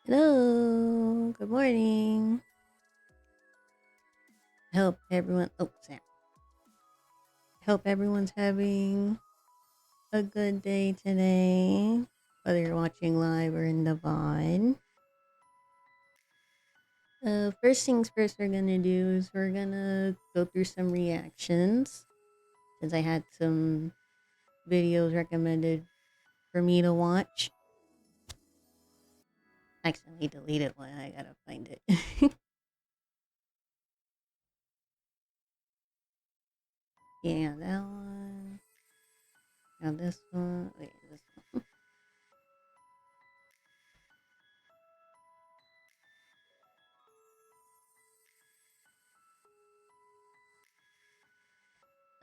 Hello, good morning. Hope everyone. Oh, snap. Hope everyone's having a good day today, whether you're watching live or in the VOD. First things first, we're gonna do is we're gonna go through some reactions since I had some videos recommended for me to watch. Accidentally deleted one. I gotta find it. Yeah, that one. Now this one. Wait, this one.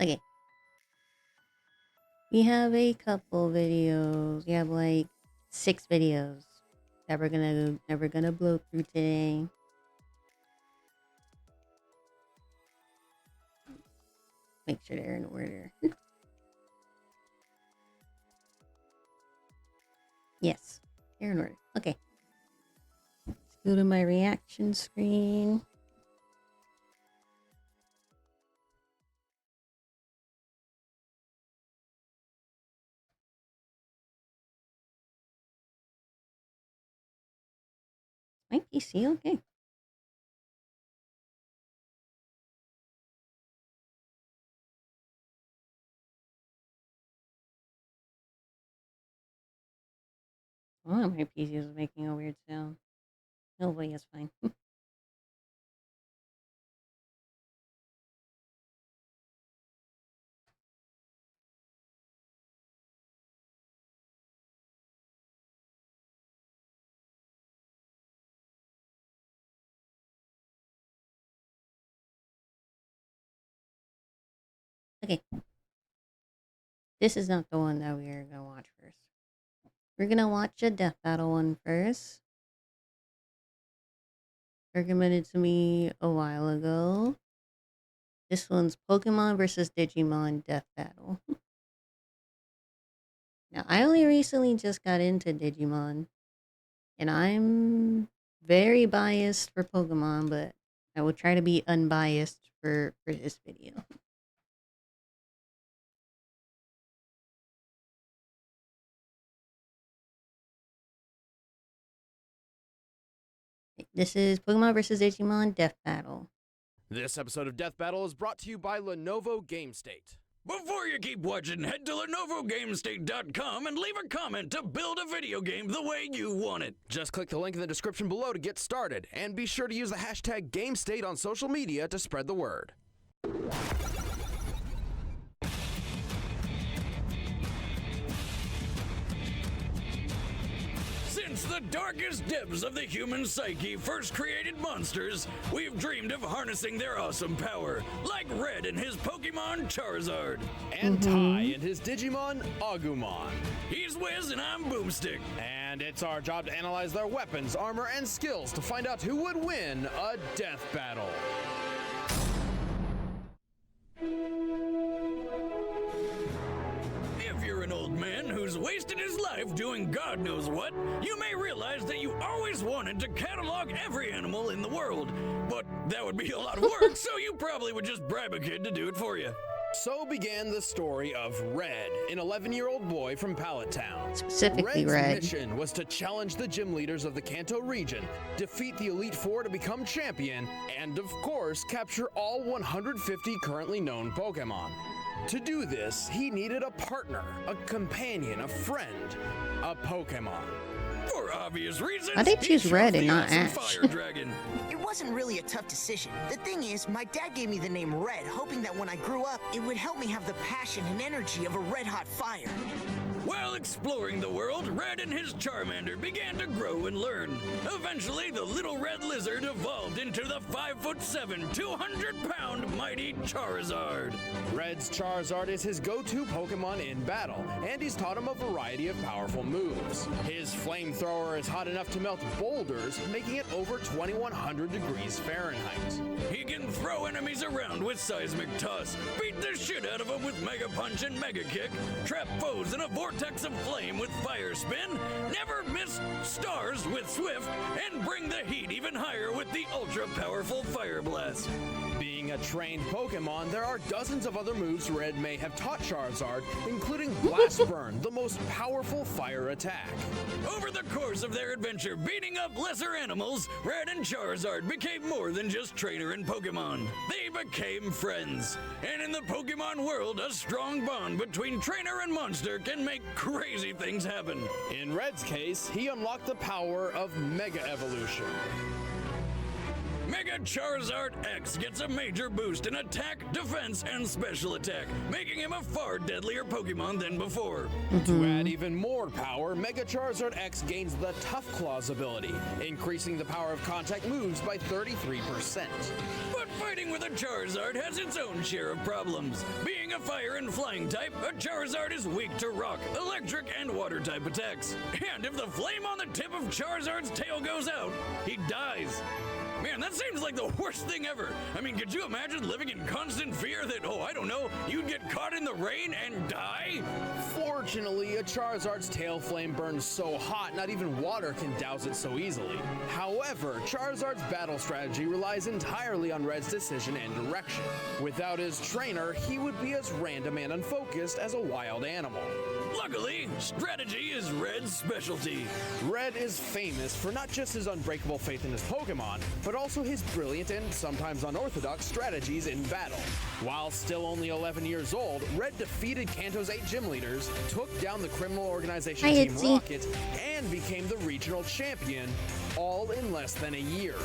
Okay. We have a couple videos. We have like 6 videos that we're gonna blow through today. Make sure they're in order. Yes, they're in order. Okay. Let's go to my reaction screen. My PC okay? Oh, my PC is making a weird sound. Hopefully it's fine. Okay. This is not the one that we are gonna watch first. We're gonna watch a death battle one first. Recommended to me a while ago. This one's Pokemon versus Digimon Death Battle. Now, I only recently just got into Digimon, and I'm very biased for Pokemon, but I will try to be unbiased for this video. This is Pokemon versus Digimon Death Battle. This episode of Death Battle is brought to you by Lenovo GameState. Before you keep watching, head to LenovoGameState.com and leave a comment to build a video game the way you want it. Just click the link in the description below to get started, and be sure to use the hashtag GameState on social media to spread the word. Since the darkest depths of the human psyche first created monsters, we've dreamed of harnessing their awesome power, like Red and his Pokemon Charizard. And Ty and his Digimon Agumon. He's Wiz and I'm Boomstick. And it's our job to analyze their weapons, armor, and skills to find out who would win a death battle. If you're an old man who's wasted his life doing God knows what, you may realize that you always wanted to catalog every animal in the world. But that would be a lot of work, so you probably would just bribe a kid to do it for you. So began the story of Red, an 11-year-old boy from Pallet Town. Specifically Red's Red. mission was to challenge the gym leaders of the Kanto region, defeat the Elite Four to become champion, and of course, capture all 150 currently known Pokemon. To do this, he needed a partner, a companion, a friend, a Pokemon. For obvious reasons, Why'd they he choose chose Red and the not awesome Ash? Fire Dragon. It wasn't really a tough decision. The thing is, my dad gave me the name Red, hoping that when I grew up, it would help me have the passion and energy of a red-hot fire. While exploring the world, Red and his Charmander began to grow and learn. Eventually, the little red lizard evolved into the 5'7", 200-pound mighty Charizard. Red's Charizard is his go-to Pokemon in battle, and he's taught him a variety of powerful moves. His flamethrower is hot enough to melt boulders, making it over 2100 degrees Fahrenheit. He can throw enemies around with Seismic Toss, beat the shit out of them with Mega Punch and Mega Kick, trap foes in a vortex vortex of flame with fire spin, never miss stars with swift, and bring the heat even higher with the ultra-powerful Fire Blast. Being a trained Pokemon, there are dozens of other moves Red may have taught Charizard, including Blast Burn, the most powerful fire attack. Over the course of their adventure beating up lesser animals, Red and Charizard became more than just trainer and Pokemon. They became friends. And in the Pokemon world, a strong bond between trainer and monster can make crazy things happen. In Red's case, he unlocked the power of Mega Evolution. Mega Charizard X gets a major boost in attack, defense, and special attack, making him a far deadlier Pokemon than before. To add even more power, Mega Charizard X gains the Tough Claws ability, increasing the power of contact moves by 33%. But fighting with a Charizard has its own share of problems. Being a fire and flying type, a Charizard is weak to rock, electric, and water type attacks. And if the flame on the tip of Charizard's tail goes out, he dies. Man, that seems like the worst thing ever. I mean, could you imagine living in constant fear that, oh, I don't know, you'd get caught in the rain and die? Fortunately, a Charizard's tail flame burns so hot, not even water can douse it so easily. However, Charizard's battle strategy relies entirely on Red's decision and direction. Without his trainer, he would be as random and unfocused as a wild animal. Luckily, strategy is Red's specialty. Red is famous for not just his unbreakable faith in his Pokemon, but also his brilliant and sometimes unorthodox strategies in battle. While still only 11 years old, Red defeated Kanto's 8 gym leaders, took down the criminal organization Team Rocket, and became the regional champion, all in less than a year.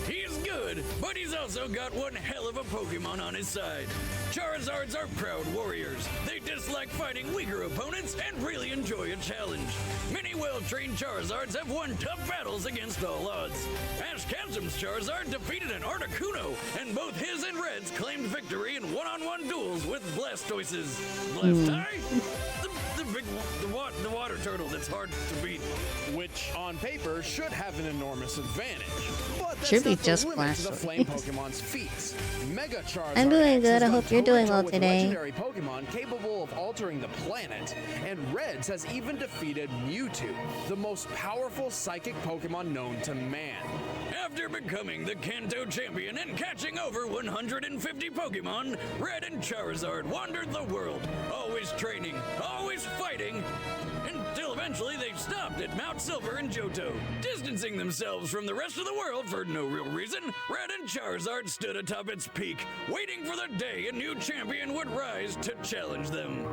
He's good, but he's also got one hell of a Pokemon on his side. Charizards are proud warriors. They dislike fighting weaker opponents and really enjoy a challenge. Many well-trained Charizards have won tough battles against all odds. Ash Ketchum's Charizard defeated an Articuno, and both his and Red's claimed victory in one-on-one duels with Blastoises. Blastai? The water turtle that's hard to beat. Which, on paper, should have an enormous advantage. But that's Should be not the just limit to the Blastoise. flame Pokemon's feats. Mega Charizard I'm doing X good. has I gone hope you're doing toe-to-toe well with today. legendary Pokemon capable of altering the planet, and Reds has even defeated Mewtwo, the most powerful psychic Pokemon known to man. After becoming the Kanto champion and catching over 150 Pokemon, Red and Charizard wandered the world, always training, always fighting, until eventually they stopped at Mount Silver in Johto. Distancing themselves from the rest of the world for no real reason, Red and Charizard stood atop its peak, waiting for the day a new champion would rise to challenge them.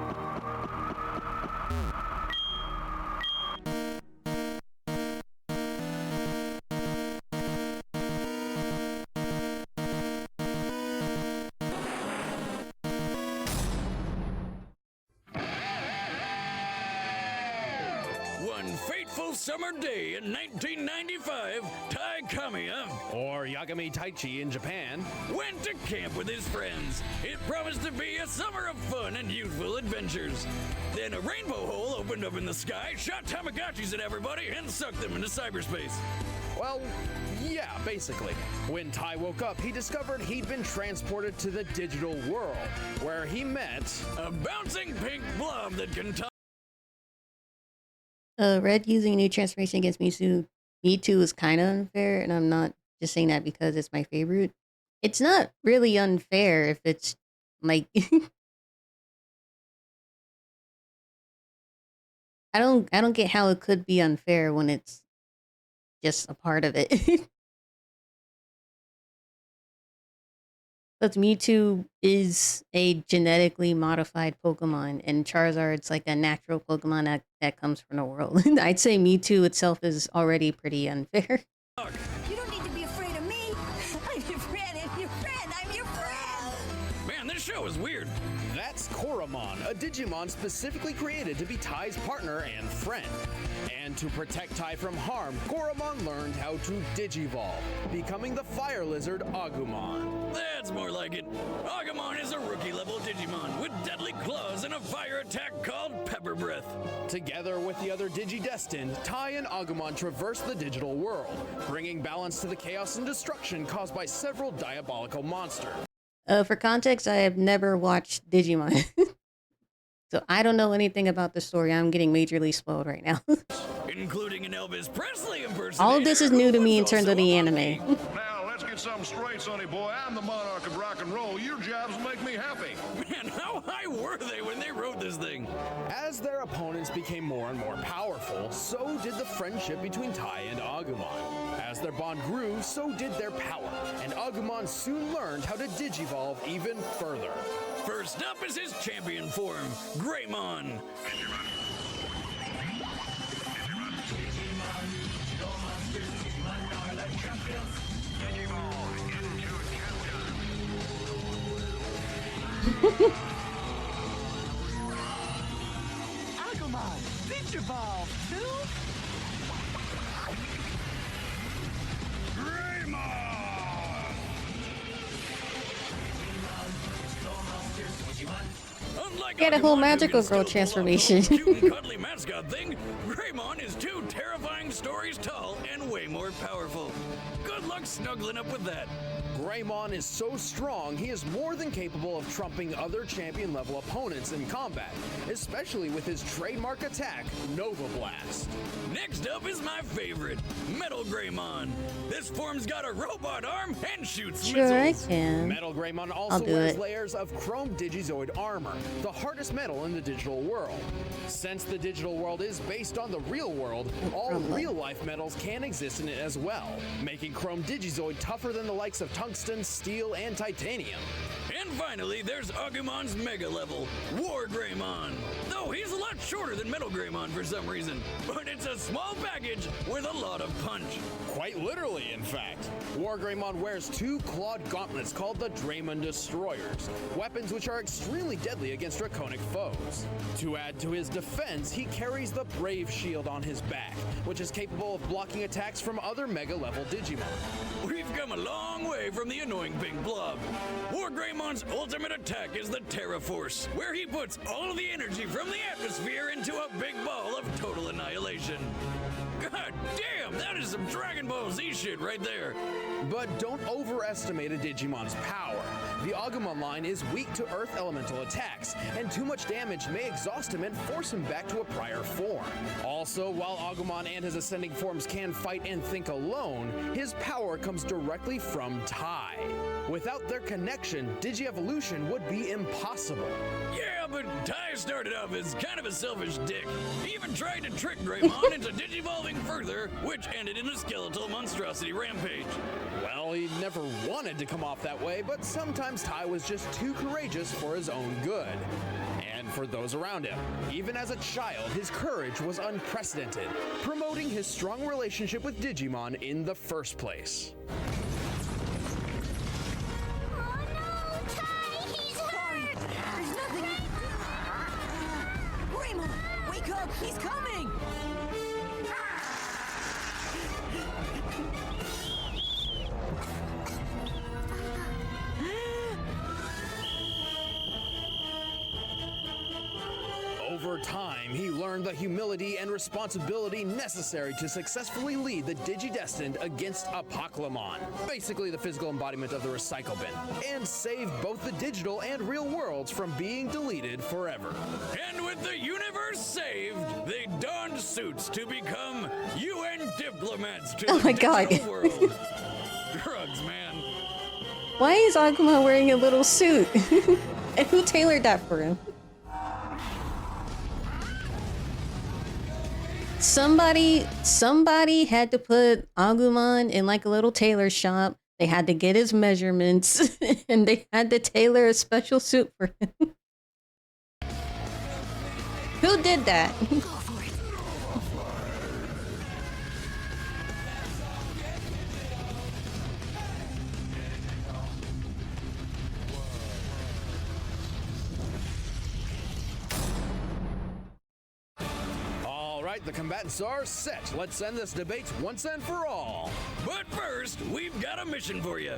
One fateful summer day in 1995, Tai Kamiya Or Yagami Taichi in Japan. went to camp with his friends. It promised to be a summer of fun and youthful adventures. Then a rainbow hole opened up in the sky, shot Tamagotchis at everybody, and sucked them into cyberspace. Well, yeah, basically. When Tai woke up, he discovered he'd been transported to the digital world, where he met... A bouncing pink blob that can talk. Red using new transformation against Mewtwo is kind of unfair, and I'm not just saying that because it's my favorite. It's not really unfair if it's like I don't get how it could be unfair when it's just a part of it. But Mewtwo is a genetically modified Pokemon, and Charizard's like a natural Pokemon that comes from the world. I'd say Mewtwo itself is already pretty unfair. You don't need to be afraid of me. I'm your friend, and your friend. I'm your friend. Man, this show is weird. That's Koromon, a Digimon specifically created to be Tai's partner and friend. And to protect Tai from harm, Koromon learned how to Digivolve, becoming the fire lizard Agumon. That's more like it. Agumon is a rookie-level Digimon with deadly claws and a fire attack called Pepper Breath. Together with the other Digidestined, Tai and Agumon traverse the digital world, bringing balance to the chaos and destruction caused by several diabolical monsters. For context, I have never watched Digimon. So I don't know anything about the story. I'm getting majorly spoiled right now. including an Elvis Presley impersonator. All of this is new to who me in was terms of also the a anime. monkey. Now, let's get something straight, sonny boy. I'm the monarch of rock and roll. Your jobs make me happy. Man, how high were they when they wrote this thing? As their opponents became more and more powerful, so did the friendship between Tai and Agumon. As their bond grew, so did their power, and Agumon soon learned how to digivolve even further. First up is his champion form, Greymon. Agumon, Digivolve, too? Unlike Get a whole Agumon, who magical can still girl pull transformation. off the cute and cuddly mascot thing, Greymon is 2 terrifying stories tall and way more powerful. Good luck snuggling up with that. Greymon is so strong, he is more than capable of trumping other champion-level opponents in combat, especially with his trademark attack, Nova Blast. Next up is my favorite, Metal Greymon. This form's got a robot arm and shoots Sure, I missiles. can. Metal Greymon I'll also do wears it. layers of chrome Digizoid armor, the hardest metal in the digital world. Since the digital world is based on the real world, all Chrome. real-life metals can exist in it as well, making chrome Digizoid tougher than the likes of tungsten, steel, and titanium. And finally, there's Agumon's Mega level, War Greymon. Though he's a lot shorter than Metal Greymon for some reason, but it's a small package with a lot of punch. Quite literally, in fact. War Greymon wears 2 clawed gauntlets called the Draymond Destroyers, weapons which are extremely deadly against draconic foes. To add to his defense, he carries the Brave Shield on his back, which is capable of blocking attacks from other Mega-level Digimon. We've come a long way from the annoying pink blob. War Greymon's ultimate attack is the Terra Force, where he puts all of the energy from the atmosphere into a big ball of total annihilation. God damn, that is some Dragon Ball Z shit right there. But don't overestimate a Digimon's power. The Agumon line is weak to Earth Elemental attacks, and too much damage may exhaust him and force him back to a prior form. Also, while Agumon and his ascending forms can fight and think alone, his power comes directly from Tai. Without their connection, Digievolution would be impossible. Yeah, but Tai started off as kind of a selfish dick. He even tried to trick Greymon into digivolving further, which ended in a skeletal monstrosity rampage. Well, he never wanted to come off that way, but sometimes Tai was just too courageous for his own good. And for those around him. Even as a child, his courage was unprecedented, promoting his strong relationship with Digimon in the first place. Oh no, Ty, he's hurt! There's nothing. Greymon, wake up! He's coming! Over time, he learned the humility and responsibility necessary to successfully lead the Digidestined against Apoclymon, basically the physical embodiment of the recycle bin, and saved both the digital and real worlds from being deleted forever. And with the universe saved, they donned suits to become UN diplomats to Oh the my God. digital world. Drugs, man. Why is Agumon wearing a little suit? And who tailored that for him? Somebody had to put Agumon in like a little tailor shop. They had to get his measurements and they had to tailor a special suit for him. Who did that? All right, the combatants are set. Let's end this debate once and for all. But first, we've got a mission for you.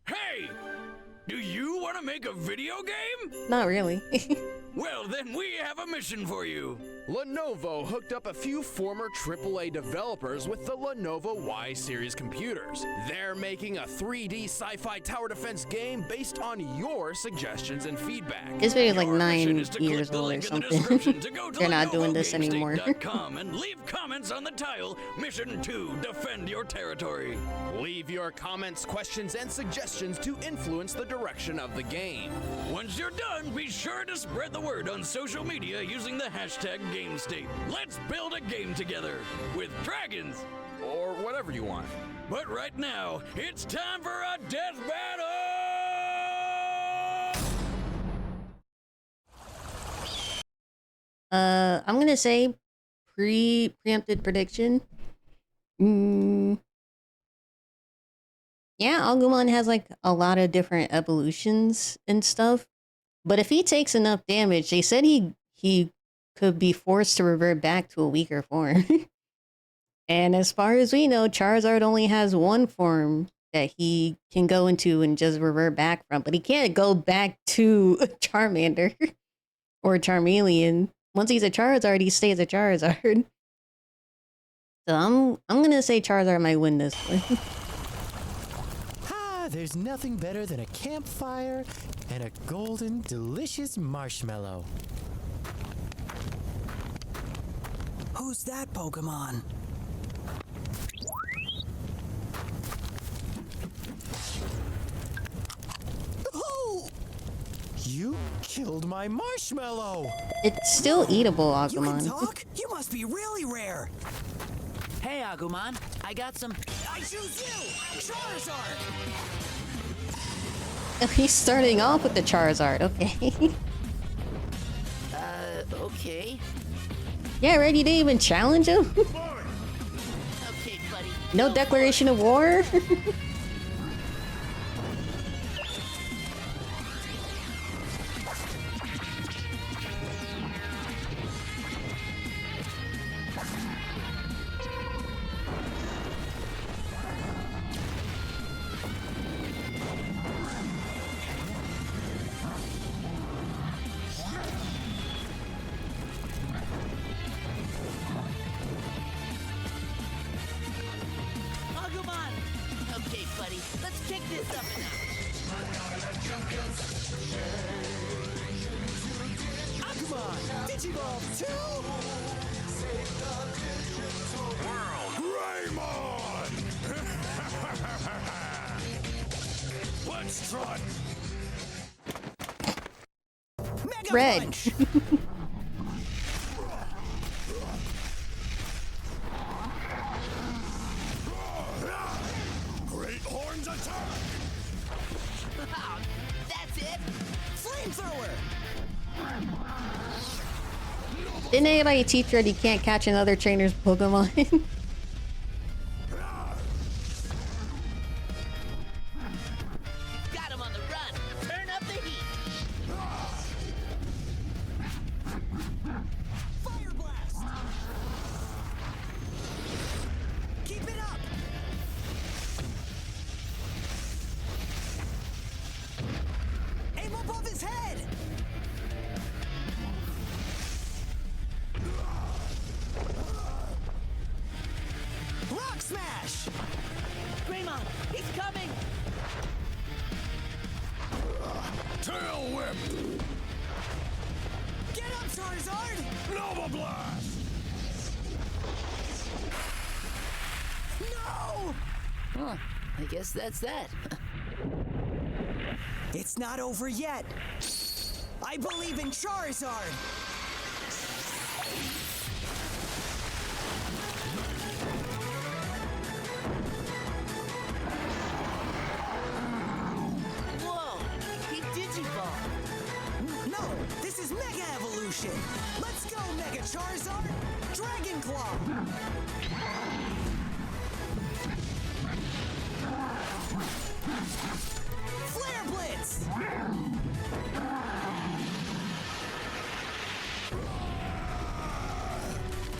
Hey! Do you want to make a video game? Not really. Well, then we have a mission for you. Lenovo hooked up a few former AAA developers with the Lenovo Y series computers. They're making a 3D sci-fi tower defense game based on your suggestions and feedback. This video is like Your mission 9 is to click years the old or link in the something. description to go to They're not doing this anymore. lenovogamestate.com and leave comments on the tile Mission 2, Defend Your Territory. Leave your comments, questions, and suggestions to influence the direction of the game. Once you're done, be sure to spread the word on social media using the hashtag GameState. Let's build a game together with dragons. Or whatever you want. But right now, it's time for a death battle! I'm gonna say preempted prediction. Yeah, Agumon has like a lot of different evolutions and stuff. But if he takes enough damage, they said he could be forced to revert back to a weaker form. And as far as we know, Charizard only has one form that he can go into and just revert back from. But he can't go back to Charmander or Charmeleon. Once he's a Charizard, he stays a Charizard. So I'm gonna say Charizard might win this one. There's nothing better than a campfire and a golden, delicious marshmallow. Who's that Pokemon? Oh! You killed my marshmallow! It's still eatable, You can Agumon. talk? You must be really rare. Hey, Agumon, I got some. I choose you, Charizard. He's starting off with the Charizard, okay. Okay. Yeah, right, you didn't even challenge him? Okay, buddy. No declaration of war? Agumon! Okay, buddy, let's kick this up a notch. Agumon! Digivolve 2! Greymon! Let's try. Mega Red. Punch. Great Horns attack! That's it? Flamethrower. Didn't anybody teach her that you can't catch another trainer's Pokemon? Got him on the run. Turn up the heat. Fire Blast. Keep it up. Aim above his head. Rock Smash. Greymon, he's coming! Tail Whip! Get up, Charizard. Nova Blast! No. Huh, I guess that's that. It's not over yet. I believe in Charizard. Whoa, he digivolved. No, this is Mega Evolution. Let's go, Mega Charizard. Dragon Claw. Flare Blitz.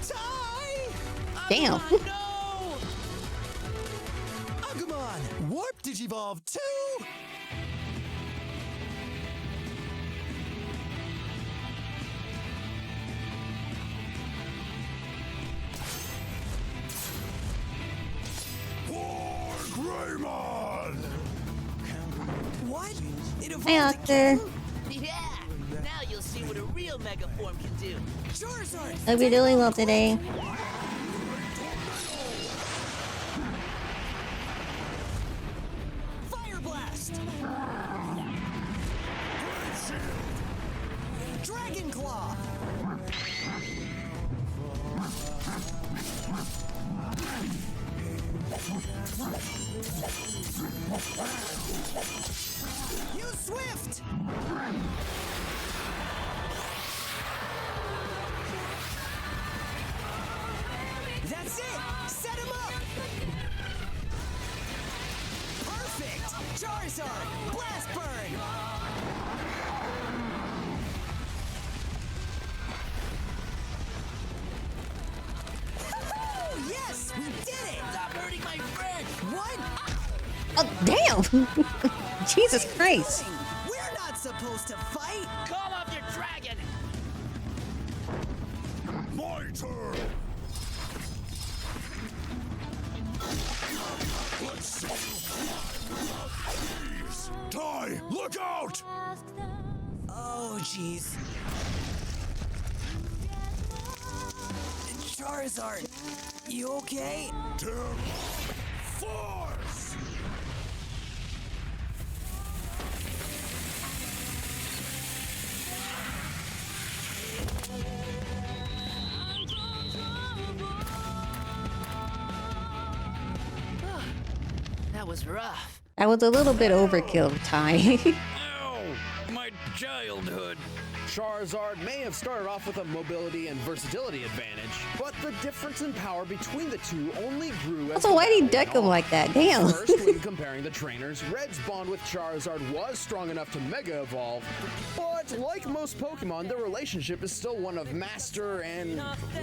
Die. Damn. Agumon, no! Agumon! Warp Digivolve 2! What? It evolved Hey, Octor. again? Yeah! Now you'll see what a real Mega Form can do. Charizard! Hope you're doing well today. Fire Blast! Dragon Claw! Use Swift! That's it! Set him up! Perfect! Charizard! Blast Burn! Woo-hoo! Yes! We did it! Stop hurting my friend! What? Oh, damn! Jesus Christ. We're not supposed to fight! Call off your dragon! My turn. Let's see. Please. Ty, look out! Oh, jeez. Charizard, you okay? Force! That was rough. That was a little bit overkill, Ty. Ow! My childhood. Charizard may have started off with a mobility and versatility advantage, but the difference in power between the two only grew as Also, the why'd he battle deck went him on. like that? Damn. First, when comparing the trainers, Red's bond with Charizard was strong enough to Mega Evolve, but like most Pokemon, their relationship is still one of master and,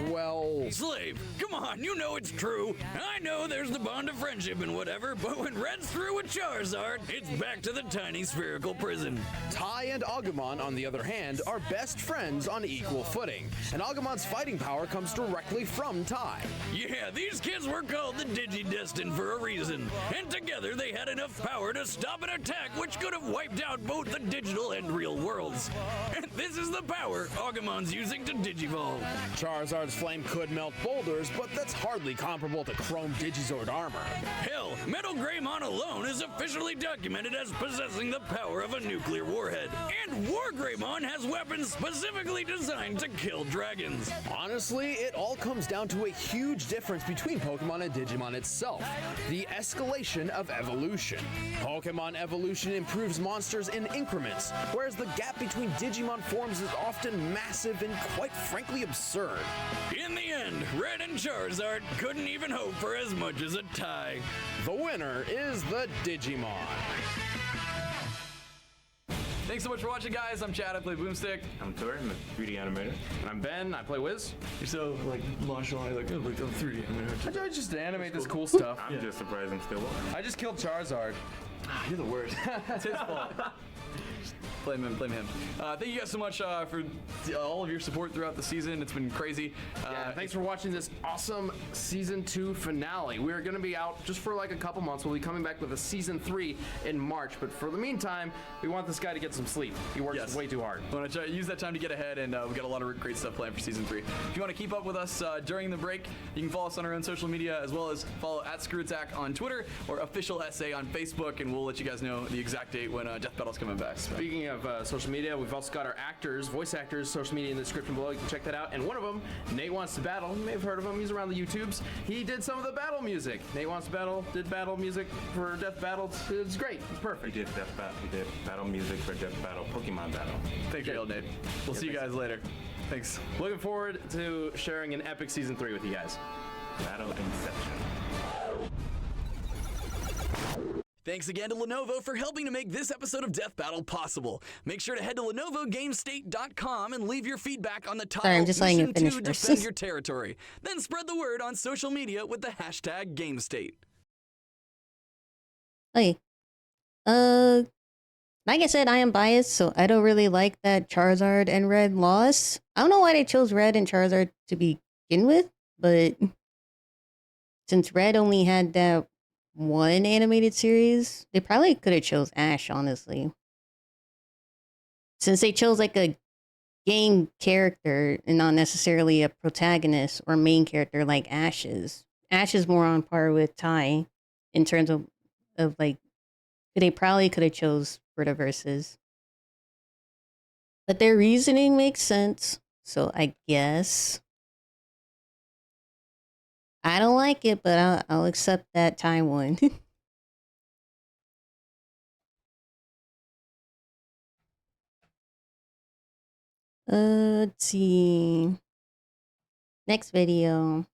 well... Slave, come on, you know it's true. I know there's the bond of friendship and whatever, but when Red's through with Charizard, it's back to the tiny spherical prison. Tai and Agumon, on the other hand, are best friends on equal footing, and Agumon's fighting power comes directly from Tai. Yeah, these kids were called the Digidestined for a reason, and together they had enough power to stop an attack which could have wiped out both the digital and real worlds. And this is the power Agumon's using to Digivolve. Charizard's flame could melt boulders, but that's hardly comparable to Chrome Digizord armor. Hell, Metal Greymon alone is officially documented as possessing the power of a nuclear warhead. And War Greymon has weapons specifically designed to kill dragons. Honestly, it all comes down to a huge difference between Pokemon and Digimon itself: the escalation of evolution. Pokemon evolution improves monsters in increments, whereas the gap between Digimon forms is often massive and quite frankly absurd. In the end, Red and Charizard couldn't even hope for as much as a tie. The winner is the Digimon. Thanks so much for watching, guys. I'm Chad, I play Boomstick. I'm Tori, I'm a 3D animator. And I'm Ben, I play Wiz. You're so, like, nonchalant, like, I'm 3D animator. I tried just to animate this cool stuff. I'm just surprised I'm still on. I just killed Charizard. You're the worst. It's his fault. Blame him. Thank you guys so much for all of your support throughout the season. It's been crazy. Yeah, thanks for watching this awesome Season 2 finale. We're going to be out just for like a couple months. We'll be coming back with a Season 3 in March. But for the meantime, we want this guy to get some sleep. He works way too hard. I want to try use that time to get ahead, and we got a lot of great stuff planned for Season 3. If you want to keep up with us during the break, you can follow us on our own social media, as well as follow @ScrewAttack on Twitter or Official SA on Facebook, and we'll let you guys know the exact date when Death Battle's coming back. Speaking of social media, we've also got our voice actors, social media in the description below. You can check that out. And one of them, Nate Wants to Battle. You may have heard of him. He's around the YouTubes. He did some of the battle music. Nate Wants to Battle did battle music for Death Battle. It's great. It's perfect. We did battle music for Death Battle, Pokemon Battle. Thanks, Nate. We'll see you guys later. Thanks. Looking forward to sharing an epic Season 3 with you guys. Battle Inception. Thanks again to Lenovo for helping to make this episode of Death Battle possible. Make sure to head to LenovoGameState.com and leave your feedback on the title Sorry, I'm just letting you Mission finish 2 first. Defend Your Territory. Then spread the word on social media with the hashtag GameState. Okay. Like I said, I am biased, so I don't really like that Charizard and Red lost. I don't know why they chose Red and Charizard to begin with, but since Red only had that one animated series, they probably could have chose Ash, honestly. since they chose like a game character and not necessarily a protagonist or main character like Ashes. Ash is more on par with Ty in terms of like they probably could have chose for the verses. But their reasoning makes sense. So I guess I don't like it, but I'll accept that Ty one. Let's see. Next video.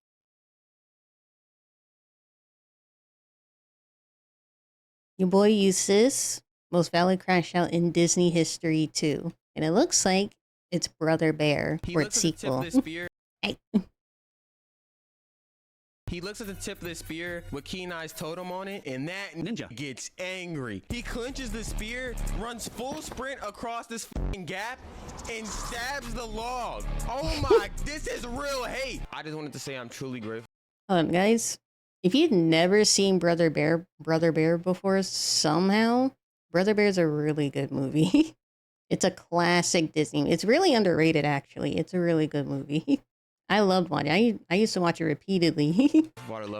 Your boy Eustace, most valid crash out in Disney history too. And it looks like it's Brother Bear or its sequel. Hey. He looks at the tip of the spear with Kenai's totem on it, and that ninja gets angry. He clenches the spear, runs full sprint across this fucking gap, and stabs the log. Oh my, this is real hate. I just wanted to say I'm truly grateful. Guys, if you've never seen Brother Bear before, somehow, Brother Bear's a really good movie. It's a classic Disney. It's really underrated, actually. It's a really good movie. I loved watching it. I used to watch it repeatedly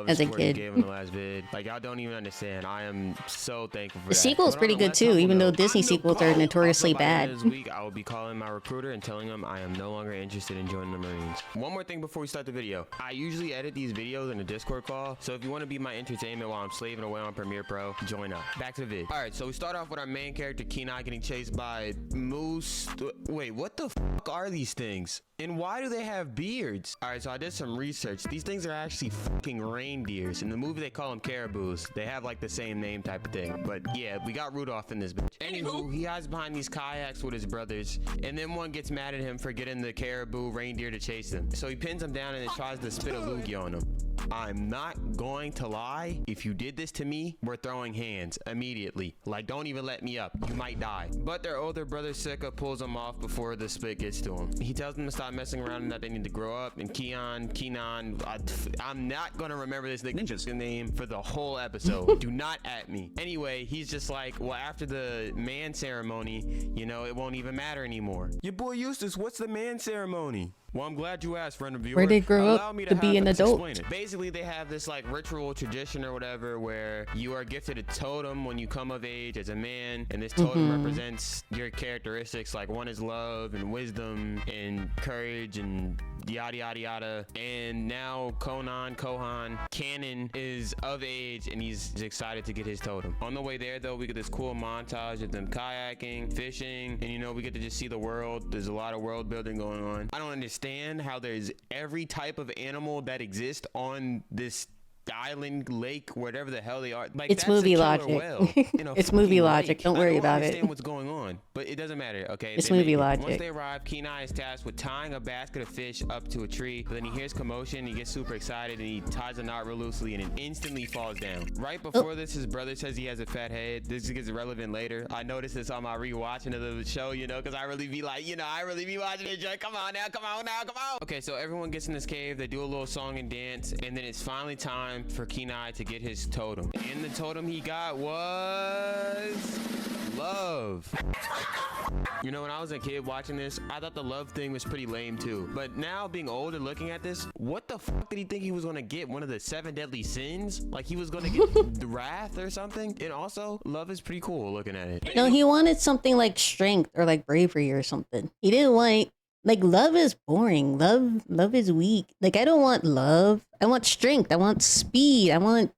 as a kid. Gave in the last vid. Like, y'all don't even understand. I am so thankful for the sequel is pretty good too, even though Disney sequels are notoriously bad. This week, I will be calling my recruiter and telling him I am no longer interested in joining the Marines. One more thing before we start the video. I usually edit these videos in a Discord call, so if you want to be my entertainment while I'm slaving away on Premiere Pro, join up. Back to the vid. All right, so we start off with our main character, Kenai, getting chased by Moose. Wait, what the fuck are these things? And why do they have beards? All right, so I did some research. These things are actually fucking reindeers. In the movie, they call them caribous. They have like the same name type of thing. But yeah, we got Rudolph in this bitch. Anywho, he hides behind these kayaks with his brothers, and then one gets mad at him for getting the caribou reindeer to chase them. So he pins him down and then tries to spit a loogie on him. I'm not going to lie. If you did this to me, we're throwing hands immediately. Like, don't even let me up. You might die. But their older brother Sika pulls him off before the spit gets to him. He tells them to stop messing around and that they need to grow up. And Kenan, I'm not gonna remember this ninja's name for the whole episode. Do not at me. Anyway, he's just like, well, after the man ceremony, you know, it won't even matter anymore. Your boy Eustace, what's the man ceremony? Well, I'm glad you asked, friend of viewer. Where they grow up to be an adult. Basically, they have this like ritual tradition or whatever where you are gifted a totem when you come of age as a man, and this totem represents your characteristics. Like, one is love and wisdom and courage and yada yada yada. And now Kohan Cannon is of age and he's excited to get his totem. On the way there though, we get this cool montage of them kayaking, fishing, and you know, we get to just see the world. There's a lot of world building going on. I don't understand how there's every type of animal that exists on this island, lake, whatever the hell they are. Like, it's movie logic. It's movie logic. Don't worry about it. I understand what's going on, but it doesn't matter. Okay, it's movie logic. Once they arrive, Kenai is tasked with tying a basket of fish up to a tree. But then he hears commotion. He gets super excited and he ties a knot real loosely and it instantly falls down. Right before this, his brother says he has a fat head. This gets relevant later. I noticed this on my rewatching of the show, you know, because I really be like, you know, I really be watching it. Come on now, come on now, come on. Okay, so everyone gets in this cave. They do a little song and dance, and then it's finally time for Kenai to get his totem. And the totem he got was love. You know, when I was a kid watching this, I thought the love thing was pretty lame too. But now being old and looking at this, what the fuck did he think he was gonna get? One of the 7 deadly sins? Like he was gonna get the wrath or something? And also, love is pretty cool looking at it. No, he wanted something like strength or like bravery or something. He didn't want, like, love is boring. Love is weak. Like, I don't want love. I want strength. I want speed. I want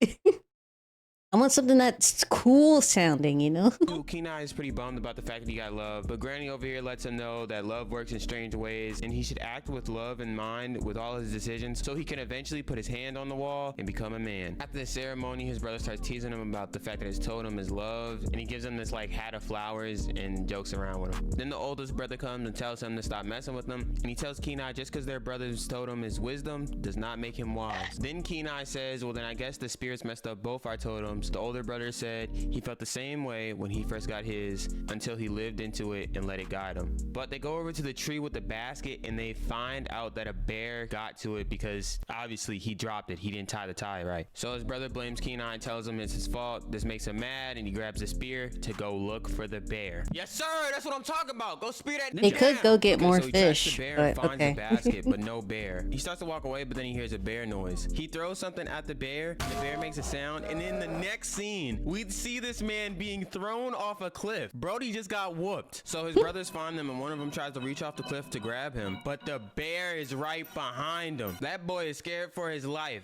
I want something that's cool sounding, you know? Kenai is pretty bummed about the fact that he got love, but Granny over here lets him know that love works in strange ways and he should act with love in mind with all his decisions so he can eventually put his hand on the wall and become a man. After the ceremony, his brother starts teasing him about the fact that his totem is love, and he gives him this like hat of flowers and jokes around with him. Then the oldest brother comes and tells him to stop messing with him, and he tells Kenai just because their brother's totem is wisdom does not make him wise. Then Kenai says, well then I guess the spirits messed up both our totems arms. The older brother said he felt the same way when he first got his until he lived into it and let it guide him. But they go over to the tree with the basket and they find out that a bear got to it because obviously he dropped it. He didn't tie the tie right. So his brother blames Kenai and tells him it's his fault. This makes him mad and he grabs a spear to go look for the bear. Yes, sir. That's what I'm talking about. Go spear that. They could go get more so he tracks fish, the bear but and finds okay. the basket, but no bear. He starts to walk away, but then he hears a bear noise. He throws something at the bear. The bear makes a sound, and in the next scene, we see this man being thrown off a cliff. Brody just got whooped. So his brothers find them, and one of them tries to reach off the cliff to grab him, but the bear is right behind him. That boy is scared for his life.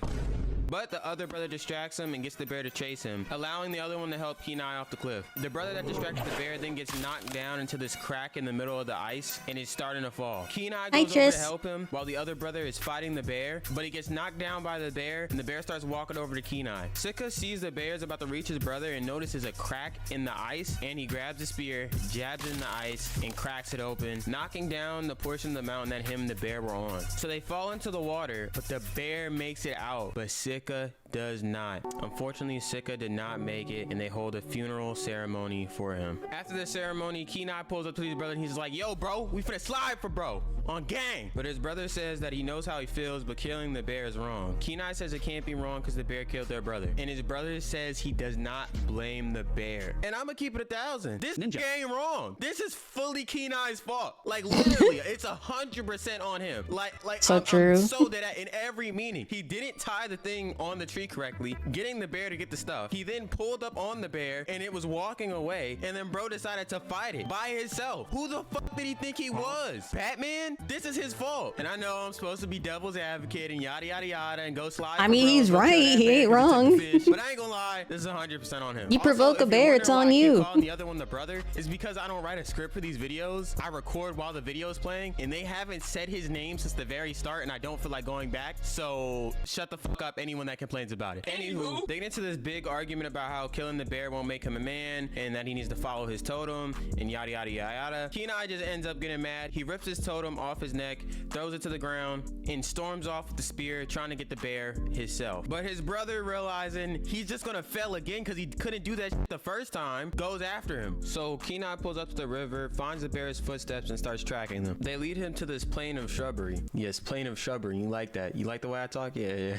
But the other brother distracts him and gets the bear to chase him, allowing the other one to help Kenai off the cliff. The brother that distracted the bear then gets knocked down into this crack in the middle of the ice and is starting to fall. Kenai goes over to help him while the other brother is fighting the bear, but he gets knocked down by the bear and the bear starts walking over to Kenai. Sika sees the bear is about to reach his brother and notices a crack in the ice, and he grabs a spear, jabs it in the ice, and cracks it open, knocking down the portion of the mountain that him and the bear were on. So they fall into the water, but the bear makes it out, but Sika does not. Unfortunately, Sika did not make it, and they hold a funeral ceremony for him. After the ceremony, Kenai pulls up to his brother and he's like, yo, bro, we finna slide for bro on gang. But his brother says that he knows how he feels, but killing the bear is wrong. Kenai says it can't be wrong because the bear killed their brother, and his brother says he does not blame the bear. And I'm gonna keep it 1,000. This ain't wrong. This is fully Kenai's fault. Like literally, it's 100% on him. Like so true. I'm so dead at in every meaning. He didn't tie the thing on the tree correctly, getting the bear to get the stuff. He then pulled up on the bear and it was walking away, and then bro decided to fight it by himself. Who the fuck did he think he was? Batman? This is his fault. And I know I'm supposed to be devil's advocate and yada yada yada and go slide. I mean, he's right. He ain't wrong. But I ain't gonna lie, this is 100% on him. You provoke a bear, it's on I keep you. calling the other one the brother is because I don't write a script for these videos. I record while the video is playing, and they haven't said his name since the very start, and I don't feel like going back. So shut the fuck up, anyone that complains about it. Anywho, they get into this big argument about how killing the bear won't make him a man, and that he needs to follow his totem, and yada yada yada yada. Kenai just ends up getting mad. He rips his totem off his neck, throws it to the ground, and storms off with the spear, trying to get the bear himself. But his brother, realizing he's just gonna fail again because he couldn't do that shit the first time, goes after him. So Kenai pulls up to the river, finds the bear's footsteps, and starts tracking them. They lead him to this plain of shrubbery. Yes, plain of shrubbery. You like that? You like the way I talk? Yeah.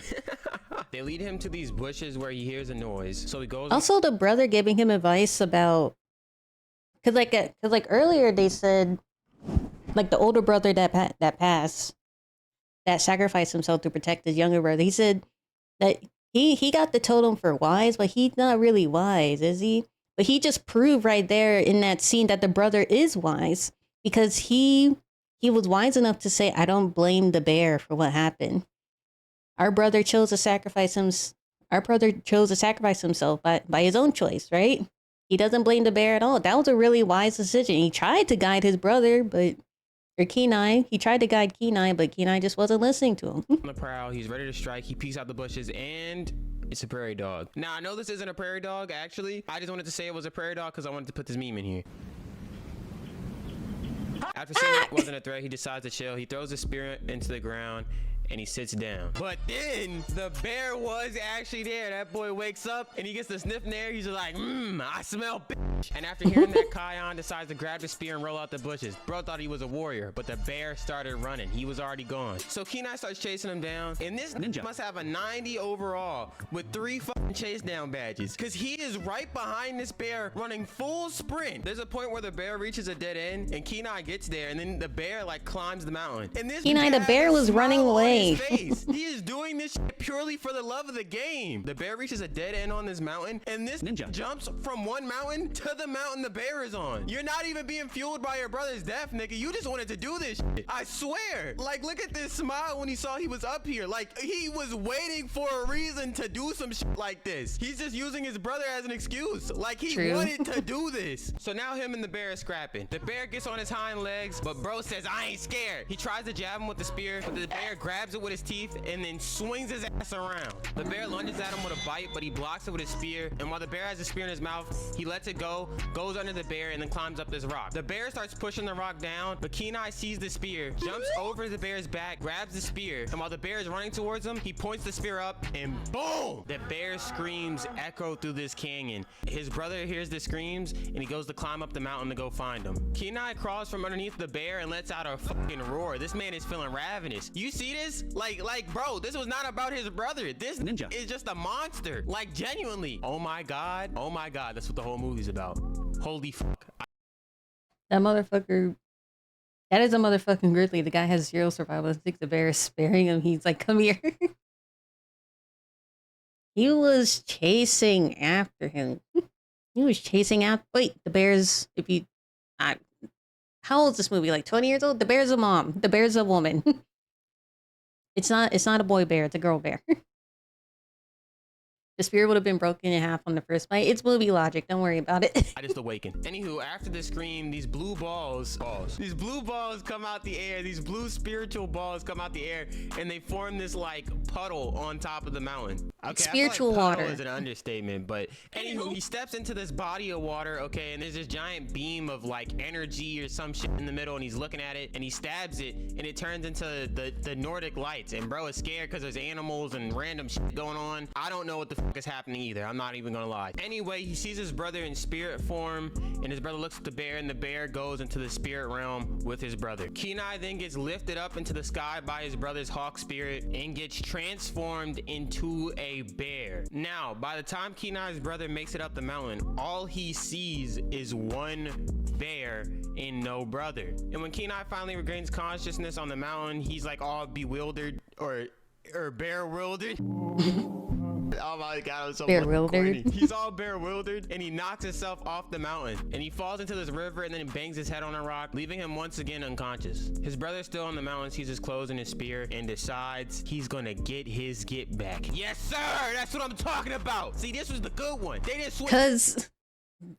They lead him to these bushes where he hears a noise. So he goes. Also, the brother giving him advice about, cause like earlier they said, like the older brother that passed, that sacrificed himself to protect his younger brother. He said that he got the totem for wise, but he's not really wise, is he? But he just proved right there in that scene that the brother is wise, because he was wise enough to say, I don't blame the bear for what happened. Our brother chose to sacrifice himself by his own choice, right? He doesn't blame the bear at all. That was a really wise decision. He tried to guide his brother, Kenai. He tried to guide Kenai, but Kenai just wasn't listening to him. On the prowl, he's ready to strike. He peeks out the bushes, and it's a prairie dog. Now, I know this isn't a prairie dog, actually. I just wanted to say it was a prairie dog because I wanted to put this meme in here. After seeing it wasn't a threat, he decides to chill. He throws a spear into the ground, and he sits down. But then the bear was actually there. That boy wakes up and he gets the sniff in there. He's just like, I smell bitch. And after hearing that, Kion decides to grab the spear and roll out the bushes. Bro thought he was a warrior, but the bear started running. He was already gone. So Kenai starts chasing him down, and this ninja must have a 90 overall with 3 fucking chase down badges, because he is right behind this bear running full sprint. There's a point where the bear reaches a dead end and Kenai gets there, and then the bear like climbs the mountain. And this Kenai, the bear was running away. He is doing this shit purely for the love of the game. The bear reaches a dead end on this mountain, and this ninja jumps from one mountain to the mountain the bear is on. You're not even being fueled by your brother's death, nigga. You just wanted to do this shit. I swear. Like, look at this smile when he saw he was up here. Like, he was waiting for a reason to do some shit like this. He's just using his brother as an excuse. Like, he wanted to do this. So now him and the bear are scrapping. The bear gets on his hind legs, but bro says, I ain't scared. He tries to jab him with the spear, but the bear grabs it with his teeth and then swings his ass around. The bear lunges at him with a bite, but he blocks it with his spear, and while the bear has the spear in his mouth, he lets it go go, goes under the bear, and then climbs up this rock. The bear starts pushing the rock down, but Kenai sees the spear, jumps over the bear's back, grabs the spear, and while the bear is running towards him, he points the spear up, and boom! The bear's screams echo through this canyon. His brother hears the screams, and he goes to climb up the mountain to go find him. Kenai crawls from underneath the bear and lets out a fucking roar. This man is feeling ravenous. You see this? Like, bro, this was not about his brother. This ninja is just a monster. Like, genuinely. Oh my god. Oh my god. That's what the whole movie's about. Holy fuck. That motherfucker. That is a motherfucking grizzly. The guy has 0 survival instincts. The bear is sparing him. He's like, come here. He was chasing after him. He was chasing after. Wait, the bear's. If you. How old is this movie? Like 20 years old? The bear's a mom. The bear's a woman. It's not a boy bear. It's a girl bear. The spear would have been broken in half on the first bite. It's movie logic. Don't worry about it. I just awakened. Anywho, after the scream, these blue balls come out the air. These blue spiritual balls come out the air, and they form this like puddle on top of the mountain. Okay, spiritual I feel like water is an understatement, but anywho, he steps into this body of water. Okay, and there's this giant beam of like energy or some shit in the middle, and he's looking at it, and he stabs it, and it turns into the Nordic lights. And bro is scared because there's animals and random shit going on. I don't know what the fuck is happening either. I'm not even gonna lie. Anyway, he sees his brother in spirit form, and his brother looks at the bear, and the bear goes into the spirit realm with his brother. Kenai then gets lifted up into the sky by his brother's hawk spirit and gets transformed into a bear. Now, by the time Kenai's brother makes it up the mountain, all he sees is one bear and no brother. And when Kenai finally regains consciousness on the mountain, he's like all bewildered or bear-wildered. Oh my god, I'm so corny. He's all bewildered, and he knocks himself off the mountain, and he falls into this river, and then he bangs his head on a rock, leaving him once again unconscious. His brother's still on the mountain, sees his clothes and his spear, and decides he's gonna get his get back. Yes, sir! That's what I'm talking about! See, this was the good one. They didn't switch. Because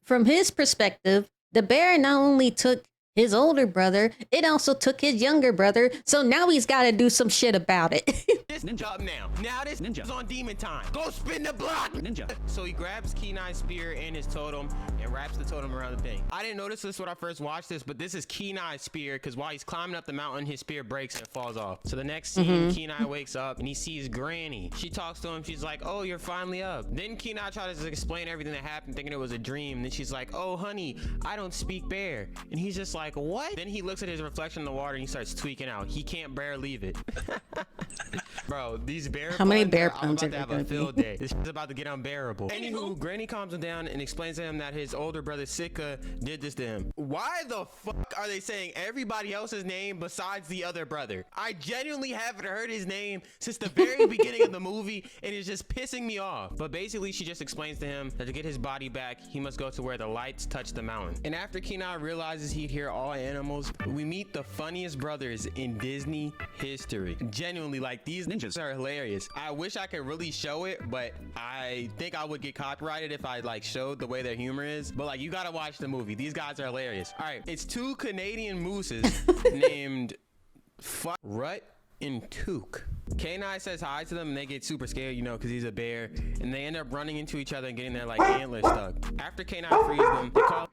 from his perspective, the bear not only took his older brother, it also took his younger brother, so now he's got to do some shit about it. This ninja up now. Now this ninja's on demon time. Go spin the block, ninja. So he grabs Kenai's spear and his totem and wraps the totem around the thing. I didn't notice this when I first watched this, but this is Kenai's spear because while he's climbing up the mountain, his spear breaks and falls off. So the next scene, Kenai wakes up and he sees Granny. She talks to him. She's like, "Oh, you're finally up." Then Kenai tries to explain everything that happened, thinking it was a dream. Then she's like, "Oh, honey, I don't speak bear." And he's just like, "What?" Then he looks at his reflection in the water and he starts tweaking out. He can't bear leave it. Bro, these bear How many bear I'm puns about are to have there a gonna field be? day. This is about to get unbearable. Anywho, Granny calms him down and explains to him that his older brother Sitka did this to him. Why the fuck are they saying everybody else's name besides the other brother? I genuinely haven't heard his name since the very beginning of the movie, and it's just pissing me off. But basically, she just explains to him that to get his body back, he must go to where the lights touch the mountain. And after Kenai realizes he'd hear all animals, we meet the funniest brothers in Disney history. Genuinely, like, these ninjas are hilarious. I wish I could really show it, but I think I would get copyrighted if I like showed the way their humor is. But like, you gotta watch the movie. These guys are hilarious. All right, it's two Canadian mooses named Rut and Took. Kenai says hi to them and they get super scared, you know, because he's a bear, and they end up running into each other and getting their like antlers stuck. After Kenai frees them, they call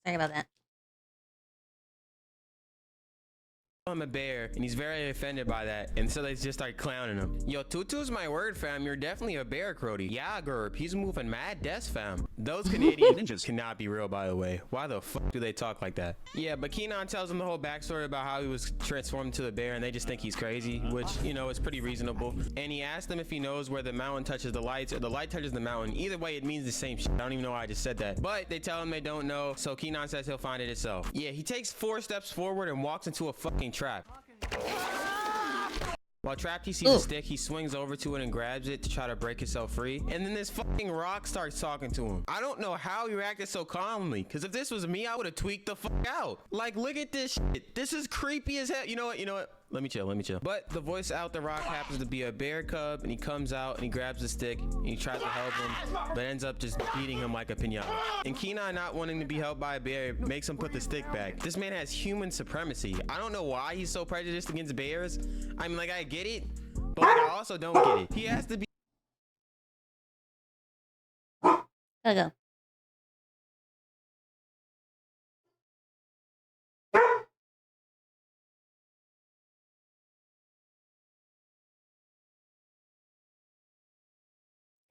Sorry about that. him a bear, and he's very offended by that, and so they just start clowning him. Yo, Tutu's my word, fam. You're definitely a bear, Crody. Yeah, Gerb, he's moving mad death, fam. Those Canadian ninjas cannot be real, by the way. Why the fuck do they talk like that? Yeah, but Kenan tells him the whole backstory about how he was transformed into a bear, and they just think he's crazy, which, you know, is pretty reasonable. And he asked them if he knows where the mountain touches the lights, or the light touches the mountain. Either way, it means the same shit. I don't even know why I just said that. But they tell him they don't know, so Kenan says he'll find it himself. Yeah, he takes 4 steps forward and walks into a fucking trap. While trapped, he sees a stick. He swings over to it and grabs it to try to break himself free. And then this fucking rock starts talking to him. I don't know how he reacted so calmly, because if this was me, I would have tweaked the fuck out. Like, look at this shit. This is creepy as hell. You know what? Let me chill. But the voice out the rock happens to be a bear cub, and he comes out and he grabs the stick and he tries to help him, but ends up just beating him like a pinata. And Kenai, not wanting to be helped by a bear, makes him put the stick back. This man has human supremacy. I don't know why he's so prejudiced against bears. I mean, like, I get it, but like, I also don't get it. He has to be. Gotta go.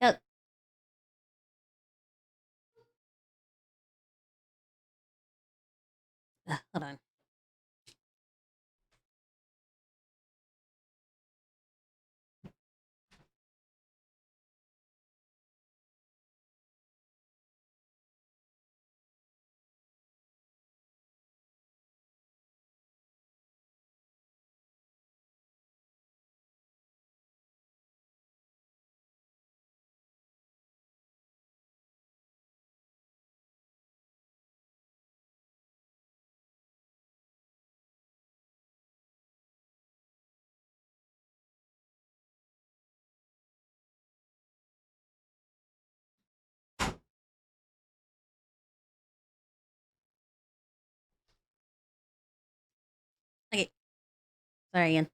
Yep. Hold on. Okay. Sorry again.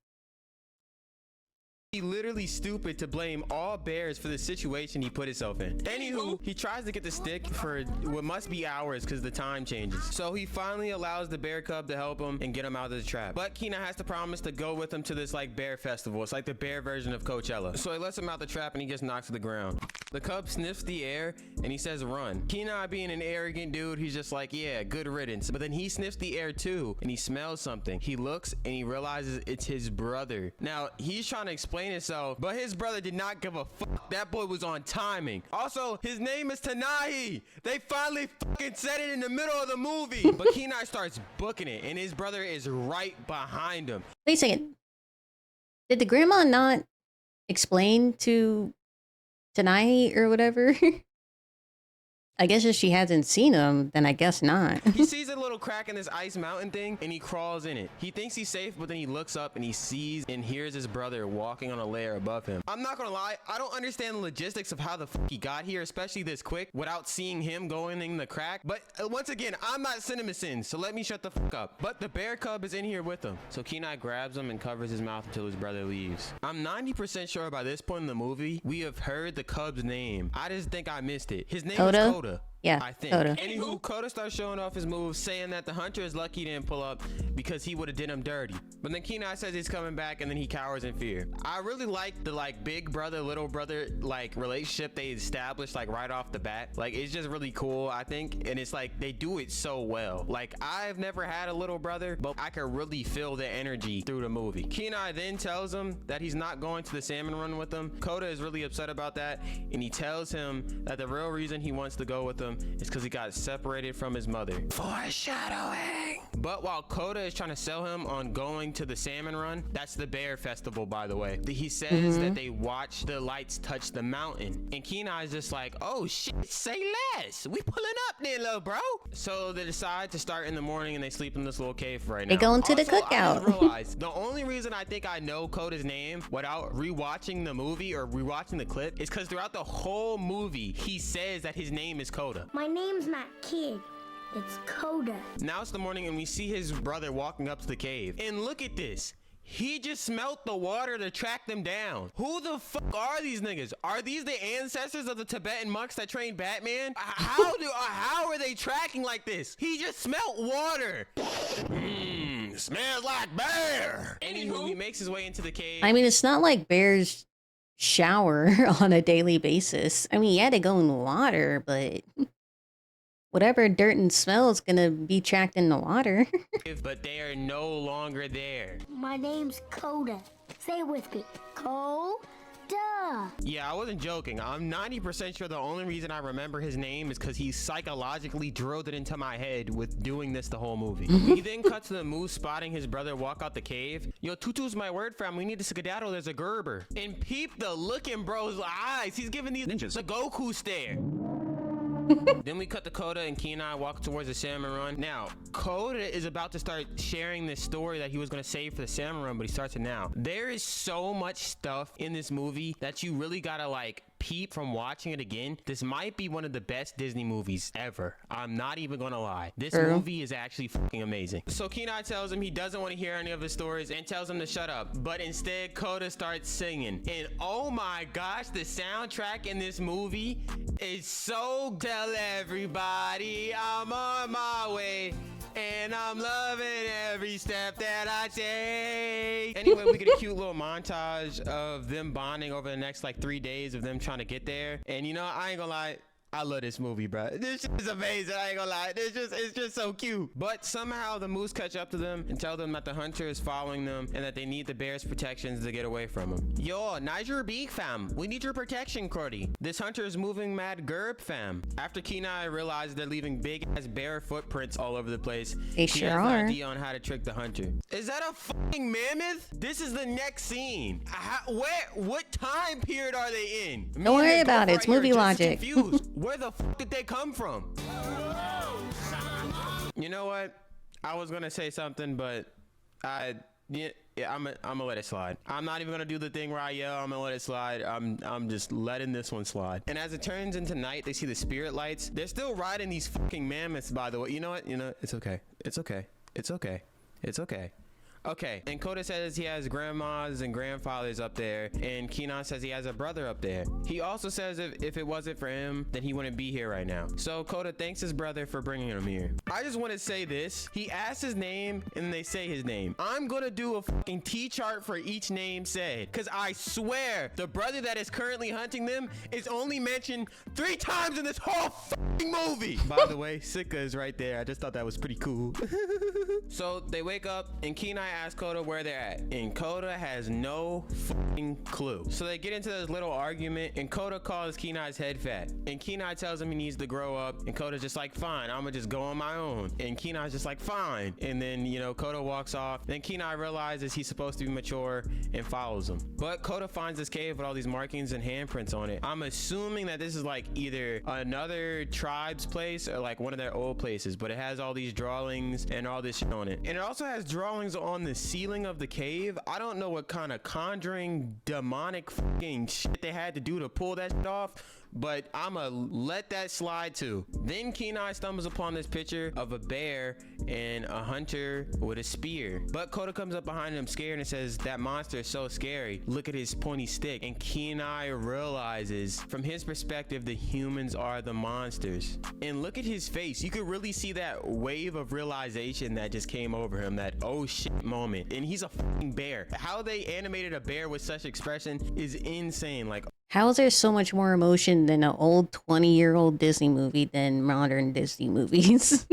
He literally stupid to blame all bears for the situation he put himself in. Anywho, he tries to get the stick for what must be hours because the time changes. So he finally allows the bear cub to help him and get him out of the trap. But Kenai has to promise to go with him to this like bear festival. It's like the bear version of Coachella. So he lets him out the trap and he gets knocked to the ground. The cub sniffs the air and he says run. Kenai, being an arrogant dude, he's just like, yeah, good riddance. But then he sniffs the air too and he smells something. He looks and he realizes it's his brother. Now he's trying to explain himself, but his brother did not give a fuck. That boy was on timing. Also, his name is Tanahi. They finally fucking said it in the middle of the movie. But Kenai starts booking it and his brother is right behind him. Wait a second. Did the grandma not explain to Tanahi or whatever? I guess if she hasn't seen him, then I guess not. He sees a little crack in this ice mountain thing and he crawls in it. He thinks he's safe, but then he looks up and he sees and hears his brother walking on a layer above him. I'm not gonna lie, I don't understand the logistics of how the fuck he got here, especially this quick, without seeing him going in the crack. But once again, I'm not CinemaSins, so let me shut the fuck up. But the bear cub is in here with him. So Kenai grabs him and covers his mouth until his brother leaves. I'm 90% sure by this point in the movie, we have heard the cub's name. I just think I missed it. His name is Coda. Yeah, I think. Coda. Anywho, Coda starts showing off his moves, saying that the hunter is lucky he didn't pull up because he would have did him dirty. But then Kenai says he's coming back and then he cowers in fear. I really like the like big brother, little brother like relationship they established like right off the bat. Like it's just really cool, I think. And it's like they do it so well. Like I've never had a little brother, but I can really feel the energy through the movie. Kenai then tells him that he's not going to the salmon run with him. Coda is really upset about that. And he tells him that the real reason he wants to go with him is because he got separated from his mother. Foreshadowing. But while Coda is trying to sell him on going to the salmon run, that's the bear festival, by the way. He says that they watch the lights touch the mountain. And Kenai's just like, oh shit, say less. We pulling up there, little bro. So they decide to start in the morning and they sleep in this little cave right now. They go into the Also, I cookout. just realized the only reason I think I know Coda's name without rewatching the movie or rewatching the clip is because throughout the whole movie, he says that his name is Coda. My name's not Kid. It's Coda. Now it's the morning and we see his brother walking up to the cave. And look at this. He just smelt the water to track them down. Who the fuck are these niggas? Are these the ancestors of the Tibetan monks that trained Batman? How are they tracking like this? He just smelt water. Smells like bear. Anywho, he makes his way into the cave. I mean, it's not like bears shower on a daily basis. I mean, yeah, they go in the water, but whatever dirt and smell is gonna be tracked in the water. But they are no longer there. My name's Coda. Say it with me. Coda. Duh. Yeah, I wasn't joking. I'm 90% sure the only reason I remember his name is because he psychologically drilled it into my head with doing this the whole movie. He then cuts to the moose spotting his brother walk out the cave. Yo, Tutu's my word, fam. We need to skedaddle. There's a Gerber. And peep the look in bro's eyes. He's giving these ninjas the Goku stare. Then we cut to Koda and Kenai walk towards the salmon run. Now, Koda is about to start sharing this story that he was going to save for the salmon run, but he starts it now. There is so much stuff in this movie that you really gotta like peep from watching it again. This might be one of the best Disney movies ever. I'm not even gonna lie. This movie is actually fucking amazing. So Kenai tells him he doesn't want to hear any of his stories and tells him to shut up. But instead, Koda starts singing. And oh my gosh, the soundtrack in this movie is so tell everybody I'm on my way. And I'm loving every step that I take. Anyway, we get a cute little montage of them bonding over the next like 3 days of them trying to get there. And you know, I ain't gonna lie, I love this movie, bro. This shit is amazing. I ain't gonna lie. It's just so cute. But somehow the moose catch up to them and tell them that the hunter is following them and that they need the bear's protections to get away from him. Yo, Niger Beak fam. We need your protection, Cordy. This hunter is moving mad Gerb fam. After Kenai realizes they're leaving big ass bear footprints all over the place, they he has an idea on how to trick the hunter. Is that a fucking mammoth? This is the next scene. What time period are they in? Don't worry about it. It's movie logic. Confused. Where the fuck did they come from? You know what? I was gonna say something, but I'm gonna let it slide. I'm not even gonna do the thing where I yell. I'm gonna let it slide. I'm just letting this one slide. And as it turns into night, they see the spirit lights. They're still riding these fucking mammoths, by the way. You know what? It's okay. It's okay. It's okay. It's okay. Okay, and Koda says he has grandmas and grandfathers up there, and Kenai says he has a brother up there. He also says if it wasn't for him, then he wouldn't be here right now. So Koda thanks his brother for bringing him here. I just want to say this. He asks his name, and they say his name. I'm gonna do a fucking T-chart for each name said, because I swear the brother that is currently hunting them is only mentioned 3 times in this whole fucking movie. By the way, Sika is right there. I just thought that was pretty cool. So they wake up, and Kenai asks Koda where they're at, and Koda has no fucking clue. So they get into this little argument, and Koda calls Kenai's head fat, and Kenai tells him he needs to grow up, and Koda's just like, fine, I'm gonna just go on my own. And Kenai's just like, fine. And then, you know, Koda walks off. Then Kenai realizes he's supposed to be mature and follows him. But Koda finds this cave with all these markings and handprints on it. I'm assuming that this is like either another tribe's place or like one of their old places, but it has all these drawings and all this shit on it. And it also has drawings on the ceiling of the cave. I don't know what kind of conjuring demonic fucking shit they had to do to pull that shit off, but I'ma let that slide too. Then Kenai stumbles upon this picture of a bear and a hunter with a spear. But Koda comes up behind him scared and says, that monster is so scary. Look at his pointy stick. And Kenai realizes from his perspective, the humans are the monsters. And look at his face. You could really see that wave of realization that just came over him, that oh shit moment. And he's a fucking bear. How they animated a bear with such expression is insane. Like, how is there so much more emotion than an old 20-year-old Disney movie than modern Disney movies?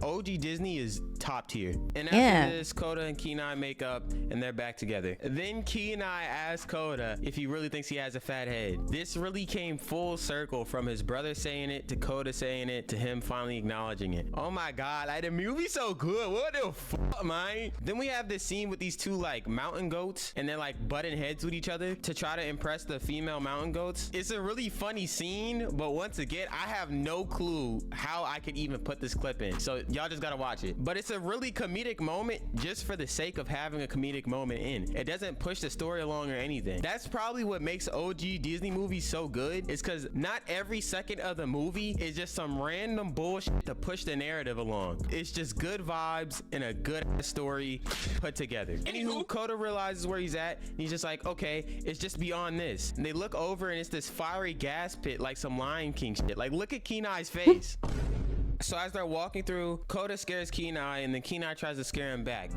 OG Disney is top tier. And after this, Koda and Kenai make up and they're back together. Then Kenai asks Koda if he really thinks he has a fat head. This really came full circle from his brother saying it to Koda saying it to him finally acknowledging it. Oh my god, like the movie's so good. What the fuck, man? Then we have this scene with these two like mountain goats and they're like butting heads with each other to try to impress the female mountain goats. It's a really funny scene, but once again, I have no clue how I could even put this clip in. So y'all just gotta watch it. But it's a really comedic moment just for the sake of having a comedic moment in. It doesn't push the story along or anything. That's probably what makes OG Disney movies so good, is because not every second of the movie is just some random bullshit to push the narrative along. It's just good vibes and a good story put together. Anywho, Koda realizes where he's at and he's just like, okay, it's just beyond this. And they look over and it's this fiery gas pit like some Lion King shit. Like, look at Kenai's face. So as they're walking through, Koda scares Kenai and then Kenai tries to scare him back.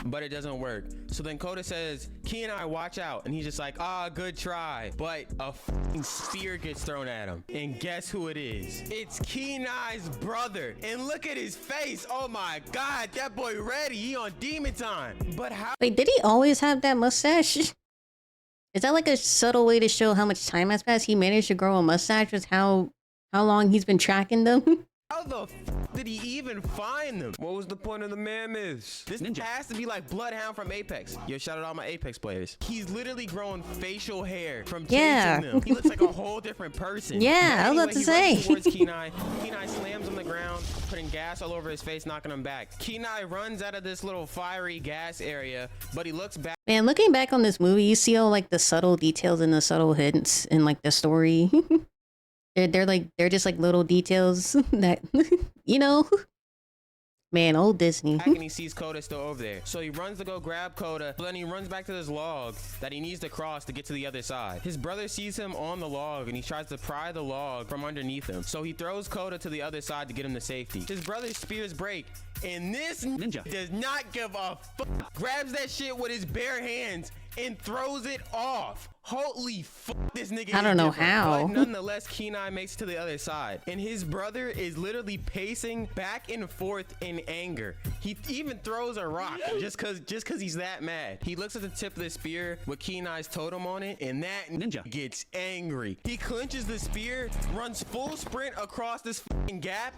but it doesn't work. So then Kota says, Kenai, watch out. And he's just like, ah, good try. But a fucking spear gets thrown at him. And guess who it is? It's Kenai's brother. And look at his face. Oh my God, that boy ready. He on demon time. But how? Wait, did he always have that mustache? Is that like a subtle way to show how much time has passed? He managed to grow a mustache with how long he's been tracking them? How the f did he even find them? What was the point of the mammoths? This ninja has to be like Bloodhound from Apex. Yo, shout out all my Apex players. He's literally growing facial hair from chasing them. He looks like a whole different person. Yeah, I was about to say. He runs towards Kenai. Kenai slams on the ground, putting gas all over his face, knocking him back. Kenai runs out of this little fiery gas area, but he looks back. Man, looking back on this movie, you see all like the subtle details and the subtle hints in like the story. They're just like little details that, you know, man, old Disney. And he sees Kota still over there. So he runs to go grab Kota, but then he runs back to this log that he needs to cross to get to the other side. His brother sees him on the log and he tries to pry the log from underneath him. So he throws Kota to the other side to get him to safety. His brother's spears break and this ninja does not give a fuck. Grabs that shit with his bare hands and throws it off. Holy fuck, this nigga. I don't know how. But nonetheless, Kenai makes it to the other side, and his brother is literally pacing back and forth in anger. He even throws a rock just cause he's that mad. He looks at the tip of the spear with Kenai's totem on it, and that ninja gets angry. He clenches the spear, runs full sprint across this fucking gap,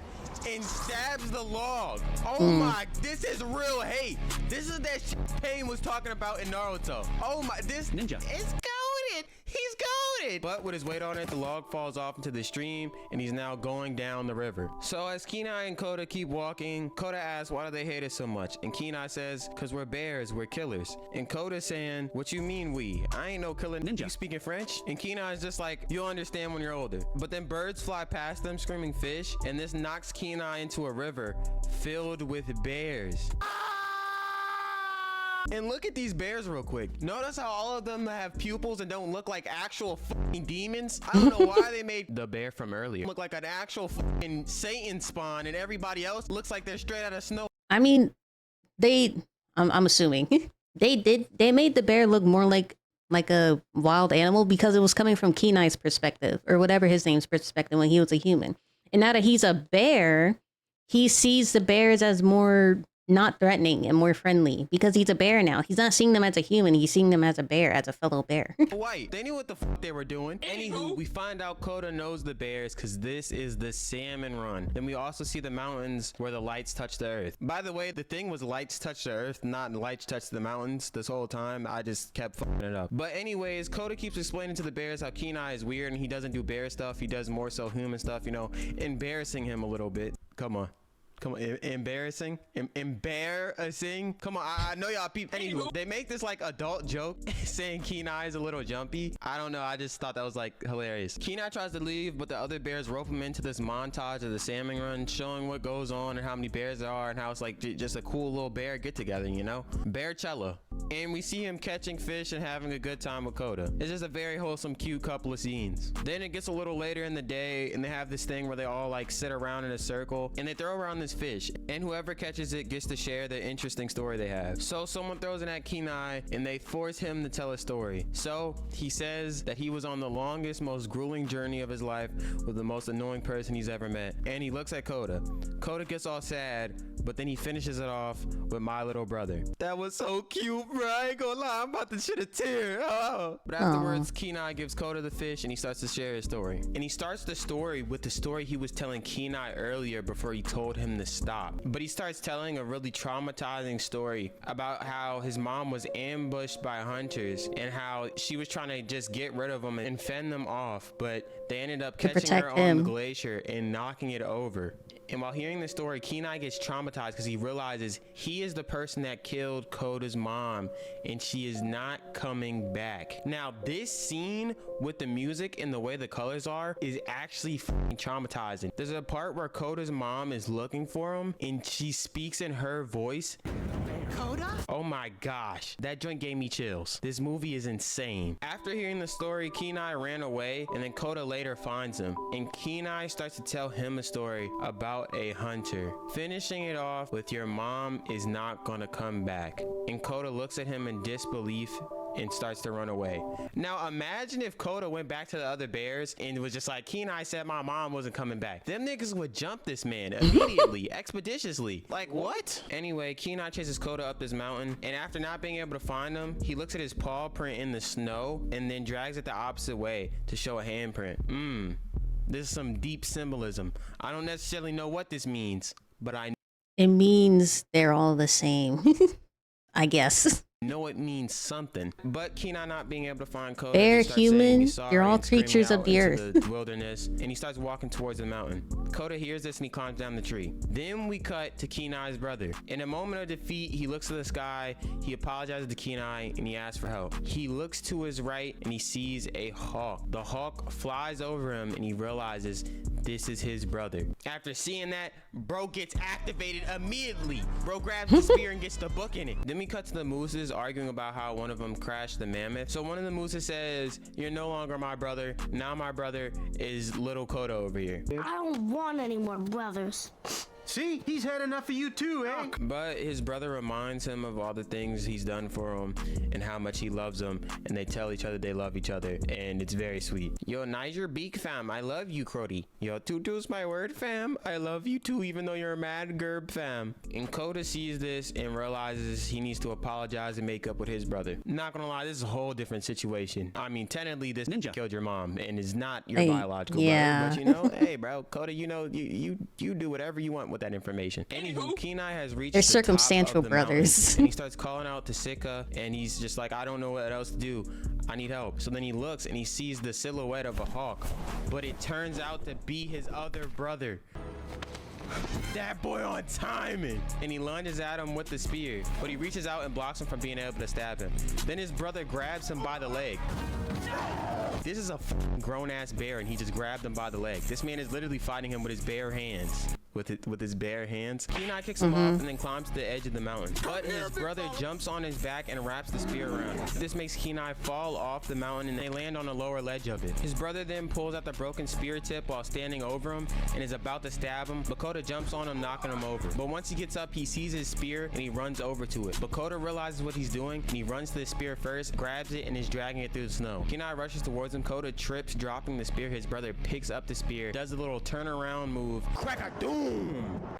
and stabs the log. Oh my, this is real hate. This is that shit Pain was talking about in Naruto. Oh my, this ninja is goated. He's goated. But with his weight on it, the log falls off into the stream, and he's now going down the river. So as Kenai and Kota keep walking, Kota asks, why do they hate us so much? And Kenai says, cause we're bears, we're killers. And Kota's saying, what you mean we? I ain't no killer ninja. You speaking French? And Kenai's just like, you'll understand when you're older. But then birds fly past them screaming fish, and this knocks Kenai into a river filled with bears. And look at these bears real quick. Notice how all of them have pupils and don't look like actual fucking demons? I don't know why they made the bear from earlier look like an actual fucking Satan spawn, and everybody else looks like they're straight out of snow. I mean, I'm assuming they made the bear look more like a wild animal because it was coming from Kenai's perspective, or whatever his name's perspective, when he was a human. And now that he's a bear, he sees the bears as more not threatening and more friendly because he's a bear now. He's not seeing them as a human. He's seeing them as a bear, as a fellow bear. White. They knew what the fuck they were doing. Anywho, we find out Kota knows the bears because this is the salmon run. Then we also see the mountains where the lights touch the earth. By the way, the thing was lights touch the earth, not lights touch the mountains this whole time. I just kept fucking it up. But anyways, Kota keeps explaining to the bears how Kenai is weird and he doesn't do bear stuff. He does more so human stuff, you know, embarrassing him a little bit. Come on. Come on, embarrassing? Embarrassing? Come on, I know y'all people. Anywho, they make this like adult joke saying Kenai is a little jumpy. I don't know, I just thought that was like hilarious. Kenai tries to leave, but the other bears rope him into this montage of the salmon run, showing what goes on and how many bears there are and how it's like just a cool little bear get together, you know? Bearcella. And we see him catching fish and having a good time with Kota. It's just a very wholesome, cute couple of scenes. Then it gets a little later in the day and they have this thing where they all like sit around in a circle and they throw around this fish, and whoever catches it gets to share the interesting story they have. So someone throws it at Kenai and they force him to tell a story. So he says that he was on the longest, most grueling journey of his life with the most annoying person he's ever met. And he looks at Kota. Kota gets all sad, but then he finishes it off with my little brother. That was so cute, bro. I ain't gonna lie, I'm about to shed a tear. Oh. But afterwards, Kenai gives Kota the fish and he starts to share his story. And he starts the story with the story he was telling Kenai earlier before he told him to stop. But he starts telling a really traumatizing story about how his mom was ambushed by hunters and how she was trying to just get rid of them and fend them off, but they ended up catching her on the glacier and knocking it over. And while hearing the story, Kenai gets traumatized because he realizes he is the person that killed Kota's mom and she is not coming back. Now, this scene with the music and the way the colors are is actually fucking traumatizing. There's a part where Kota's mom is looking for him and she speaks in her voice. Koda? Oh my gosh, that joint gave me chills. This movie is insane. After hearing the story, Kenai ran away, and then Koda later finds him. And Kenai starts to tell him a story about a hunter, finishing it off with "Your mom is not gonna come back." And Koda looks at him in disbelief and starts to run away. Now imagine if Koda went back to the other bears and was just like, Kenai said my mom wasn't coming back. Them niggas would jump this man immediately, expeditiously. Like what? Anyway, Kenai chases Koda up this mountain, and after not being able to find him, he looks at his paw print in the snow and then drags it the opposite way to show a handprint. This is some deep symbolism. I don't necessarily know what this means, but I It means they're all the same. I guess. know it means something. But Kenai not being able to find Koda, They're he starts saying human. he's sorry You're all and screaming creatures of out the into earth. the wilderness, and he starts walking towards the mountain. Koda hears this and he climbs down the tree. Then we cut to Kenai's brother. In a moment of defeat, he looks to the sky, he apologizes to Kenai, and he asks for help. He looks to his right and he sees a hawk. The hawk flies over him and he realizes this is his brother. After seeing that, bro gets activated immediately. Bro grabs the spear and gets the book in it. Then we cut to the mooses arguing about how one of them crashed the mammoth. So one of the mooses says, "You're no longer my brother. Now my brother is little Koda over here." I don't want any more brothers. See, he's had enough of you too, eh? But his brother reminds him of all the things he's done for him and how much he loves him, and they tell each other they love each other, and it's very sweet. Yo, Niger Beak fam, I love you, Crody. Yo, Tutu's my word fam, I love you too, even though you're a mad gerb fam. And Koda sees this and realizes he needs to apologize and make up with his brother. Not gonna lie, this is a whole different situation. I mean, technically this ninja killed your mom and is not your biological yeah. brother, but you know, hey bro, Koda, you know, you do whatever you want with that information. Anywho, Kenai has reached They're the top circumstantial of the mountain, brothers. and he starts calling out to Sika, and he's just like, I don't know what else to do. I need help. So then he looks and he sees the silhouette of a hawk, but it turns out to be his other brother. That boy on timing. And he lunges at him with the spear, but he reaches out and blocks him from being able to stab him. Then his brother grabs him by the leg. This is a grown-ass bear, and he just grabbed him by the leg. This man is literally fighting him with his bare hands. With his bare hands. Kenai kicks him off and then climbs to the edge of the mountain. But his brother jumps on his back and wraps the spear around him. This makes Kenai fall off the mountain and they land on the lower ledge of it. His brother then pulls out the broken spear tip while standing over him and is about to stab him. Koda jumps on him, knocking him over. But once he gets up, he sees his spear and he runs over to it. But Koda realizes what he's doing and he runs to the spear first, grabs it, and is dragging it through the snow. Kenai rushes towards him. Koda trips, dropping the spear. His brother picks up the spear, does a little turnaround move, crack-a-doom!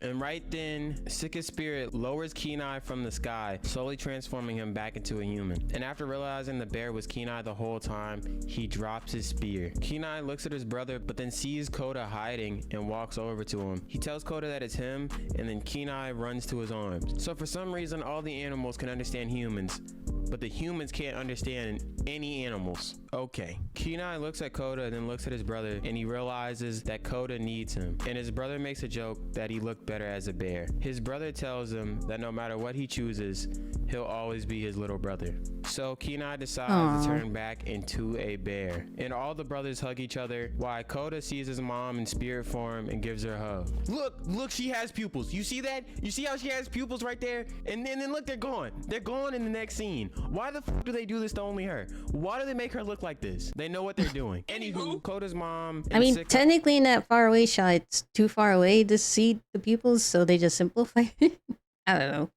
And right then, Sika's spirit lowers Kenai from the sky, slowly transforming him back into a human. And after realizing the bear was Kenai the whole time, he drops his spear. Kenai looks at his brother, but then sees Koda hiding and walks over to him. He tells Koda that it's him, and then Kenai runs to his arms. So for some reason, all the animals can understand humans, but the humans can't understand any animals. Okay. Kenai looks at Koda, then looks at his brother, and he realizes that Koda needs him. And his brother makes a joke that he looked better as a bear. His brother tells him that no matter what he chooses, he'll always be his little brother. So Kenai decides to turn back into a bear. And all the brothers hug each other while Koda sees his mom in spirit form and gives her a hug. Look, she has pupils. You see that? You see how she has pupils right there? And then look, they're gone. They're gone in the next scene. Why the f do they do this to only her? Why do they make her look like this? They know what they're doing. Anywho, Koda's mom. I mean, technically in that far away shot, it's too far away to see the pupils, so they just simplify it. I don't know.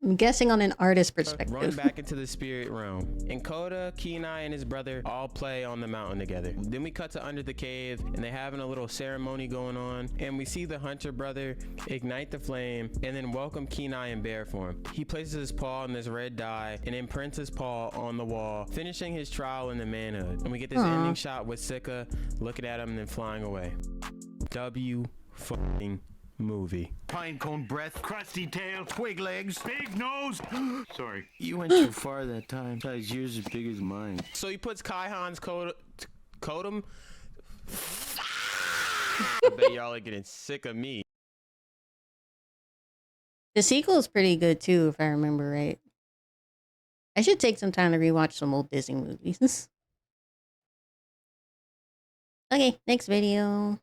I'm guessing on an artist perspective. Run back into the spirit realm. And Koda, Kenai, and his brother all play on the mountain together. Then we cut to under the cave, and they're having a little ceremony going on. And we see the hunter brother ignite the flame, and then welcome Kenai in bear form. He places his paw in this red dye, and imprints his paw on the wall, finishing his trial into manhood. And we get this ending shot with Sika looking at him and then flying away. W-fucking movie. Pinecone breath, crusty tail, twig legs, big nose. Sorry. You went too far that time. Besides, yours is big as mine. So he puts Kaihan's Kodum. I bet y'all are getting sick of me. The sequel is pretty good too, if I remember right. I should take some time to rewatch some old Disney movies. Okay, next video.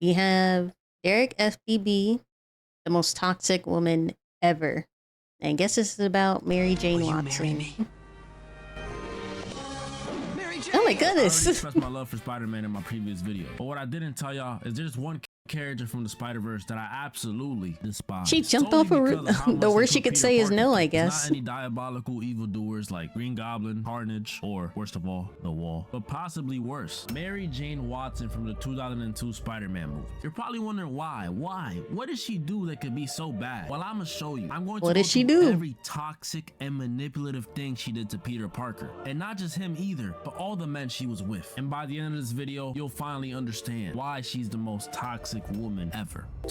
We have Derek FBB the most toxic woman ever. And I guess this is about Mary Jane Watson. Oh my I goodness. already expressed my love for Spider-Man in my previous video. But what I didn't tell y'all is there's one character from the Spider-Verse that I absolutely despise. She jumped off a roof. The worst she could say is no, I guess. It's not any diabolical evildoers like Green Goblin, Carnage, or worst of all, the Wall. But possibly worse, Mary Jane Watson from the 2002 Spider-Man movie. You're probably wondering why? Why? What did she do that could be so bad? Well, I'm gonna show you. I'm going to What go did she through do? every toxic and manipulative thing she did to Peter Parker. And not just him either, but all the men she was with. And by the end of this video, you'll finally understand why she's the most toxic woman ever. Oh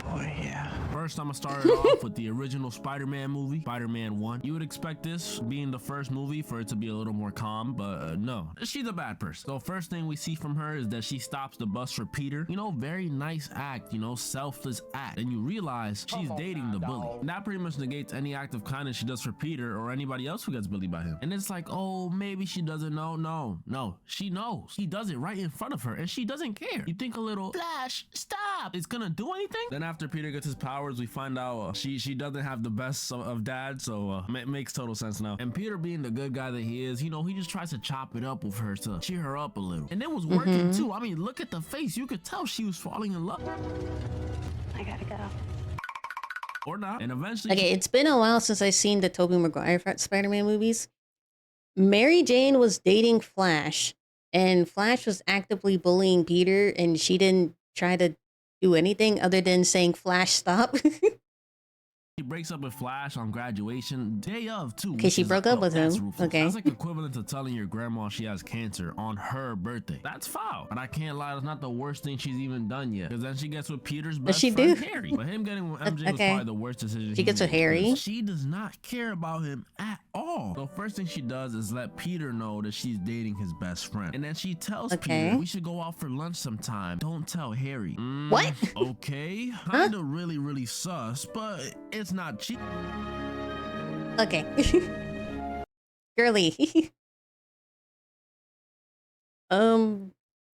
boy, yeah. First, I'm gonna start it off with the original Spider-Man movie, Spider-Man 1. You would expect this being the first movie for it to be a little more calm, but no. She's a bad person. So first thing we see from her is that she stops the bus for Peter. You know, very nice act, you know, selfless act. And you realize she's dating the bully. And that pretty much negates any act of kindness she does for Peter or anybody else who gets bullied by him. And it's like, oh, maybe she doesn't know. No, she knows. He does it right in front of her and she doesn't care. You think a little, Flash, stop. It's gonna do anything? Then after Peter gets his powers, we find out she doesn't have the best of dads, so it makes total sense now. And Peter, being the good guy that he is, you know, he just tries to chop it up with her to cheer her up a little. And it was working too. I mean, look at the face. You could tell she was falling in love. I gotta go. Or not. And eventually... Okay, it's been a while since I've seen the Tobey Maguire Spider-Man movies. Mary Jane was dating Flash, and Flash was actively bullying Peter, and she didn't try to do anything other than saying, Flash, stop. She breaks up with Flash on graduation day of too. Okay, she broke up with him. Okay. That's like equivalent to telling your grandma she has cancer on her birthday. That's foul. But I can't lie, that's not the worst thing she's even done yet. Because then she gets with Peter's best friend Harry. But him getting with MJ was probably the worst decision. She gets with Harry. She does not care about him at all. The first thing she does is let Peter know that she's dating his best friend. And then she tells Peter, we should go out for lunch sometime. Don't tell Harry. What? Okay. Kinda really sus, but it's not cheap. Okay. Girly.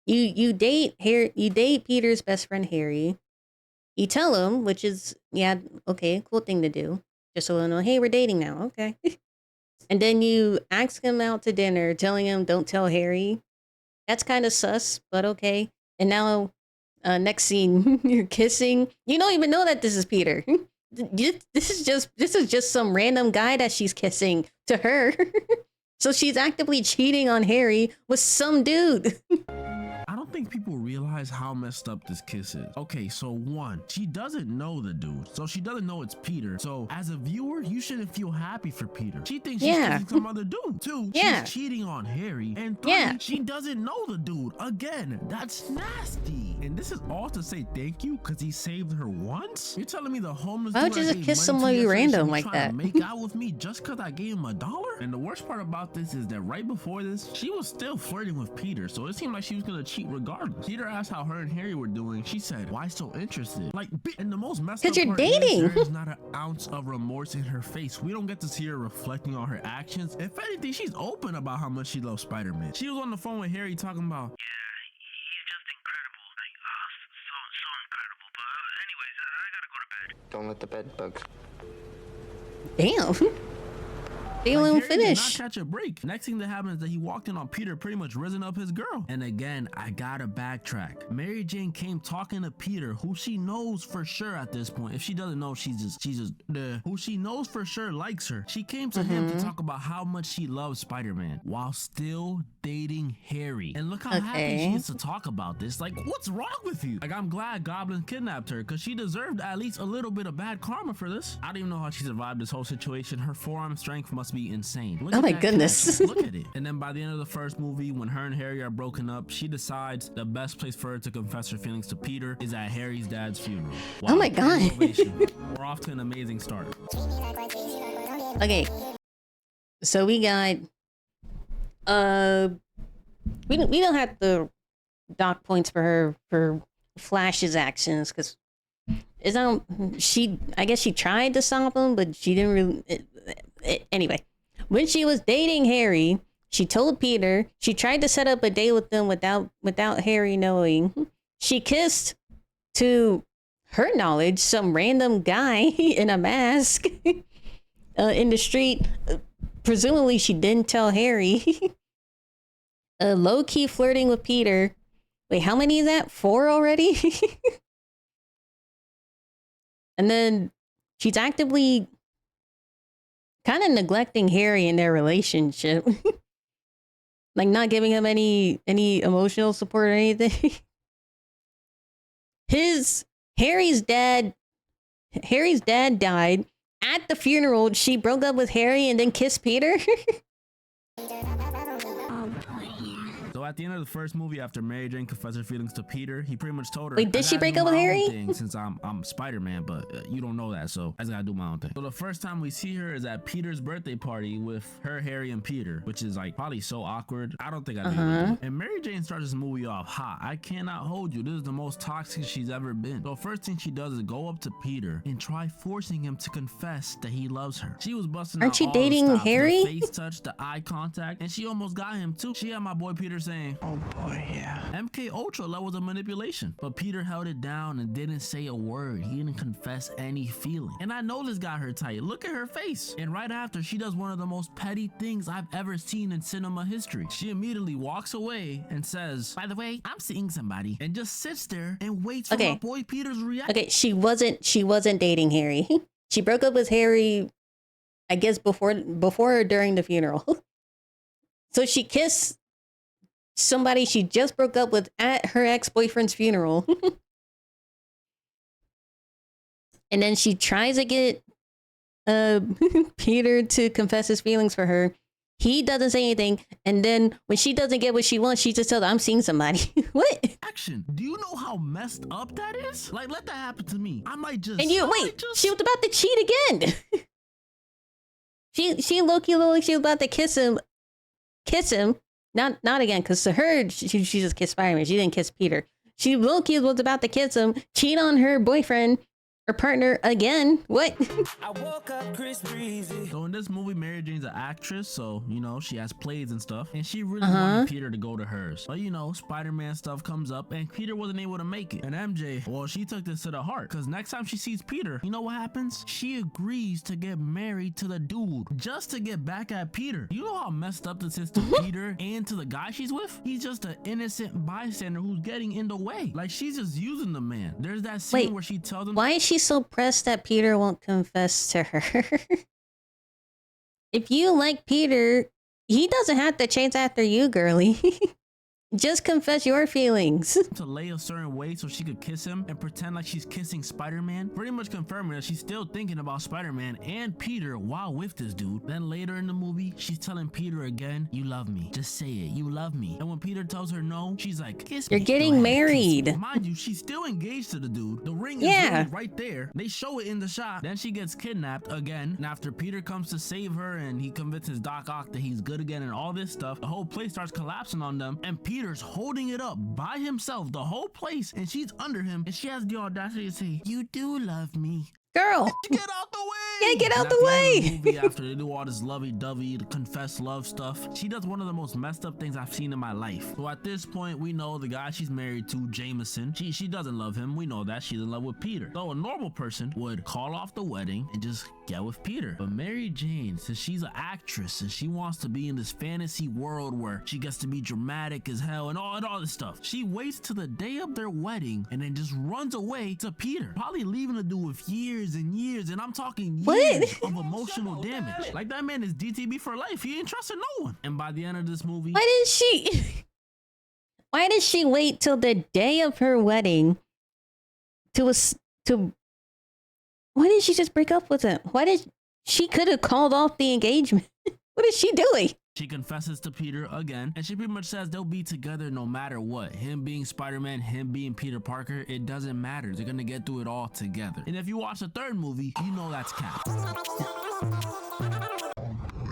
You date Peter's best friend Harry. You tell him, which is, yeah, okay, cool thing to do. Just so he'll know, hey, we're dating now. Okay. And then you ask him out to dinner, telling him, don't tell Harry. That's kind of sus, but okay. And now, next scene, you're kissing. You don't even know that this is Peter. This is just some random guy that she's kissing to her. So she's actively cheating on Harry with some dude. I don't think people realize how messed up this kiss is. Okay, so one, she doesn't know the dude, so she doesn't know it's Peter. So as a viewer, you shouldn't feel happy for Peter. She thinks she's kissing some other dude. Two, she's cheating on Harry. And three, she doesn't know the dude. Again, that's nasty. And this is all to say thank you because he saved her once? You're telling me the homeless Why would you just kiss somebody random like that? Make out with me just because I gave him $1? And the worst part about this is that right before this, she was still flirting with Peter, so it seemed like she was gonna cheat regardless. Peter asked how her and Harry were doing. She said, why so interested? Like, and the most messed up part is there is not an ounce of remorse in her face. We don't get to see her reflecting on her actions. If anything, she's open about how much she loves Spider-Man. She was on the phone with Harry talking about, Don't let the bed bugs. Damn. They let him finish. Did not catch a break. Next thing that happened is that he walked in on Peter pretty much risen up his girl. And again, I gotta backtrack. Mary Jane came talking to Peter, who she knows for sure at this point. If she doesn't know, she's just who she knows for sure likes her. She came to him to talk about how much she loves Spider-Man while still dating Harry. And look how happy she is to talk about this. Like, what's wrong with you? Like, I'm glad Goblin kidnapped her because she deserved at least a little bit of bad karma for this. I don't even know how she survived this whole situation. Her forearm strength must be insane. Look oh my goodness. Look at it. And then by the end of the first movie, when her and Harry are broken up, she decides the best place for her to confess her feelings to Peter is at Harry's dad's funeral. Wow. Oh my god. We're off to an amazing start. Okay. So we got we don't have to dock points for her for Flash's actions because it's not I guess she tried to stop him, but she didn't really anyway. When she was dating Harry, she told Peter she tried to set up a date with them without Harry knowing. she kissed, to her knowledge, some random guy in a mask in the street. Presumably, she didn't tell Harry. Low-key flirting with Peter. Wait, how many is that? 4 already? And then she's actively kind of neglecting Harry in their relationship. Like not giving him any emotional support or anything. Harry's dad died. At the funeral, she broke up with Harry and then kissed Peter. So at the end of the first movie, after Mary Jane confessed her feelings to Peter, he pretty much told her, Wait, did she break up with Harry? Since I'm Spider-Man, but you don't know that, so I just gotta do my own thing. So the first time we see her is at Peter's birthday party with her, Harry, and Peter, which is like probably so awkward. I don't think I'd be able to do it. And Mary Jane starts this movie off hot. I cannot hold you. This is the most toxic she's ever been. So first thing she does is go up to Peter and try forcing him to confess that he loves her. She was busting Aren't out you all the dating stops, Harry? The face touch, the eye contact, and she almost got him too. She had my boy Peter saying, "Oh boy, yeah." MK Ultra levels of manipulation, but Peter held it down and didn't say a word. He didn't confess any feeling. And I know this got her tight. Look at her face. And right after, she does one of the most petty things I've ever seen in cinema history. She immediately walks away and says, "By the way, I'm seeing somebody," and just sits there and waits for my boy Peter's reaction. Okay, she wasn't dating Harry. She broke up with Harry, I guess before or during the funeral. So she kissed somebody she just broke up with at her ex-boyfriend's funeral. And then she tries to get Peter to confess his feelings for her. He doesn't say anything, and then when she doesn't get what she wants, she just tells him, "I'm seeing somebody." What? Action. Do you know how messed up that is? Like, let that happen to me. I might just. And she was about to cheat again. she low-key looked like she was about to kiss him. Not again, because to her, she just kissed Spider-Man. She didn't kiss Peter. She low-key was about to kiss him, cheat on her boyfriend or partner again. What? I woke up Chris Breezy. So in this movie, Mary Jane's an actress, so you know she has plays and stuff, and she really wanted Peter to go to hers. But you know, Spider-Man stuff comes up, and Peter wasn't able to make it. And MJ, well, she took this to the heart, because next time she sees Peter, you know what happens? She agrees to get married to the dude just to get back at Peter. You know how messed up this is to Peter and to the guy she's with? He's just an innocent bystander who's getting in the way. Like, she's just using the man. There's that scene where she tells him, why is she so pressed that Peter won't confess to her? If you like Peter, he doesn't have to chase after you, girly. Just confess your feelings. To lay a certain way so she could kiss him and pretend like she's kissing Spider-Man, pretty much confirming that she's still thinking about Spider-Man and Peter while with this dude. Then later in the movie, she's telling Peter again, "You love me. Just say it. You love me." And when Peter tells her no, she's like, "Kiss me." You're getting married. Mind you, she's still engaged to the dude. The ring is really right there. They show it in the shot. Then she gets kidnapped again. And after Peter comes to save her and he convinces Doc Ock that he's good again and all this stuff, the whole place starts collapsing on them. And Peter's holding it up by himself, the whole place, and she's under him, and she has the audacity to say, "You do love me." Girl, get out the way! Yeah, get out the way! Movie, after they do all this lovey-dovey, the confess love stuff, she does one of the most messed up things I've seen in my life. So at this point, we know the guy she's married to, Jameson, she doesn't love him. We know that. She's in love with Peter. So a normal person would call off the wedding and just get with Peter. But Mary Jane, since she's an actress and she wants to be in this fantasy world where she gets to be dramatic as hell and all this stuff, she waits till the day of their wedding and then just runs away to Peter, probably leaving the dude with years and years, and I'm talking years of emotional damage. Like, that man is DTB for life. He ain't trusting no one. And by the end of this movie, why did she wait till the day of her wedding why did she just break up with him? She could have called off the engagement. What is she doing? She confesses to Peter again, and she pretty much says they'll be together no matter what. Him being Spider-Man, him being Peter Parker, it doesn't matter. They're gonna get through it all together. And if you watch the third movie, you know that's cap.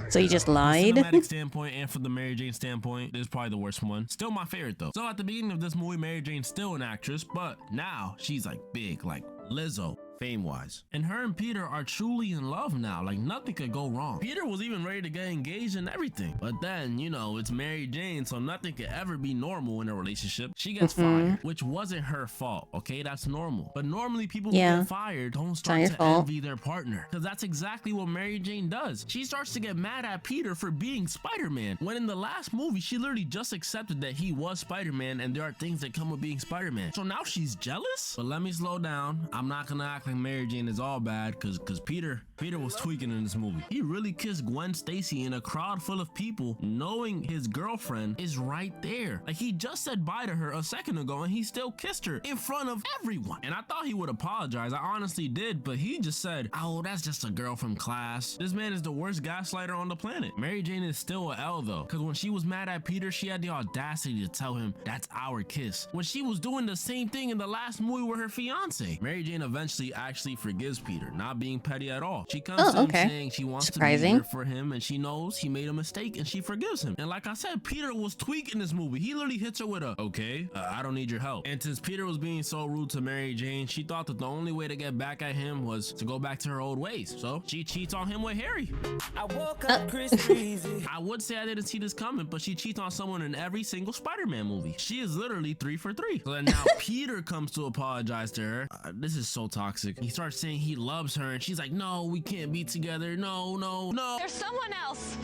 So you just lied? From a cinematic standpoint and from the Mary Jane standpoint, this is probably the worst one. Still my favorite though. So at the beginning of this movie, Mary Jane's still an actress, but now she's like big, like Lizzo. fame-wise. And her and Peter are truly in love now. Like, nothing could go wrong. Peter was even ready to get engaged and everything. But then, you know, it's Mary Jane, so nothing could ever be normal in a relationship. She gets fired, which wasn't her fault, okay? That's normal. But normally people who get fired don't start to envy their partner, because that's exactly what Mary Jane does. She starts to get mad at Peter for being Spider-Man, when in the last movie, she literally just accepted that he was Spider-Man and there are things that come with being Spider-Man. So now she's jealous? But let me slow down. I'm not gonna act like Mary Jane is all bad, because Peter was tweaking in this movie. He really kissed Gwen Stacy in a crowd full of people, knowing his girlfriend is right there. Like, he just said bye to her a second ago and he still kissed her in front of everyone. And I thought he would apologize. I honestly did, but he just said, oh, that's just a girl from class. This man is the worst gaslighter on the planet. Mary Jane is still a L though, because when she was mad at Peter, she had the audacity to tell him that's our kiss, when she was doing the same thing in the last movie with her fiance. Mary Jane eventually actually forgives Peter, not being petty at all. She comes to him saying she wants to be there for him, and she knows he made a mistake and she forgives him. And like I said, Peter was tweaking this movie. He literally hits her with a, okay, I don't need your help. And since Peter was being so rude to Mary Jane, she thought that the only way to get back at him was to go back to her old ways. So she cheats on him with Harry. I woke up Chris Breezy. I would say I didn't see this coming, but she cheats on someone in every single Spider-Man movie. She is literally 3 for 3. So then now Peter comes to apologize to her. This is so toxic. He starts saying he loves her and she's like, no, we can't be together. No, no, no. There's someone else.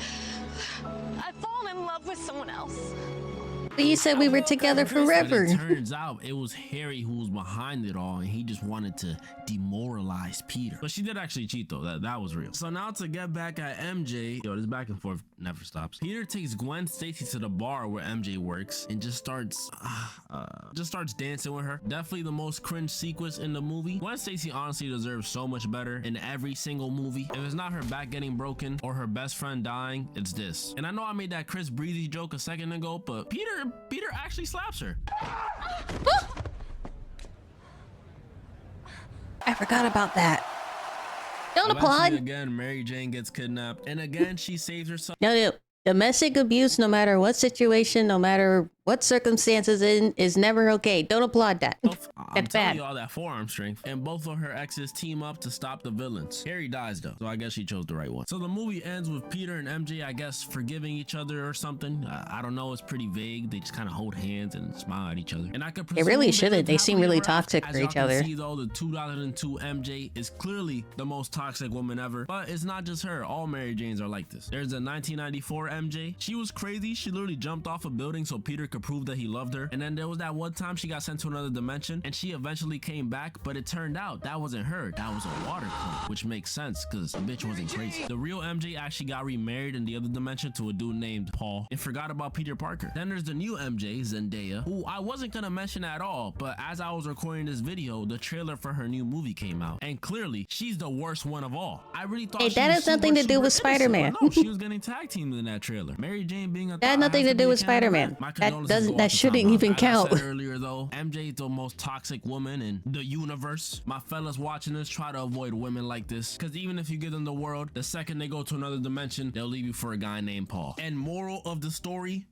I've fallen in love with someone else. But you said we were together forever. But it turns out it was Harry who was behind it all, and he just wanted to demoralize Peter. But she did actually cheat though. That was real. So now to get back at MJ, yo, this back and forth never stops. Peter takes Gwen Stacy to the bar where MJ works and just starts dancing with her. Definitely the most cringe sequence in the movie. Gwen Stacy honestly deserves so much better in every single movie. If it's not her back getting broken or her best friend dying, it's this. And I know I made that Chris Breezy joke a second ago, but Peter actually slaps her. I forgot about that. Don't applaud. Again, Mary Jane gets kidnapped, and again she saves herself. No, domestic abuse, no matter what situation, no matter what circumstances is never okay. Don't applaud that. I'm telling you all that forearm strength. And both of her exes team up to stop the villains. Harry dies though, so I guess she chose the right one. So the movie ends with Peter and MJ, I guess, forgiving each other or something. I don't know. It's pretty vague. They just kind of hold hands and smile at each other. And I could they really shouldn't. They seem really toxic for each other. See though, the 2002 MJ is clearly the most toxic woman ever. But it's not just her. All Mary Janes are like this. There's a 1994 MJ. She was crazy. She literally jumped off a building so Peter could prove that he loved her. And then there was that one time she got sent to another dimension and she eventually came back, but it turned out that wasn't her. That was a water clone, which makes sense because the bitch wasn't crazy. The real MJ actually got remarried in the other dimension to a dude named Paul and forgot about Peter Parker. Then there's the new MJ, Zendaya, who I wasn't gonna mention at all, but as I was recording this video, the trailer for her new movie came out, and clearly she's the worst one of all. I really thought that has nothing to do with Spider-Man. No, she was getting tag teamed in that trailer. Mary Jane being a that had nothing to do with Spider-Man. That shouldn't even count. I said earlier though, MJ is the most toxic woman in the universe. My fellas watching this, try to avoid women like this, because even if you give them the world, the second they go to another dimension, they'll leave you for a guy named Paul. And moral of the story,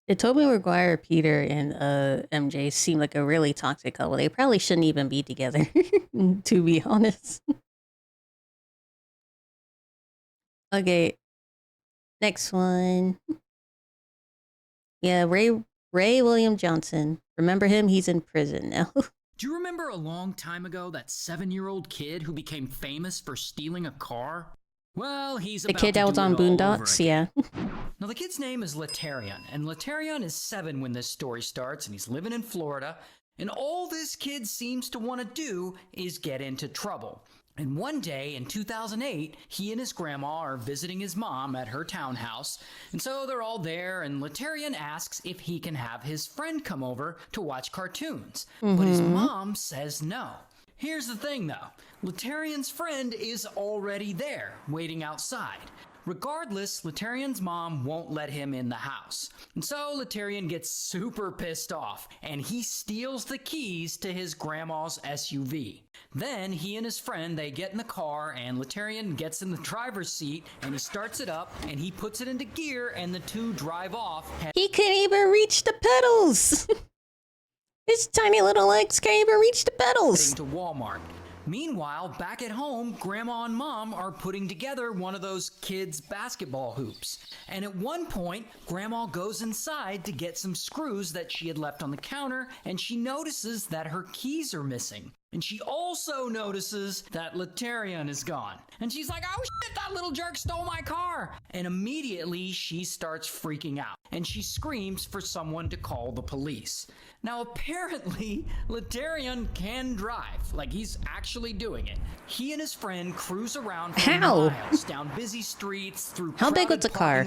Did Tobey Maguire, Peter, and MJ seem like a really toxic couple? They probably shouldn't even be together, to be honest. Okay, next one. Yeah, Ray William Johnson. Remember him? He's in prison now. Do you remember a long time ago that 7-year-old kid who became famous for stealing a car? Well, he's the kid that was on Boondocks, yeah. Now, the kid's name is Laterion, and Laterion is 7 when this story starts, and he's living in Florida, and all this kid seems to want to do is get into trouble. And one day in 2008, he and his grandma are visiting his mom at her townhouse, and so they're all there, and Laterion asks if he can have his friend come over to watch cartoons, but his mom says no. Here's the thing though, Laterion's friend is already there, waiting outside. Regardless, Laterion's mom won't let him in the house. And so Laterion gets super pissed off, and he steals the keys to his grandma's SUV. Then he and his friend, they get in the car, and Laterion gets in the driver's seat, and he starts it up, and he puts it into gear, and the two drive off. He can't even reach the pedals. His tiny little legs can't even reach the pedals. To Walmart. Meanwhile, back at home, Grandma and Mom are putting together one of those kids' basketball hoops. And at one point, Grandma goes inside to get some screws that she had left on the counter, and she notices that her keys are missing. And she also notices that Laterion is gone. And she's like, oh shit, that little jerk stole my car. And immediately she starts freaking out. And she screams for someone to call the police. Now apparently, Laterion can drive. Like, he's actually doing it. He and his friend cruise around for miles down busy streets, through How big was the car?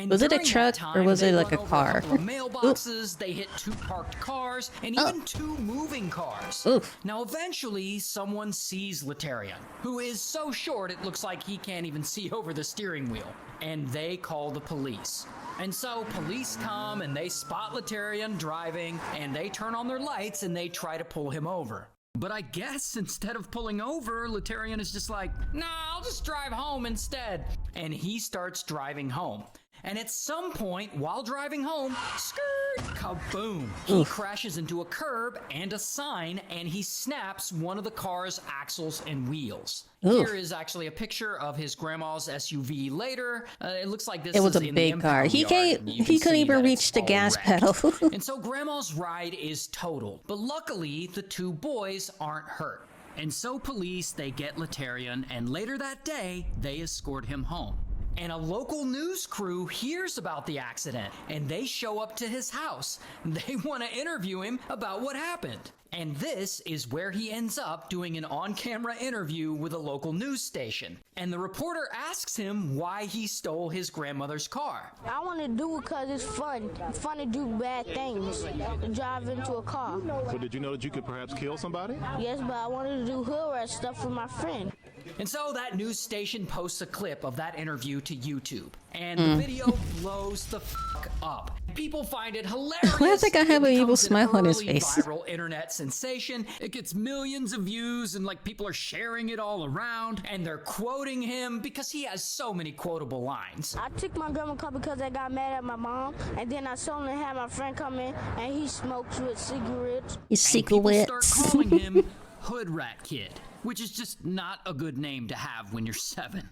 Was it a truck or was it like a car? Mailboxes, they hit 2 parked cars, and even 2 moving cars. Oof. Now eventually, someone sees Laterion, who is so short it looks like he can't even see over the steering wheel. And they call the police. And so police come and they spot Laterion driving, and they turn on their lights and they try to pull him over. But I guess instead of pulling over, Laterion is just like, nah, I'll just drive home instead. And he starts driving home. And at some point, while driving home, skirt, kaboom, he crashes into a curb and a sign, and he snaps one of the car's axles and wheels. Here is actually a picture of his grandma's SUV later. It looks like this was is a in big the car. impound He yard, and you couldn't can see even that reach it's the all gas wrecked. pedal. And so grandma's ride is totaled. But luckily, the 2 boys aren't hurt. And so police, they get Laterion, and later that day, they escort him home. And a local news crew hears about the accident, and they show up to his house. They want to interview him about what happened. And this is where he ends up doing an on-camera interview with a local news station. And the reporter asks him why he stole his grandmother's car. I want to do it because it's fun. It's fun to do bad things, to drive into a car. So did you know that you could perhaps kill somebody? Yes, but I wanted to do hood rat stuff with my friend. And so that news station posts a clip of that interview to YouTube. And the video blows the fuck up. People find it hilarious. Why does that guy have an evil smile on his early face? Viral internet sensation. It gets millions of views, and like people are sharing it all around, and they're quoting him because he has so many quotable lines. I took my grandma car because I got mad at my mom, and then I saw him have my friend come in, and he smokes with cigarettes. People start calling him Hood Rat Kid, which is just not a good name to have when you're 7.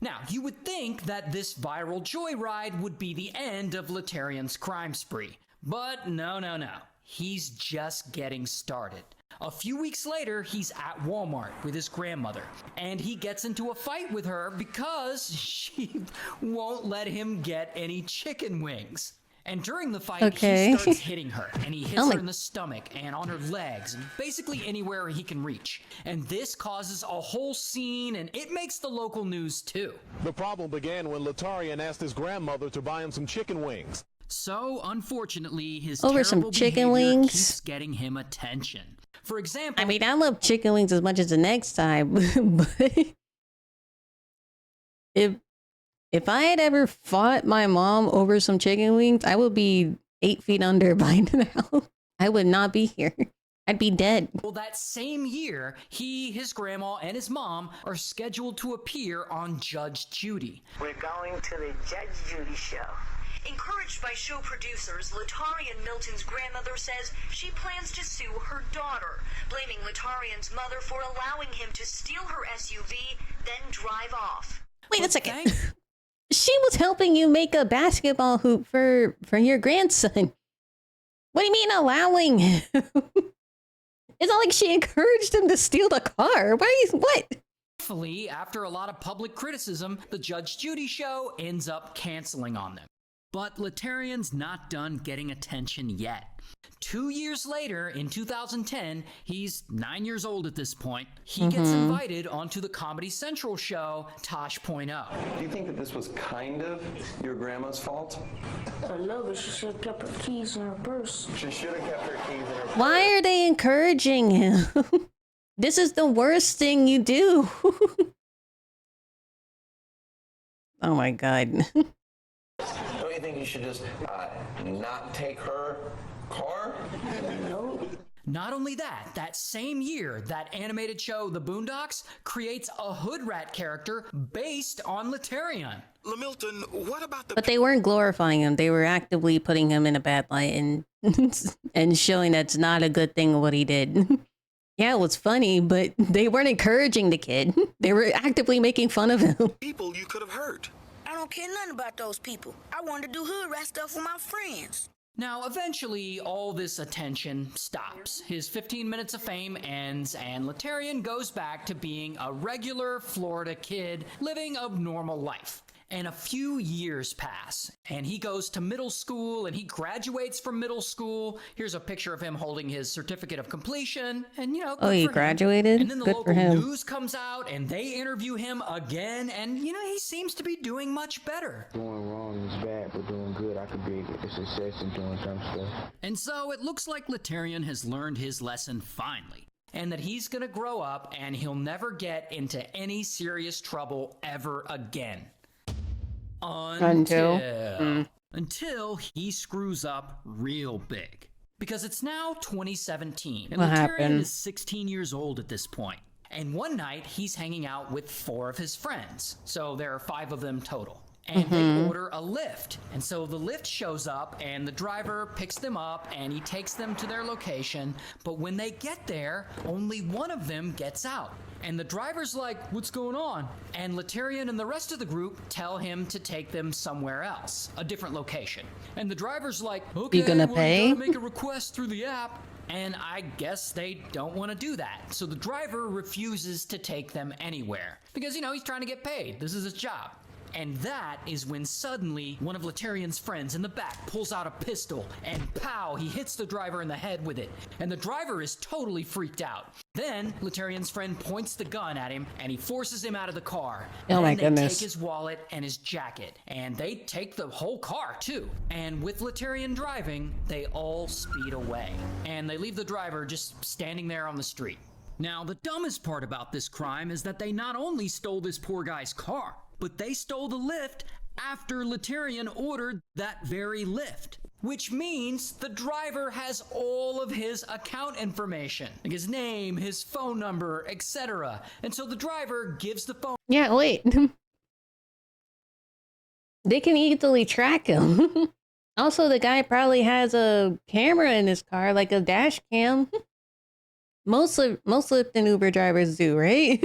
Now, you would think that this viral joyride would be the end of Laterion's crime spree. But no. He's just getting started. A few weeks later, he's at Walmart with his grandmother, and he gets into a fight with her because she won't let him get any chicken wings. And during the fight, he starts hitting her, and he hits her in the stomach and on her legs, and basically anywhere he can reach. And this causes a whole scene, and it makes the local news too. The problem began when Laterion asked his grandmother to buy him some chicken wings. So, unfortunately, his Over some terrible chicken behavior wings? keeps getting him attention. For example, I mean, I love chicken wings as much as the next time, but if I had ever fought my mom over some chicken wings, I would be 8 feet under by now. I would not be here. I'd be dead. Well, that same year, he, his grandma, and his mom are scheduled to appear on Judge Judy. We're going to the Judge Judy show. Encouraged by show producers, Latarian Milton's grandmother says she plans to sue her daughter, blaming Latarian's mother for allowing him to steal her SUV, then drive off. Wait a second. She was helping you make a basketball hoop for your grandson. What do you mean allowing him? It's not like she encouraged him to steal the car. What? Thankfully, after a lot of public criticism, the Judge Judy show ends up canceling on them. But Laterion's not done getting attention yet. 2 years later, in 2010, he's 9 years old at this point, he gets invited onto the Comedy Central show, Tosh.0. Do you think that this was kind of your grandma's fault? I know, but she should have kept her keys in her purse. She should have kept her keys in her purse. Why are they encouraging him? This is the worst thing you do. Oh my god. Don't you think you should just not take her car? No. Not only that, that same year, that animated show, The Boondocks, creates a Hood Rat character based on Laterion. Lamilton, what about the... But they weren't glorifying him. They were actively putting him in a bad light and and showing that's not a good thing what he did. Yeah, it was funny, but they weren't encouraging the kid. They were actively making fun of him. people you could have hurt? I don't care nothing about those people. I wanted to do hood rat stuff with my friends. Now, eventually, all this attention stops. His 15 minutes of fame ends, and Laterion goes back to being a regular Florida kid living a normal life. And a few years pass, and he goes to middle school, and he graduates from middle school. Here's a picture of him holding his certificate of completion, and good Oh, he for him. graduated? And then the Good for local him. news comes out, and they interview him again, and he seems to be doing much better. Doing wrong is bad, but doing good, I could be a success in doing dumb stuff. And so it looks like Laterion has learned his lesson finally, and that he's gonna grow up and he'll never get into any serious trouble ever again. Until he screws up real big. Because it's now 2017, and What Laterion happened? is 16 years old at this point. And one night, he's hanging out with 4 of his friends. So there are 5 of them total. And they order a lift. And so the lift shows up, and the driver picks them up, and he takes them to their location. But when they get there, only one of them gets out. And the driver's like, what's going on? And Laterion and the rest of the group tell him to take them somewhere else, a different location. And the driver's like, okay, You gonna well, pay? you gotta make a request through the app. And I guess they don't want to do that. So the driver refuses to take them anywhere. Because, he's trying to get paid. This is his job. And that is when suddenly one of Laterion's friends in the back pulls out a pistol, and pow, he hits the driver in the head with it. And the driver is totally freaked out. Then Laterion's friend points the gun at him, and he forces him out of the car. Oh my Then they goodness. take his wallet and his jacket, and they take the whole car too. And with Laterion driving, they all speed away. And they leave the driver just standing there on the street. Now, the dumbest part about this crime is that they not only stole this poor guy's car, but they stole the lift after Laterion ordered that very lift. Which means the driver has all of his account information, like his name, his phone number, etc. And so the driver gives the phone. Yeah, wait. They can easily track him. Also, the guy probably has a camera in his car, like a dash cam. Most Lyft and Uber drivers do, right?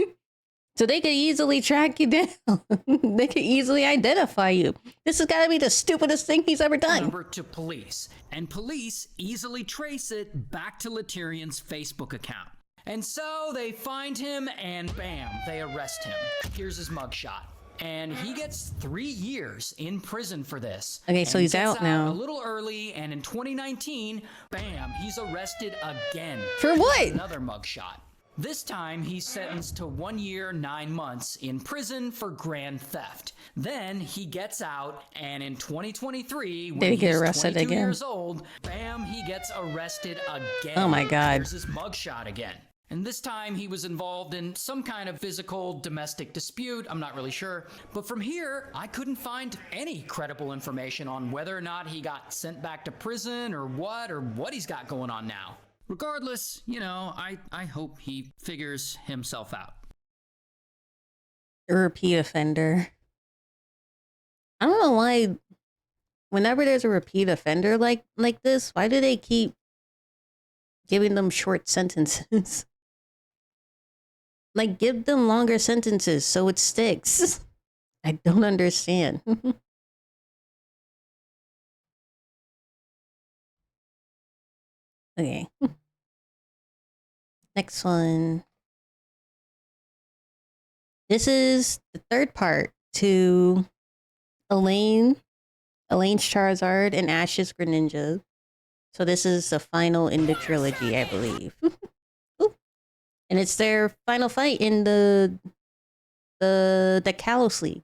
So they could easily track you down. They could easily identify you. This has got to be the stupidest thing he's ever done. Number to police, and police easily trace it back to Laterion's Facebook account. And so they find him, and bam, they arrest him. Here's his mugshot. And he gets 3 years in prison for this. Okay, so And he's he gets out now. A little early, and in 2019, bam, he's arrested again. For what? Another mugshot. This time, he's sentenced to 1 year, 9 months in prison for grand theft. Then he gets out, and in 2023, when Did he get he's arrested 22 again? years old, bam, he gets arrested again. Oh my God. Here's his mugshot again. And this time he was involved in some kind of physical domestic dispute. I'm not really sure. But from here, I couldn't find any credible information on whether or not he got sent back to prison or what he's got going on now. Regardless, I hope he figures himself out. A repeat offender. I don't know why, whenever there's a repeat offender like this, why do they keep giving them short sentences? Like, give them longer sentences so it sticks. I don't understand. Okay. Next one. This is the third part to Elaine's Charizard and Ash's Greninja. So this is the final in the trilogy, I believe. And it's their final fight in the Kalos League.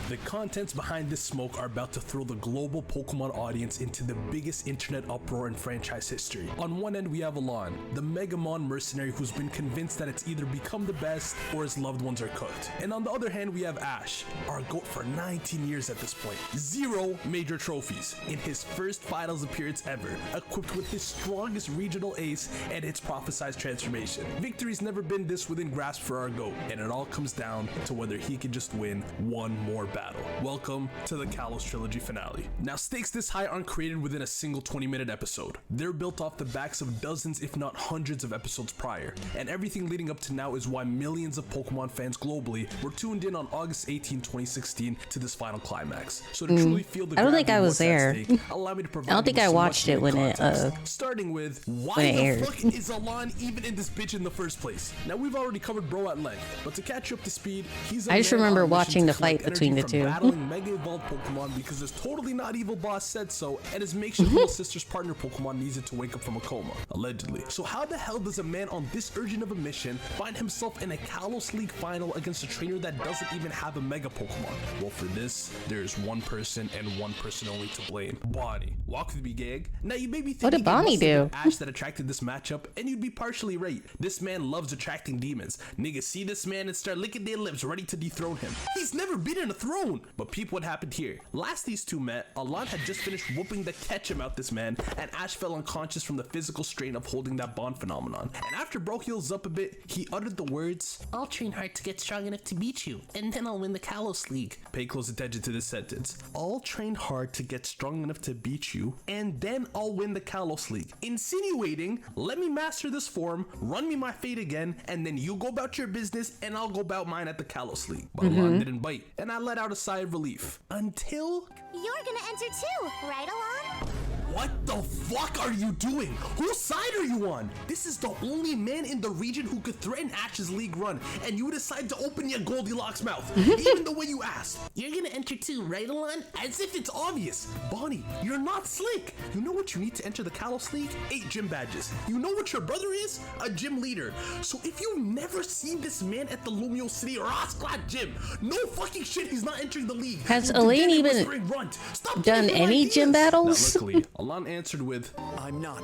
The contents behind this smoke are about to throw the global Pokemon audience into the biggest internet uproar in franchise history. On one end we have Alon, the Megamon mercenary who's been convinced that it's either become the best or his loved ones are cooked. And on the other hand we have Ash, our GOAT for 19 years at this point. 0 major trophies in his first finals appearance ever, equipped with his strongest regional ace and its prophesized transformation. Victory's never been this within grasp for our GOAT, and it all comes down to whether he can just win one more battle. Welcome to the Kalos Trilogy finale. Now, stakes this high aren't created within a single 20-minute episode. They're built off the backs of dozens if not hundreds of episodes prior, and everything leading up to now is why millions of Pokemon fans globally were tuned in on August 18, 2016 to this final climax. So to truly feel the I don't think gravity I of was what's at there. stake, allow me to provide I don't you think with I some watched it much-needed when it context. Starting with, why when it the aired. fuck is Alon even in this bitch in the first place? Now, we've already covered Bro at length, but to catch you up to speed, he's a I just man remember on a mission watching to the collect fight between energy the from two. battling Mega Evolved Pokemon because his totally not evil boss said so, and his makeshift little sister's partner Pokemon needs it to wake up from a coma, allegedly. So how the hell does a man on this urgent of a mission find himself in a Kalos League final against a trainer that doesn't even have a Mega Pokemon? Well, for this, there's one person and one person only to blame. Bonnie. Walk with me, gang. Now, you may be thinking What did it Bonnie must have do? been Ash that attracted this matchup, and you'd be partially right. This man loves attracting demons. Niggas see this man and start licking their lips ready to dethrone him. He's never been in a throne. But peep what happened here. Last these two met, Alon had just finished whooping the ketchum out this man, and Ash fell unconscious from the physical strain of holding that bond phenomenon. And after Bro heals up a bit, he uttered the words, "I'll train hard to get strong enough to beat you, and then I'll win the Kalos League." Pay close attention to this sentence. I'll train hard to get strong enough to beat you, and then I'll win the Kalos League. Insinuating, let me master this form, run me my fate again, and then you go about your business, and I'll go about mine at the Kalos League. But Alon didn't bite, and I let out a sigh of relief. Until... You're gonna enter too, right, Alon? What the fuck are you doing? Whose side are you on? This is the only man in the region who could threaten Ash's league run, and you decide to open your Goldilocks mouth, even the way you asked. You're gonna enter too, right, Alon? As if it's obvious. Bonnie, you're not slick. You know what you need to enter the Kalos League? 8 gym badges. You know what your brother is? A gym leader. So if you've never seen this man at the Lumio City Raw Squad gym, no fucking shit, he's not entering the league. Has You Elaine did it, even whispering runt. Stop done giving him any ideas. gym battles? Now, luckily, Alon answered with, I'm not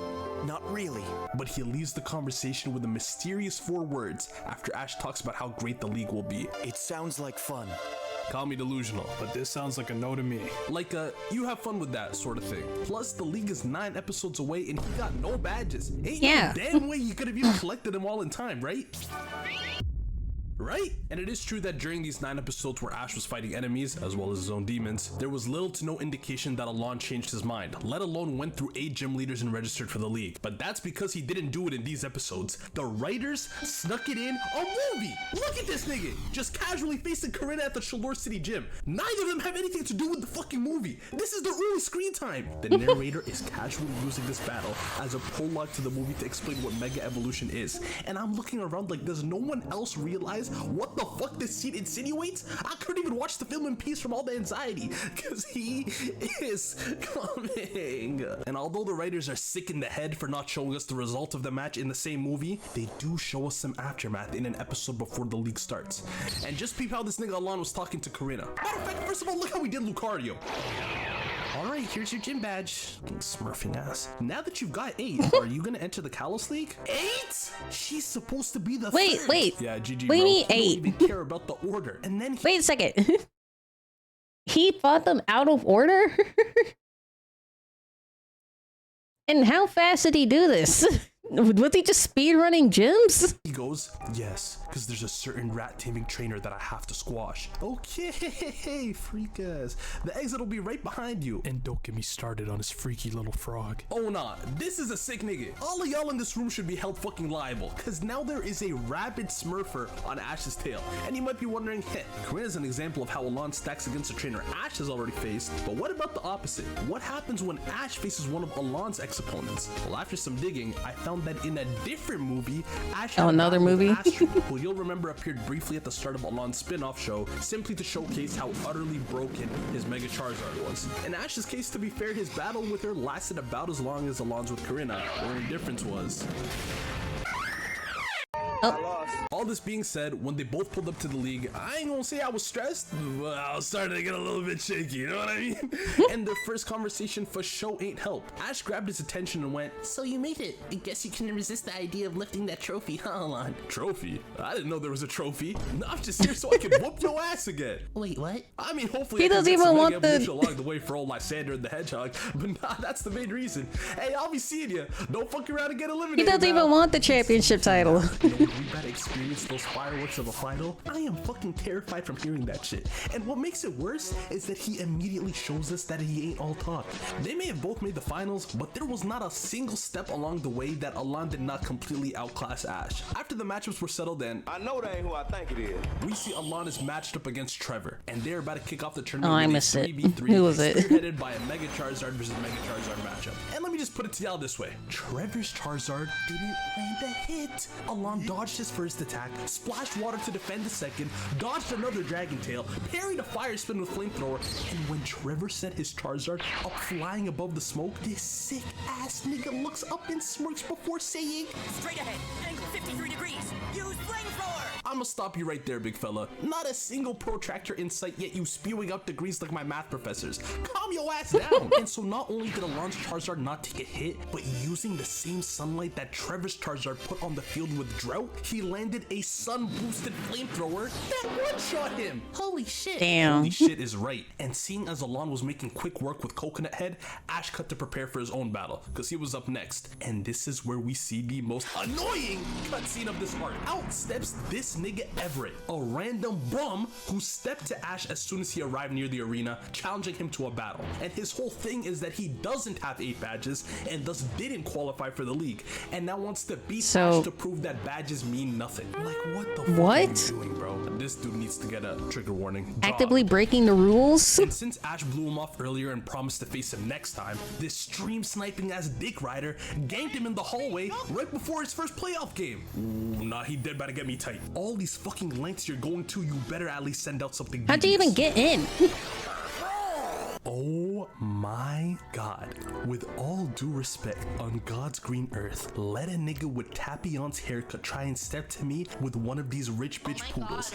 really. But he leaves the conversation with a mysterious 4 words after Ash talks about how great the league will be. It sounds like fun. Call me delusional, but this sounds like a no to me. Like a, you have fun with that sort of thing. Plus, the league is 9 episodes away and he got no badges. Ain't no damn way you could have even collected them all in time, right? Right? And it is true that during these 9 episodes where Ash was fighting enemies, as well as his own demons, there was little to no indication that Alon changed his mind, let alone went through 8 gym leaders and registered for the league. But that's because he didn't do it in these episodes. The writers snuck it in a movie. Look at this nigga, just casually facing Karina at the Shalor City gym. Neither of them have anything to do with the fucking movie. This is the early screen time. The narrator is casually using this battle as a prologue to the movie to explain what Mega Evolution is. And I'm looking around like, does no one else realize what the fuck this scene insinuates? I couldn't even watch the film in peace from all the anxiety, because he is coming. And although the writers are sick in the head for not showing us the result of the match in the same movie, they do show us some aftermath in an episode before the league starts. And just peep how this nigga Alon was talking to Karina. Matter of fact, first of all, look how we did Lucario. Alright, here's your gym badge. Fucking smurfing ass. Now that you've got 8, are you gonna enter the Kalos League? 8? She's supposed to be the third. Wait. Yeah, GG, What do you bro. mean He 8? don't even care about the order. And then Wait a second. He fought them out of order? And how fast did he do this? Was he just speed running gyms? He goes, yes, because there's a certain rat taming trainer that I have to squash. Okay, freakas. The exit will be right behind you. And don't get me started on his freaky little frog. Oh nah, this is a sick nigga. All of y'all in this room should be held fucking liable, because now there is a rabid smurfer on Ash's tail. And you might be wondering, heh, Karina's an example of how Alon stacks against a trainer Ash has already faced, but what about the opposite? What happens when Ash faces one of Alon's ex-opponents? Well, after some digging, I found that in a different movie, Ash had a another battle with movie? Astrid, who you'll remember appeared briefly at the start of Alon's spin-off show, simply to showcase how utterly broken his Mega Charizard was. In Ash's case, to be fair, his battle with her lasted about as long as Alon's with Karina. The only difference was... Oh. All this being said, when they both pulled up to the league, I ain't gonna say I was stressed, but I was starting to get a little bit shaky, you know what I mean? And their first conversation for show ain't help. Ash grabbed his attention and went, "So you made it. I guess you can resist the idea of lifting that trophy, huh, Alon?" Trophy? I didn't know there was a trophy. No, I'm just here so I can whoop your ass again. Wait, what? I mean, hopefully He I can doesn't get even some want mega evolution the- along the way for old Lysander and the Hedgehog, but nah, that's the main reason. Hey, I'll be seeing you. Don't fuck around and get eliminated. He doesn't now. even want the championship title. You know, when we gotta experience those fireworks of a final, I am fucking terrified from hearing that shit. And what makes it worse is that he immediately shows us that he ain't all talk. They may have both made the finals, but there was not a single step along the way that Alon did not completely outclass Ash. After the matchups were settled in, I know that ain't who I think it is. we see Alon is matched up against Trevor, and they're about to kick off the tournament. Oh, I with a missed it. 3v3 Who was it? Spearheaded by a Mega Charizard versus Mega Charizard matchup. And let me just put it to y'all this way: Trevor's Charizard didn't land a hit. Alon dodged his first attack, splashed water to defend the second, dodged another Dragon Tail, parried a Fire Spin with Flamethrower, and when Trevor sent his Charizard up flying above the smoke, this sick ass nigga looks up and smirks before saying, Straight ahead, angle 53 degrees. Use flamethrower. I'ma stop you right there, big fella. Not a single protractor in sight, yet you spewing out degrees like my math professors. Calm your ass down. And so not only did Alon's Charizard not take a hit, but using the same sunlight that Trevor's Charizard put on the field with Drought, he landed a sun-boosted flamethrower that one-shot him. Holy shit. Damn. Holy shit is right. And seeing as Alon was making quick work with Coconut Head, Ash cut to prepare for his own battle, because he was up next. And this is where we see the most annoying cutscene of this arc. Out steps this nigga Everett, a random bum who stepped to Ash as soon as he arrived near the arena, challenging him to a battle. And his whole thing is that he doesn't have 8 badges and thus didn't qualify for the league, and now wants to beat Ash to prove that badges mean nothing. Like, what the fuck are you doing, bro? This dude needs to get a trigger warning. Actively breaking the rules. And since Ash blew him off earlier and promised to face him next time, this stream sniping ass dick rider ganked him in the hallway right before his first playoff game. Ooh, nah, he dead about to get me tight. All these fucking lengths you're going to, you better at least send out something. How'd you even get in? Oh my god. With all due respect, on God's green earth, let a nigga with Tapion's haircut try and step to me with one of these rich bitch poodles.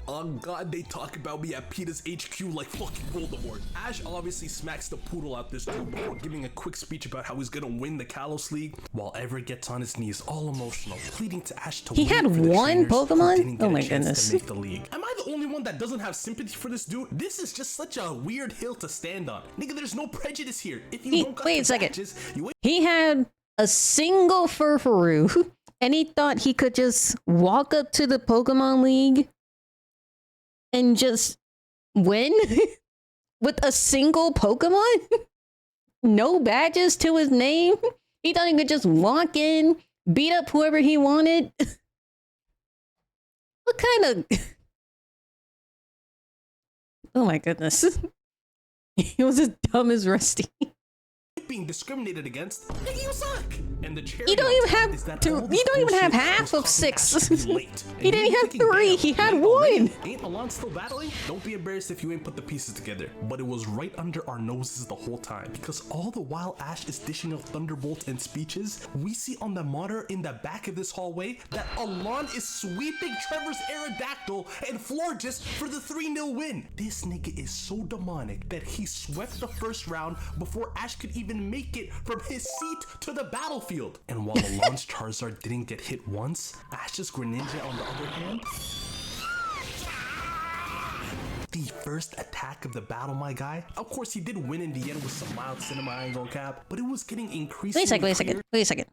On God, they talk about me at Peter's HQ like fucking Voldemort. Ash obviously smacks the poodle out this dude before giving a quick speech about how he's gonna win the Kalos League, while Everett gets on his knees all emotional, pleading to Ash to He win had for the one trainers who Pokemon? didn't get Oh a my chance goodness. to make the league. Am I the only one that doesn't have sympathy for this dude? This is just such a weird hill to stand on. Nigga, there's no prejudice here. If you don't got Wait the a second. badges, you ain't He had a single Furfuru, and he thought he could just walk up to the Pokemon League and just win with a single Pokemon? No badges to his name? He thought he could just walk in, beat up whoever he wanted? What kind of... Oh my goodness. He was as dumb as Rusty. being discriminated against, nigga, you suck. And the cherry You don't even have is that two. all You this don't even have bullshit half was of causing 6. Ash to be late. He And didn't you're have thinking, 3. damn, He had late already? 1. Ain't Alon still battling? Don't be embarrassed if you ain't put the pieces together. But it was right under our noses the whole time, because all the while Ash is dishing out thunderbolts and speeches, we see on the monitor in the back of this hallway that Alon is sweeping Trevor's Aerodactyl and Florges for the 3-0 win. This nigga is so demonic that he swept the first round before Ash could even make it from his seat to the battlefield. And while Alon's Charizard didn't get hit once, Ash's Greninja on the other hand, the first attack of the battle, my guy. Of course, he did win in the end with some mild cinema, I ain't gonna cap, but it was getting increasingly Wait a second.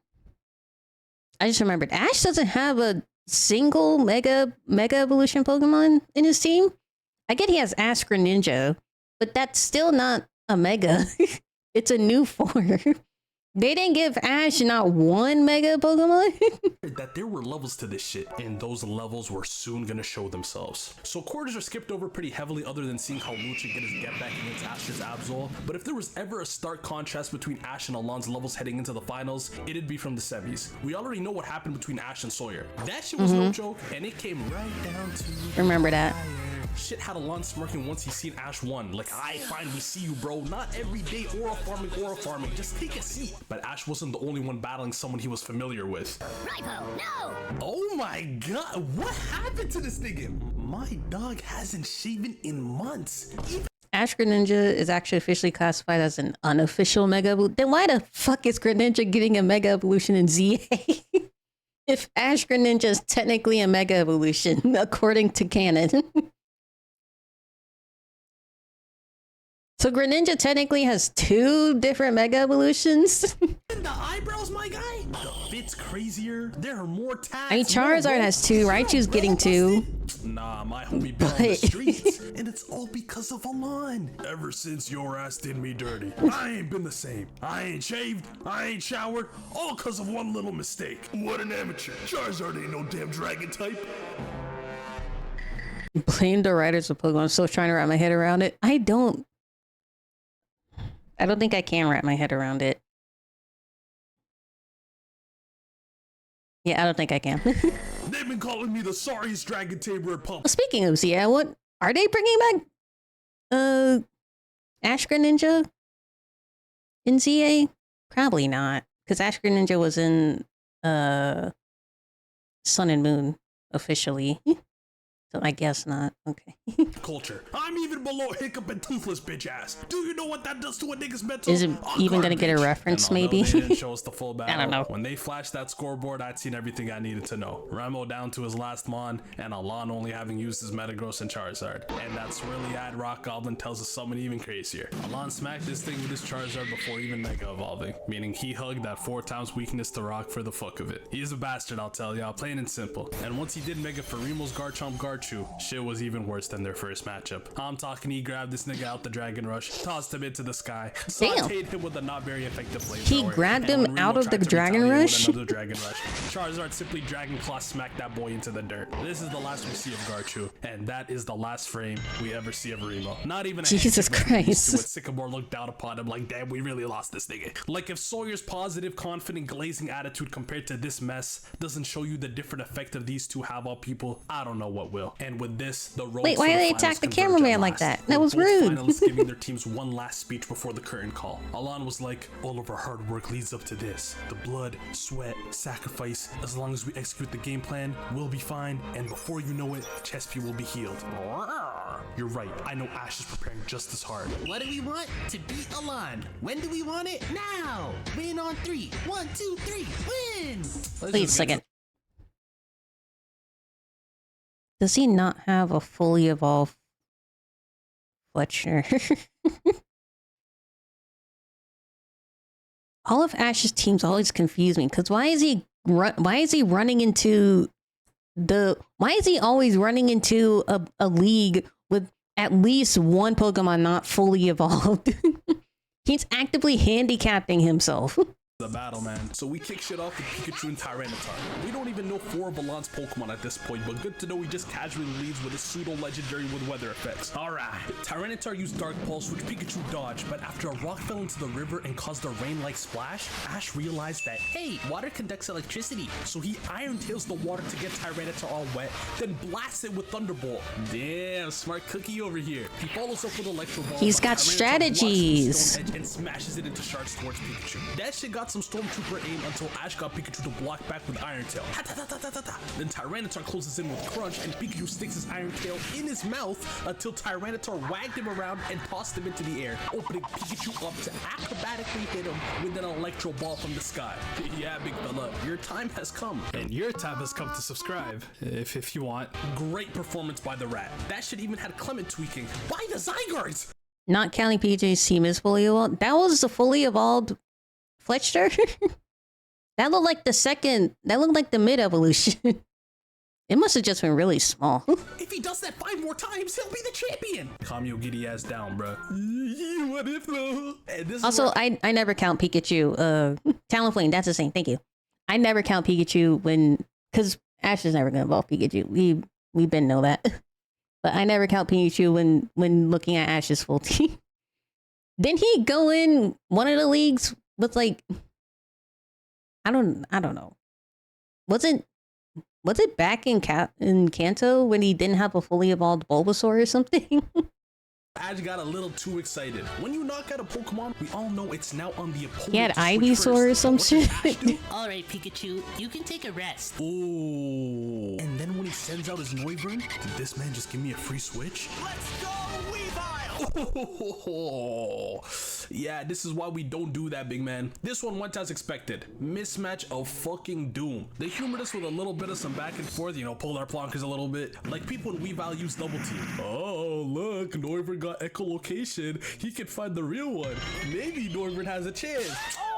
I just remembered. Ash doesn't have a single Mega Evolution Pokemon in his team. I get he has Ash Greninja, but that's still not a Mega. It's a new form. They didn't give Ash not one Mega Pokemon. that there were levels to this shit, and those levels were soon gonna show themselves. So quarters are skipped over pretty heavily, other than seeing how Lucha get his get back against Ash's Absol. But if there was ever a stark contrast between Ash and Alon's levels heading into the finals, it'd be from the semis. We already know what happened between Ash and Sawyer. That shit was no joke, and it came right down to Remember that. Shit had Alon smirking once he seen Ash won. Like, I finally see you, bro. Not every day aura farming. Just take a seat. But Ash wasn't the only one battling someone he was familiar with. Raipo, no! Oh my god, what happened to this nigga? My dog hasn't shaven in months. Ash Greninja is actually officially classified as an unofficial Mega Evolution. Then why the fuck is Greninja getting a Mega Evolution in ZA? If Ash Greninja is technically a Mega Evolution, according to canon. So Greninja technically has 2 different Mega Evolutions? And the eyebrows, my guy? The fit's crazier. There are more tags. I mean, Charizard has 2, Raichu's getting 2. Nah, my homie been on the streets, and it's all because of Alon. Ever since your ass did me dirty, I ain't been the same. I ain't shaved, I ain't showered, all because of one little mistake. What an amateur. Charizard ain't no damn dragon type. Blame the writers of Pokemon. I'm still trying to wrap my head around it. I don't think I can wrap my head around it. Yeah, I don't think I can. They've been calling me the sorriest dragon tamer at Pump. Speaking of ZA, what are they bringing back? Ash Greninja in ZA? Probably not, because Ash Greninja was in Sun and Moon officially. So I guess not. Okay. Culture. I'm even below Hiccup and Toothless, bitch ass. Do you know what that does to a nigga's mental? Is it even gonna get a reference, maybe? They didn't show us the full battle. I don't know. When they flashed that scoreboard, I'd seen everything I needed to know. Remo down to his last Mon, and Alon only having used his Metagross and Charizard. And that swirly-eyed Rock Goblin tells us something even crazier. Alon smacked this thing with his Charizard before even Mega Evolving, meaning he hugged that 4 times weakness to Rock for the fuck of it. He is a bastard, I'll tell y'all, plain and simple. And once he did Mega for Remo's Garchomp Garchu, shit was even worse than their first matchup. I'm talking he grabbed this nigga out the Dragon Rush, tossed him into the sky, sauteed him with a not very effective flamethrower. He grabbed him out of the Dragon Rush? Dragon Rush. Charizard simply Dragon Claw smacked that boy into the dirt. This is the last we see of Garchu, and that is the last frame we ever see of Remo. Not even a Jesus Christ. To it. Sycamore looked down upon him like, damn, we really lost this nigga. Like if Sawyer's positive, confident, glazing attitude compared to this mess doesn't show you the different effect of these two have on people, I don't know what will. And with this, the road wait, why did they attack the cameraman like that? That was rude. Finalists giving their teams one last speech before the curtain call. Alon was like, all of our hard work leads up to this. The blood, sweat, sacrifice. As long as we execute the game plan, we'll be fine. And before you know it, Chespy will be healed. You're right. I know Ash is preparing just as hard. What do we want? To beat Alon. When do we want it? Now! Win on 3. 1, 2, 3. Win! Wait a second. Does he not have a fully evolved Fletcher? All of Ash's teams always confuse me because why is he running into why is he always running into a league with at least one Pokemon not fully evolved? He's actively handicapping himself. The battle, man. So we kick shit off with Pikachu and Tyranitar. We don't even know 4 of Alon's Pokemon at this point, but good to know he just casually leads with a pseudo-legendary with weather effects. Alright. Tyranitar used Dark Pulse, which Pikachu dodged, but after a rock fell into the river and caused a rain-like splash, Ash realized that, hey, water conducts electricity. So he Iron Tails the water to get Tyranitar all wet, then blasts it with Thunderbolt. Damn, smart cookie over here. He follows up with Electro Ball. He's got strategies. And smashes it into shards towards Pikachu. That shit got some Stormtrooper aim until Ash got Pikachu to block back with Iron Tail. Then Tyranitar closes in with Crunch and Pikachu sticks his Iron Tail in his mouth until Tyranitar wagged him around and tossed him into the air, opening Pikachu up to acrobatically hit him with an Electro Ball from the sky. Yeah, big fella, your time has come. And your time has come to subscribe, if you want. Great performance by the rat. That shit even had Clement tweaking. Why the Zygardes? Not counting PJ's team is fully evolved. That was the fully evolved Fletcher? That looked like the second. That looked like the mid evolution. It must have just been really small. If he does that 5 more times, he'll be the champion. Calm your giddy ass down, bro. What if though? Also, I never count Pikachu. Talonflame, that's the same. Thank you. I never count Pikachu because Ash is never gonna evolve Pikachu. We been know that. But I never count Pikachu when looking at Ash's full team. Didn't he go in one of the leagues with like I don't know. Wasn't Was it back in Kanto when he didn't have a fully evolved Bulbasaur or something? Ash got a little too excited. When you knock out a Pokemon, we all know it's now on the opponent. He had to switch Ivysaur or first. some But what does shit. Ash do? Alright, Pikachu, you can take a rest. Ooh. And then when he sends out his Noivern, did this man just give me a free switch? Let's go, Weavile! Yeah, this is why we don't do that, big man. This one went as expected. Mismatch of fucking doom. They humored us with a little bit of some back and forth, you know, pulled our plonkers a little bit. Like people in Weavile use double team. Oh, look, Noivern got echolocation. He can find the real one. Maybe Noivern has a chance.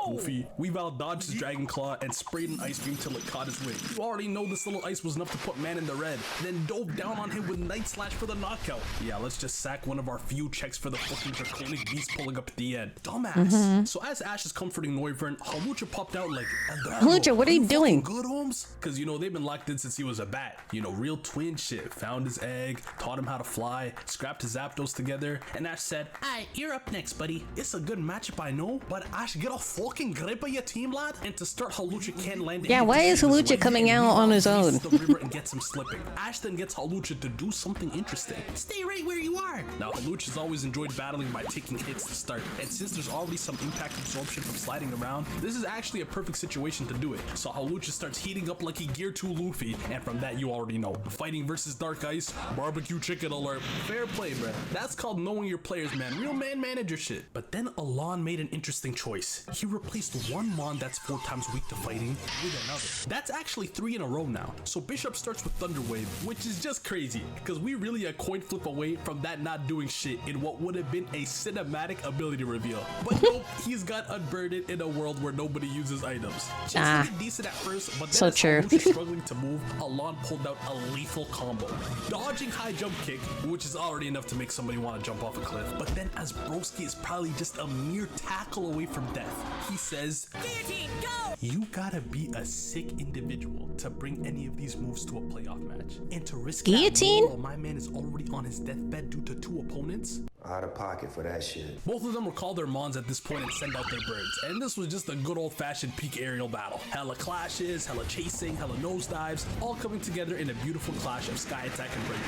Goofy. Weavile dodged his Dragon Claw and sprayed an Ice Beam till it caught his wing. You already know this little ice was enough to put man in the red. Then dove down on him with Night Slash for the knockout. Yeah, let's just sack one of our few checks for the fucking Draconic Beast pulling up at the end. Dumbass. So as Ash is comforting Noivern, Hawlucha popped out like, Hawlucha, what are you doing? Good, Holmes? Because, you know, they've been locked in since he was a bat. You know, real twin shit. Found his egg, taught him how to fly, scrapped his Zapdos together, and Ash said, "Alright, you're up next, buddy. It's a good matchup, I know, but Ash, get a fucking grip of your team, lad." And to start, Hawlucha can't land it. Yeah, why is Hawlucha coming out on his own? The river and gets him slipping. Ash then gets Hawlucha to do something interesting. Stay right where you are. Now, Hawlucha's always enjoyed battling by taking hits to start, and since there's already some impact absorption from sliding around, this is actually a perfect situation to do it. So Hawlucha starts heating up like he Gear 2 Luffy, and from that you already know. Fighting versus Dark Ice, barbecue chicken alert. Fair play, bruh. That's called knowing your players, man. Real man manager shit. But then Alon made an interesting choice. He replaced one Mon that's 4 times weak to fighting with another. That's actually 3 in a row now. So Bishop starts with Thunder Wave, which is just crazy, because we really a coin flip away from that not doing shit in what would have been a cinematic ability reveal. But nope, he's got Unburdened in a world where nobody uses items. Just looked decent at first, but then so as true. Hawlucha struggling to move, Alon pulled out a lethal combo. Dodging high jump kick, which is already enough to make somebody want to jump off a cliff. But then as Broski is probably just a mere tackle away from death, he says, Guillotine, go! "You gotta be a sick individual to bring any of these moves to a playoff match. And to risk Guillotine? that move while my man is already on his deathbed due to 2 opponents." Out of pocket for that shit. Both of them recall their Mons at this point and send out their birds. And this was just a good old-fashioned peak aerial battle. Hella clashes, hella chasing, hella nosedives, all coming together in a beautiful clash of Sky Attack and Break.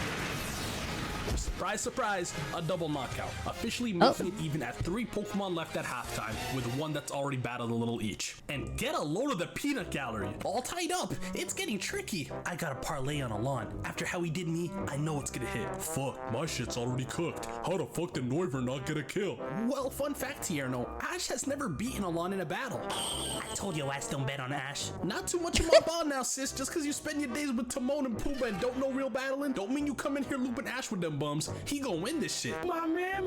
Surprise, surprise, a double knockout, officially making it even at 3 Pokemon left at halftime, with 1 that's already battled a little each. And get a load of the peanut gallery. All tied up, it's getting tricky. I got a parlay on Alon. After how he did me, I know it's gonna hit. Fuck, my shit's already cooked. How the fuck did Noivern not get a kill? Well, fun fact here, no, Ash has never beaten Alon in a battle. I told you Ash don't bet on Ash. Not too much of my ball now, sis. Just cause you spend your days with Timon and Pumbaa and don't know real battling, don't mean you come in here looping Ash with them bums. He gonna win this shit. My man.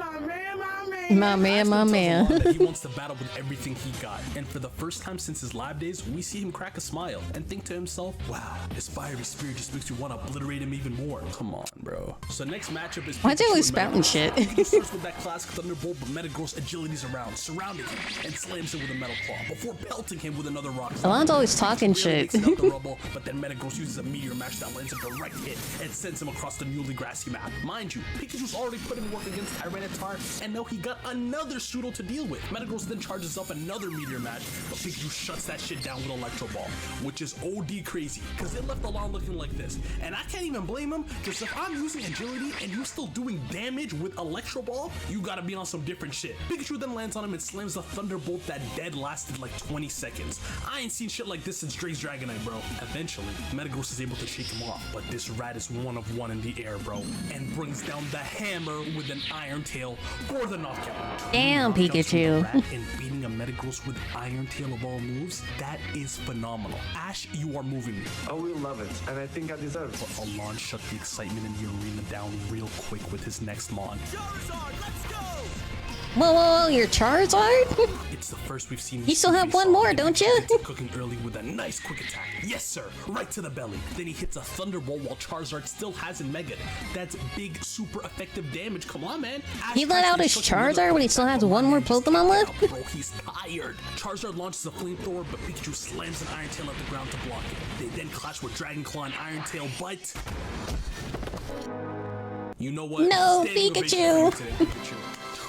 That he wants to battle with everything he got, and for the first time since his lab days, we see him crack a smile and think to himself, "Wow, his fiery spirit just makes you want to obliterate him even more." Come on, bro. So next matchup is Why'd they always spouting shit? He starts with that classic Thunderbolt, but Metagross agilities around, surrounding him, and slams him with a Metal Claw before pelting him with another rock. Alon's always talking shit. Out the rubble, but then Metagross uses a Meteor Mash that lands a direct hit and sends him across the newly grassy map. Mind you, Pikachu's already put in work against Tyranitar, and now he got another Pseudo to deal with. Metagross then charges up another Meteor Mash, but Pikachu shuts that shit down with Electro Ball, which is OD crazy, because it left Alon looking like this. And I can't even blame him, because if I'm using agility and you're still doing damage with Electro Ball, you gotta be on some different shit. Pikachu then lands on him and slams a Thunderbolt that dead lasted like 20 seconds. I ain't seen shit like this since Drake's Dragonite, bro. Eventually, Metagross is able to shake him off, but this rat is 1 of 1 in the air, bro, and brings down the hammer with an Iron Tail for the knockout. Damn, Pikachu. And beating a Metagross with Iron Tail of all moves, that is phenomenal. Ash, you are moving me. I will love it, and I think I deserve it. But Alon shut the excitement in the arena down real quick with his next Mon. Charizard, let's go! Whoa, your Charizard? It's the first we've seen. You still have one more, don't you? Cooking early with a nice quick attack. Yes, sir. Right to the belly. Then he hits a Thunderbolt while Charizard still hasn't Mega. That's big, super effective damage. Come on, man. He let out his Charizard when he still has 1 more Pokemon left? Bro, he's tired. Charizard launches a flamethrower, but Pikachu slams an Iron Tail at the ground to block it. They then clash with Dragon Claw and Iron Tail, but you know what? No, Standing Pikachu. ovation for you today, Pikachu.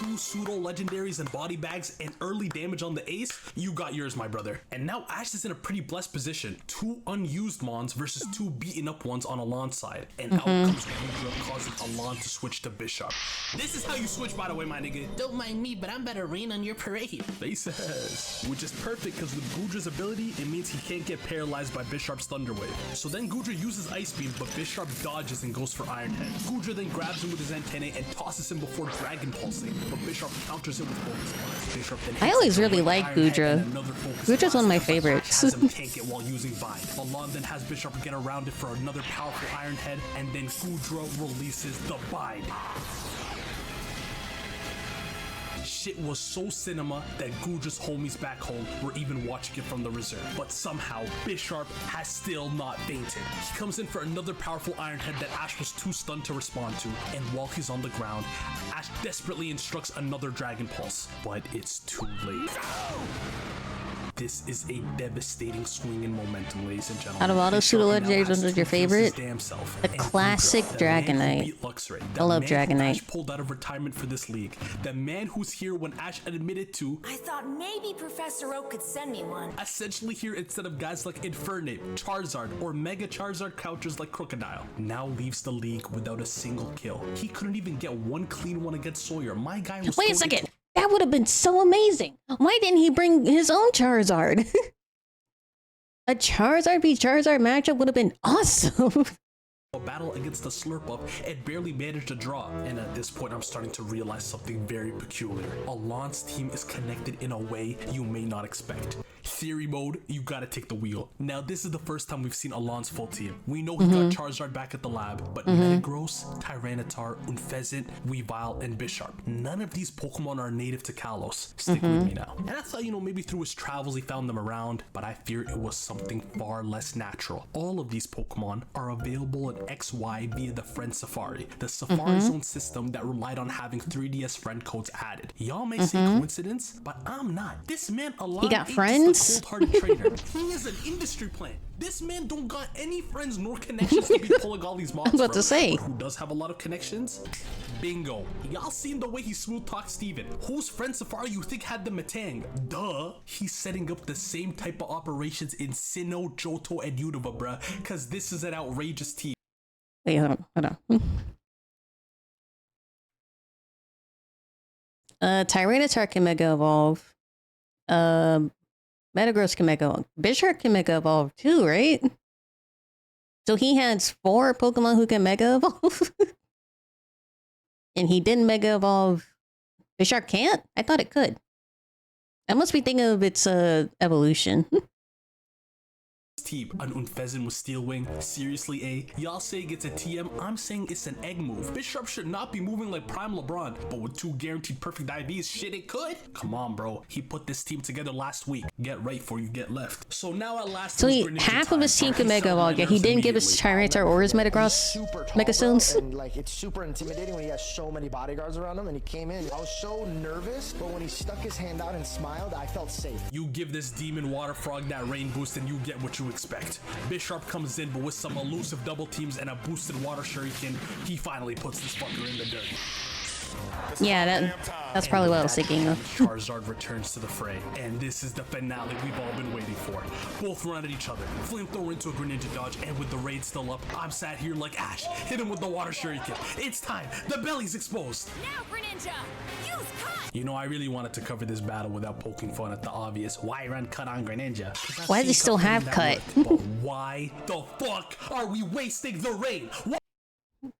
2 pseudo legendaries and body bags and early damage on the ace, you got yours, my brother. And now Ash is in a pretty blessed position. 2 unused Mons versus 2 beaten up ones on Alon's side. And out comes Goodra, causing Alon to switch to Bishop. This is how you switch, by the way, my nigga. Don't mind me, but I'm about to rain on your parade. Faces. Which is perfect because with Goodra's ability, it means he can't get paralyzed by Bisharp's Thunder Wave. So then Goodra uses Ice Beam, but Bisharp dodges and goes for Iron Head. Goodra then grabs him with his antennae and tosses him before Dragon Pulsing, but Bisharp counters it with Focus Blast. Bisharp then I always really like Goodra. Goodра's one of my favorites. Has him tank it while using Bind. Alon then has Bisharp get around it for another powerful Iron Head, and then Goodra releases the Bind. Shit was so cinema that Goodra's homies back home were even watching it from the reserve. But somehow, Bisharp has still not fainted. He comes in for another powerful Iron Head that Ash was too stunned to respond to, and while he's on the ground, Ash desperately instructs another Dragon Pulse, but it's too late. This is a devastating swing in momentum, ladies and gentlemen. Out of all those pseudo legendaries, which is your favorite? The And classic Goodra, the man who Dragonite. beat Luxray, I love the man who Dragonite. Ash pulled out of retirement for this league. The man who's here when Ash admitted to I thought maybe Professor Oak could send me one. essentially here instead of guys like Infernape, Charizard, or Mega Charizard couchers like Crocodile. Now leaves the league without a single kill. He couldn't even get one clean one against Sawyer. My guy was Wait a totally second. That would have been so amazing. Why didn't he bring his own Charizard? A Charizard v Charizard matchup would have been awesome. a battle against the Slurpuff and barely managed to draw. And at this point, I'm starting to realize something very peculiar. Alon's team is connected in a way you may not expect. Theory mode, you gotta take the wheel. Now, this is the first time we've seen Alon's full team. We know he got Charizard back at the lab, but Metagross, Tyranitar, Unfezant, Weavile, and Bisharp. None of these Pokemon are native to Kalos. Stick with me now. And I thought, maybe through his travels he found them around, but I fear it was something far less natural. All of these Pokemon are available in XY via the Friend Safari, the Safari Zone system that relied on having 3DS friend codes added. Y'all may say coincidence, but I'm not. This man Alon He got ain't friends? just a cold-hearted trainer. He is an industry plant. This man don't got any friends nor connections to be pulling all these mobs. I was about to say. But who does have a lot of connections? Bingo. Y'all seen the way he smooth talked Steven. Whose Friend Safari you think had the Matang? Duh. He's setting up the same type of operations in Sinnoh, Johto, and Unova, bruh. Cause this is an outrageous team. Wait, hold on. Tyranitar can Mega Evolve. Metagross can Mega Evolve. Bisharp can Mega Evolve too, right? So he has 4 Pokemon who can Mega Evolve? And he didn't Mega Evolve. Bisharp can't? I thought it could. I must be thinking of its evolution. Team, an Unfezant with Steel Wing. Seriously, A? Y'all say it's a TM, I'm saying it's an egg move. Bisharp should not be moving like Prime LeBron, but with 2 guaranteed perfect IVs, shit, it could. Come on, bro. He put this team together last week. Get right before you get left. So now at last, So half of his team can Mega Evolve, yet he didn't give his Tyranitar or his Metagross Mega Stones. And like it's super intimidating when he has so many bodyguards around him, and he came in. I was so nervous, but when he stuck his hand out and smiled, I felt safe. You give this demon water frog that rain boost and you get what you expect. Bisharp comes in, but with some elusive double teams and a boosted water shuriken, he finally puts this fucker in the dirt. Yeah, that's probably what I was thinking of. Charizard returns to the fray, and this is the finale we've all been waiting for. Both run at each other, flamethrower into a Greninja dodge, and with the raid still up, I'm sat here like Ash, hit him with the water shuriken. It's time, the belly's exposed. Now, Greninja, use cut! I really wanted to cover this battle without poking fun at the obvious. Why run cut on Greninja? Why does he still have cut? But why the fuck are we wasting the raid?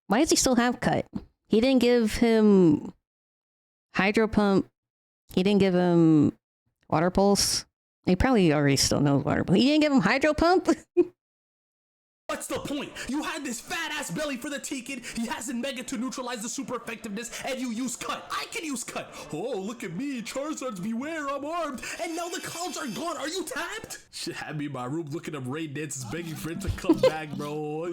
Why does he still have cut? He didn't give him Hydro Pump. He didn't give him Water Pulse. He probably already still knows Water Pulse. He didn't give him Hydro Pump? What's the point? You had this fat ass belly for the Tekin. He hasn't Mega to neutralize the super effectiveness, and you use cut. I can use cut. Oh, look at me. Charizard's beware, I'm armed. And now the calls are gone. Are you tapped? Shit had me in my room looking up raid dances, begging for it to come back, bro.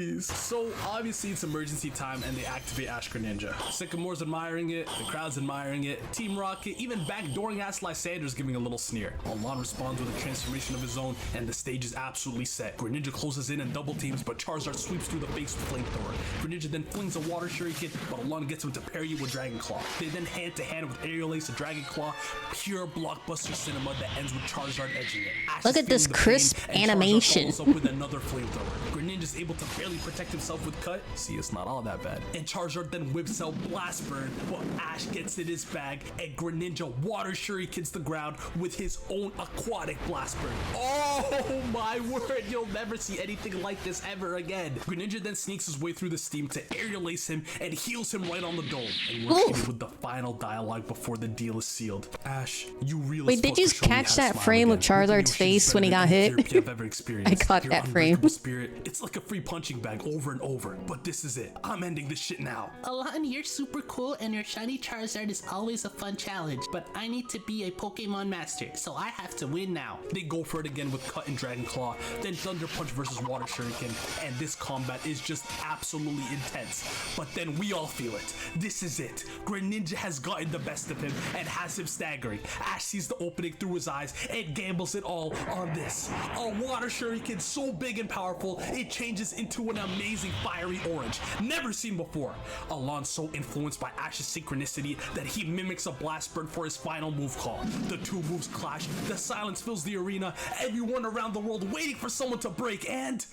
Please. So obviously it's emergency time and they activate Ash Greninja. Sycamore's admiring it, the crowd's admiring it, Team Rocket, even backdooring ass Lysander's giving a little sneer. Alon responds with a transformation of his own and the stage is absolutely set. Greninja closes in and double teams, but Charizard sweeps through the face with Flamethrower. Greninja then flings a Water Shuriken, but Alon gets him to parry with Dragon Claw. They then hand to hand with Aerial Ace and Dragon Claw. Pure blockbuster cinema that ends with Charizard edging it. Ash Look is at this feeling the crisp pain, and Charizard animation. follows up with another Flamethrower. Greninja's able to barely protect himself with Cut. See, it's not all that bad. And Charizard then whips out Blast Burn, but Ash gets in his bag, and Greninja Water Shurikens the ground with his own aquatic Blast Burn. Oh my word, you'll never see anything like this ever again. Greninja then sneaks his way through the steam to Aerial Ace him and heals him right on the dome. And we're treated with the final dialogue before the deal is sealed. Ash, you really Wait, did you catch that frame of Charizard's face when he got hit? I caught that frame. Spirit, it's like a free punching bag over and over. But this is it. I'm ending this shit now. Alon, you're super cool and your shiny Charizard is always a fun challenge, but I need to be a Pokemon master, so I have to win now. They go for it again with Cut and Dragon Claw, then Thunder Punch versus Water Shuriken, and this combat is just absolutely intense. But then we all feel it. This is it. Greninja has gotten the best of him and has him staggering. Ash sees the opening through his eyes and gambles it all on this. A Water Shuriken so big and powerful, it changes into an amazing fiery orange, never seen before. Alon so influenced by Ash's synchronicity that he mimics a Blast Burn for his final move call. The two moves clash, the silence fills the arena, everyone around the world waiting for someone to break, and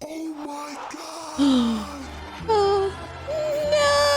oh my god! Oh, no!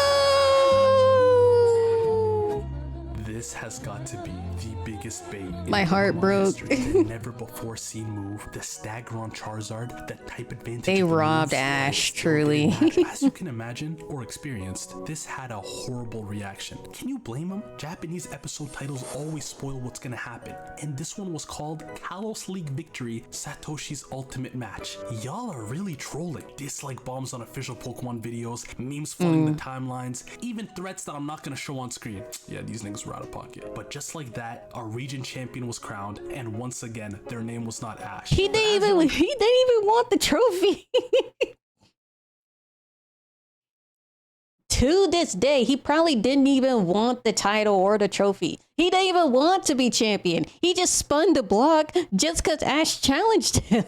This has got to be the biggest bait in My heart Pokemon broke. history. The never before seen move, the stagger on Charizard, the type advantage. They of the robbed moves, Ash, still truly. didn't match. As you can imagine or experienced, this had a horrible reaction. Can you blame them? Japanese episode titles always spoil what's gonna happen, and this one was called Kalos League Victory Satoshi's Ultimate Match. Y'all are really trolling. Dislike bombs on official Pokemon videos, memes flooding the timelines, even threats that I'm not gonna show on screen. Yeah, these niggas were out of pocket. But just like that, our region champion was crowned, and once again, their name was not Ash. He didn't even want the trophy. To this day, he probably didn't even want the title or the trophy. He didn't even want to be champion. He just spun the block just because Ash challenged him.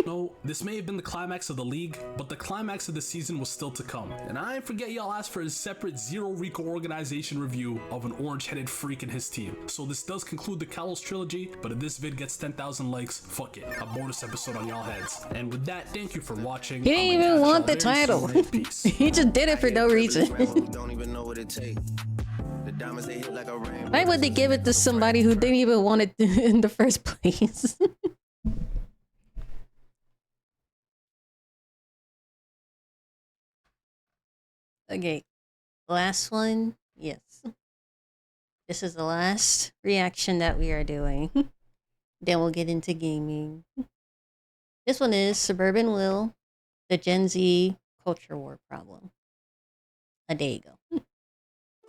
No, this may have been the climax of the league, but the climax of the season was still to come. And I forget y'all asked for a separate Zero Rico organization review of an orange-headed freak and his team. So this does conclude the Kalos trilogy, but if this vid gets 10,000 likes, fuck it, a bonus episode on y'all heads. And with that, thank you for watching. He didn't even want the title. He just did it for no reason. Don't even know what it takes. The diamonds they hit like a rainbow. Why would they give it to somebody who didn't even want it in the first place? Okay, last one. Yes. This is the last reaction that we are doing. Then we'll get into gaming. This one is Suburban Will, the Gen Z culture war problem. A day ago.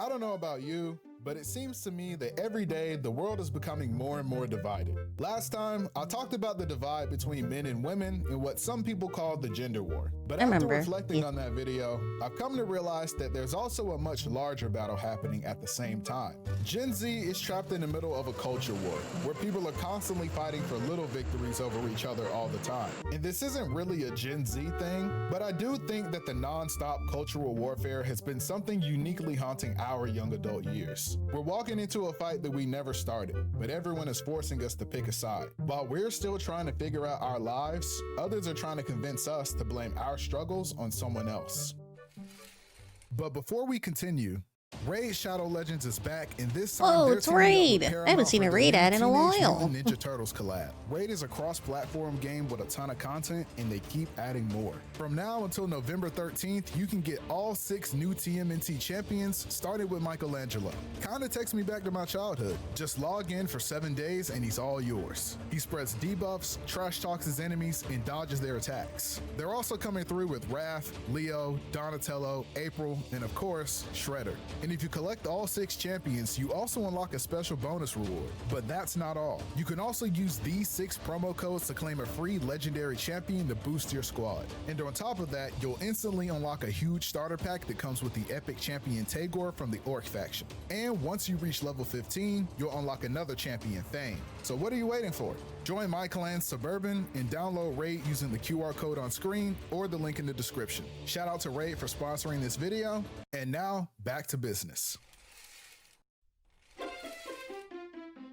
I don't know about you, but it seems to me that every day the world is becoming more and more divided. Last time, I talked about the divide between men and women in what some people call the gender war. But after reflecting on that video, I've come to realize that there's also a much larger battle happening at the same time. Gen Z is trapped in the middle of a culture war, where people are constantly fighting for little victories over each other all the time. And this isn't really a Gen Z thing, but I do think that the non-stop cultural warfare has been something uniquely haunting our young adult years. We're walking into a fight that we never started, but everyone is forcing us to pick a side. While we're still trying to figure out our lives, others are trying to convince us to blame our struggles on someone else. But before we continue, Raid Shadow Legends is back, and this time oh, they're it's teaming up with Raid. Paramount I haven't seen for a the Raid new ad in a Teenage while. Mutant Ninja Turtles collab. Raid is a cross-platform game with a ton of content, and they keep adding more. From now until November 13th, you can get all 6 new TMNT champions, starting with Michelangelo. Kinda takes me back to my childhood. Just log in for 7 days, and he's all yours. He spreads debuffs, trash talks his enemies, and dodges their attacks. They're also coming through with Wrath, Leo, Donatello, April, and of course, Shredder. And And if you collect all 6 champions, you also unlock a special bonus reward. But that's not all. You can also use these 6 promo codes to claim a free legendary champion to boost your squad. And on top of that, you'll instantly unlock a huge starter pack that comes with the epic champion Tagore from the Orc faction. And once you reach level 15, you'll unlock another champion, Thane. So what are you waiting for? Join my clan Suburban and download Raid using the QR code on screen or the link in the description. Shout out to Raid for sponsoring this video. And now back to business.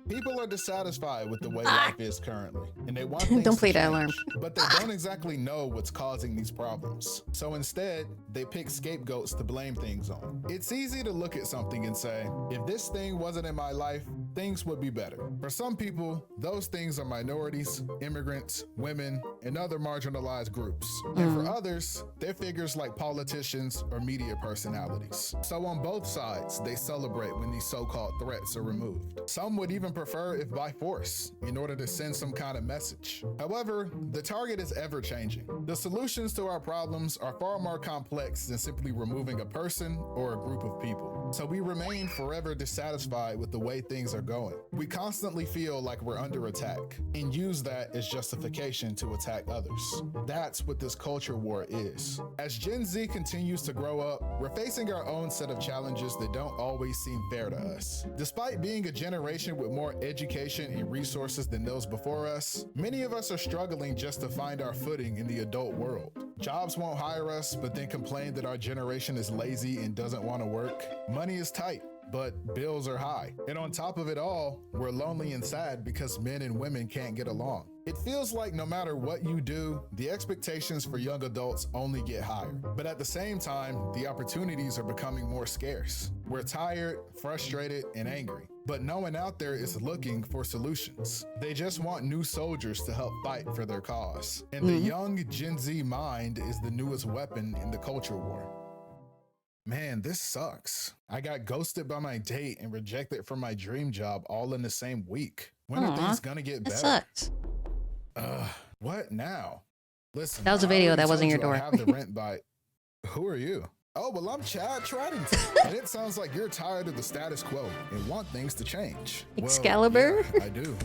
People are dissatisfied with the way life is currently, and they want things Don't play to that change, alarm. but they don't exactly know what's causing these problems. So instead, they pick scapegoats to blame things on. It's easy to look at something and say, if this thing wasn't in my life, things would be better. For some people, those things are minorities, immigrants, women, and other marginalized groups. And for others, they're figures like politicians or media personalities. So on both sides, they celebrate when these so-called threats are removed. Some would even prefer if by force in order to send some kind of message. However, the target is ever changing. The solutions to our problems are far more complex than simply removing a person or a group of people. So we remain forever dissatisfied with the way things are going. We constantly feel like we're under attack and use that as justification to attack others. That's what this culture war is. As Gen Z continues to grow up, we're facing our own set of challenges that don't always seem fair to us. Despite being a generation with more education and resources than those before us, many of us are struggling just to find our footing in the adult world. Jobs won't hire us, but then complain that our generation is lazy and doesn't want to work. Money is tight, but bills are high. And on top of it all, we're lonely and sad because men and women can't get along. It feels like no matter what you do, the expectations for young adults only get higher. But at the same time, the opportunities are becoming more scarce. We're tired, frustrated, and angry. But no one out there is looking for solutions. They just want new soldiers to help fight for their cause. And the young Gen Z mind is the newest weapon in the culture war. Man, this sucks. I got ghosted by my date and rejected from my dream job all in the same week. When are things gonna get better? That sucks. What now? Listen, That was a I video, already that wasn't told your you I door. have the rent by. Who are you? Oh, well, I'm Chad Tridington. And it sounds like you're tired of the status quo and want things to change. Excalibur? Well, yeah, I do.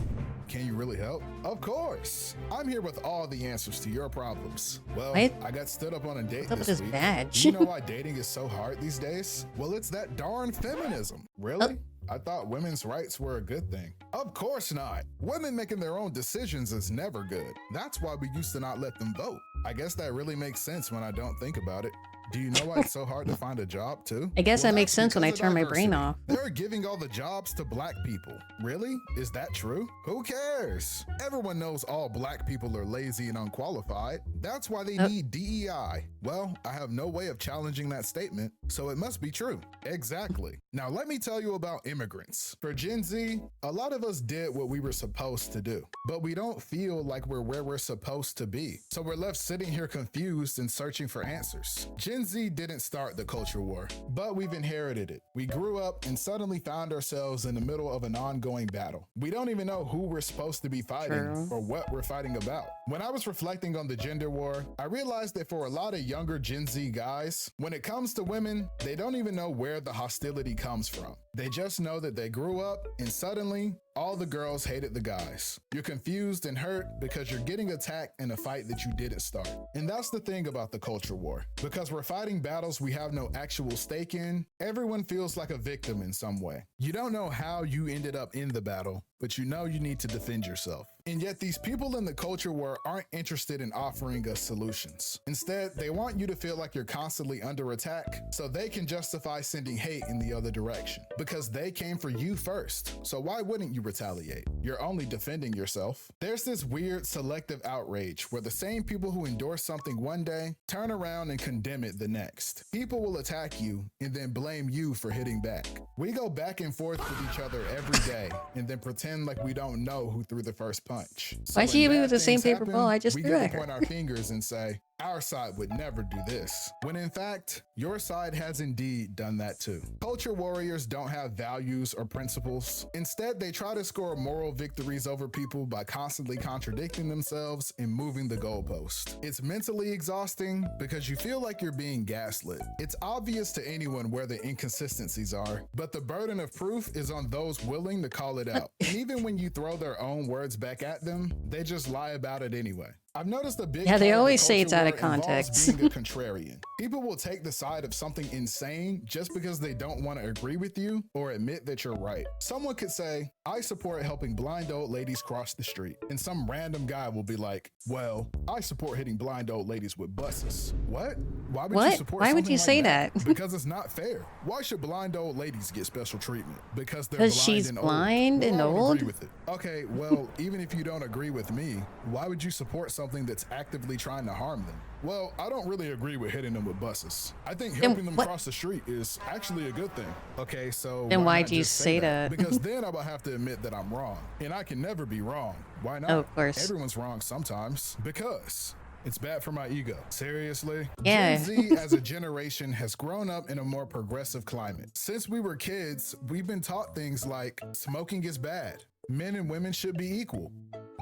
Can you really help? Of course. I'm here with all the answers to your problems. Well, What? I got stood up on a date What's up with this this week. badge? You know why dating is so hard these days? Well, it's that darn feminism. Really? I thought women's rights were a good thing. Of course not. Women making their own decisions is never good. That's why we used to not let them vote. I guess that really makes sense when I don't think about it. Do you know why it's so hard to find a job too? I guess that Well, makes that's sense when I because of turn my brain diversity. off. They're giving all the jobs to black people. Really? Is that true? Who cares? Everyone knows all black people are lazy and unqualified. That's why they need DEI. Well, I have no way of challenging that statement, so it must be true. Exactly. Now let me tell you about immigrants. For Gen Z, a lot of us did what we were supposed to do, but we don't feel like we're where we're supposed to be. So we're left sitting here confused and searching for answers. Gen Z didn't start the culture war, but we've inherited it. We grew up and suddenly found ourselves in the middle of an ongoing battle. We don't even know who we're supposed to be fighting or what we're fighting about. When I was reflecting on the gender war, I realized that for a lot of younger Gen Z guys, when it comes to women, they don't even know where the hostility comes from. They just know that they grew up and suddenly all the girls hated the guys. You're confused and hurt because you're getting attacked in a fight that you didn't start. And that's the thing about the culture war. Because we're fighting battles we have no actual stake in, everyone feels like a victim in some way. You don't know how you ended up in the battle, but you know you need to defend yourself. And yet these people in the culture war aren't interested in offering us solutions. Instead, they want you to feel like you're constantly under attack so they can justify sending hate in the other direction. Because they came for you first. So why wouldn't you retaliate? You're only defending yourself. There's this weird selective outrage where the same people who endorse something one day turn around and condemn it the next. People will attack you and then blame you for hitting back. We go back and forth with each other every day and then pretend like we don't know who threw the first punch. So Why when she hit me bad with the same things paper happen, ball I just we threw get at to her? point our fingers and say, Our side would never do this, when in fact, your side has indeed done that too. Culture warriors don't have values or principles. Instead, they try to score moral victories over people by constantly contradicting themselves and moving the goalpost. It's mentally exhausting because you feel like you're being gaslit. It's obvious to anyone where the inconsistencies are, but the burden of proof is on those willing to call it out. And even when you throw their own words back at them, they just lie about it anyway. I've noticed a big Yeah, they part of the always say it's culture out of war involves context. being a contrarian. People will take the side of something insane just because they don't want to agree with you or admit that you're right. Someone could say, I support helping blind old ladies cross the street. And some random guy will be like, well, I support hitting blind old ladies with buses. What? Why would you What? support Why would something you like say that? Because it's not fair. Why should blind old ladies get special treatment? Because they're Because blind she's and blind old. and Well, I don't old? agree with it. Okay, well, even if you don't agree with me, why would you support something that's actively trying to harm them? Well, I don't really agree with hitting them with buses. I think helping them cross the street is actually a good thing. Okay, so Then why'd not you just say that? Because then I will have to admit that I'm wrong, and I can never be wrong. Why not? Oh, of course. Everyone's wrong sometimes because it's bad for my ego. Seriously? Yeah. Gen Z as a generation has grown up in a more progressive climate. Since we were kids, we've been taught things like smoking is bad. Men and women should be equal.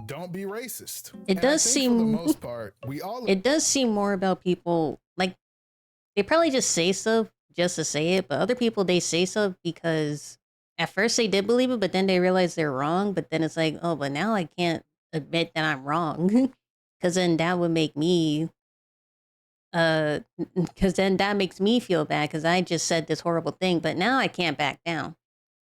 Don't be racist. It And I does think for the seem most part, we all it does seem more about people like they probably just say stuff just to say it, but other people they say stuff because at first they did believe it, but then they realize they're wrong. But then it's like, oh, but now I can't admit that I'm wrong because then that would make me because then that makes me feel bad because I just said this horrible thing, but now I can't back down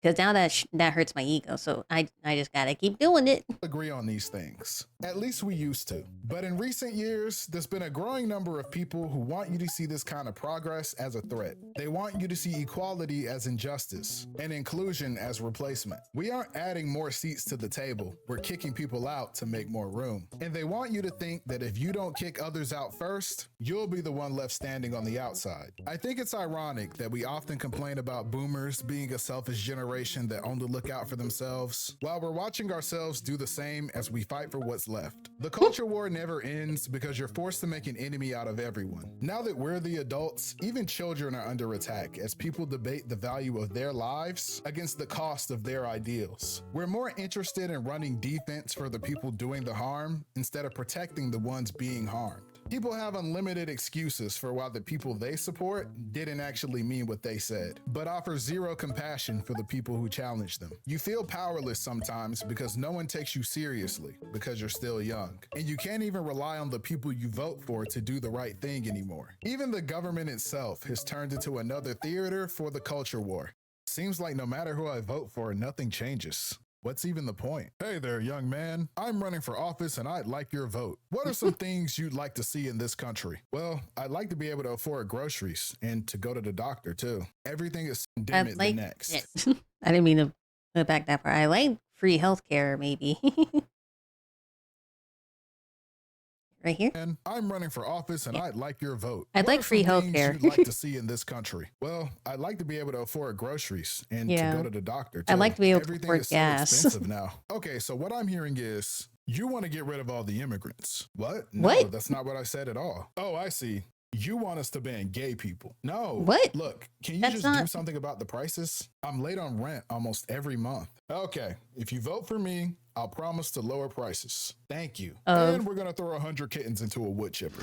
because now that hurts my ego. So I just gotta keep doing it. agree on these things. At least we used to. But in recent years, there's been a growing number of people who want you to see this kind of progress as a threat. They want you to see equality as injustice and inclusion as replacement. We aren't adding more seats to the table. We're kicking people out to make more room. And they want you to think that if you don't kick others out first, you'll be the one left standing on the outside. I think it's ironic that we often complain about boomers being a selfish generation that only look out for themselves, while we're watching ourselves do the same as we fight for what's left. The culture war never ends because you're forced to make an enemy out of everyone. Now that we're the adults, even children are under attack as people debate the value of their lives against the cost of their ideals. We're more interested in running defense for the people doing the harm instead of protecting the ones being harmed. People have unlimited excuses for why the people they support didn't actually mean what they said, but offer zero compassion for the people who challenge them. You feel powerless sometimes because no one takes you seriously because you're still young, and you can't even rely on the people you vote for to do the right thing anymore. Even the government itself has turned into another theater for the culture war. Seems like no matter who I vote for, nothing changes. What's even the point? Hey there, young man. I'm running for office and I'd like your vote. What are some things you'd like to see in this country? Well, I'd like to be able to afford groceries and to go to the doctor too. Everything is pandemic the next. I didn't mean to put back that part. I like free healthcare, maybe. Right here. And I'm running for office and I'd like your vote. I'd What like are free some things healthcare. you'd like to see in this country? Well, I'd like to be able to afford groceries and Yeah. to go to the doctor too. I'd like to be able to Everything afford is so gas. expensive now. Okay, so what I'm hearing is you want to get rid of all the immigrants. What? No, What? that's not what I said at all. Oh, I see. You want us to ban gay people. No. What? Look, can you That's just do not- something about the prices? I'm late on rent almost every month. Okay, if you vote for me, I'll promise to lower prices. Thank you. And we're going to throw 100 kittens into a wood chipper.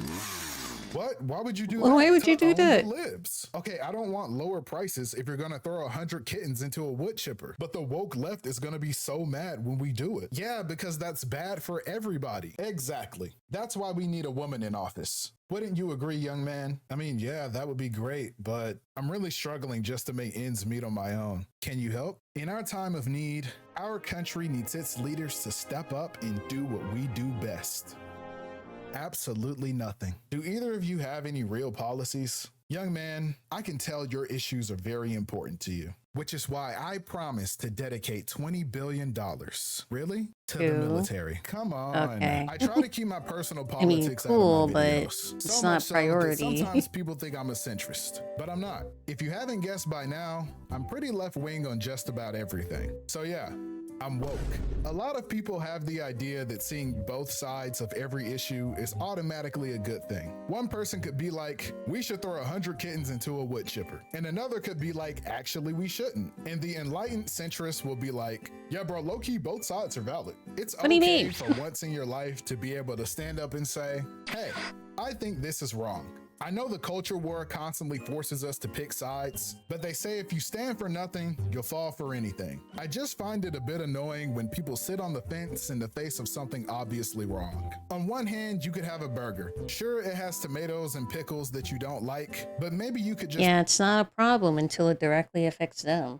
What? Why would you do that? Why would you do Own the that? libs. Okay, I don't want lower prices if you're gonna throw 100 kittens into a wood chipper. But the woke left is gonna be so mad when we do it. Yeah, because that's bad for everybody. Exactly. That's why we need a woman in office. Wouldn't you agree, young man? I mean, yeah, that would be great, but I'm really struggling just to make ends meet on my own. Can you help? In our time of need, our country needs its leaders to step up and do what we do best. Absolutely nothing. Do either of you have any real policies? Young man, I can tell your issues are very important to you, which is why I promise to dedicate $20 billion. Really? To the Cool. military. Come on. Okay. I try to keep my personal I mean, politics cool, out of my but videos. it's So not much so that priority. sometimes people think I'm a centrist, but I'm not. If you haven't guessed by now, I'm pretty left-wing on just about everything. So yeah, I'm woke. A lot of people have the idea that seeing both sides of every issue is automatically a good thing. One person could be like, we should throw 100 kittens into a wood chipper. And another could be like, actually we shouldn't. And the enlightened centrist will be like, yeah bro, low-key both sides are valid. It's okay for once in your life to be able to stand up and say, hey, I think this is wrong. I know the culture war constantly forces us to pick sides, but they say if you stand for nothing, you'll fall for anything. I just find it a bit annoying when people sit on the fence in the face of something obviously wrong. On one hand, you could have a burger. Sure, it has tomatoes and pickles that you don't like, but maybe you could just Yeah, it's not a problem until it directly affects them.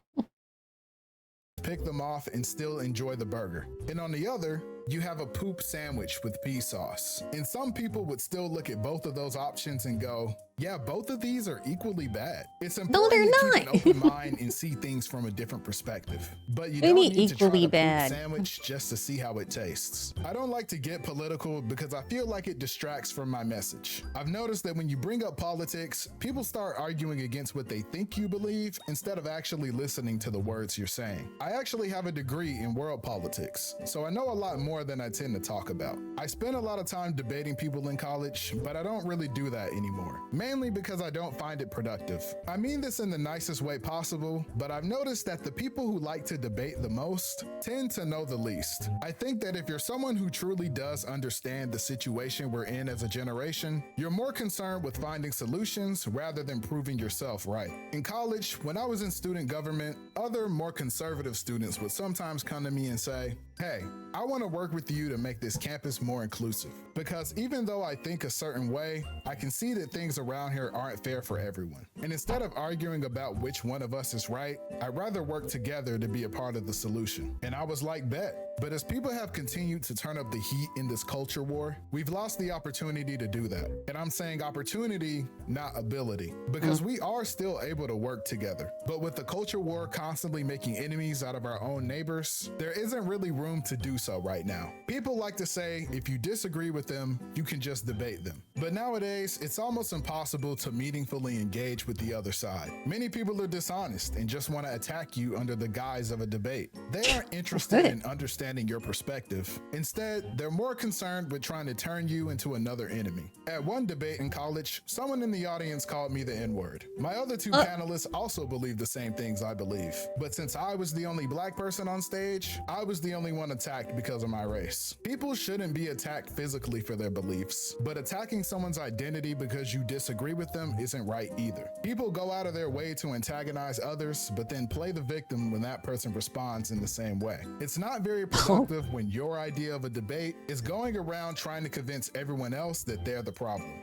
pick them off and still enjoy the burger. And on the other, you have a poop sandwich with pea sauce. And some people would still look at both of those options and go, yeah, both of these are equally bad. It's important to keep an open mind and see things from a different perspective. But you don't need to try the poop sandwich just to see how it tastes. I don't like to get political because I feel like it distracts from my message. I've noticed that when you bring up politics, people start arguing against what they think you believe instead of actually listening to the words you're saying. I actually have a degree in world politics, so I know a lot more than I tend to talk about. I spent a lot of time debating people in college, but I don't really do that anymore. Mainly because I don't find it productive. I mean this in the nicest way possible, but I've noticed that the people who like to debate the most tend to know the least. I think that if you're someone who truly does understand the situation we're in as a generation, you're more concerned with finding solutions rather than proving yourself right. In college, when I was in student government, other more conservative students would sometimes come to me and say, hey, I want to work with you to make this campus more inclusive. Because even though I think a certain way, I can see that things around here aren't fair for everyone. And instead of arguing about which one of us is right, I'd rather work together to be a part of the solution. And I was like, bet. But as people have continued to turn up the heat in this culture war, we've lost the opportunity to do that. And I'm saying opportunity, not ability, because we are still able to work together. But with the culture war constantly making enemies out of our own neighbors, there isn't really room to do so right now. People like to say, if you disagree with them, you can just debate them. But nowadays, it's almost impossible to meaningfully engage with the other side. Many people are dishonest and just want to attack you under the guise of a debate. They aren't interested in understanding your perspective. Instead, they're more concerned with trying to turn you into another enemy. At one debate in college, someone in the audience called me the N-word. My other two panelists also believe the same things I believe. But since I was the only black person on stage, I was the only one attacked because of my race. People shouldn't be attacked physically for their beliefs, but attacking someone's identity because you disagree with them isn't right either. People go out of their way to antagonize others, but then play the victim when that person responds in the same way. It's not very productive when your idea of a debate is going around trying to convince everyone else that they're the problem.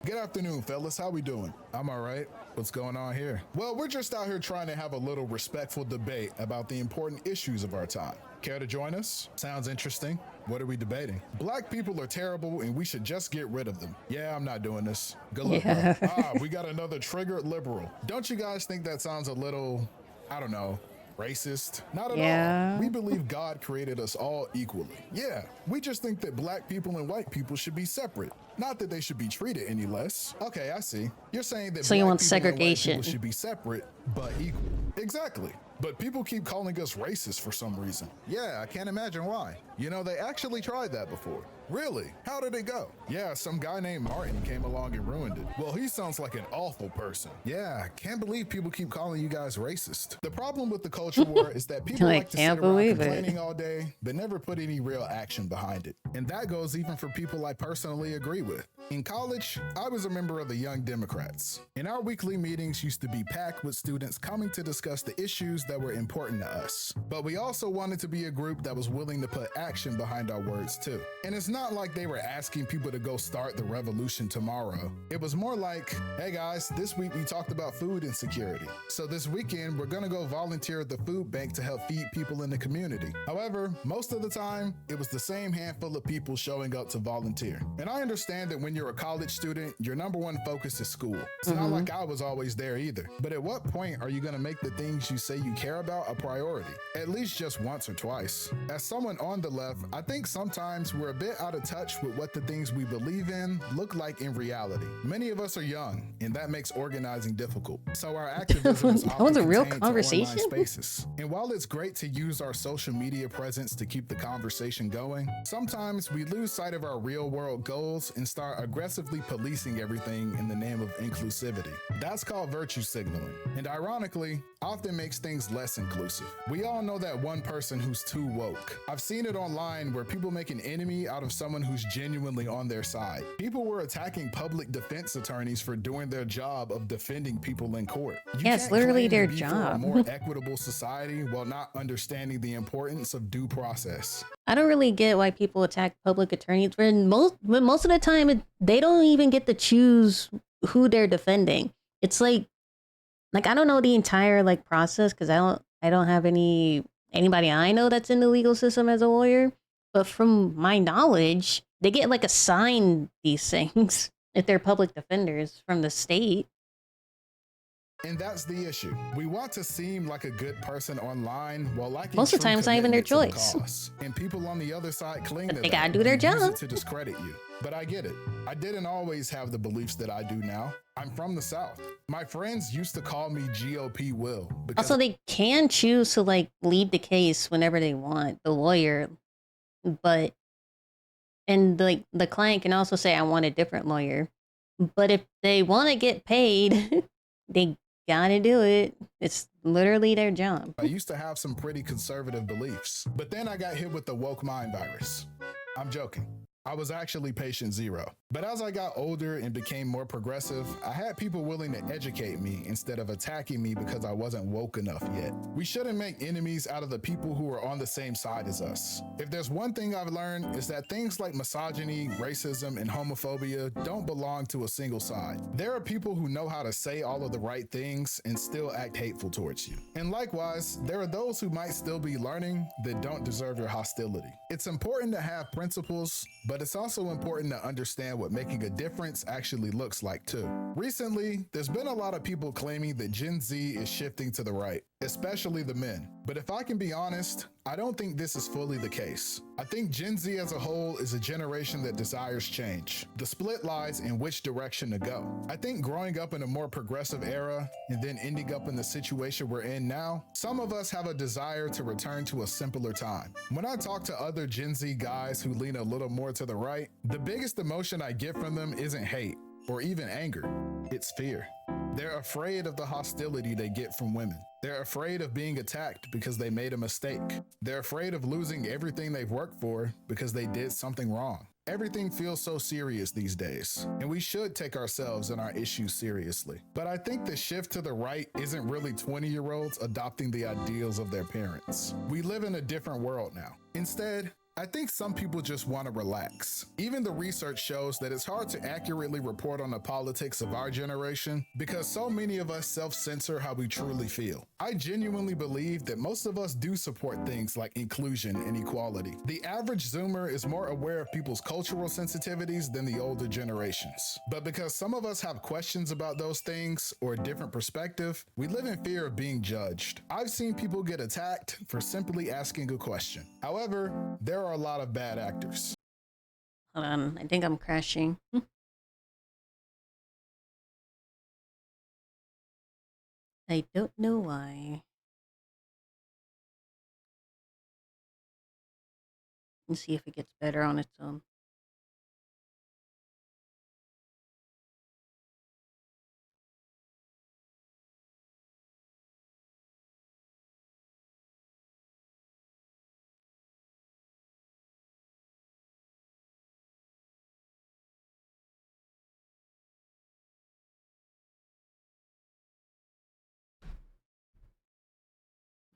Good afternoon, fellas. How we doing? I'm all right. What's going on here? Well, we're just out here trying to have a little respectful debate about the important issues of our time. Care to join us? Sounds interesting. What are we debating? Black people are terrible and we should just get rid of them. Yeah, I'm not doing this. Good luck, bro. We got another triggered liberal. Don't you guys think that sounds a little, I don't know, racist? Not at all. We believe God created us all equally. Yeah, we just think that black people and white people should be separate. Not that they should be treated any less. Okay, I see. You're saying that so you want people segregation. And white people should be separate, but equal. Exactly. But people keep calling us racist for some reason. Yeah, I can't imagine why. You know, they actually tried that before. Really? How did it go? Yeah, some guy named Martin came along and ruined it. Well, he sounds like an awful person. Yeah, can't believe people keep calling you guys racist. The problem with the culture war is that people like to sit around complaining all day, but never put any real action behind it. And that goes even for people I personally agree with. In college, I was a member of the Young Democrats, and our weekly meetings used to be packed with students coming to discuss the issues that were important to us. But we also wanted to be a group that was willing to put action behind our words too. And it's not like they were asking people to go start the revolution tomorrow. It was more like, hey guys, this week we talked about food insecurity. So this weekend, we're gonna go volunteer at the food bank to help feed people in the community. However, most of the time, it was the same handful of people showing up to volunteer. And I understand that when you're a college student, your number one focus is school. It's not like I was always there either. But at what point are you gonna make the things you say you care about a priority? At least just once or twice. As someone on the left, I think sometimes we're a bit out of touch with what the things we believe in look like in reality. Many of us are young, and that makes organizing difficult. So our activism is That was a often real contained to online conversation? spaces. And while it's great to use our social media presence to keep the conversation going, sometimes we lose sight of our real world goals and start aggressively policing everything in the name of inclusivity. That's called virtue signaling, and ironically, often makes things less inclusive. We all know that one person who's too woke. I've seen it online where people make an enemy out of someone who's genuinely on their side. People were attacking public defense attorneys for doing their job of defending people in court. You Yeah, it's can't literally claim their to be for a job. more equitable society while not understanding the importance of due process. I don't really get why people attack public attorneys when most of the time they don't even get to choose who they're defending. It's like I don't know the entire like process because I don't have anybody I know that's in the legal system as a lawyer. But from my knowledge, they get like assigned these things if they're public defenders from the state. And that's the issue. We want to seem like a good person online while lacking Most of the true time, it's not even their commitment to the choice. cause. And people on the other side cling But to they that gotta do their and use job. it to discredit you. But I get it. I didn't always have the beliefs that I do now. I'm from the South. My friends used to call me GOP Will because Also, they can choose to like lead the case whenever they want, the lawyer, but and like the client can also say I want a different lawyer. But if they want to get paid, they gotta do it. It's literally their job. I used to have some pretty conservative beliefs. But then I got hit with the woke mind virus. I'm joking. I was actually patient zero. But as I got older and became more progressive, I had people willing to educate me instead of attacking me because I wasn't woke enough yet. We shouldn't make enemies out of the people who are on the same side as us. If there's one thing I've learned is that things like misogyny, racism, and homophobia don't belong to a single side. There are people who know how to say all of the right things and still act hateful towards you. And likewise, there are those who might still be learning that don't deserve your hostility. It's important to have principles, but it's also important to understand what making a difference actually looks like too. Recently, there's been a lot of people claiming that Gen Z is shifting to the right, especially the men. But if I can be honest, I don't think this is fully the case. I think Gen Z as a whole is a generation that desires change. The split lies in which direction to go. I think growing up in a more progressive era and then ending up in the situation we're in now, some of us have a desire to return to a simpler time. When I talk to other Gen Z guys who lean a little more to the right, the biggest emotion I get from them isn't hate or even anger, it's fear. They're afraid of the hostility they get from women. They're afraid of being attacked because they made a mistake. They're afraid of losing everything they've worked for because they did something wrong. Everything feels so serious these days, and we should take ourselves and our issues seriously. But I think the shift to the right isn't really 20-year-olds adopting the ideals of their parents. We live in a different world now. Instead, I think some people just want to relax. Even the research shows that it's hard to accurately report on the politics of our generation because so many of us self-censor how we truly feel. I genuinely believe that most of us do support things like inclusion and equality. The average Zoomer is more aware of people's cultural sensitivities than the older generations. But because some of us have questions about those things or a different perspective, we live in fear of being judged. I've seen people get attacked for simply asking a question. However, there are a lot of bad actors. Hold on, I think I'm crashing. I don't know why. Let's see if it gets better on its own.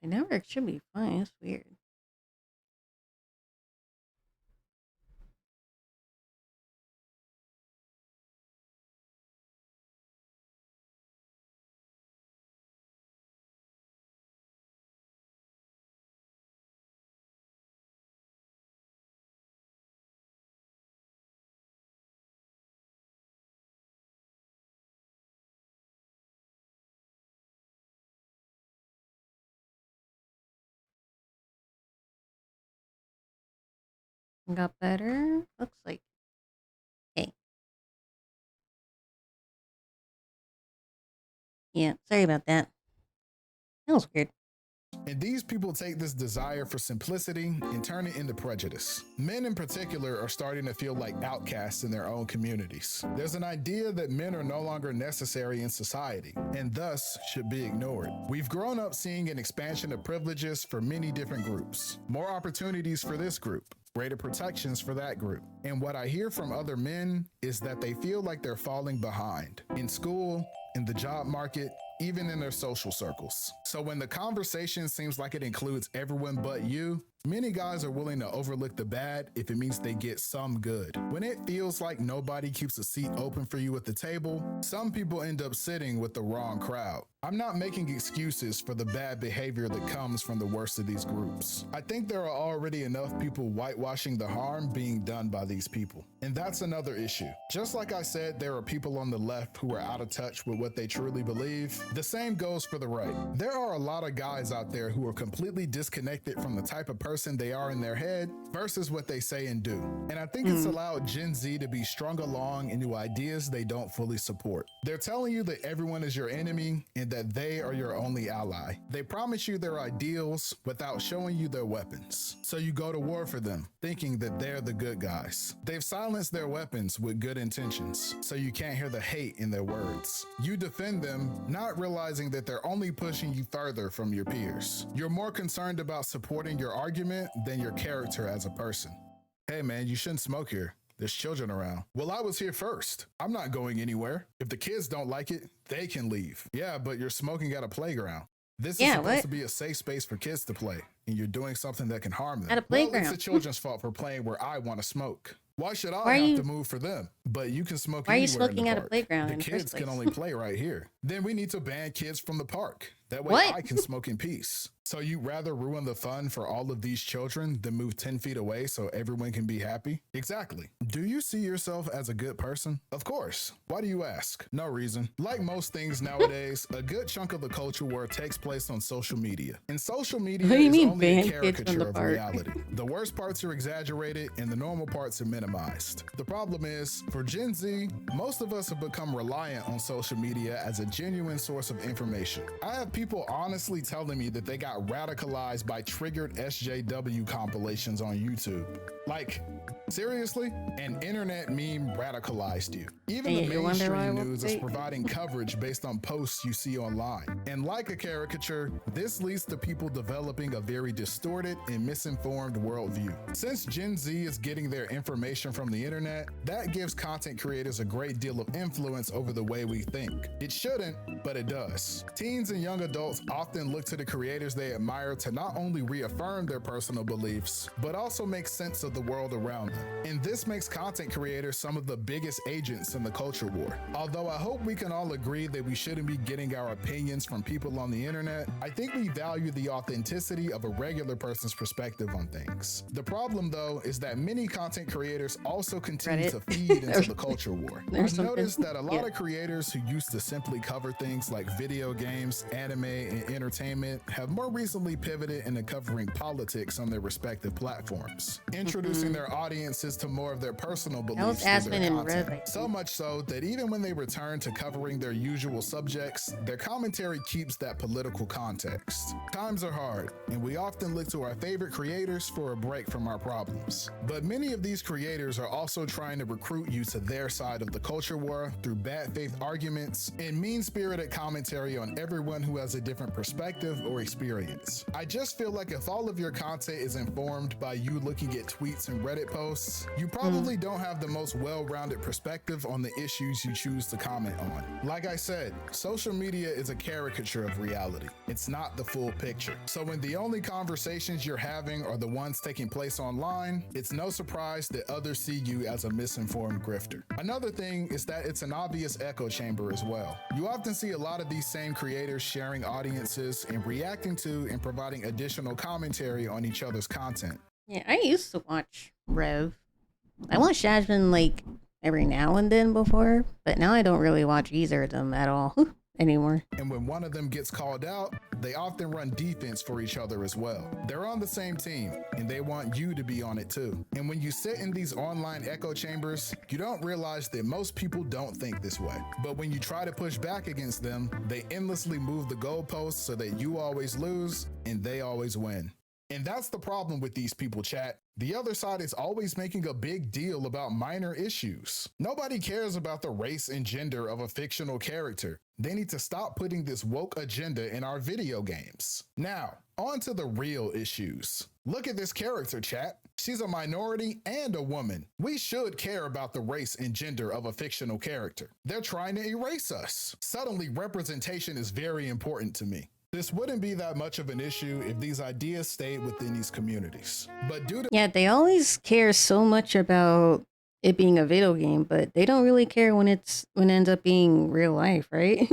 My network should be fine. It's weird. Got better. Looks like. Okay. Yeah, sorry about that. That was weird. And these people take this desire for simplicity and turn it into prejudice. Men in particular are starting to feel like outcasts in their own communities. There's an idea that men are no longer necessary in society and thus should be ignored. We've grown up seeing an expansion of privileges for many different groups, more opportunities for this group, greater protections for that group. And what I hear from other men is that they feel like they're falling behind in school, in the job market, even in their social circles. So when the conversation seems like it includes everyone but you, many guys are willing to overlook the bad if it means they get some good. When it feels like nobody keeps a seat open for you at the table, some people end up sitting with the wrong crowd. I'm not making excuses for the bad behavior that comes from the worst of these groups. I think there are already enough people whitewashing the harm being done by these people. And that's another issue. Just like I said, there are people on the left who are out of touch with what they truly believe. The same goes for the right. There are a lot of guys out there who are completely disconnected from the type of person they are in their head versus what they say and do. And I think it's allowed Gen Z to be strung along into ideas they don't fully support. They're telling you that everyone is your enemy and that they are your only ally. They promise you their ideals without showing you their weapons. So you go to war for them, thinking that they're the good guys. They've silenced their weapons with good intentions, so you can't hear the hate in their words. You defend them, not realizing that they're only pushing you further from your peers. You're more concerned about supporting your argument than your character as a person. Hey man, you shouldn't smoke here. There's children around. Well, I was here first. I'm not going anywhere. If the kids don't like it, they can leave. Yeah, but you're smoking at a playground. This is supposed to be a safe space for kids to play, and you're doing something that can harm them. At a playground. Well, it's the children's fault for playing where I want to smoke. Why should I have to move for them? But you can smoke Why are you anywhere smoking in the at a park. playground The in the kids first can place? only play right here. Then we need to ban kids from the park. That way What? I can smoke in peace. So you'd rather ruin the fun for all of these children than move 10 feet away so everyone can be happy? Exactly. Do you see yourself as a good person? Of course. Why do you ask? No reason. Like most things nowadays, a good chunk of the culture war takes place on social media. And social media What do you is mean only a ban kids from caricature the of park? reality. The worst parts are exaggerated and the normal parts are minimized. The problem is, for Gen Z, most of us have become reliant on social media as a genuine source of information. I have people honestly telling me that they got radicalized by triggered SJW compilations on YouTube. Like, seriously? An internet meme radicalized you. Even Hey, the you wonder why I mainstream woke news is late? providing coverage based on posts you see online. And like a caricature, this leads to people developing a very distorted and misinformed worldview. Since Gen Z is getting their information from the internet, that gives content creators a great deal of influence over the way we think. It shouldn't, but it does. Teens and young adults often look to the creators they admire to not only reaffirm their personal beliefs, but also make sense of the world around them. And this makes content creators some of the biggest agents in the culture war. Although I hope we can all agree that we shouldn't be getting our opinions from people on the internet, I think we value the authenticity of a regular person's perspective on things. The problem though is that many content creators also continue to feed into the culture war. I've noticed that a lot of creators who used to simply cover things like video games, anime, and entertainment have more recently pivoted into covering politics on their respective platforms, introducing their audiences to more of their personal was beliefs through Aspen their and content. Rev. So much so that even when they return to covering their usual subjects, their commentary keeps that political context. Times are hard, and we often look to our favorite creators for a break from our problems. But many of these creators are also trying to recruit you to their side of the culture war through bad faith arguments and mean-spirited commentary on everyone who has a different perspective or experience. I just feel like if all of your content is informed by you looking at tweets and Reddit posts, you probably don't have the most well-rounded perspective on the issues you choose to comment on. Like I said, social media is a caricature of reality. It's not the full picture. So when the only conversations you're having are the ones taking place online, it's no surprise that others see you as a misinformed grifter. Another thing is that it's an obvious echo chamber as well. You often see a lot of these same creators sharing audiences and reacting to and providing additional commentary on each other's content. Yeah, I used to watch Rev. I watched Jasmine like every now and then before, but now I don't really watch either of them at all anymore. And when one of them gets called out, they often run defense for each other as well. They're on the same team, and they want you to be on it too. And when you sit in these online echo chambers, you don't realize that most people don't think this way. But when you try to push back against them, they endlessly move the goalposts so that you always lose and they always win. And that's the problem with these people, chat. The other side is always making a big deal about minor issues. Nobody cares about the race and gender of a fictional character. They need to stop putting this woke agenda in our video games. Now, on to the real issues. Look at this character, chat. She's a minority and a woman. We should care about the race and gender of a fictional character. They're trying to erase us. Suddenly, representation is very important to me. This wouldn't be that much of an issue if these ideas stayed within these communities. But due to Yeah, they always care so much about it being a video game, but they don't really care when it ends up being real life, right?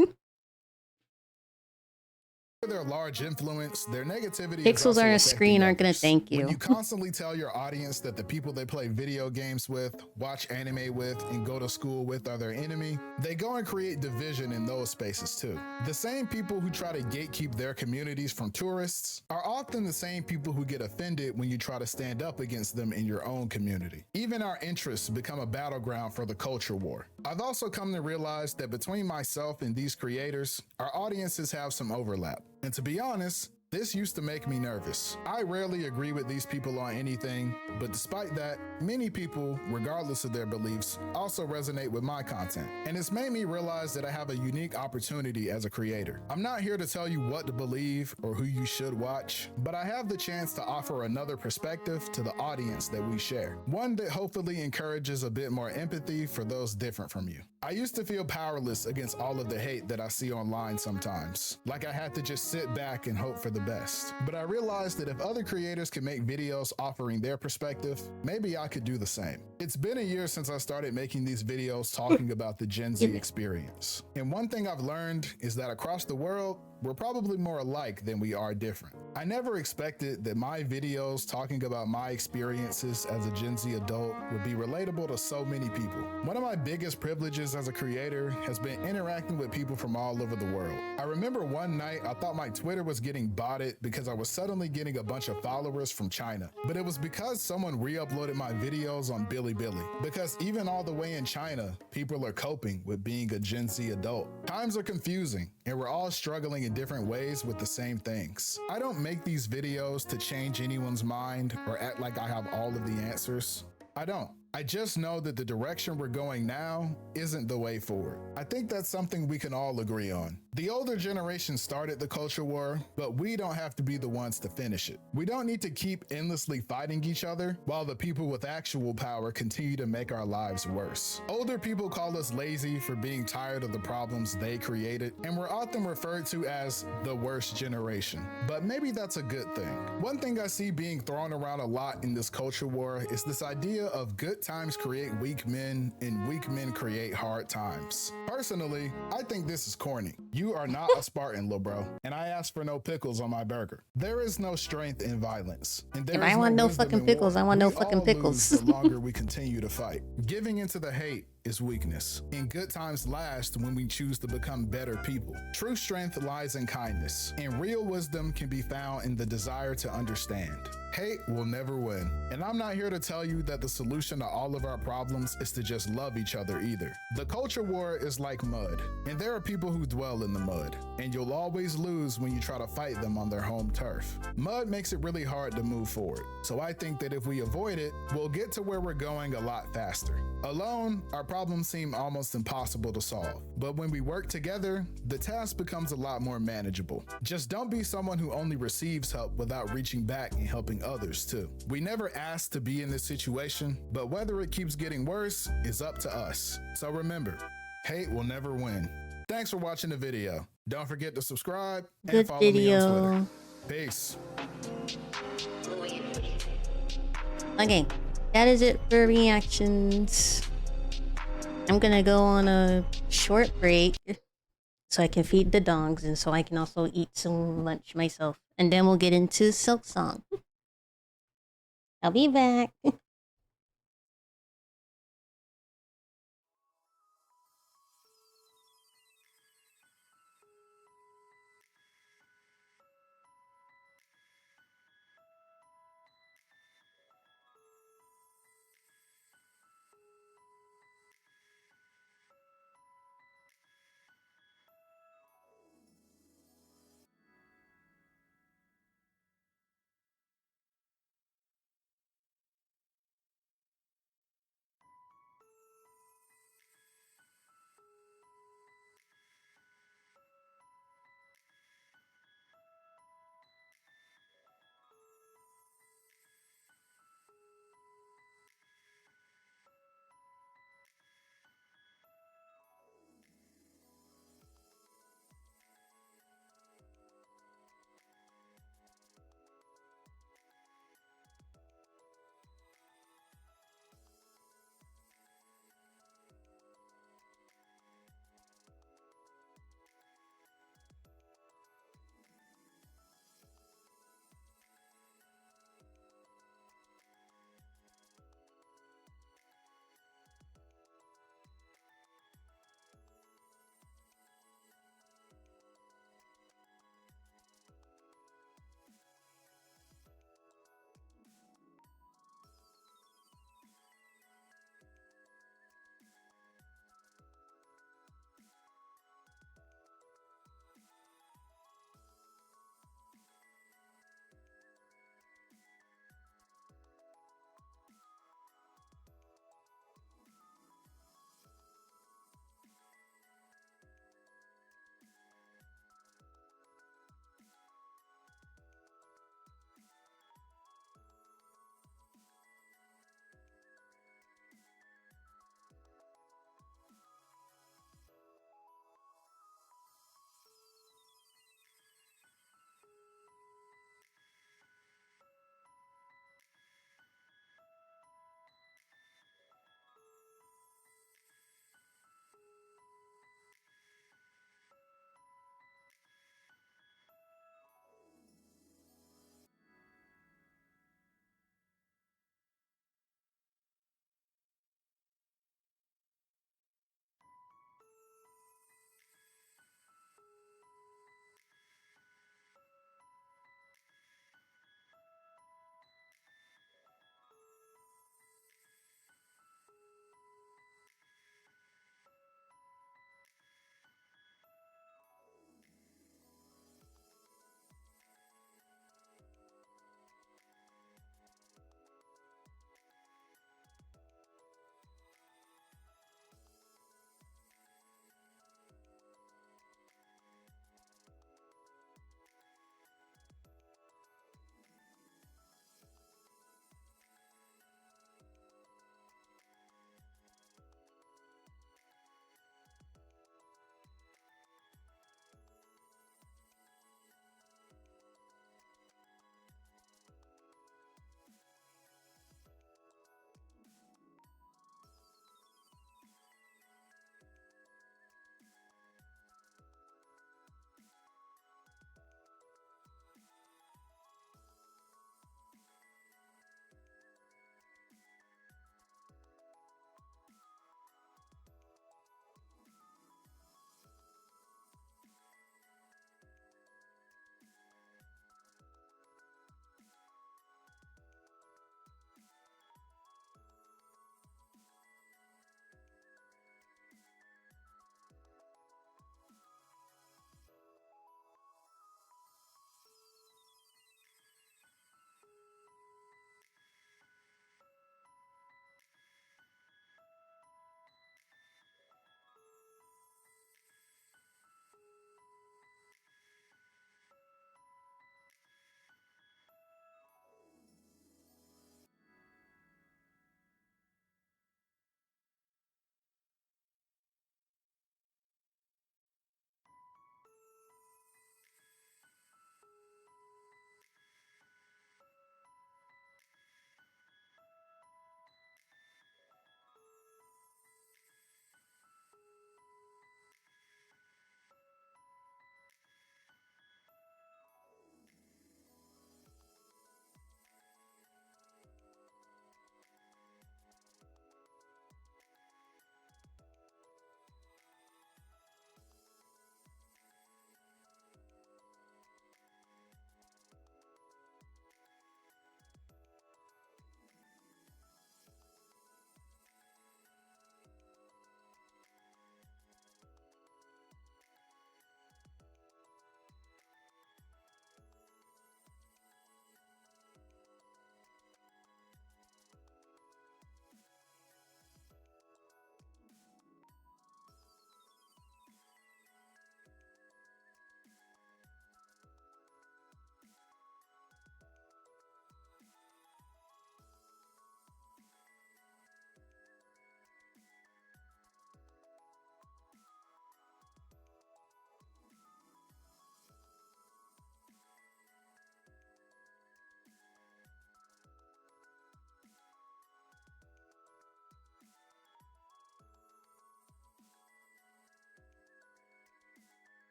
their large influence, their negativity Pixels is also on a affecting screen aren't gonna others. thank you. When you constantly tell your audience that the people they play video games with, watch anime with, and go to school with are their enemy, they go and create division in those spaces too. The same people who try to gatekeep their communities from tourists are often the same people who get offended when you try to stand up against them in your own community. Even our interests become a battleground for the culture war. I've also come to realize that between myself and these creators, our audiences have some overlap. And to be honest, this used to make me nervous. I rarely agree with these people on anything, but despite that, many people, regardless of their beliefs, also resonate with my content. And it's made me realize that I have a unique opportunity as a creator. I'm not here to tell you what to believe or who you should watch, but I have the chance to offer another perspective to the audience that we share. One that hopefully encourages a bit more empathy for those different from you. I used to feel powerless against all of the hate that I see online sometimes, like I had to just sit back and hope for the best. But I realized that if other creators can make videos offering their perspective, maybe I could do the same. It's been a year since I started making these videos talking about the Gen Z experience. And one thing I've learned is that across the world, we're probably more alike than we are different. I never expected that my videos talking about my experiences as a Gen Z adult would be relatable to so many people. One of my biggest privileges as a creator has been interacting with people from all over the world. I remember one night I thought my Twitter was getting botted because I was suddenly getting a bunch of followers from China. But it was because someone re-uploaded my videos on Bilibili. Because even all the way in China, people are coping with being a Gen Z adult. Times are confusing, and we're all struggling in different ways with the same things. I don't make these videos to change anyone's mind or act like I have all of the answers. I don't. I just know that the direction we're going now isn't the way forward. I think that's something we can all agree on. The older generation started the culture war, but we don't have to be the ones to finish it. We don't need to keep endlessly fighting each other while the people with actual power continue to make our lives worse. Older people call us lazy for being tired of the problems they created, and we're often referred to as the worst generation. But maybe that's a good thing. One thing I see being thrown around a lot in this culture war is this idea of good times create weak men and weak men create hard times. Personally, I think this is corny. You are not a Spartan, lil bro, and I ask for no pickles on my burger. There is no strength in violence. And there If is I want no wisdom fucking in pickles, war. I want no We fucking all pickles. lose the longer we continue to fight. Giving into the hate is weakness, and good times last when we choose to become better people. True strength lies in kindness, and real wisdom can be found in the desire to understand. Hate will never win, and I'm not here to tell you that the solution to all of our problems is to just love each other either. The culture war is like mud, and there are people who dwell in the mud, and you'll always lose when you try to fight them on their home turf. Mud makes it really hard to move forward, so I think that if we avoid it, we'll get to where we're going a lot faster. Alone, our problems seem almost impossible to solve, but when we work together, the task becomes a lot more manageable. Just don't be someone who only receives help without reaching back and helping others too. We never asked to be in this situation, but whether it keeps getting worse is up to us. So remember, hate will never win. Thanks for watching the video. Don't forget to subscribe and Good follow me on video. Twitter. Peace. Okay, that is it for reactions. I'm gonna go on a short break so I can feed the dogs and so I can also eat some lunch myself. And then we'll get into Silk Song. I'll be back.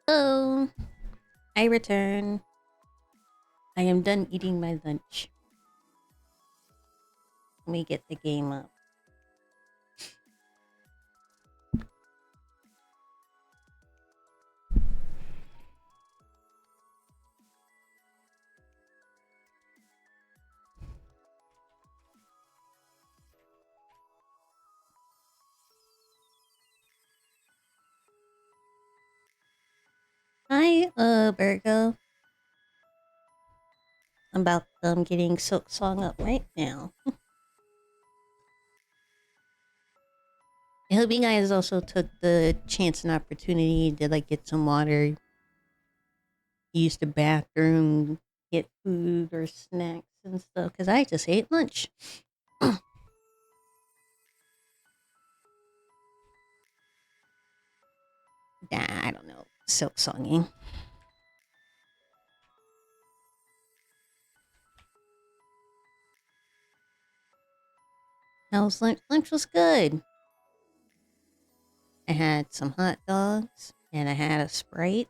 Hello. I return. I am done eating my lunch. Let me get the game up. Hi, Virgo. I'm about getting Silk Song up right now. I hope you guys also took the chance and opportunity to like get some water, use the bathroom, get food or snacks and stuff. Cause I just ate lunch. Nah, I don't know. Silk Songing. How's lunch? Lunch was good. I had some hot dogs and I had a Sprite.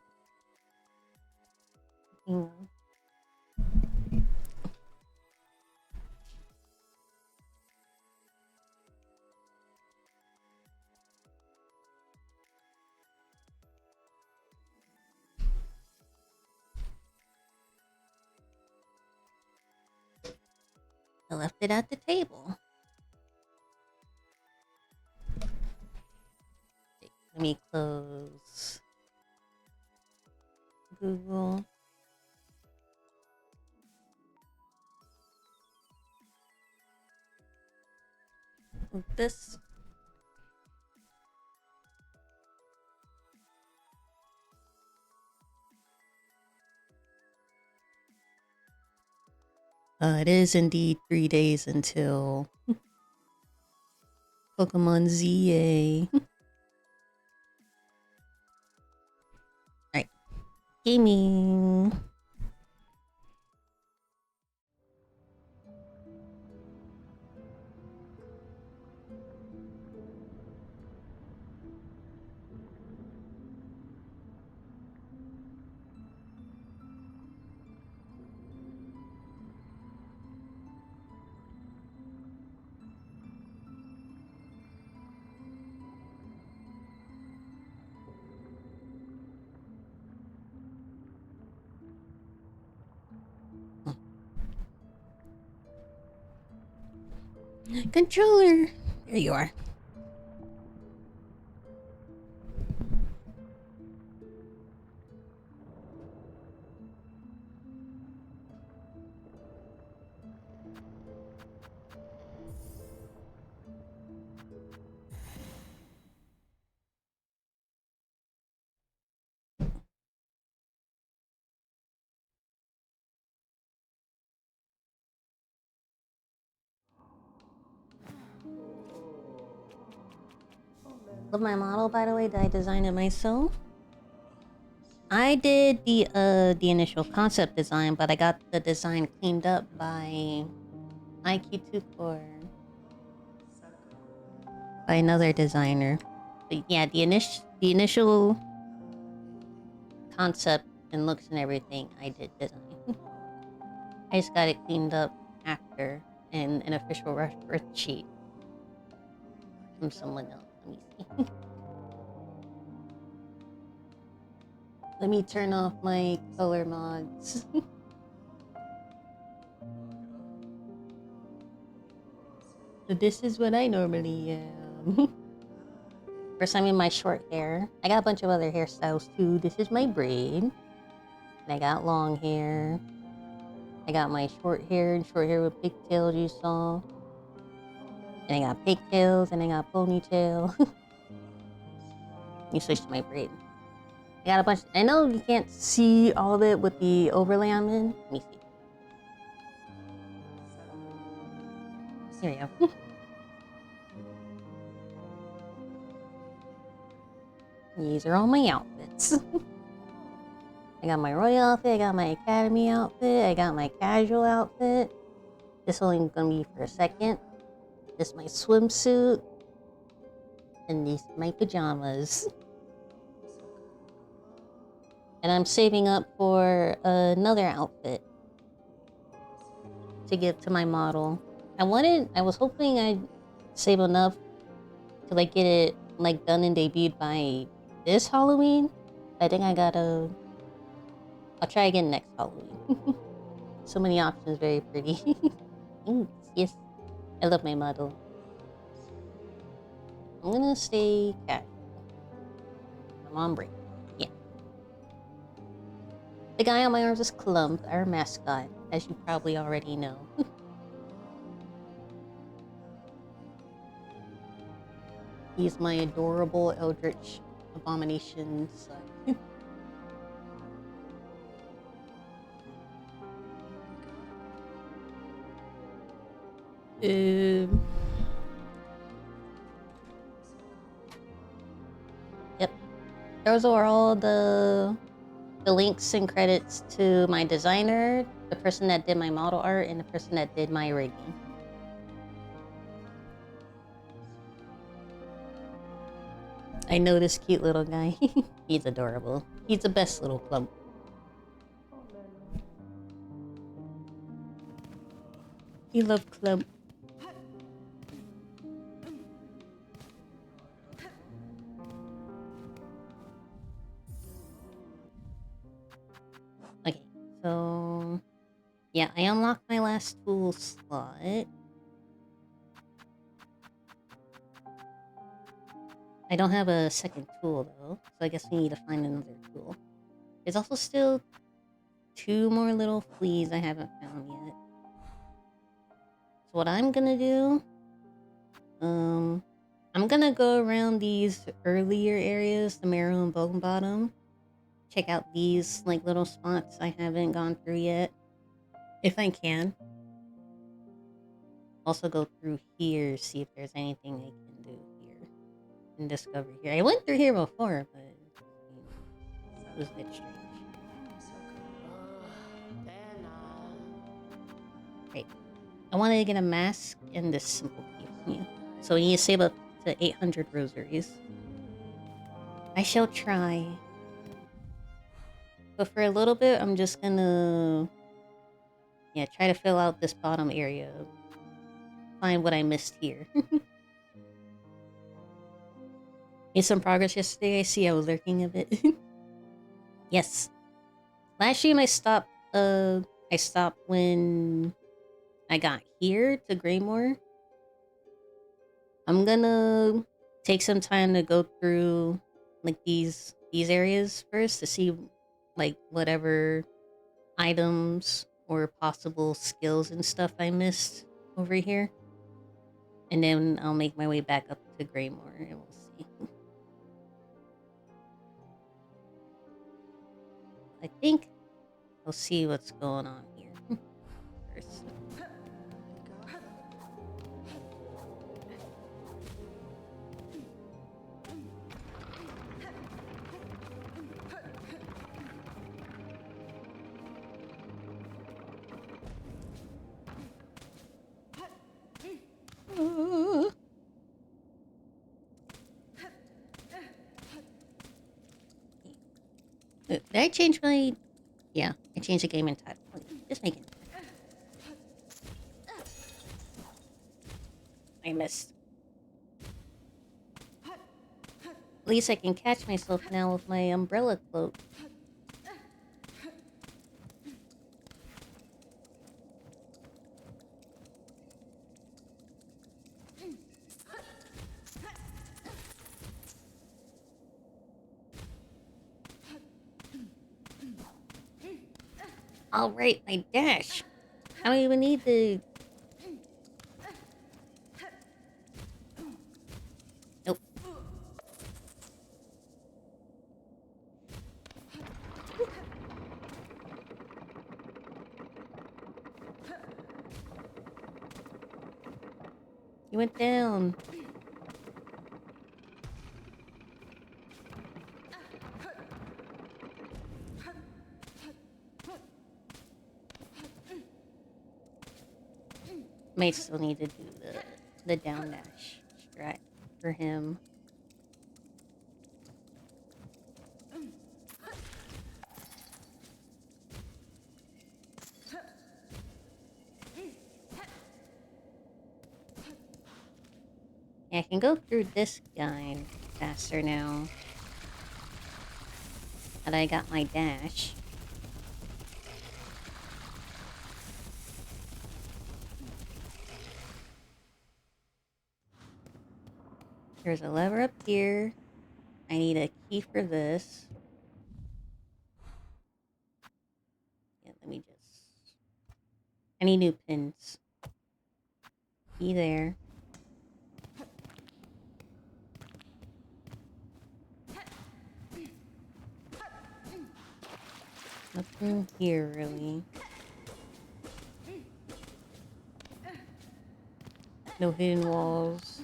I left it at the table. Let me close Google. This. It is indeed 3 days until Pokemon ZA. Alright. Gaming. Controller. There you are. Love my model, by the way. Did I design it myself? I did the initial concept design, but I got the design cleaned up by Aiki Tukor, by another designer. But yeah, the initial concept and looks and everything I did design. I just got it cleaned up after in an official reference sheet from someone else. Let me see. Let me turn off my color mods. So this is what I normally am. First time in my short hair. I got a bunch of other hairstyles too. This is my braid. And I got long hair. I got my short hair with pigtails you saw. And I got pigtails and I got ponytail. Let me switch to my braid. I got a bunch. I know you can't see all of it with the overlay I'm in. Let me see. Here we go. These are all my outfits. I got my royal outfit, I got my academy outfit, I got my casual outfit. This only gonna be for a second. This is my swimsuit. And these are my pajamas. And I'm saving up for another outfit to give to my model. I was hoping I'd save enough to like get it like done and debuted by this Halloween. I think I'll try again next Halloween. So many options, very pretty. Thanks, yes. I love my model. I'm gonna stay casual. I'm on break. Yeah. The guy on my arms is Clump, our mascot, as you probably already know. He's my adorable Eldritch Abomination son. Yep. Those are all the links and credits to my designer, the person that did my model art, and the person that did my rigging. I know this cute little guy. He's adorable. He's the best little Clump. You love Clump. Okay, so yeah, I unlocked my last tool slot. I don't have a second tool though, so I guess we need to find another tool. There's also still 2 more little fleas I haven't found yet. So what I'm gonna do, I'm gonna go around these earlier areas, the Marrow and Bone Bottom. Check out these like little spots I haven't gone through yet, if I can. Also go through here, see if there's anything I can do here and discover here. I went through here before, but it was a bit strange. Right. I wanted to get a mask and this simple key from you. So we need to save up to 800 rosaries. I shall try. But for a little bit, I'm just gonna... yeah, try to fill out this bottom area. Find what I missed here. Made some progress yesterday. I see I was lurking a bit. Yes. Last stream I stopped when I got here to Greymore. I'm gonna take some time to go through like these areas first to see like whatever items or possible skills and stuff I missed over here. And then I'll make my way back up to Greymore and we'll see. I think I'll see what's going on here first. Did I change my... yeah, I changed the game in time. Just make it. I missed. At least I can catch myself now with my umbrella cloak. All right, my dash. I don't even need to... nope. You went down. Might still need to do the down dash strat for him. I can go through this guide faster now that I got my dash. There's a lever up here. I need a key for this. Yeah, let me just... I need new pins. Key there. Nothing here, really. No hidden walls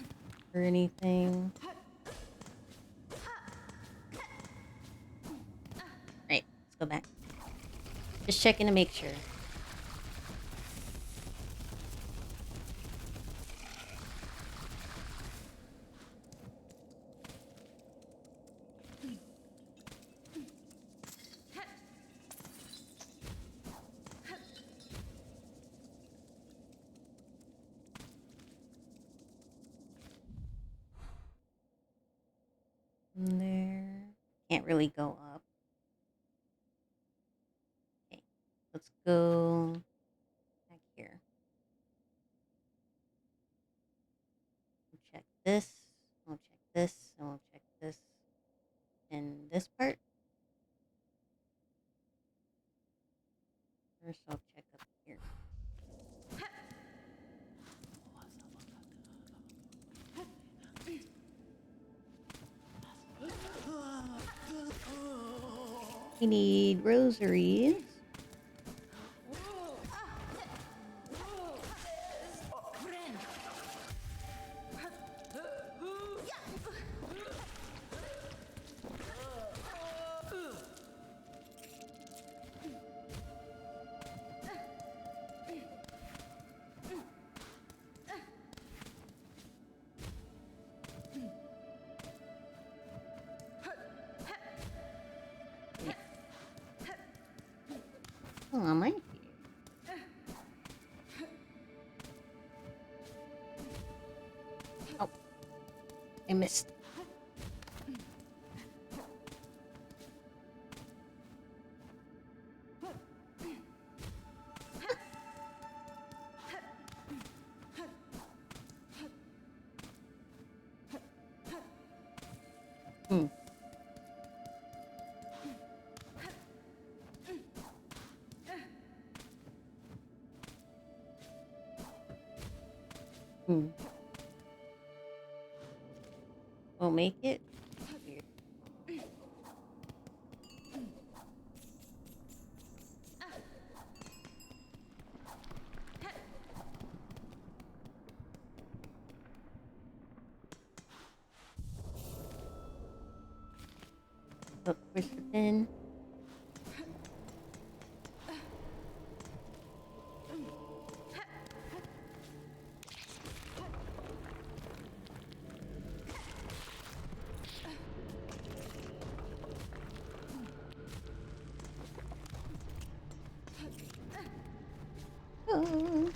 or anything. Right, let's go back. Just checking to make sure. There. Can't really go up. Okay, let's go back here. We'll check this. We'll check this. And we'll check this. And this part. First, I'll check up here. We need rosaries. Oh, I might be. Oh, I missed. Hmm. Hmm. We'll make it. Look, push the pin. Oh.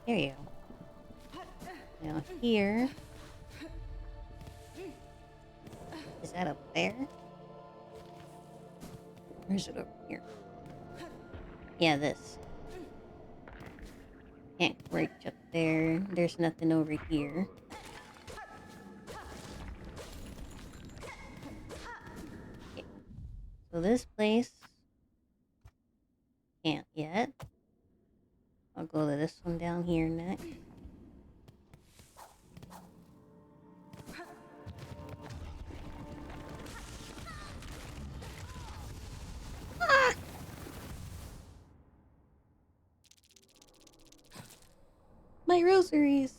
There you go. Now here. Is that up there? Or is it over here? Yeah, this. Can't reach up there. There's nothing over here. Okay. So this place can't yet. I'll go to this one down here next. Ah! My rosaries.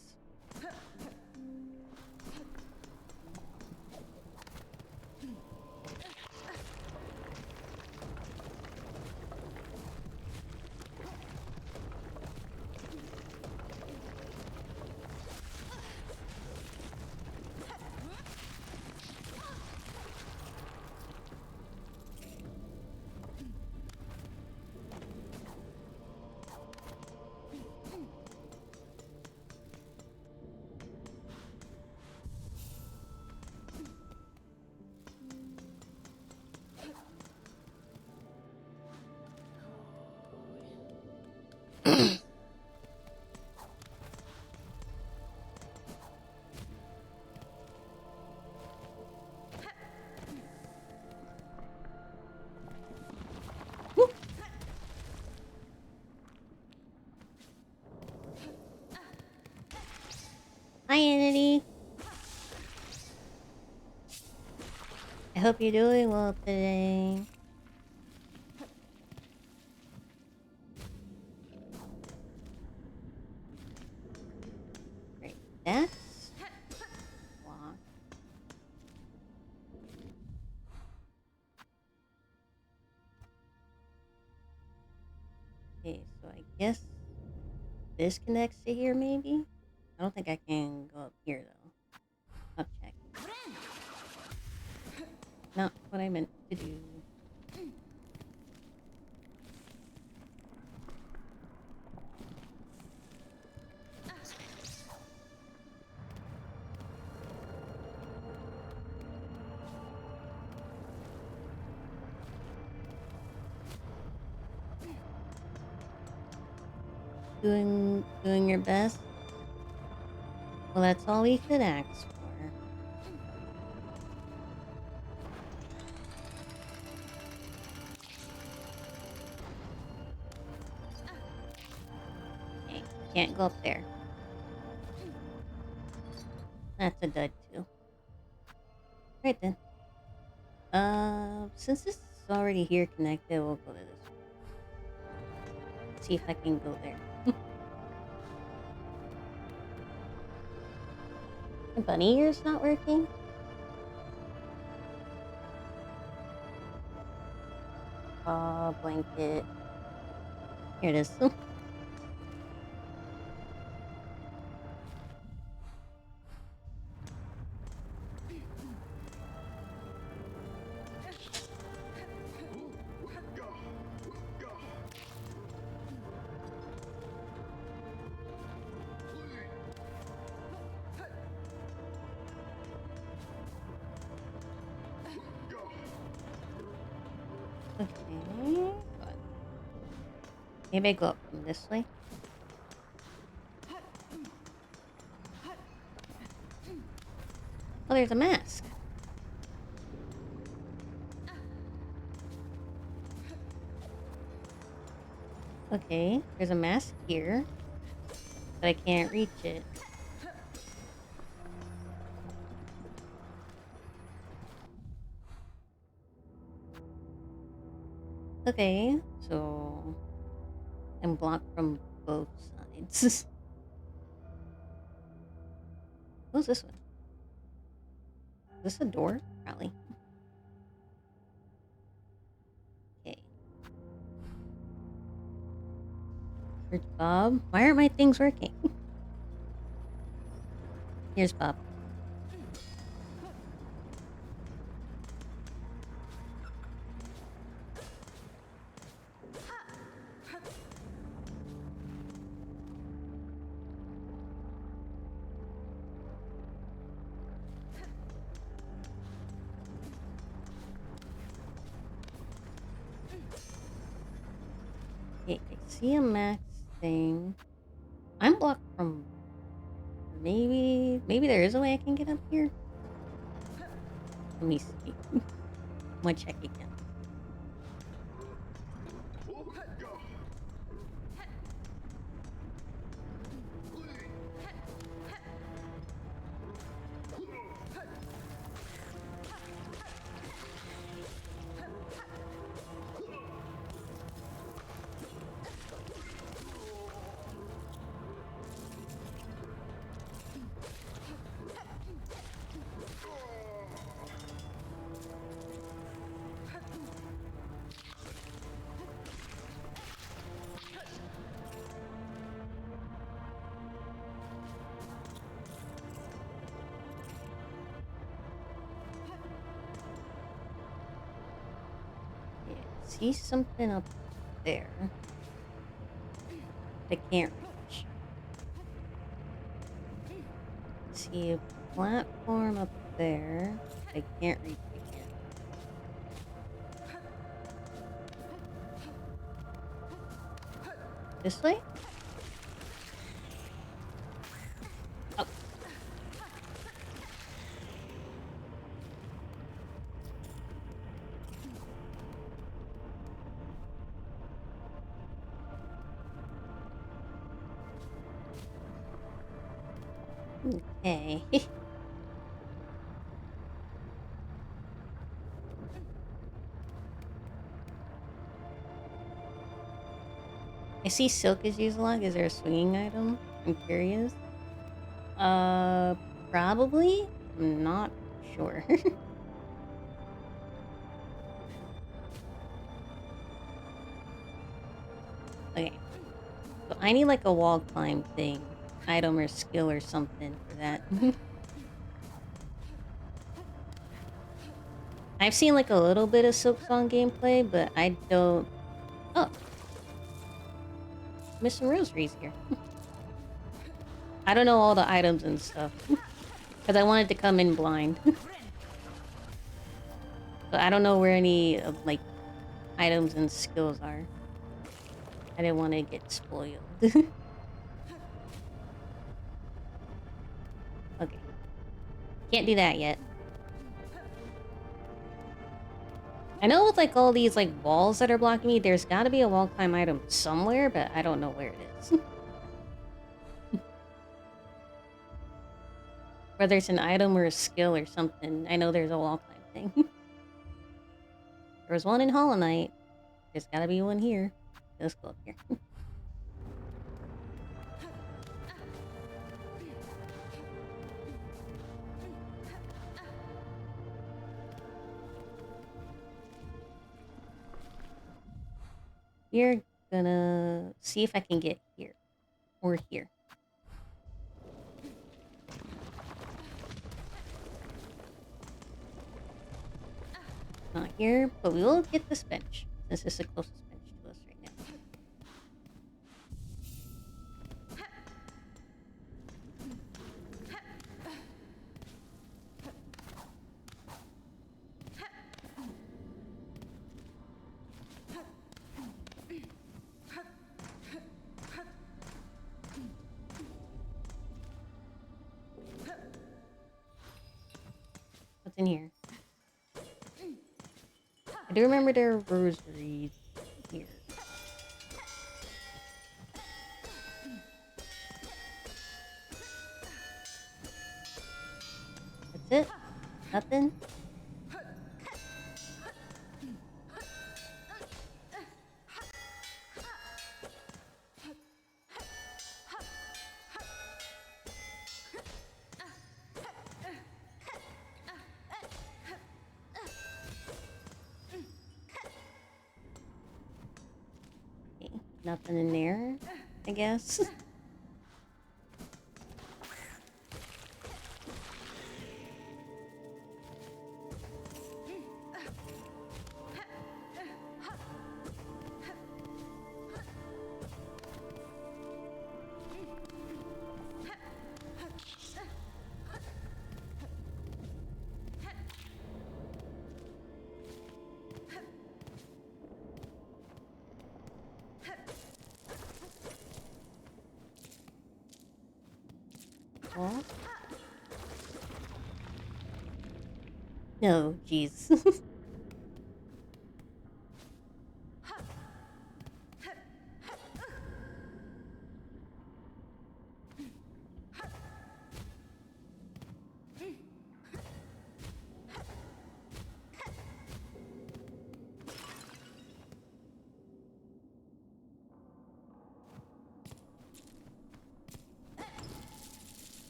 Hi, Entity. I hope you're doing well today. Great. That's locked. Okay, so I guess this connects to here, maybe? I don't think I can go up here, though. I'll check. Not what I meant to do. Doing your best? Well, that's all we could ask for. Okay, can't go up there. That's a dud too. Right then. Since this is already here connected, we'll go to this one. See if I can go there. My bunny ear's not working? Blanket. Here it is. Okay. Maybe I go up from this way. Oh, there's a mask. Okay, there's a mask here, but I can't reach it. Okay, so I'm blocked from both sides. What's this one? Is this a door? Probably. Okay. Here's Bob. Why aren't my things working? Here's Bob. Okay, I see a max thing. I'm blocked from... Maybe there is a way I can get up here? Let me see. I'm gonna check again. See something up there. I can't reach. See a platform up there. I can't reach again. This way? Oh. Okay. I see silk is used a lot. Is there a swinging item? I'm curious. Probably? I'm not sure. Okay. So I need like a wall climb thing. Item or skill or something for that. I've seen like a little bit of Silksong gameplay, but I don't... Oh. Missing Rosary's here. I don't know all the items and stuff. Because I wanted to come in blind. So I don't know where any of like items and skills are. I didn't want to get spoiled. Okay. Can't do that yet. I know with like all these like walls that are blocking me, there's got to be a wall climb item somewhere, but I don't know where it is. Whether it's an item or a skill or something, I know there's a wall climb thing. There was one in Hollow Knight. There's got to be one here. Let's go up here. We're gonna see if I can get here. Or here. Not here, but we will get this bench. Since it's the closest bench to us right now. What's in here? I do remember there are rosaries here. That's it? Nothing? Nothing in there, I guess. What? No, jeez.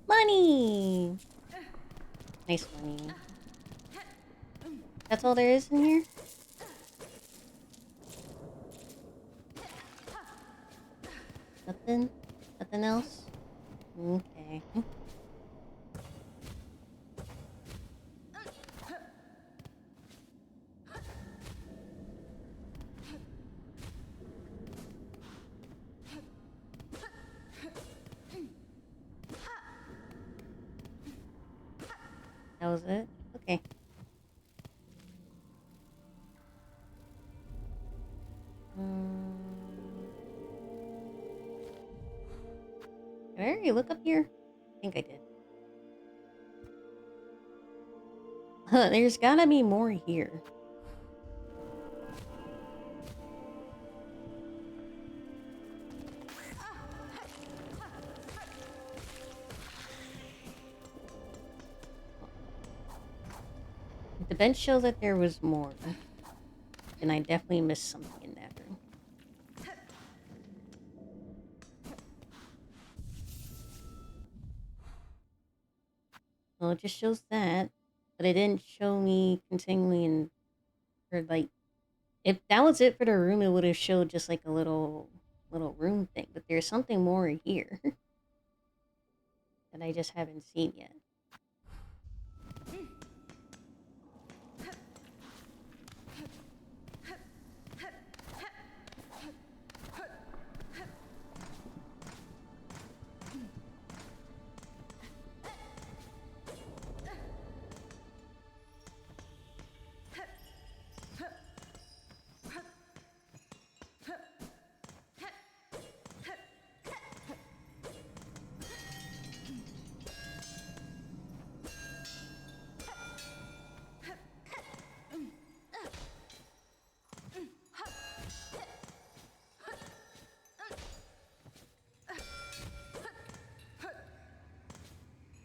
Money! Nice money. That's all there is in here? Nothing? Nothing else? Okay. That was it? Okay. already look up here? I think I did. Huh, there's gotta be more here. The bench shows that there was more. And I definitely missed something in that room. Well, it just shows that, but it didn't show me continually in, or like, if that was it for the room, it would have showed just like a little room thing. But there's something more here that I just haven't seen yet.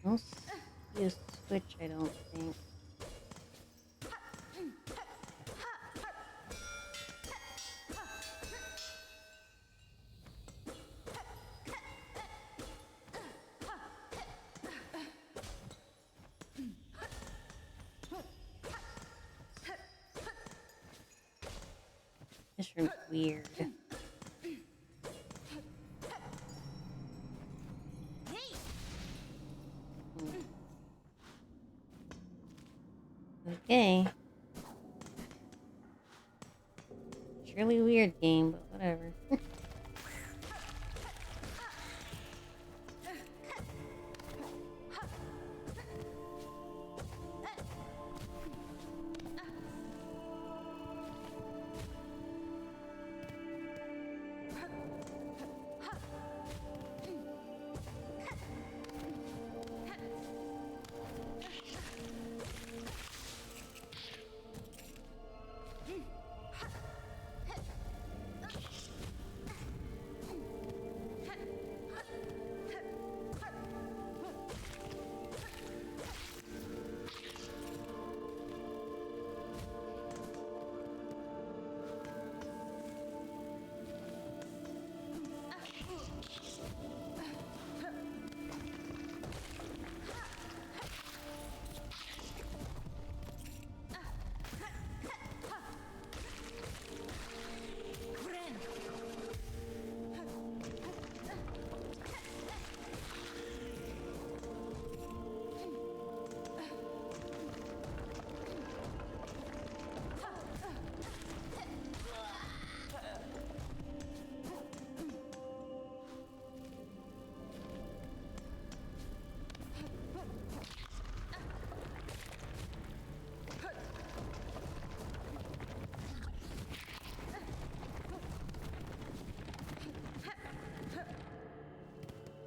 I don't see a switch, I don't think. This room's weird. Okay. It's really weird game, but whatever.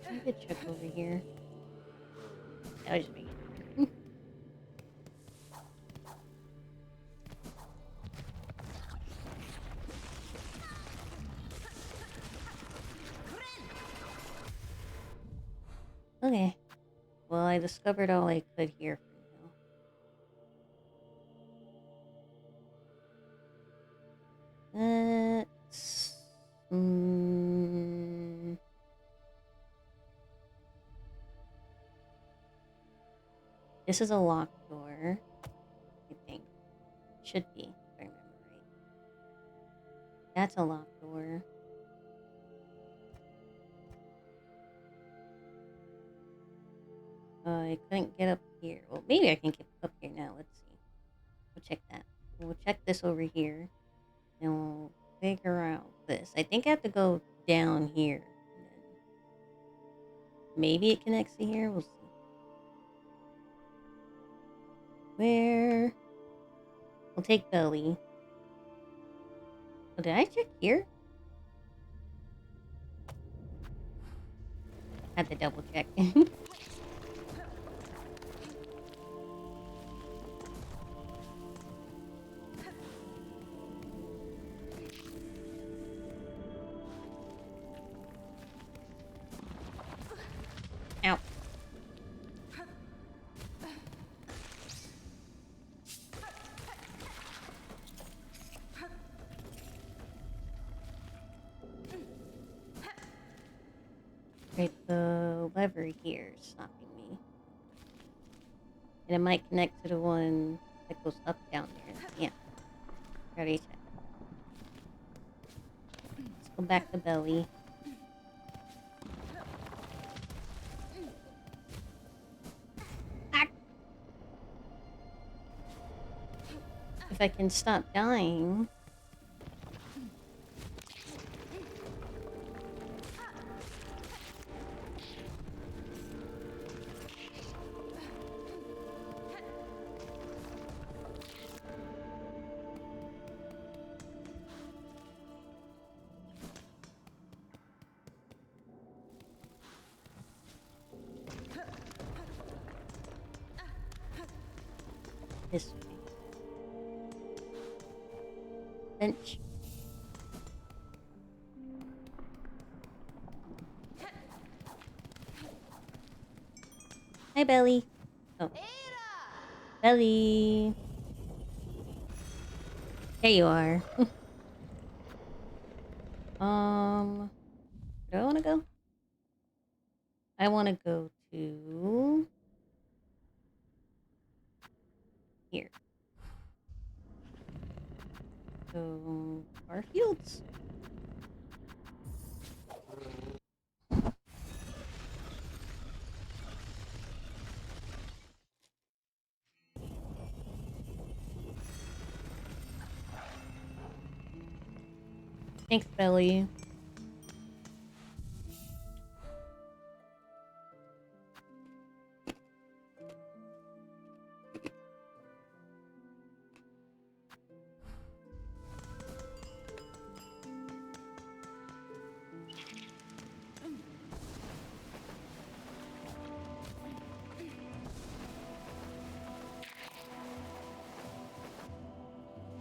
I could check over here. I was just making it. Okay. Well, I discovered all I could here for now. Let's... This is a locked door, I think. Should be, if I remember right. That's a locked door. I couldn't get up here. Well, maybe I can get up here now. Let's see. We'll check that. We'll check this over here. And we'll figure out this. I think I have to go down here. And then maybe it connects to here. We'll see. Where? We'll take Belly. Oh, did I check here? Had to double check. Ow. Right, the lever here is stopping me. And it might connect to the one that goes up down there. Yeah. Already checked. Let's go back to Belly. Ah! If I can stop dying. This way. Bench. Hi, Belly. Oh. Belly. There you are. Where do I want to go? I want to go to here. So, Garfields? Thanks, Belly.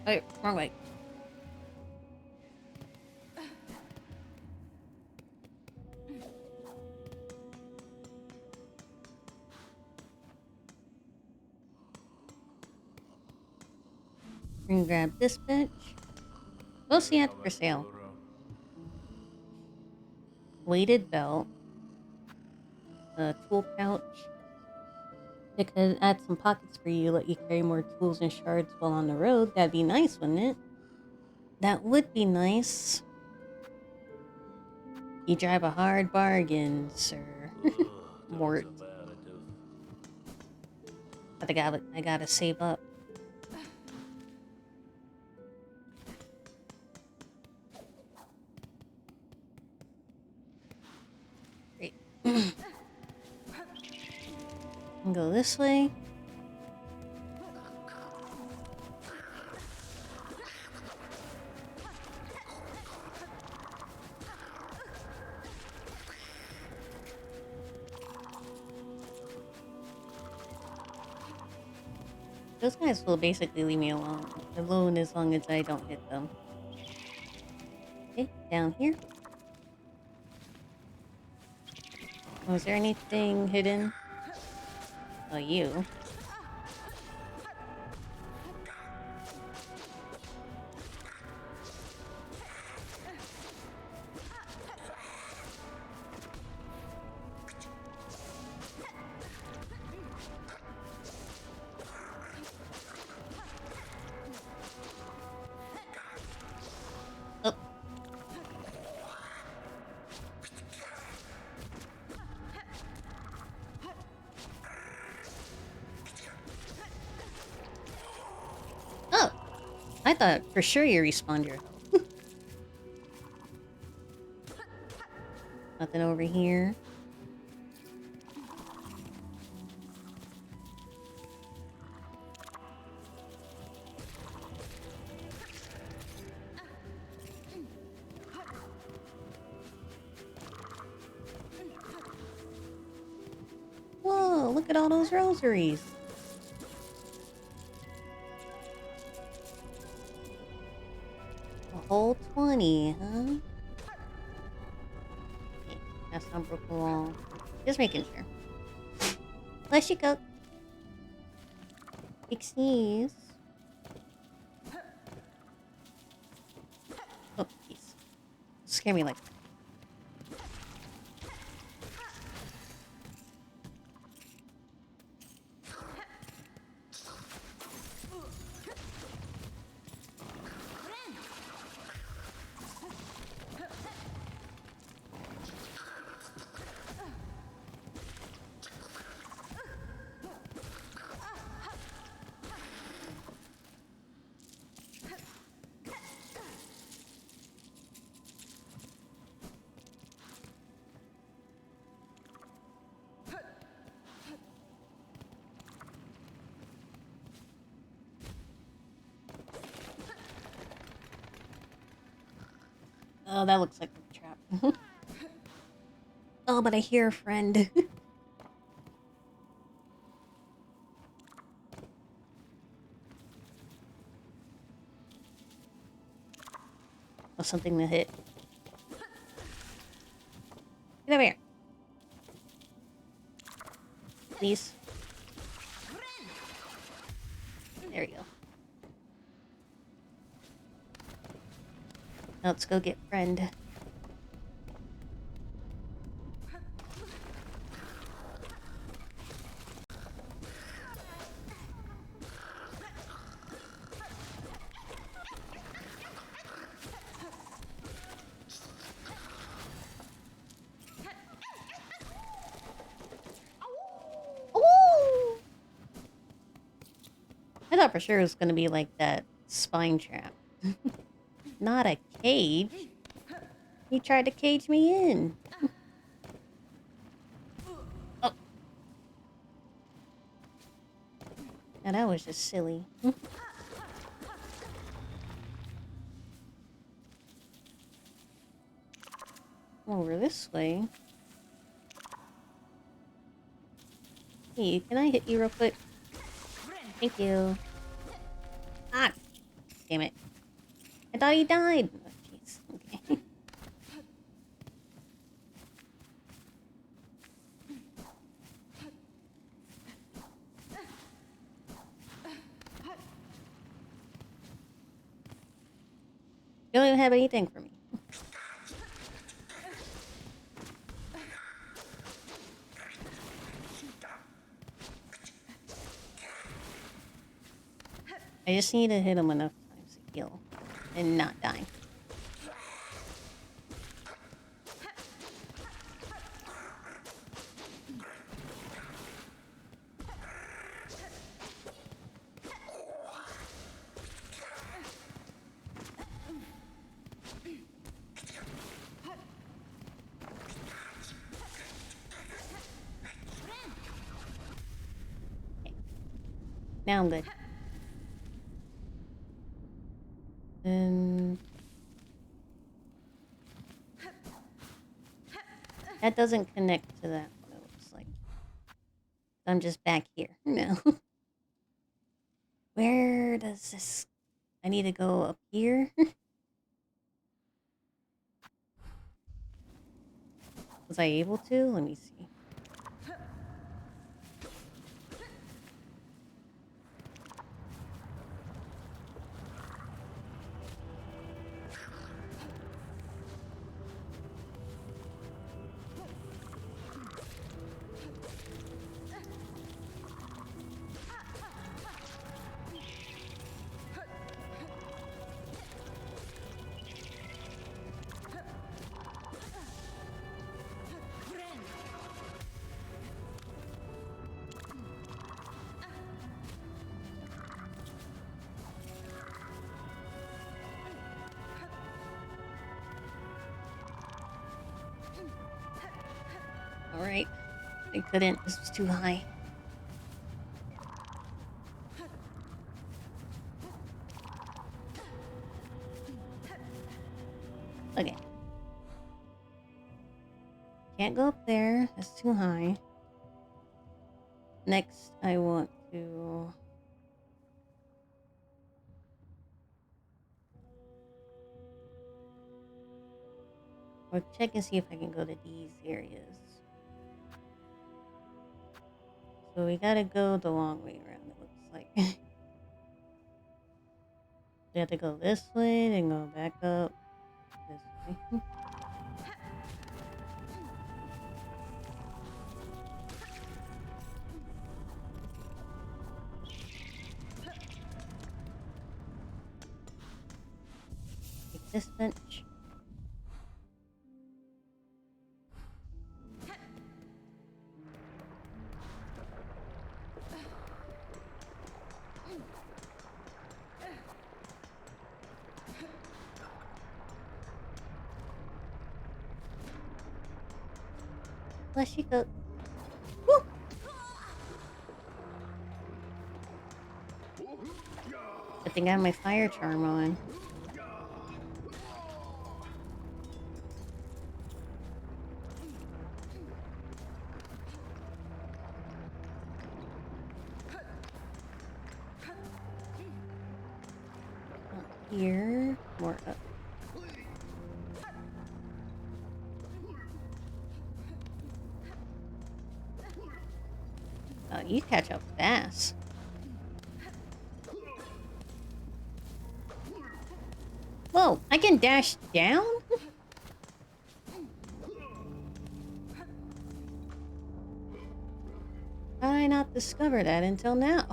Oh, wrong way. And grab this bench. We'll see it for sale. Weighted belt. A tool pouch. It could add some pockets for you, let you carry more tools and shards while on the road. That'd be nice, wouldn't it? That would be nice. You drive a hard bargain, sir. Mort. But I gotta save up. Great. Go this way. Those guys will basically leave me alone as long as I don't hit them. Okay, down here. Oh, is there anything hidden? Oh, you. Oh. Oh, I thought for sure you respawned your health. Nothing over here. look at all those rosaries. A whole 20, huh? Okay, that's unbroken wall. Just making sure. Bless you, Coke. Big sneeze. Oh, jeez. Scare me like that. Oh, that looks like a trap. Oh, but I hear a friend. Oh, something to hit. Get over here. Please. There we go. Now let's go get friend. Ooh! I thought for sure it was gonna be like that spine trap. Not a cage. He tried to cage me in. Oh. Now that was just silly. Over this way. Hey, can I hit you real quick? Thank you. Ah! Damn it. I thought he died. Oh, jeez. Okay. You don't even have anything for me. I just need to hit him enough times to heal and not die. Okay. Now I'm good. And that doesn't connect to that one, it looks like. I'm just back here. No. Where does this... I need to go up here? Was I able to? Let me see. Alright. I couldn't. This was too high. Okay. Can't go up there. That's too high. Next, I want to... Or check and see if I can go to these areas. So we gotta go the long way around, it looks like. We have to go this way, then go back up this way. Take this bench. Fleshy coat. Woo! I think I have my fire charm on. Up here, more up. Oh, you catch up fast. Whoa, I can dash down? How did I not discover that until now?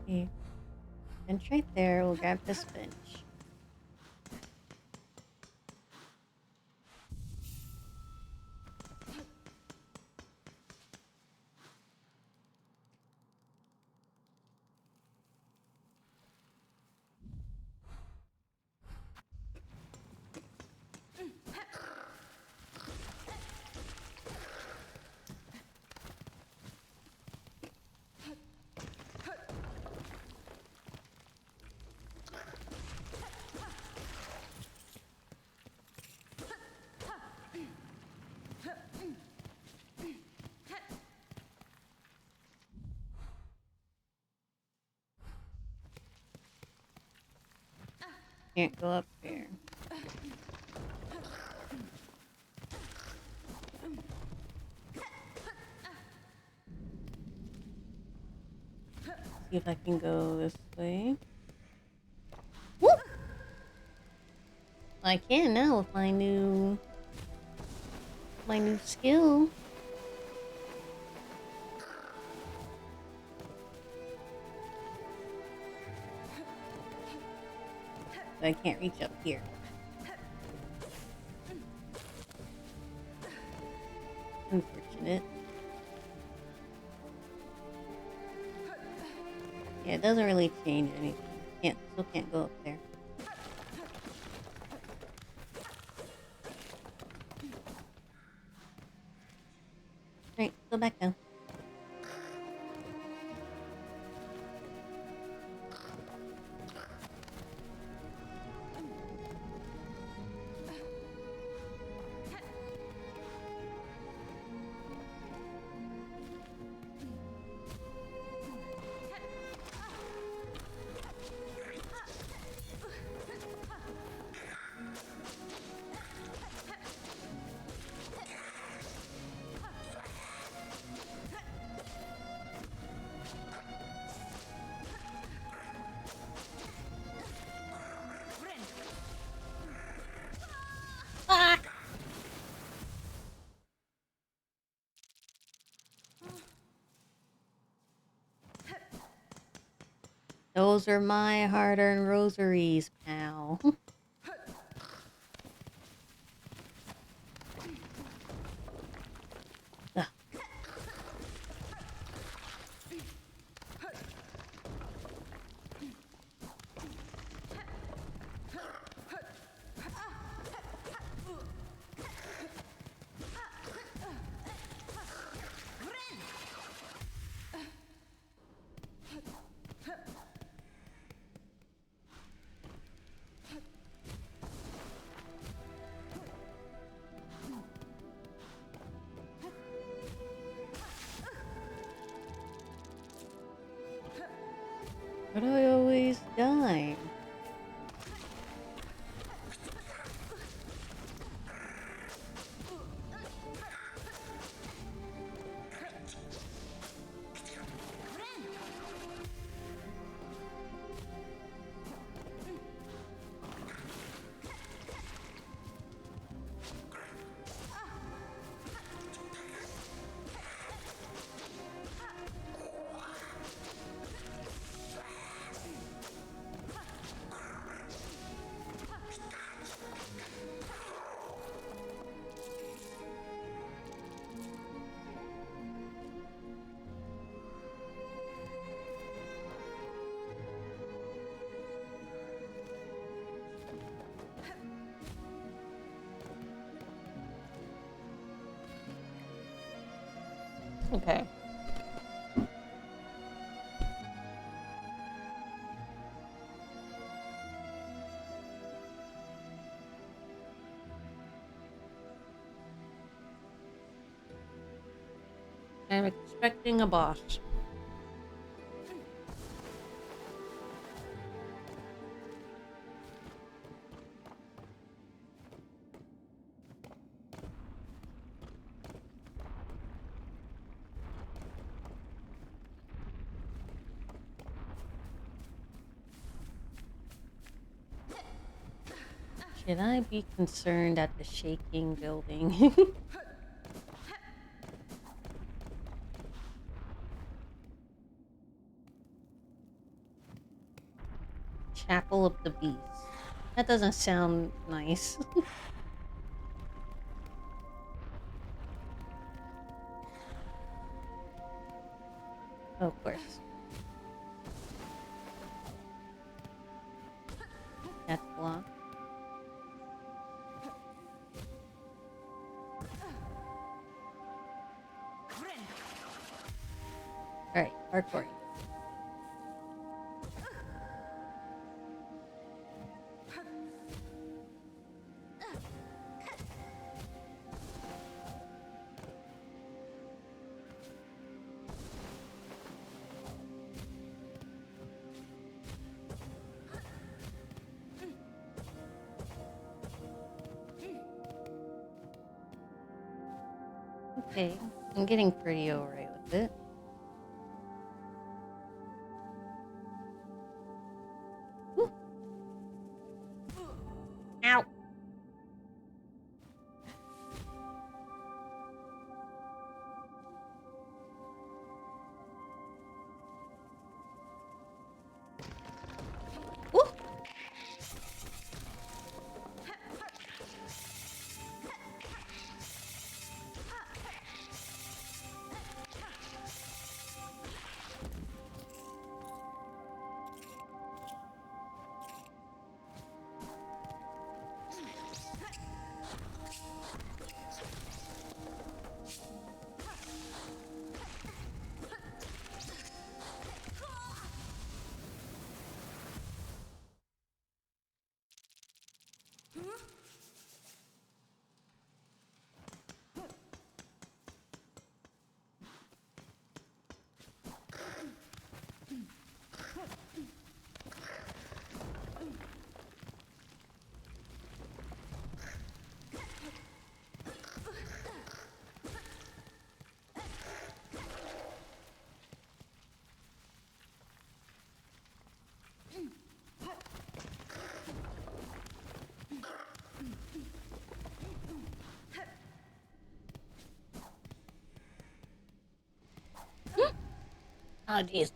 Okay. Bench right there. We'll grab this bench. Can't go up there. See if I can go this way. Woo! I can now with my new skill. But I can't reach up here. Unfortunate. Yeah, it doesn't really change anything. Still can't go up there. Alright, go back down. Those are my hard-earned rosaries, pal. Ugh. Why do I always die? Okay. I'm expecting a boss. Should I be concerned at the shaking building? Chapel of the Beast. That doesn't sound nice. Oh, of course. That's blocked. Alright, hardcore. Okay, I'm getting pretty alright with it. Woo. Ow! Woo. Oh, jeez.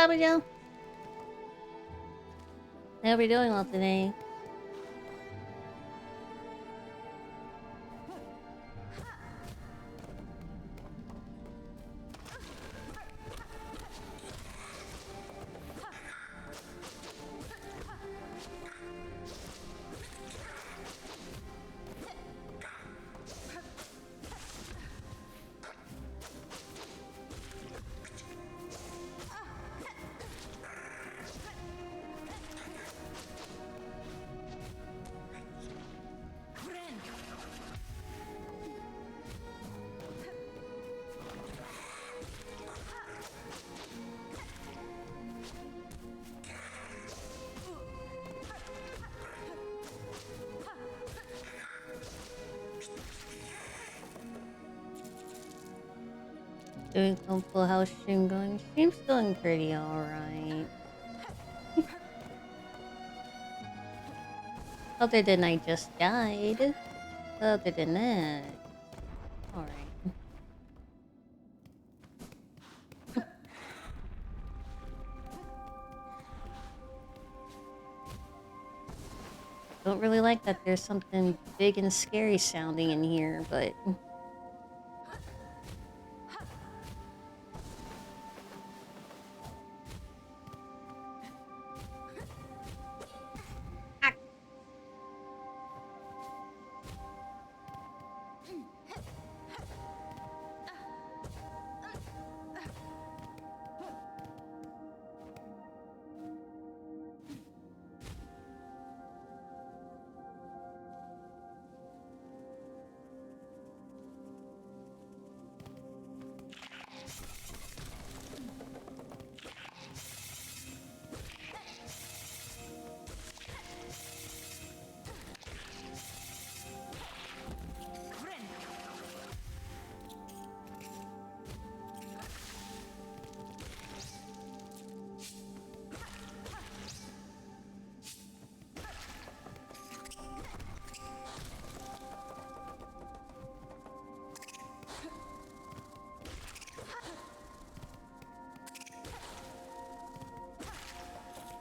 up, Joe? I hope you're doing well today. Doing some full house stream going. Stream's doing pretty alright. Other than I just died. Other than that. Alright. Don't really like that there's something big and scary sounding in here, but...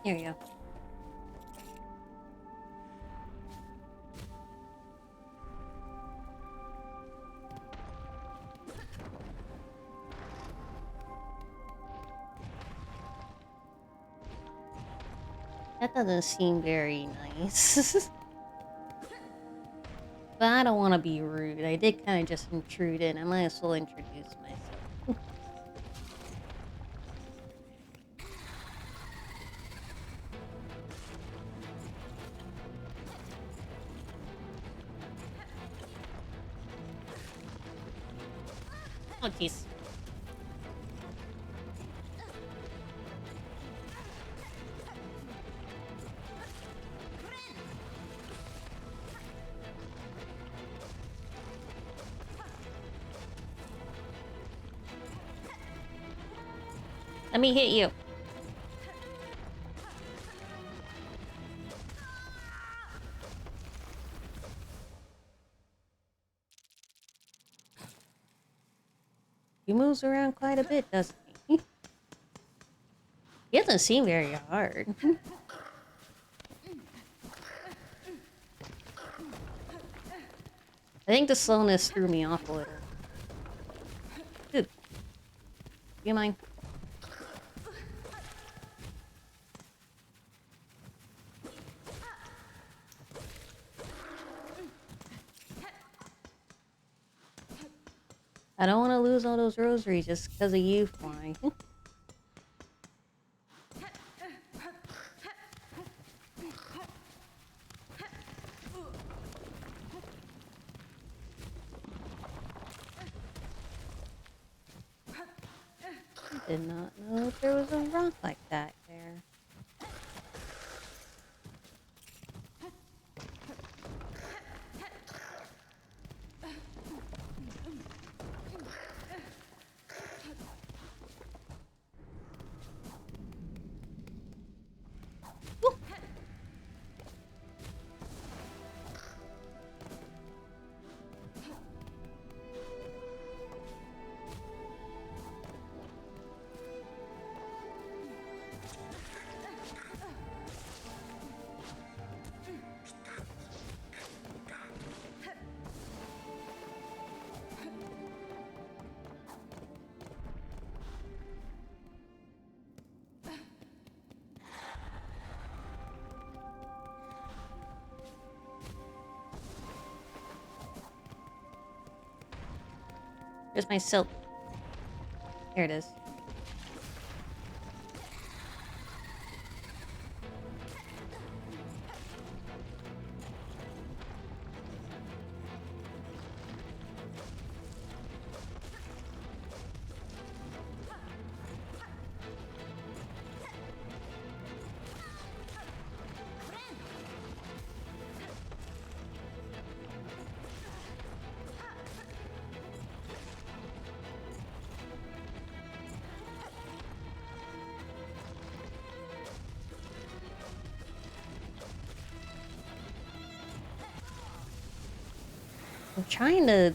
Here you go. That doesn't seem very nice. But I don't want to be rude. I did kind of just intrude in. I might as well introduce myself. Oh, jeez. Let me hit you. He moves around quite a bit, doesn't he? He doesn't seem very hard. I think the slowness threw me off a little. Dude. You mind? I don't want to lose all those rosaries just because of you, Fly. Did not know if there was a rock like that there. Where's my silk? Here it is. I'm trying to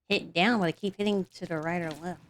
hit down, but I keep hitting to the right or left.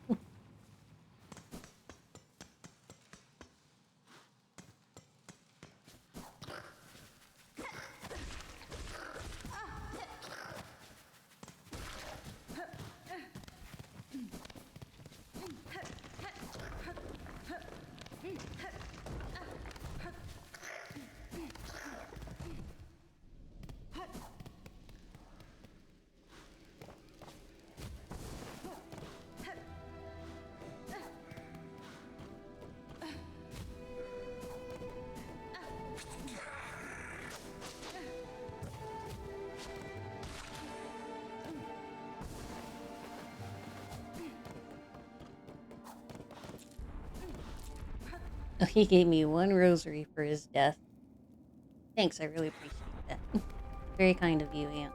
Oh, he gave me 1 rosary for his death. Thanks, I really appreciate that. Very kind of you, Aunt.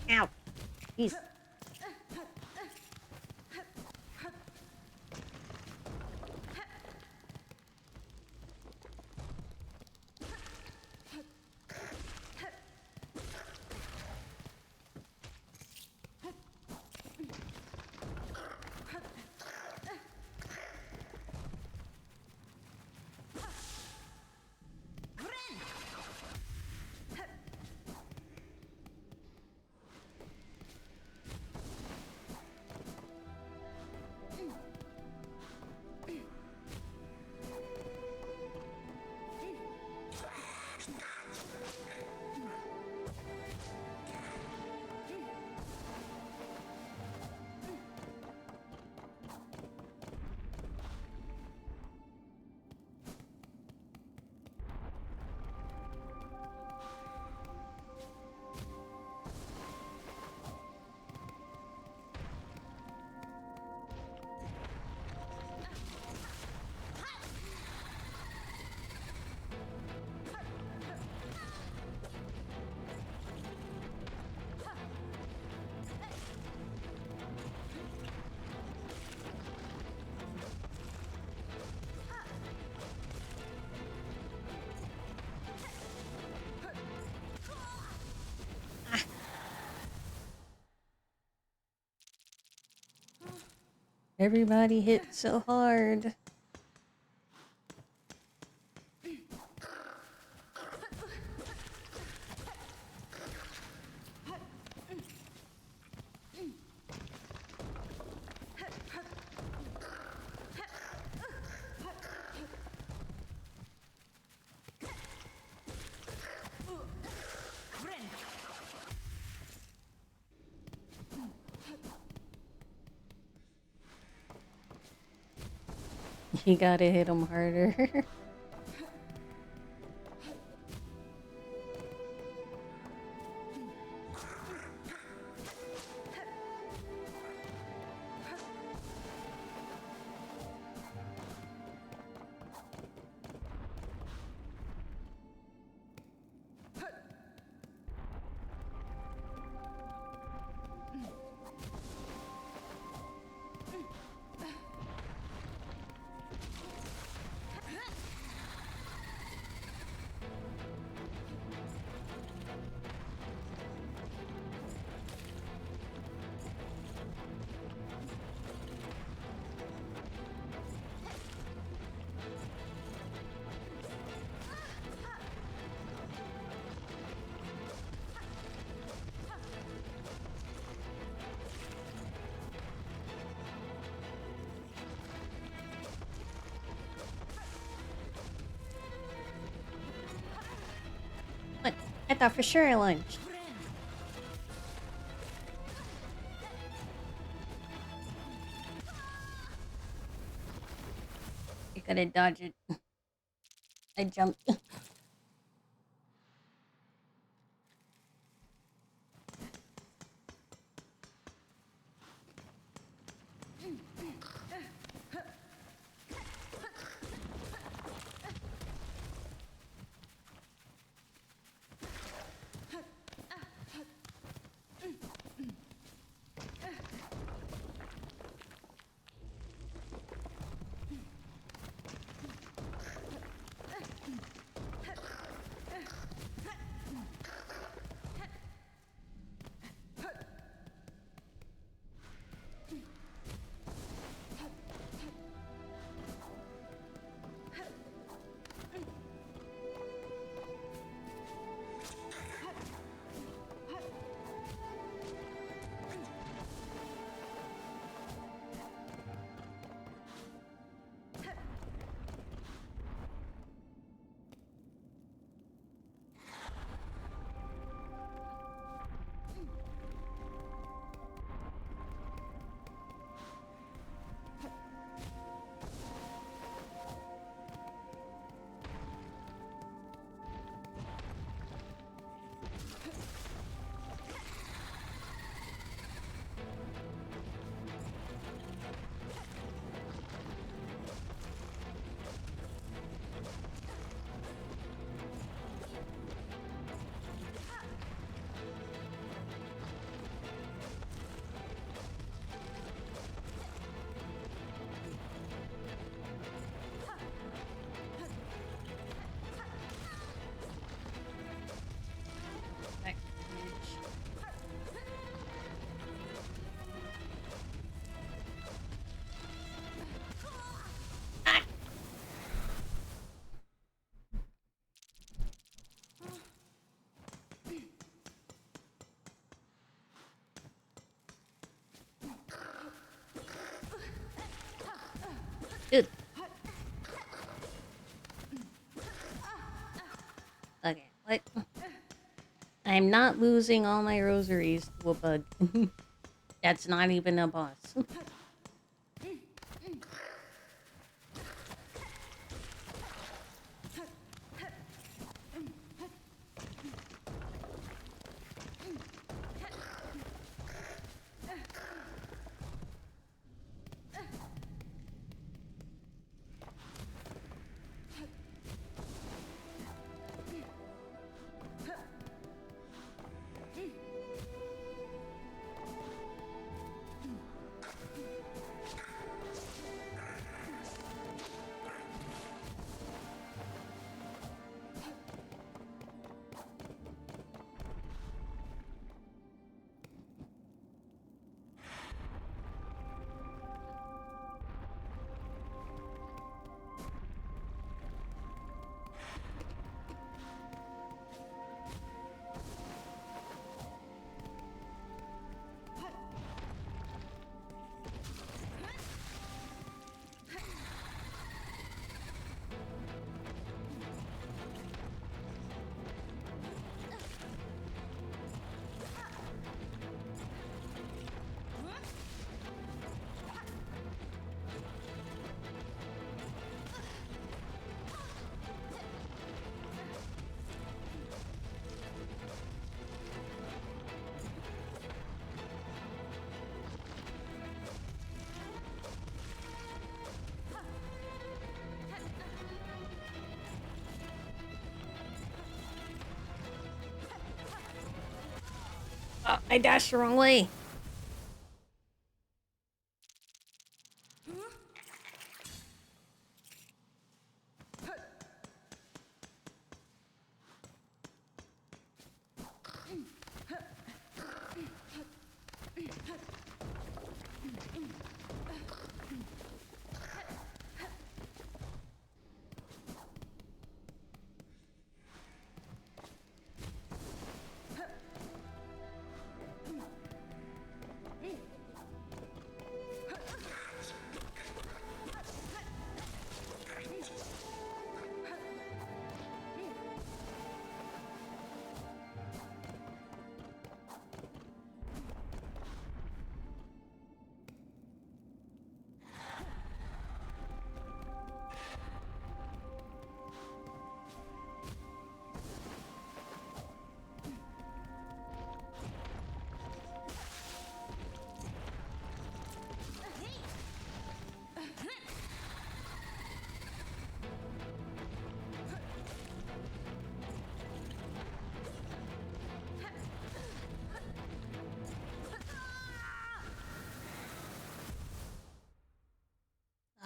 Ow. Jeez. Everybody hit so hard. You gotta hit him harder. What? I thought for sure I lunged. You gotta dodge it. I jumped. Dude. Okay, what? I'm not losing all my rosaries to a bug. That's not even a boss. Oh, I dashed the wrong way.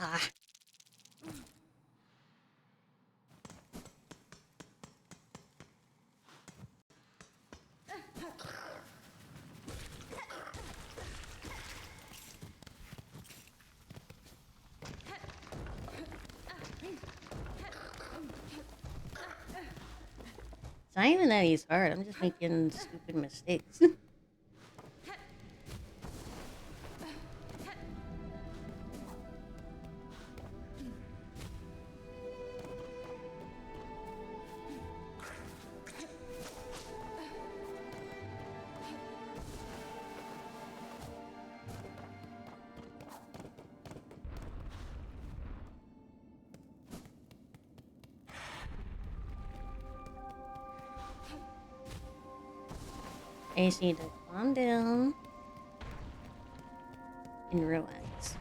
Ah. It's not even that he's hard. I'm just making stupid mistakes. I just need to calm down and relax.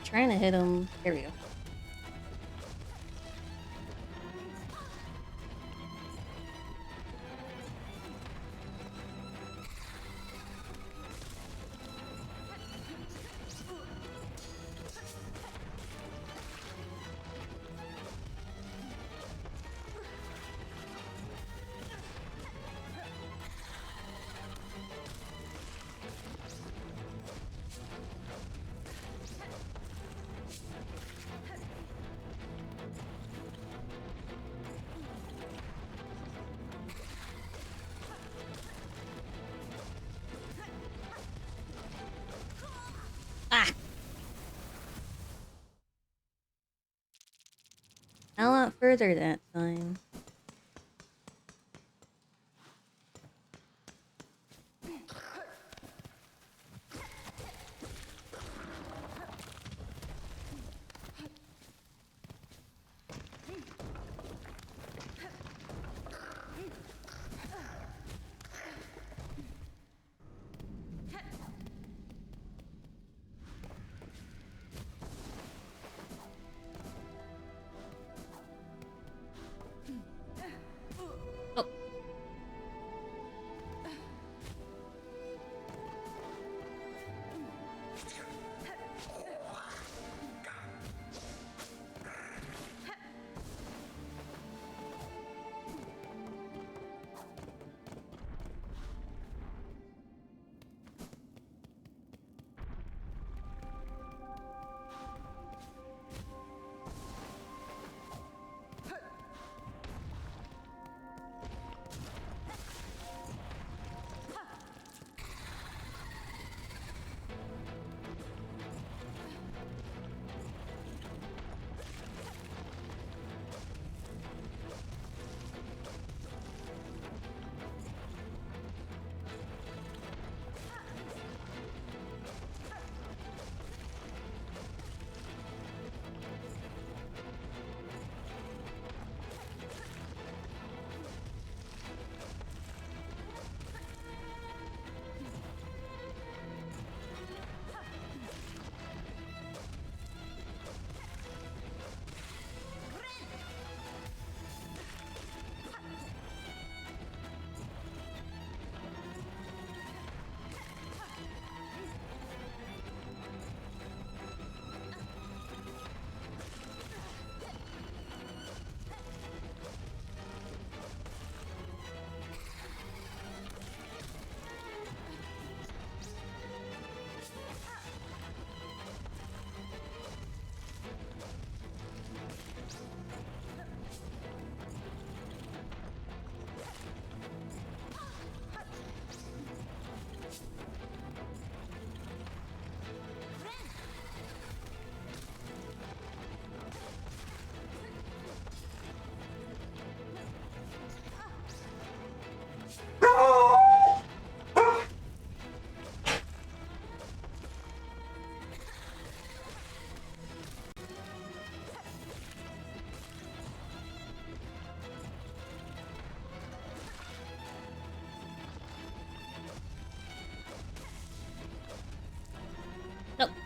Trying to hit him. There we go. A lot further that time.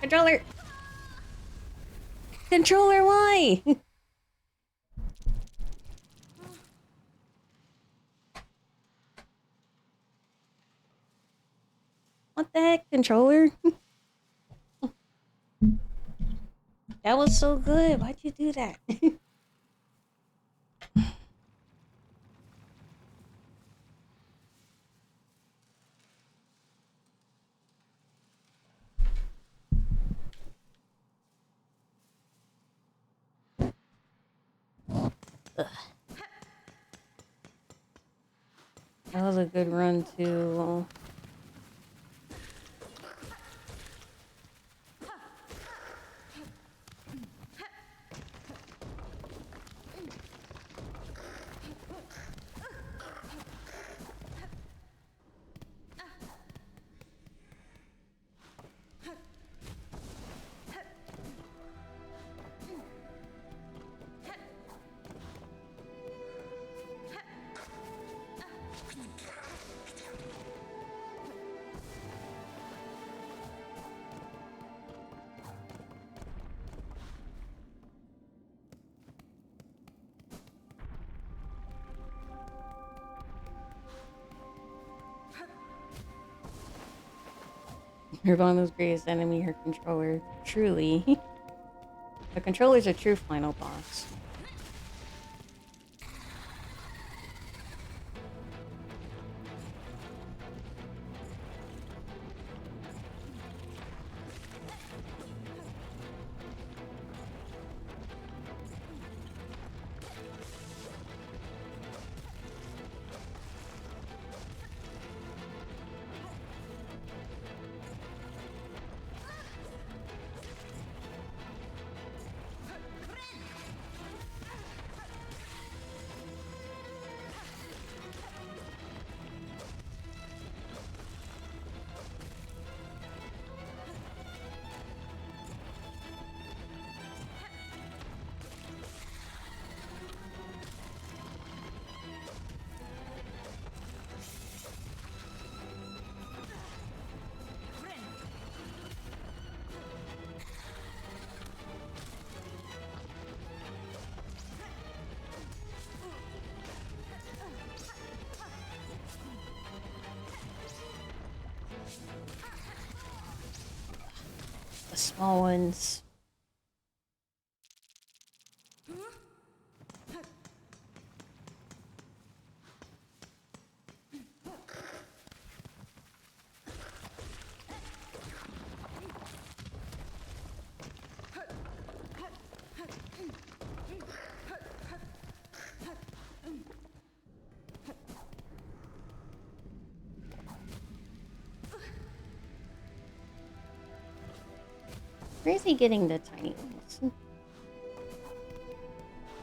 Controller! Controller, why? What the heck, controller? That was so good. Why'd you do that? Ugh. That was a good run too. Nirvana's greatest enemy, her controller. Truly. The controller's a true final boss. The small ones. Where is he getting the tiny ones?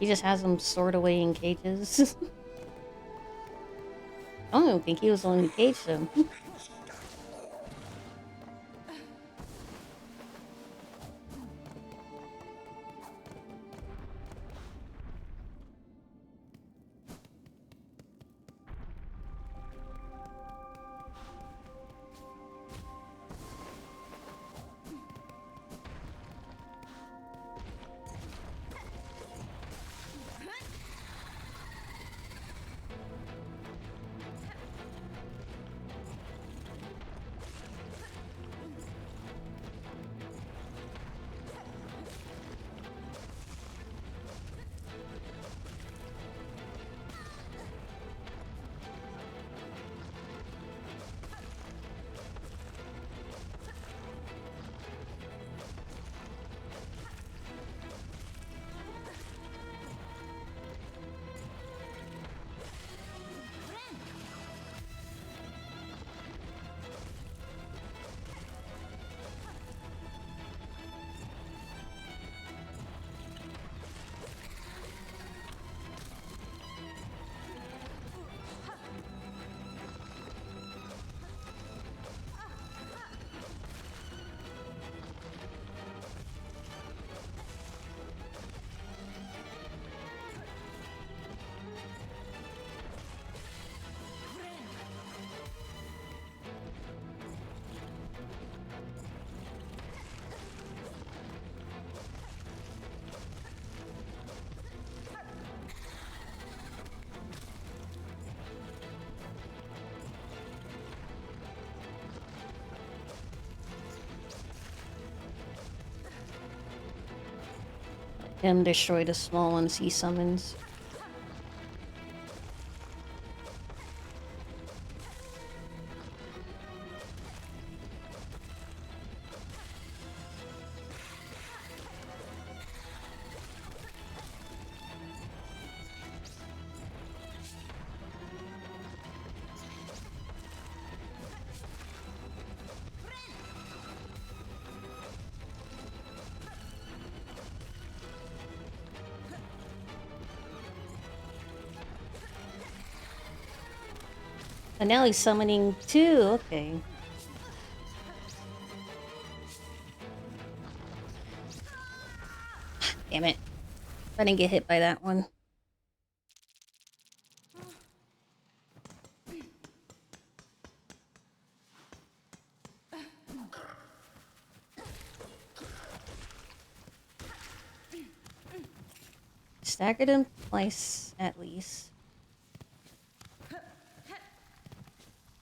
He just has them stored away in cages. I don't even think he was the one who caged them. him destroy the small ones he summons. And now he's summoning two, okay. Damn it. I didn't get hit by that one. Staggered him twice, at least.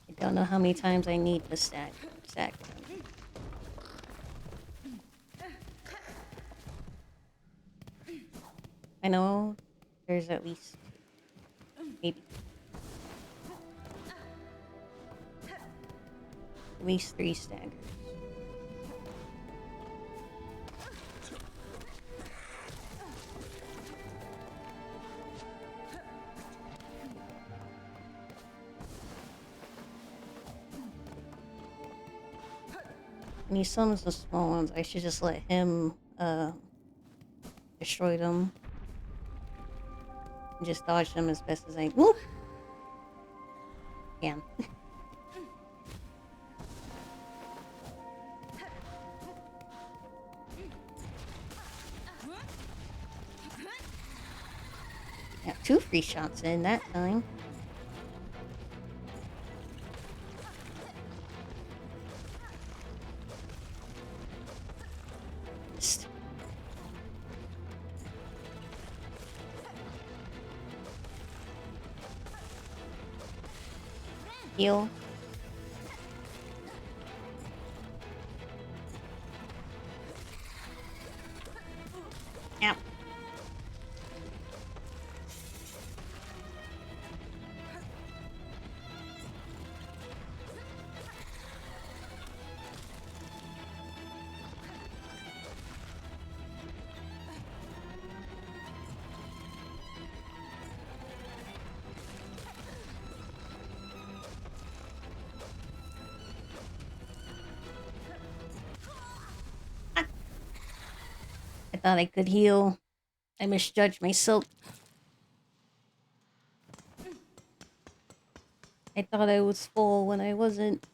I don't know how many times I need to stack them. I know there's at least maybe at least 3 staggers. When he summons the small ones, I should just let him destroy them. And just dodge them as best as I can. Got 2 free shots in that time. Heal. Ow. I thought I could heal. I misjudged myself. I thought I was full when I wasn't.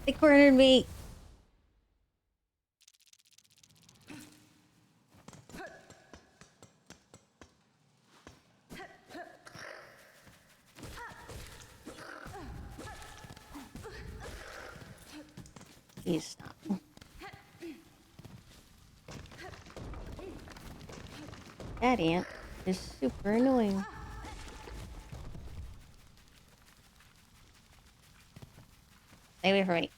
They cornered me. Please stop. That ant is super annoying. Stay away from me.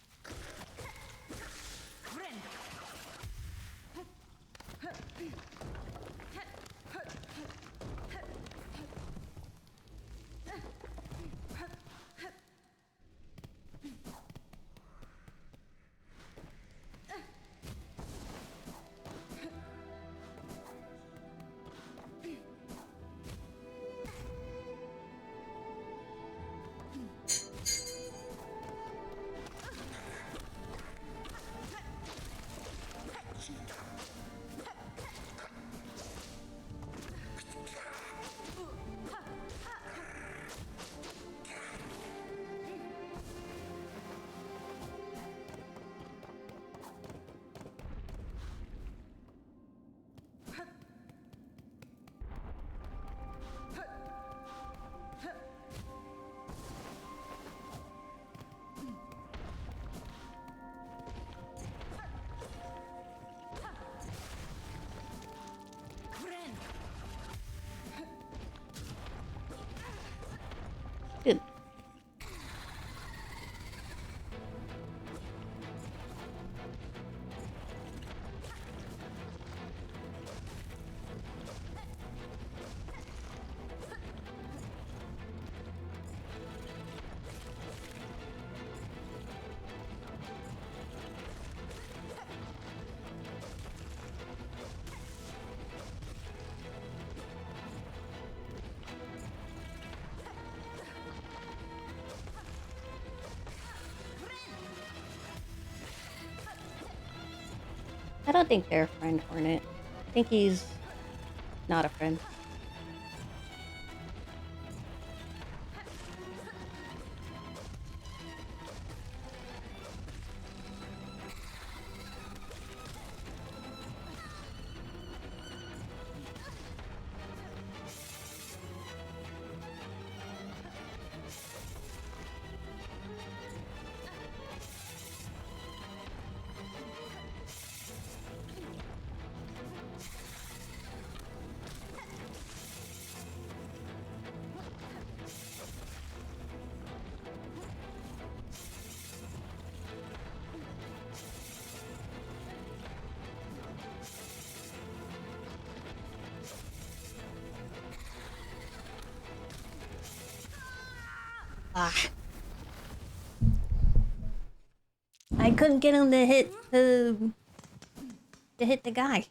Good. I don't think they're a friend, Hornet. I think he's not a friend. Ah. I couldn't get him to hit the guy.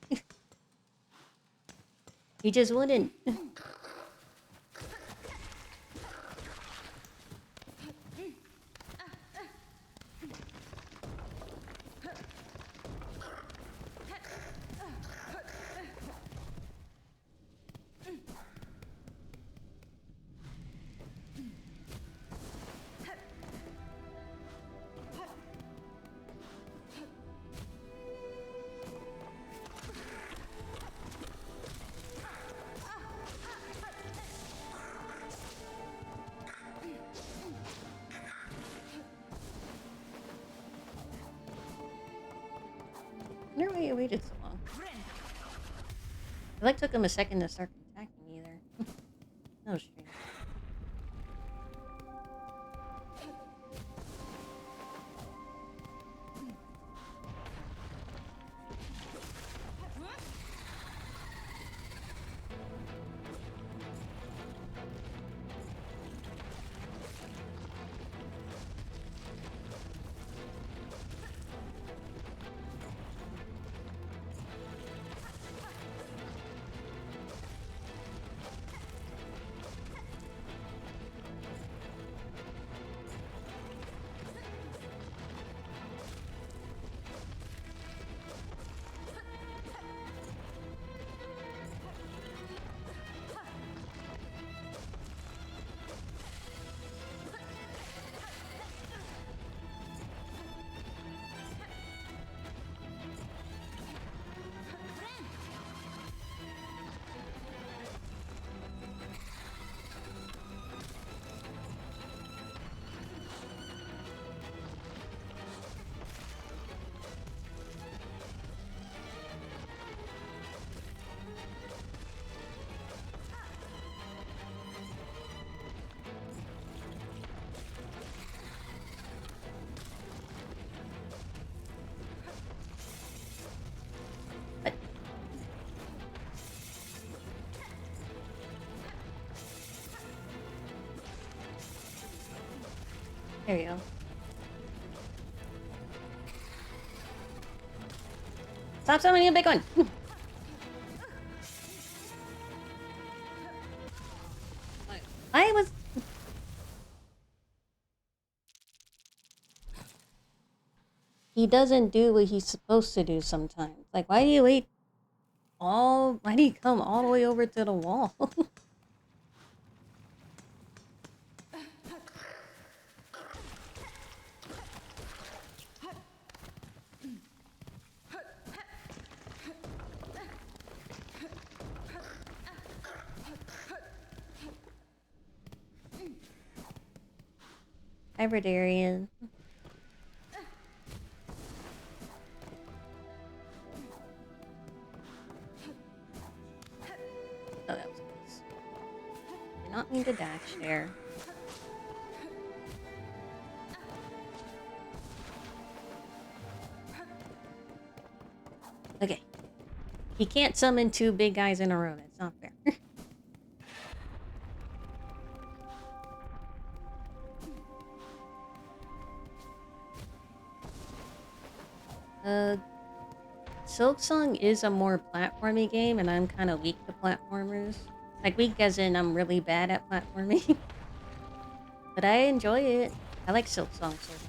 He just wouldn't. I wonder why you waited so long. It like took him a second to start attacking me there. That was strange. There you go. Stop summoning a big one! I was... He doesn't do what he's supposed to do sometimes. Like, why do you wait all... Why do you come all the way over to the wall? Hybridarian. Oh, that was close. Did not mean to dash there. Okay. He can't summon two big guys in a row. That's not fair. Silksong is a more platformy game, and I'm kind of weak to platformers. Like, weak as in I'm really bad at platforming. But I enjoy it. I like Silksong so far.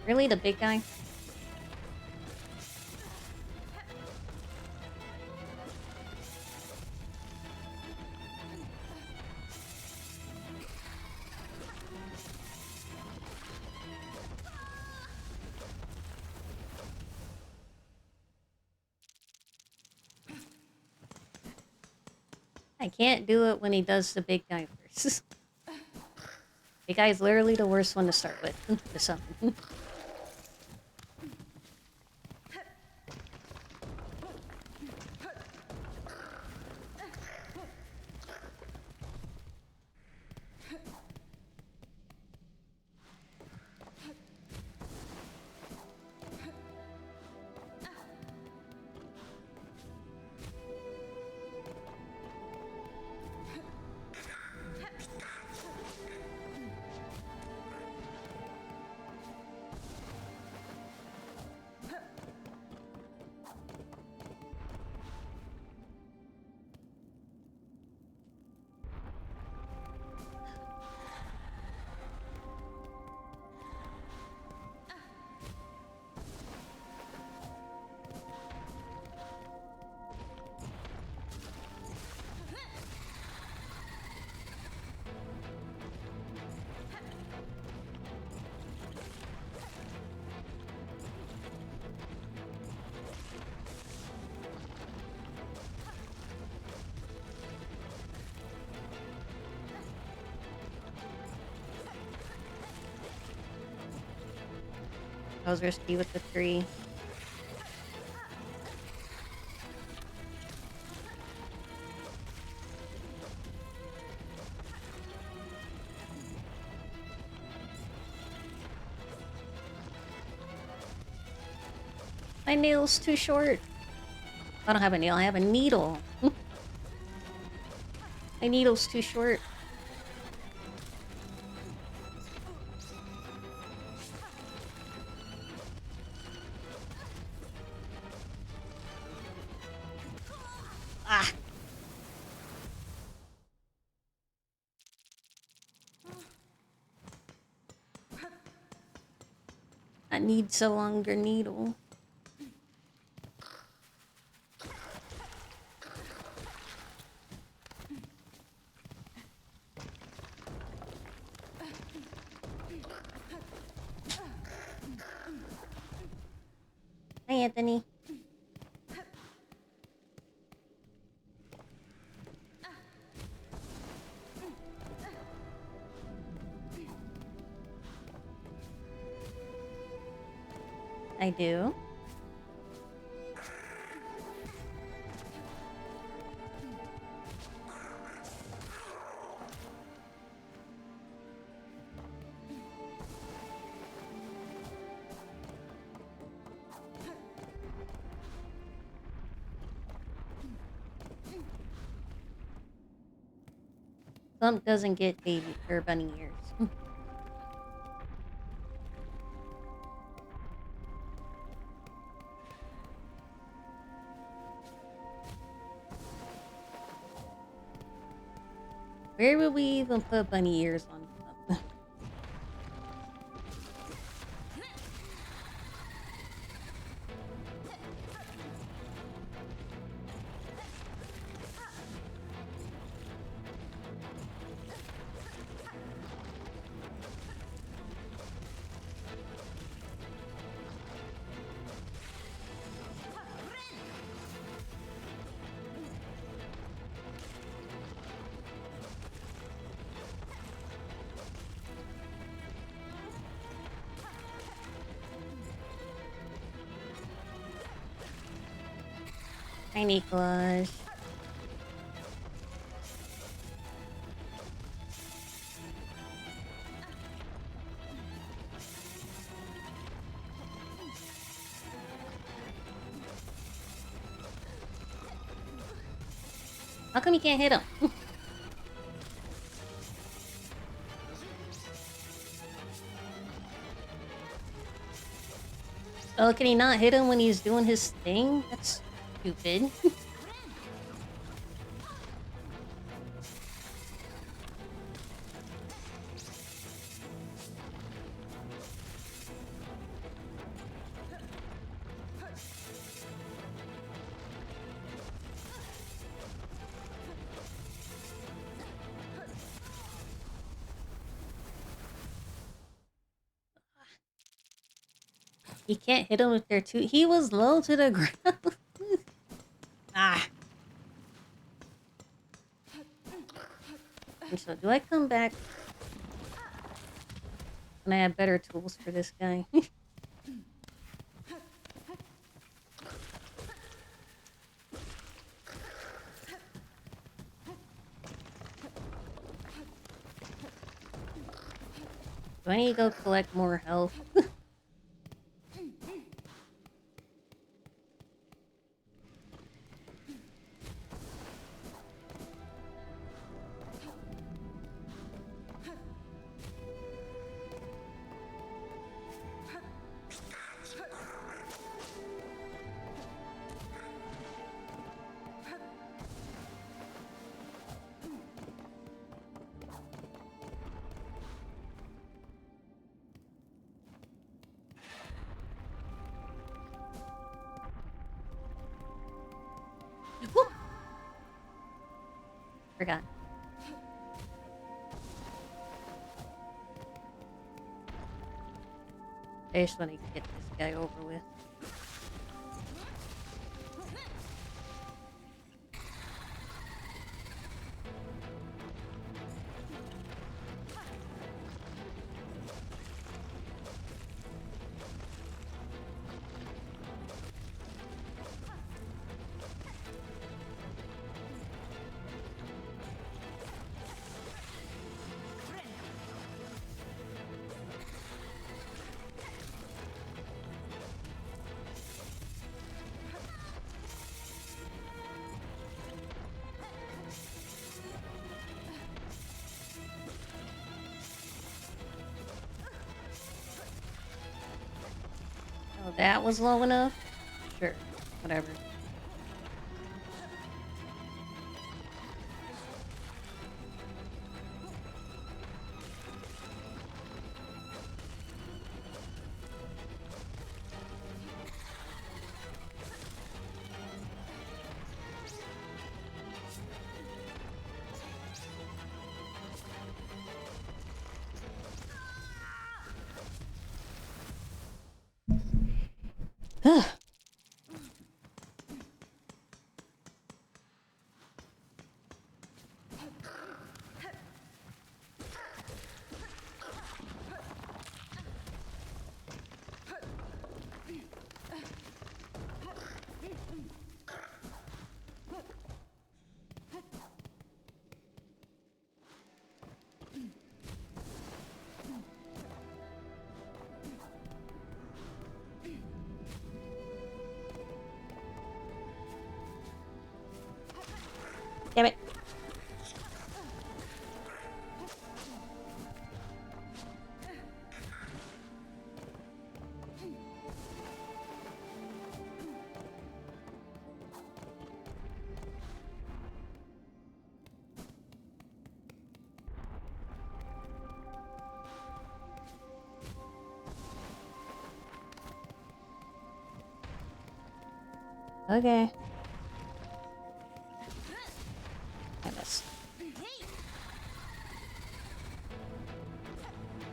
Really, the big guy? I can't do it when he does the big guy first. Big guy is literally the worst one to start with. To summon. I was risky with the 3. My nail's too short. I don't have a nail, I have a needle. My needle's too short. Ah. I need a longer needle. Hi, Anthony. I do. Thump doesn't get baby or bunny ears. Where would we even put bunny ears on Thump? Hi, Nicolaj. How come you can't hit him? Oh, can he not hit him when he's doing his thing? That's stupid. He can't hit him with their two. He was low to the ground. Ah. And so, do I come back when I have better tools for this guy? Do I need to go collect more health? Forgot. I just want to get this guy over with. Oh, that was low enough? Sure, whatever. Damn it. Okay. I missed.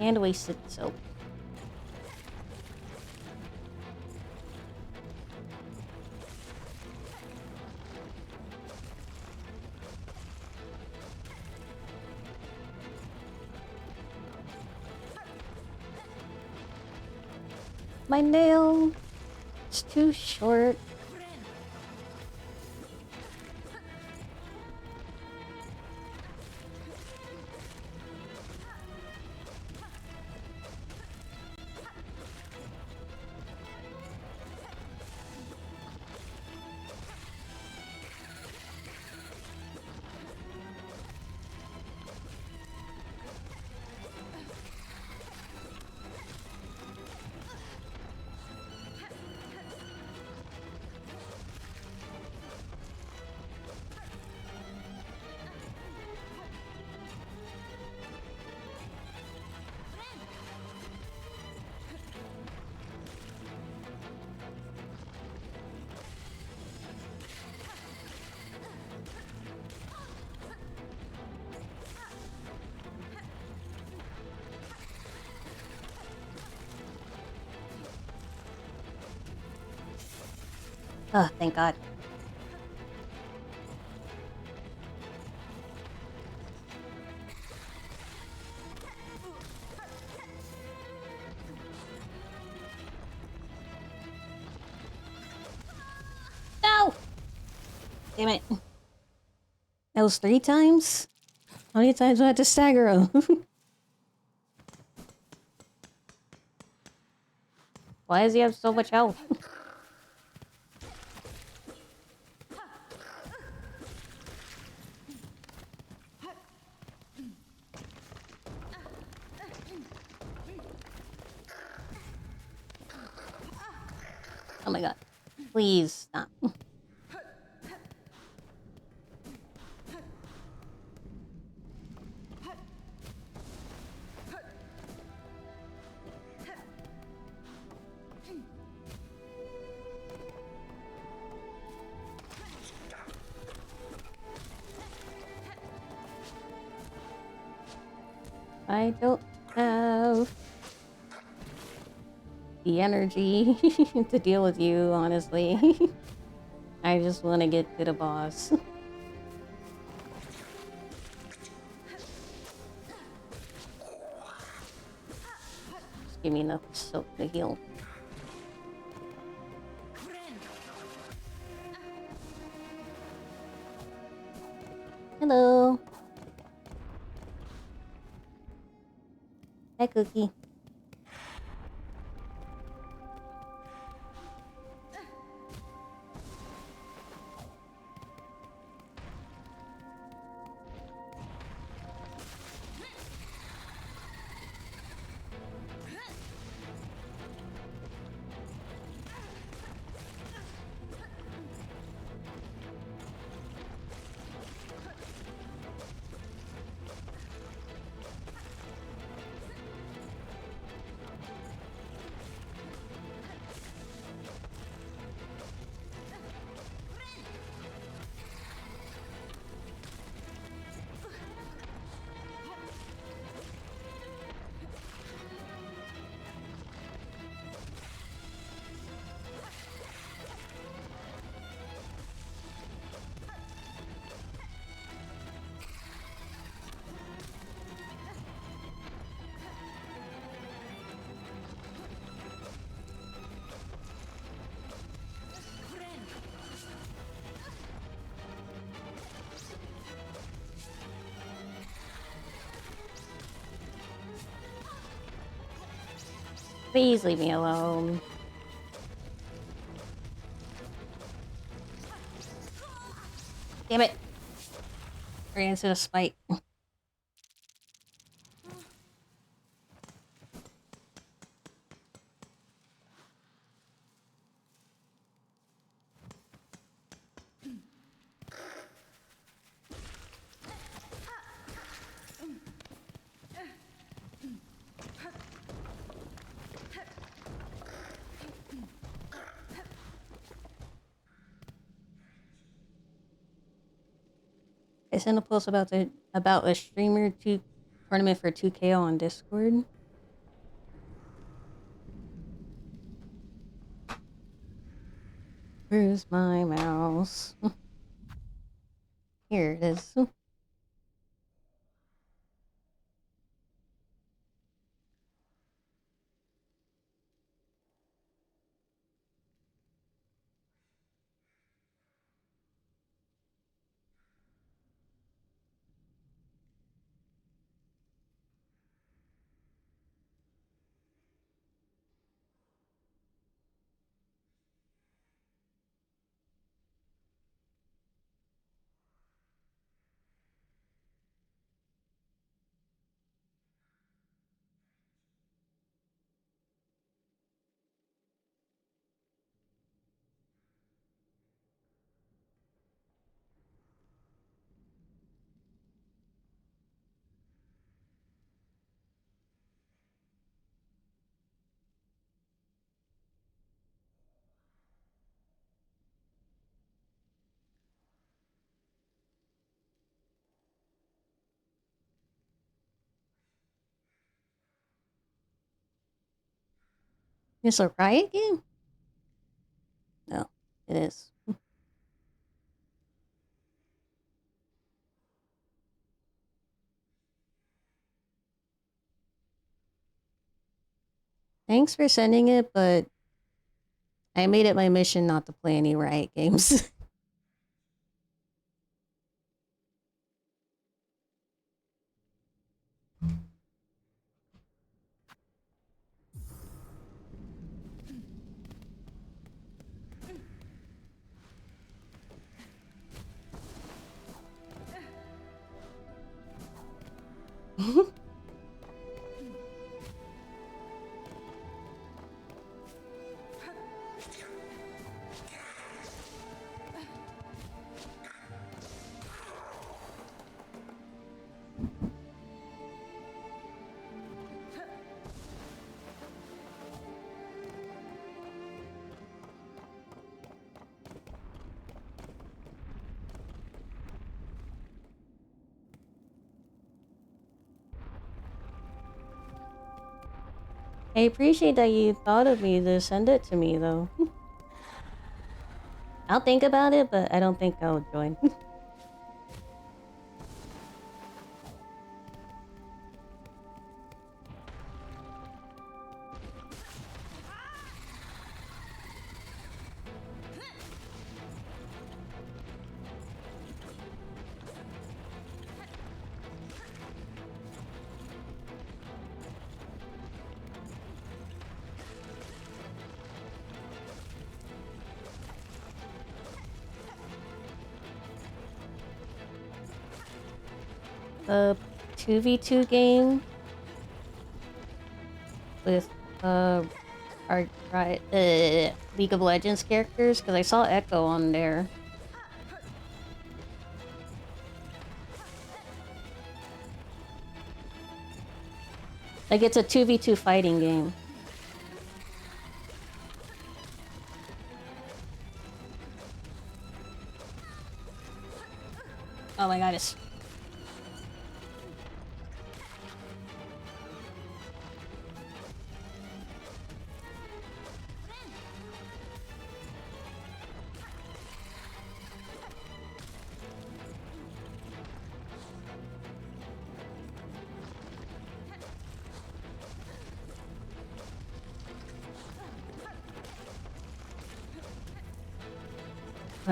And wasted soap. My nail is too short. Oh, thank God. No! Damn it. That was 3 times? How many times do I have to stagger him? Why does he have so much health? Oh my God. Please stop. I don't have the energy to deal with you, honestly. I just want to get to the boss. Just give me enough soap to heal. Hello. Hi, Cookie. Please leave me alone. Damn it. Right into the spike. I sent a post about a streamer tournament for 2K on Discord. Where's my mouse? Here it is. It's a Riot game? No, it is. Thanks for sending it, but I made it my mission not to play any Riot games. I appreciate that you thought of me to send it to me, though. I'll think about it, but I don't think I'll join. A 2v2 game with our League of Legends characters, because I saw Echo on there. Like, it's a 2v2 fighting game. Oh my god, it's...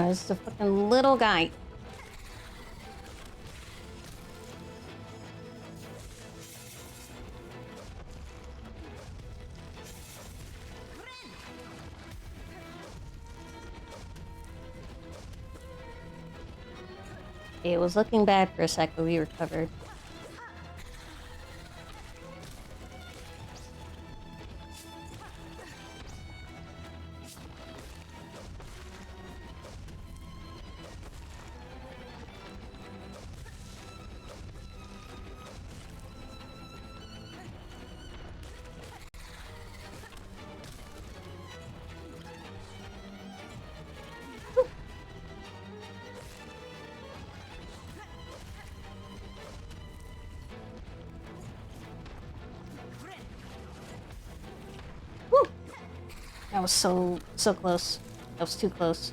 It's the fucking little guy. It was looking bad for a sec, but we recovered. That was so close. That was too close.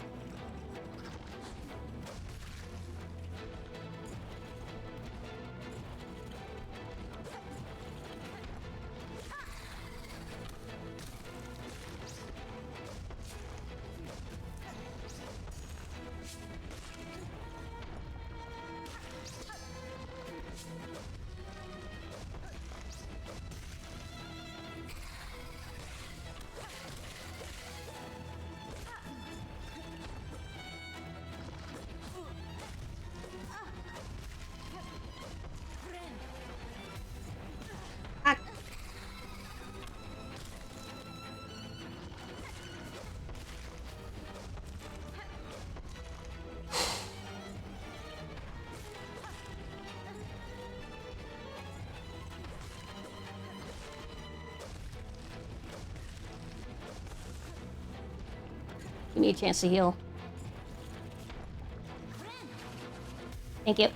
Give me a chance to heal. Thank you.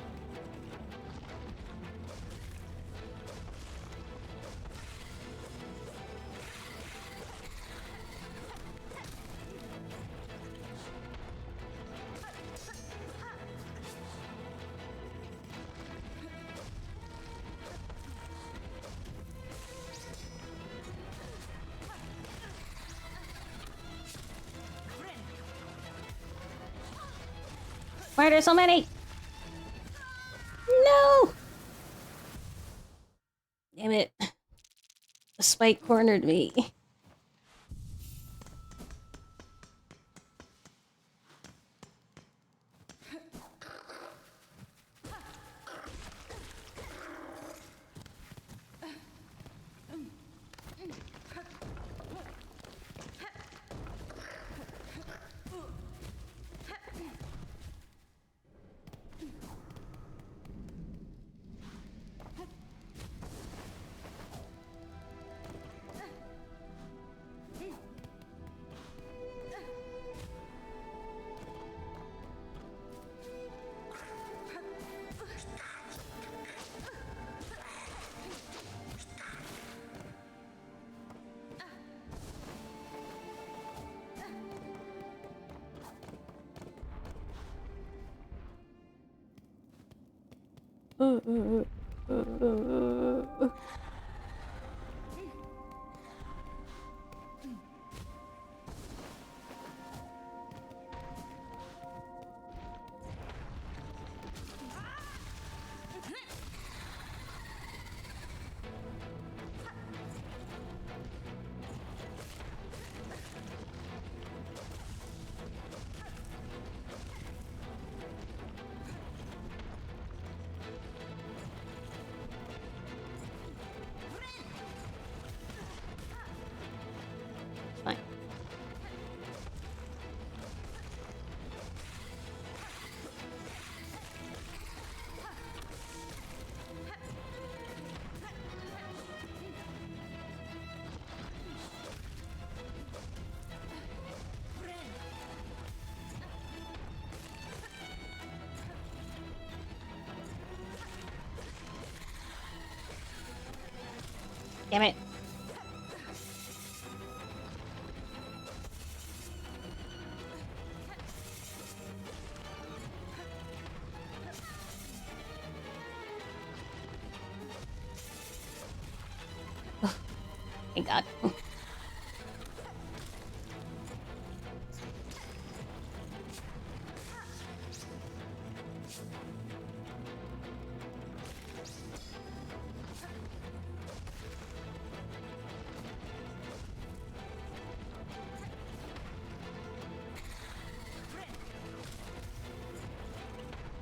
Why are there so many? No! Damn it. The spike cornered me. Fine. Damn it. Thank God.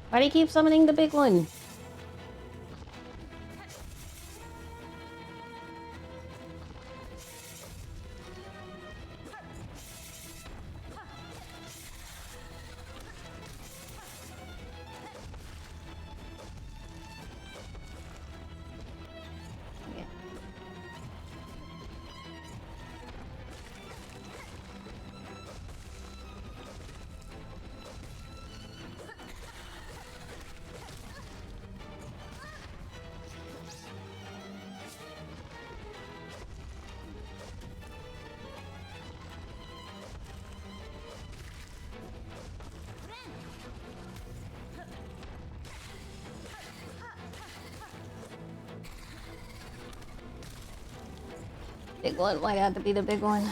Why do you keep summoning the big one? Big one, why had to be the big one?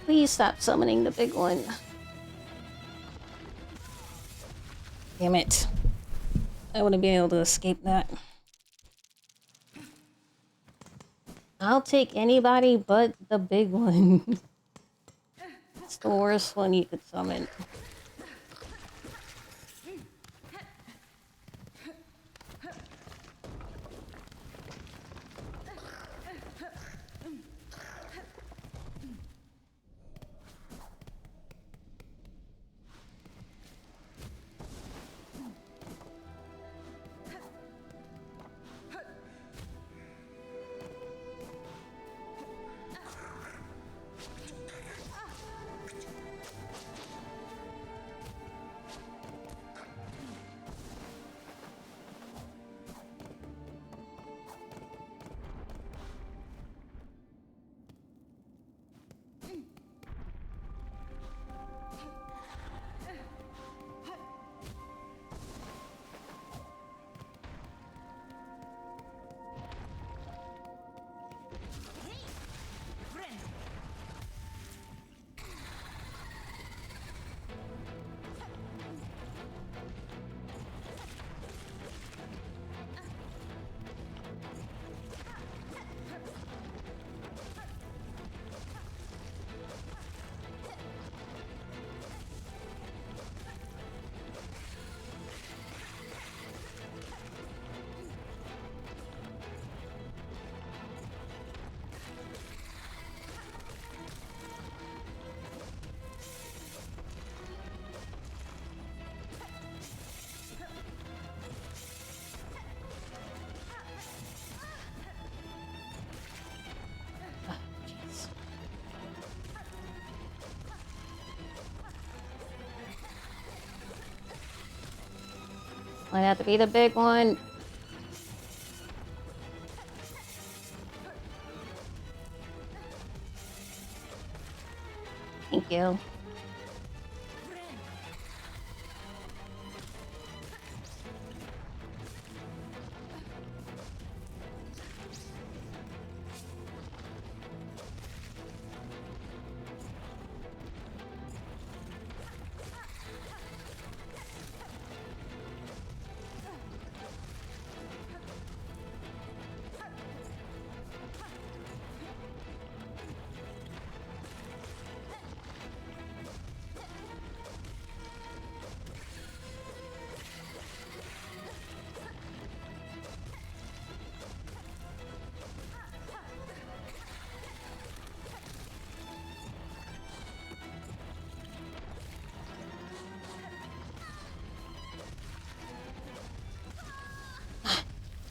Please stop summoning the big one. Damn it. I wouldn't be able to escape that. I'll take anybody but the big one. It's the worst one you could summon. Might have to be the big one. Thank you.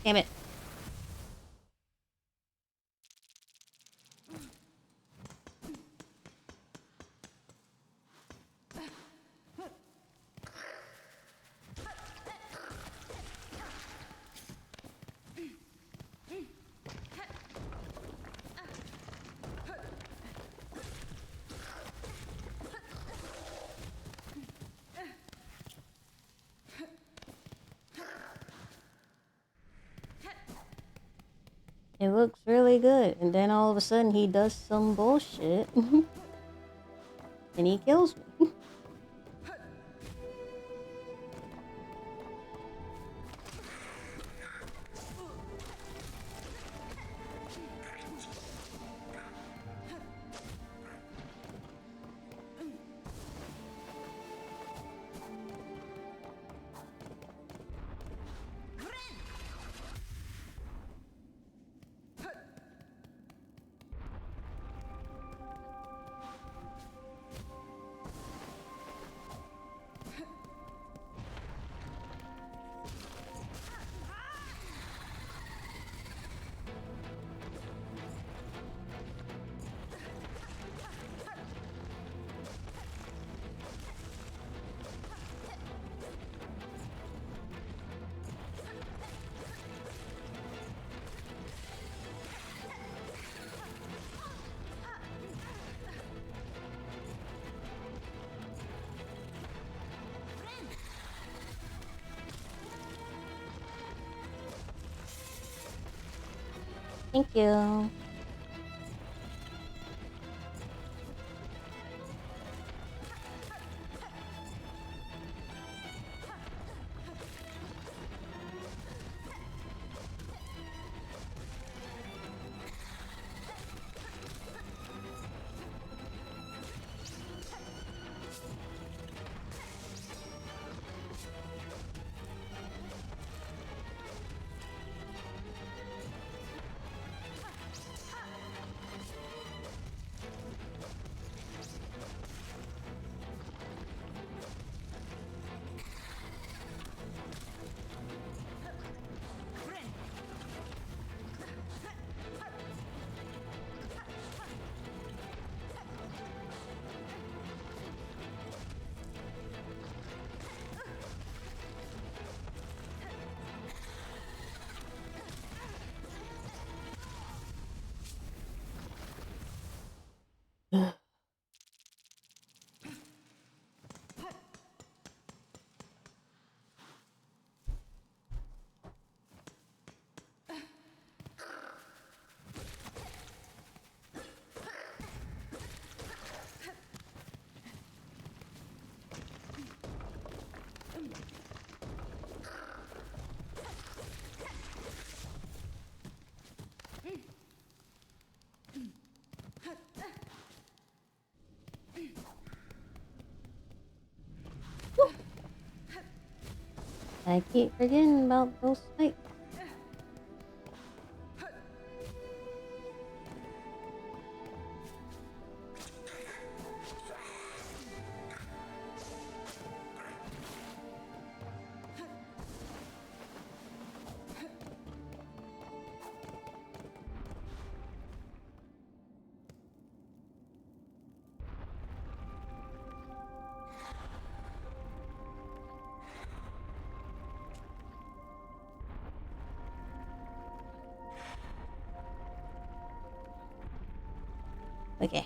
Damn it. It looks really good, and then all of a sudden he does some bullshit and he kills me. Thank you. I keep forgetting about those fights. Okay.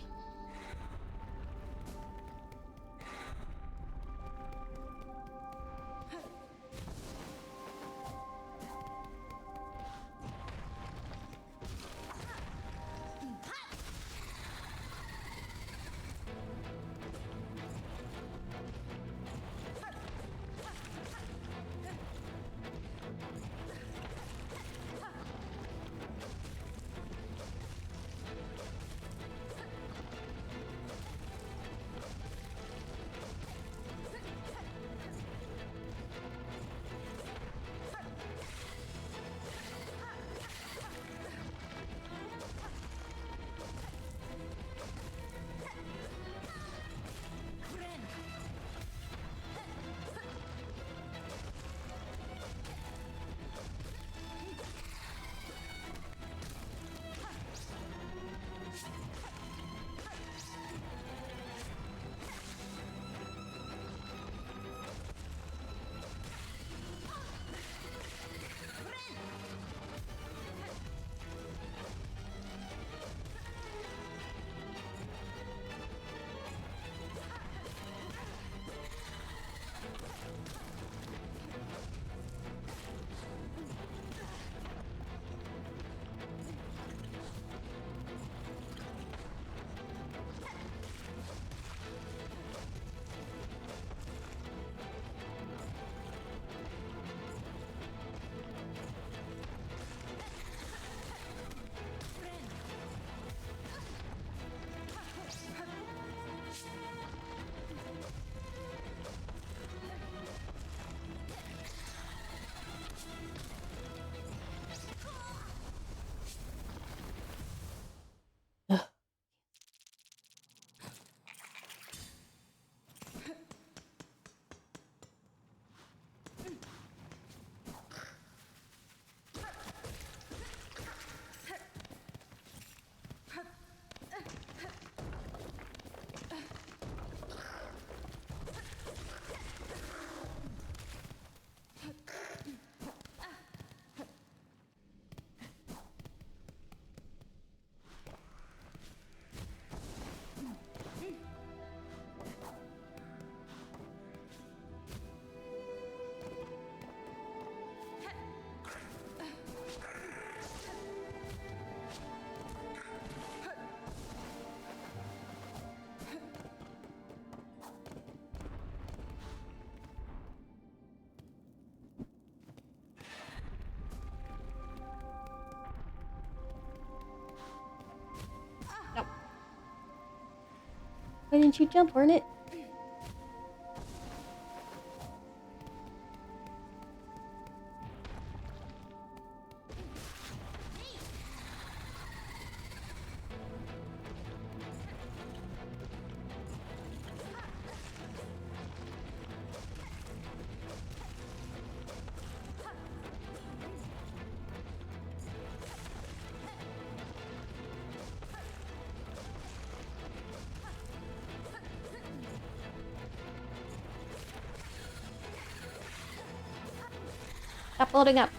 Why didn't you jump, Hornet? Stop loading up.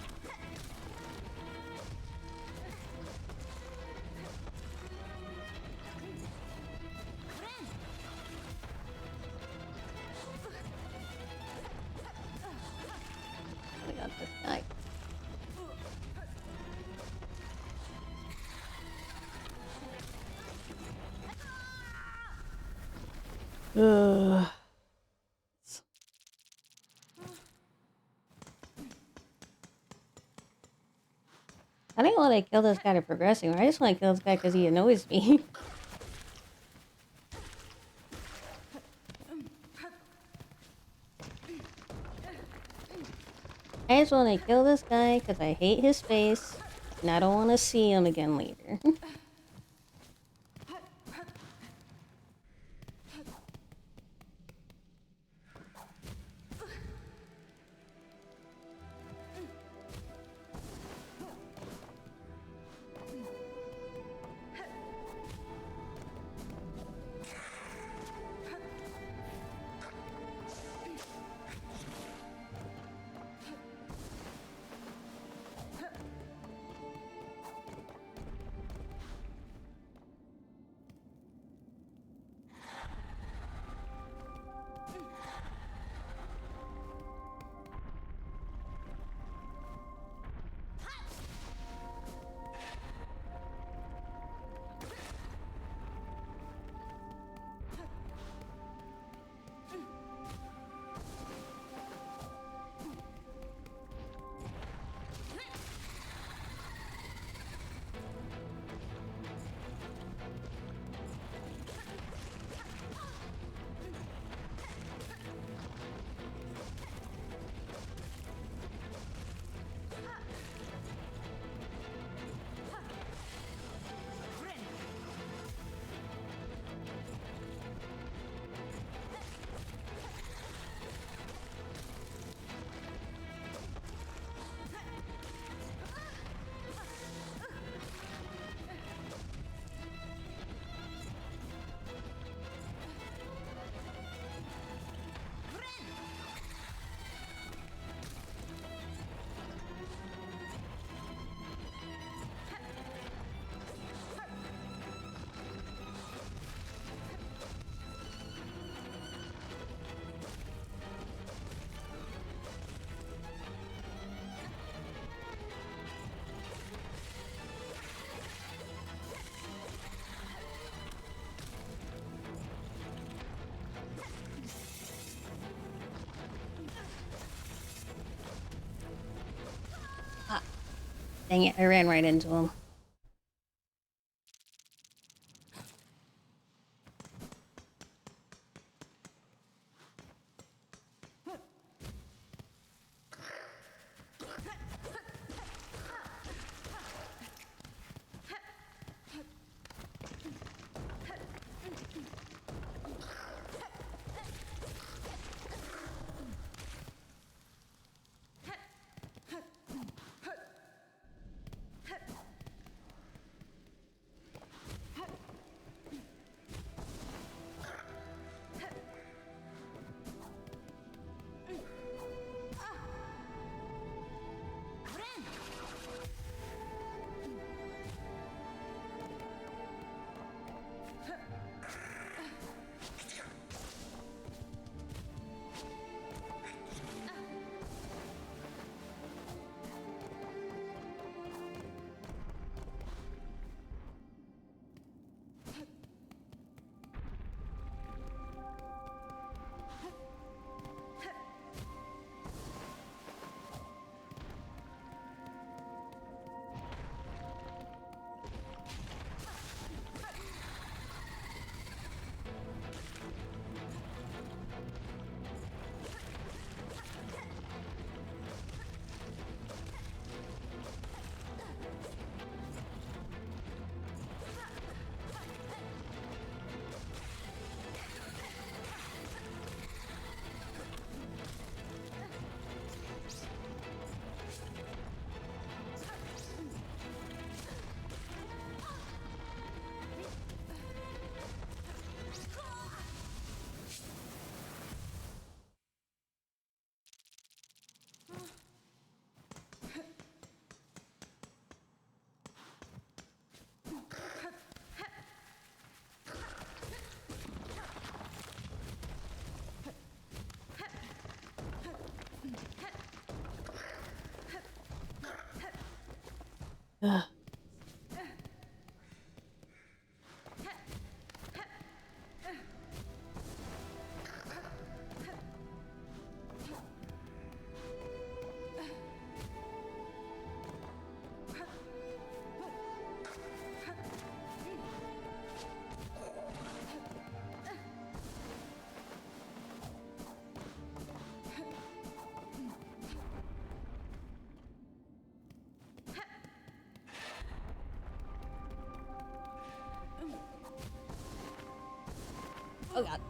I got this guy. Ugh. I don't want to kill this guy to progressing. I just want to kill this guy because he annoys me. I just want to kill this guy because I hate his face and I don't want to see him again later. Dang it, I ran right into him. Ugh. Oh god.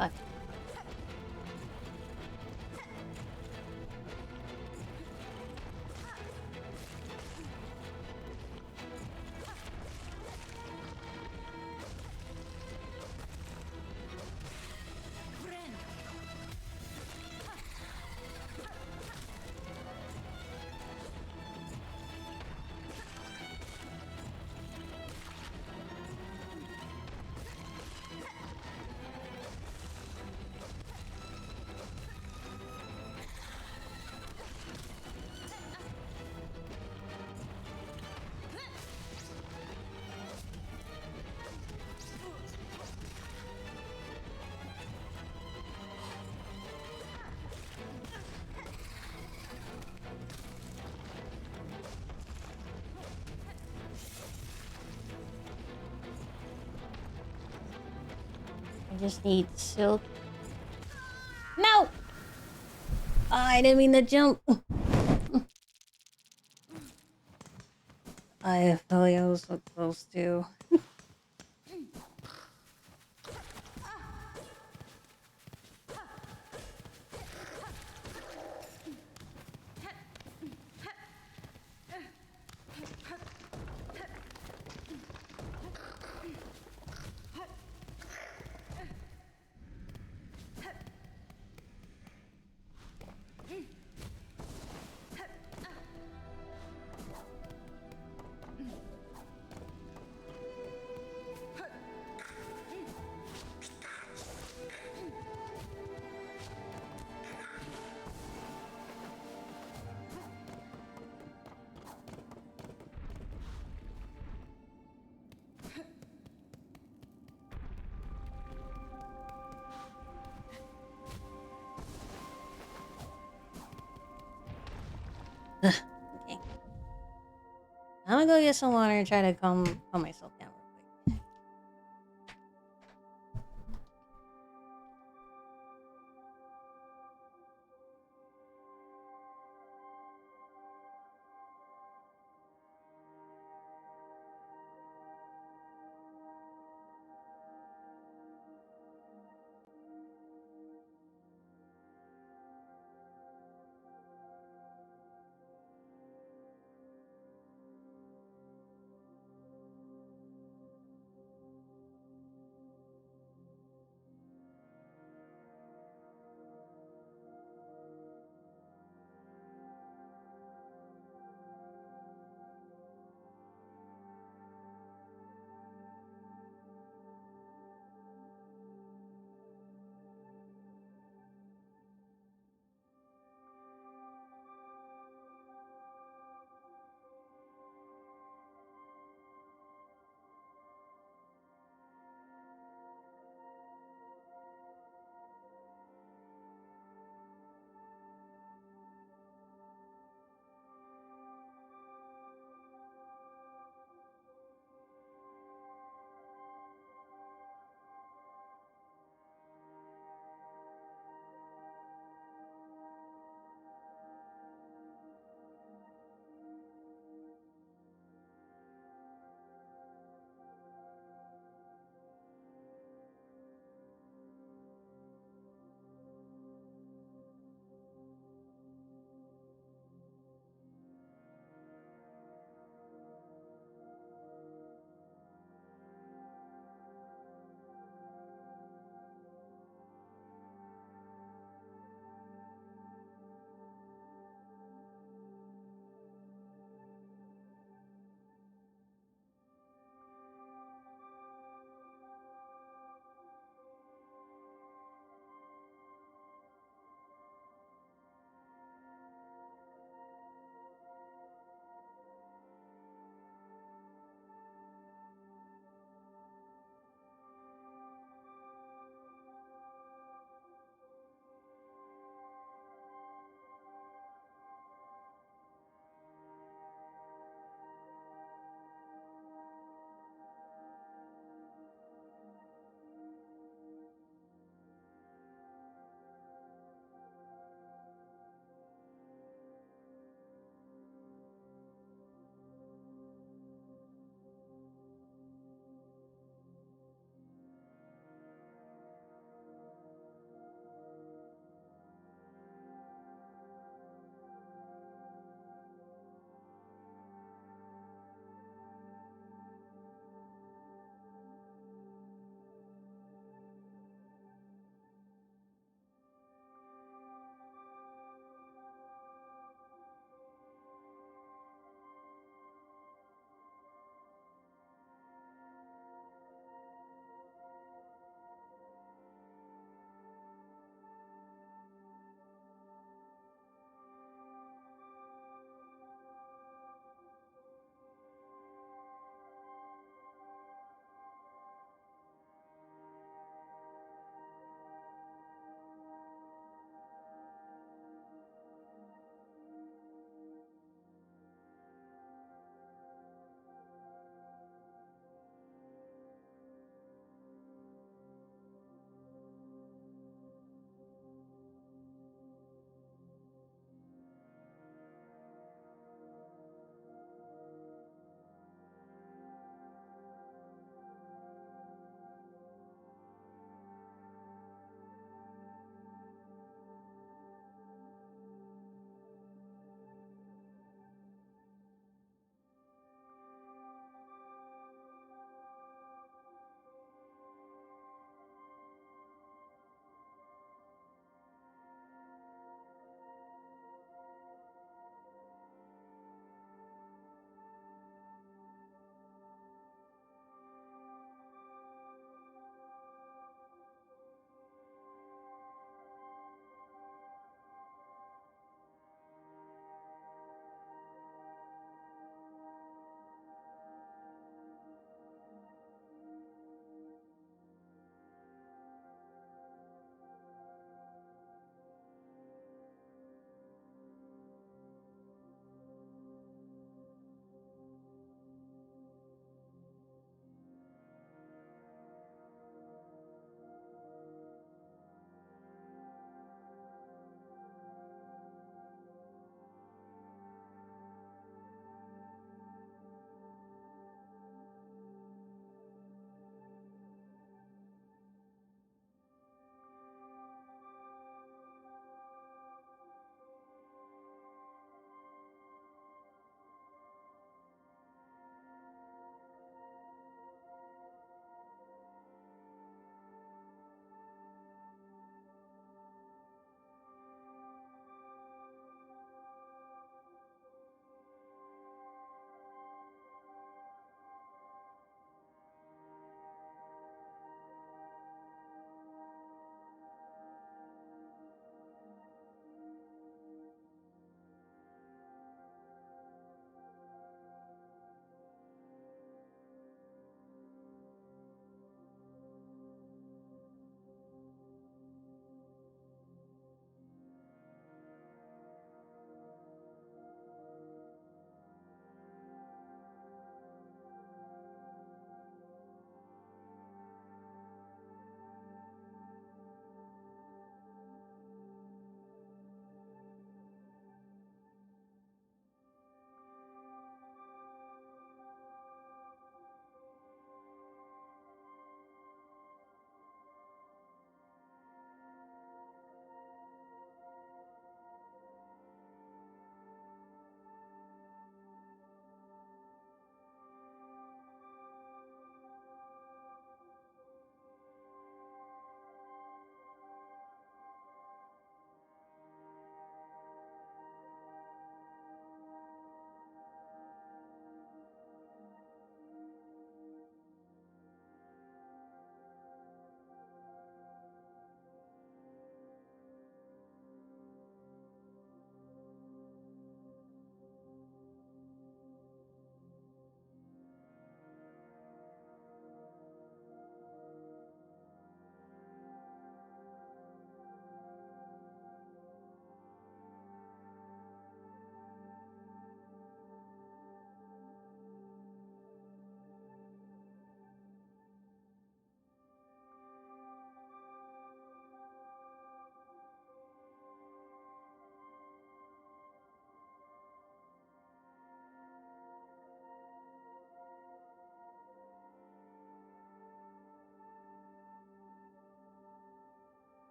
Fuck. I just need silk. No! I didn't mean to jump. I felt like I was so close to. I'm gonna go get some water and try to calm myself down.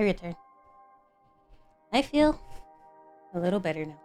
I return. I feel a little better now.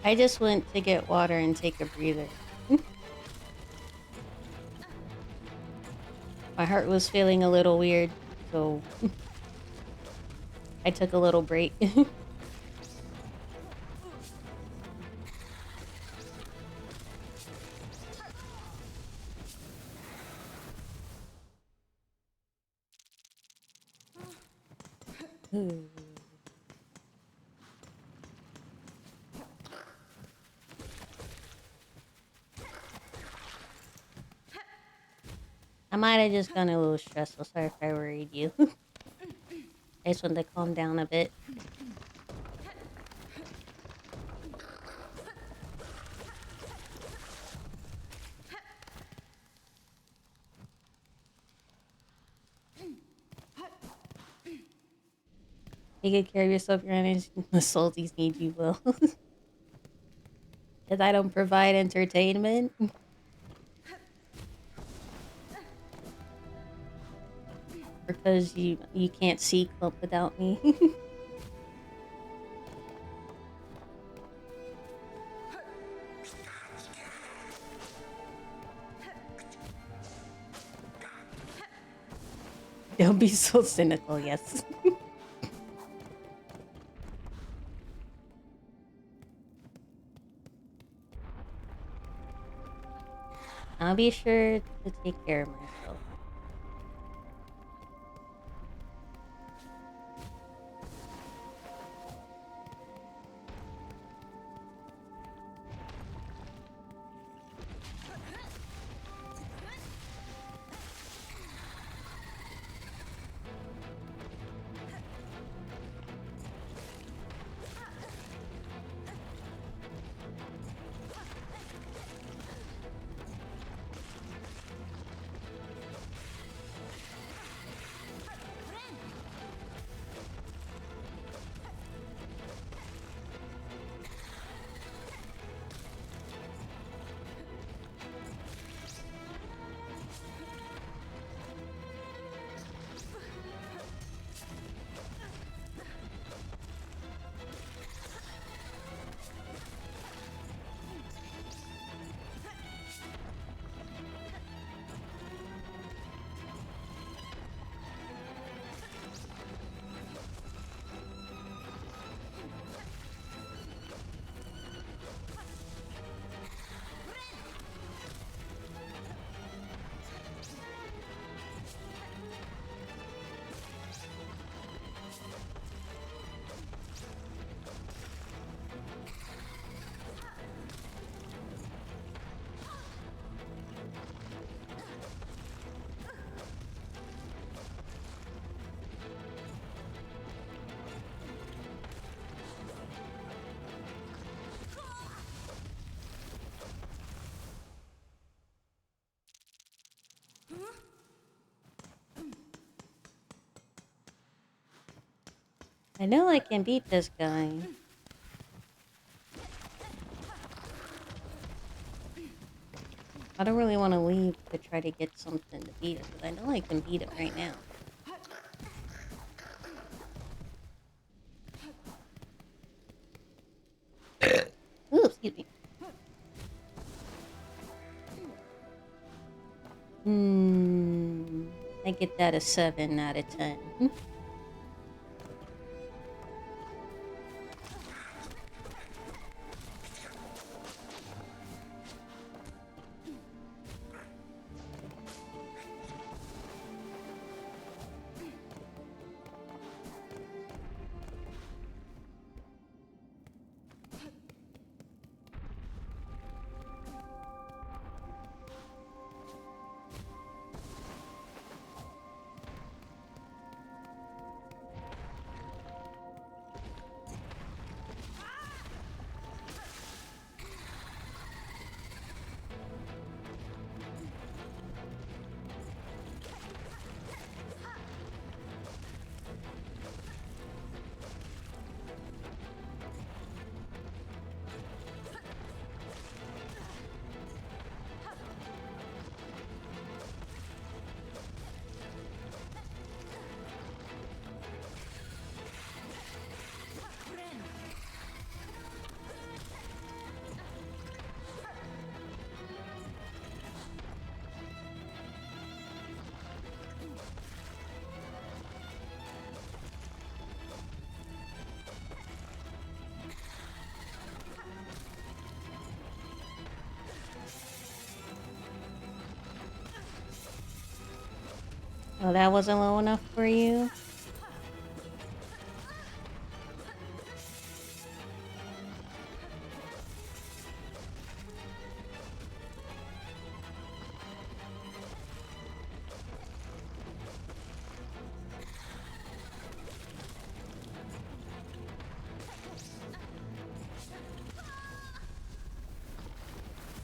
I just went to get water and take a breather. My heart was feeling a little weird, so I took a little break. I might have just gotten a little stressful. Sorry if I worried you. I just wanted to calm down a bit. Take good care of yourself, your energy. The salties need you well. Because I don't provide entertainment. Because you can't see Clump without me. Don't be so cynical, yes. I'll be sure to take care of myself. I know I can beat this guy. I don't really want to leave to try to get something to beat him, but I know I can beat him right now. Excuse me. I get that a 7 out of 10. Oh, that wasn't low enough for you?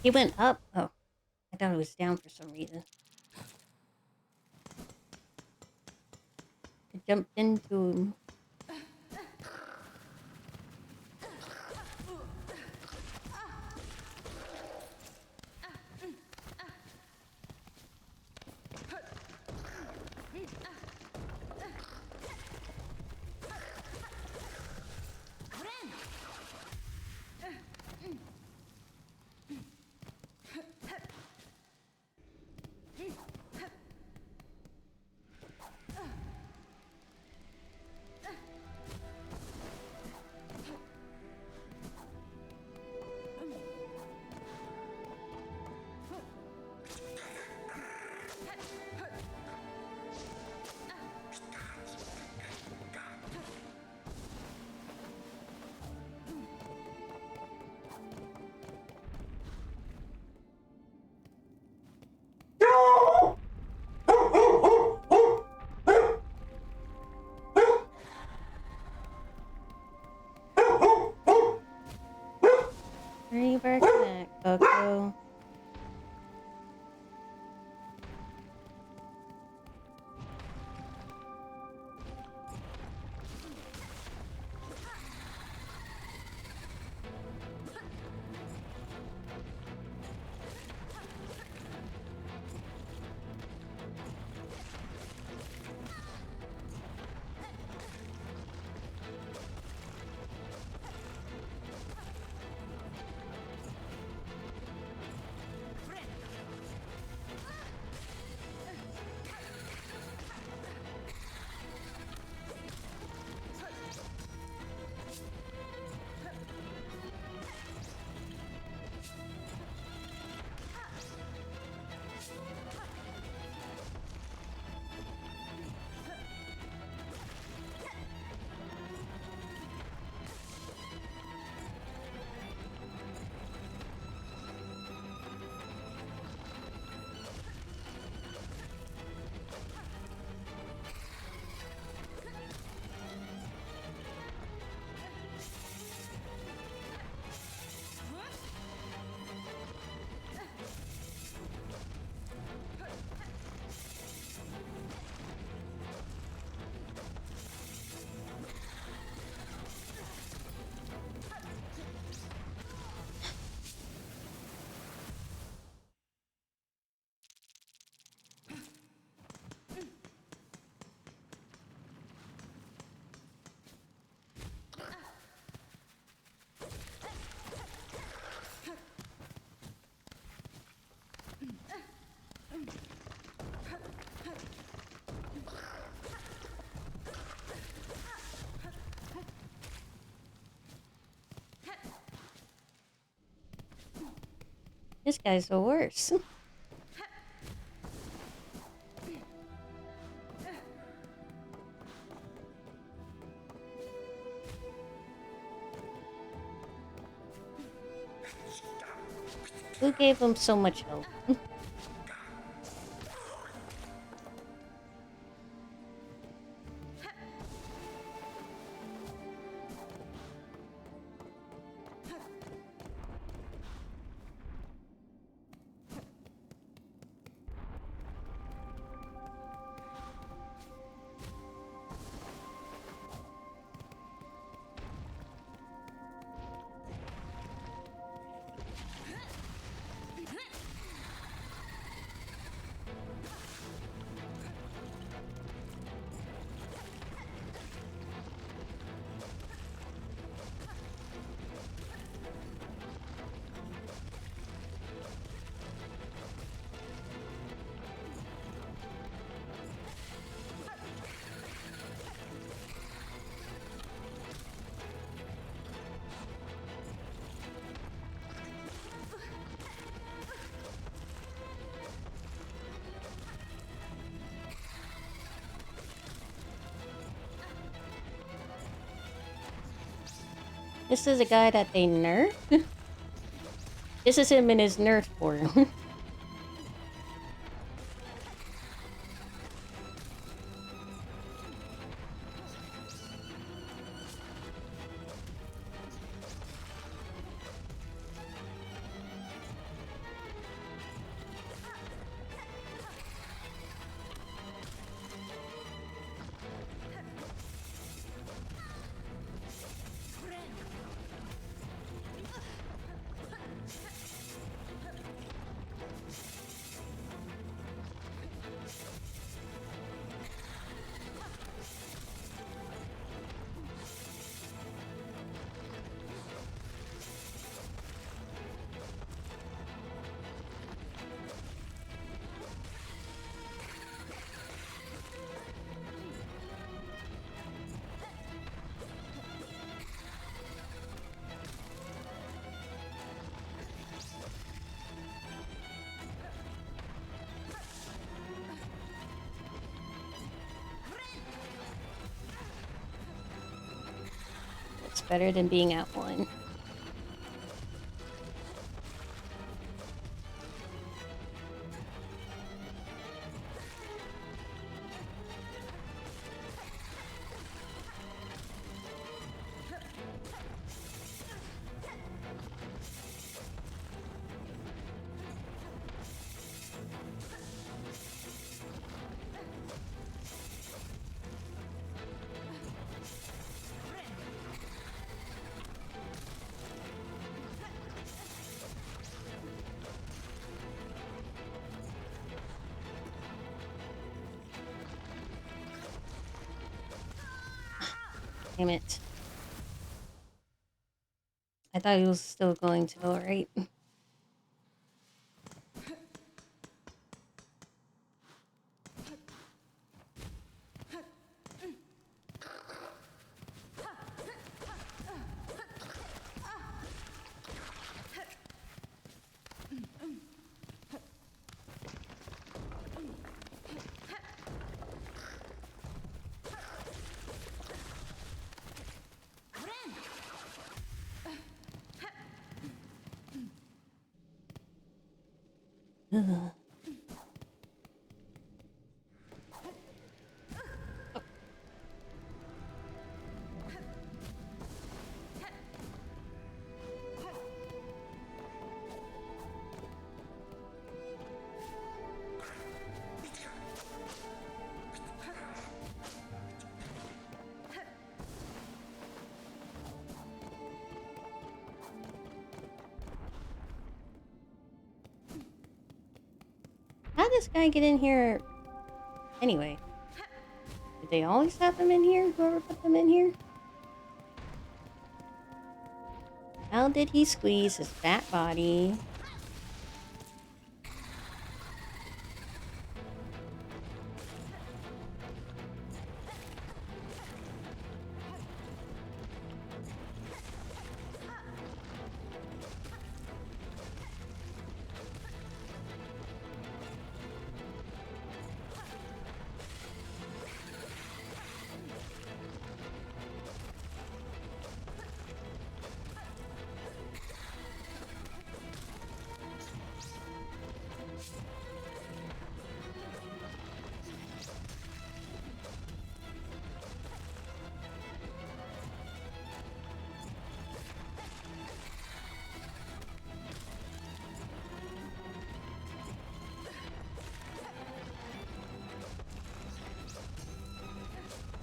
He went up. Oh, I thought it was down for some reason. I jumped into him. This guy's the worst. Who gave him so much help? This is a guy that they nerfed? This is him in his nerf form. It's better than being at one. Damn it. I thought he was still going to, right? Ugh. How'd this guy get in here anyway? Did they always have them in here? Whoever put them in here? How did he squeeze his fat body?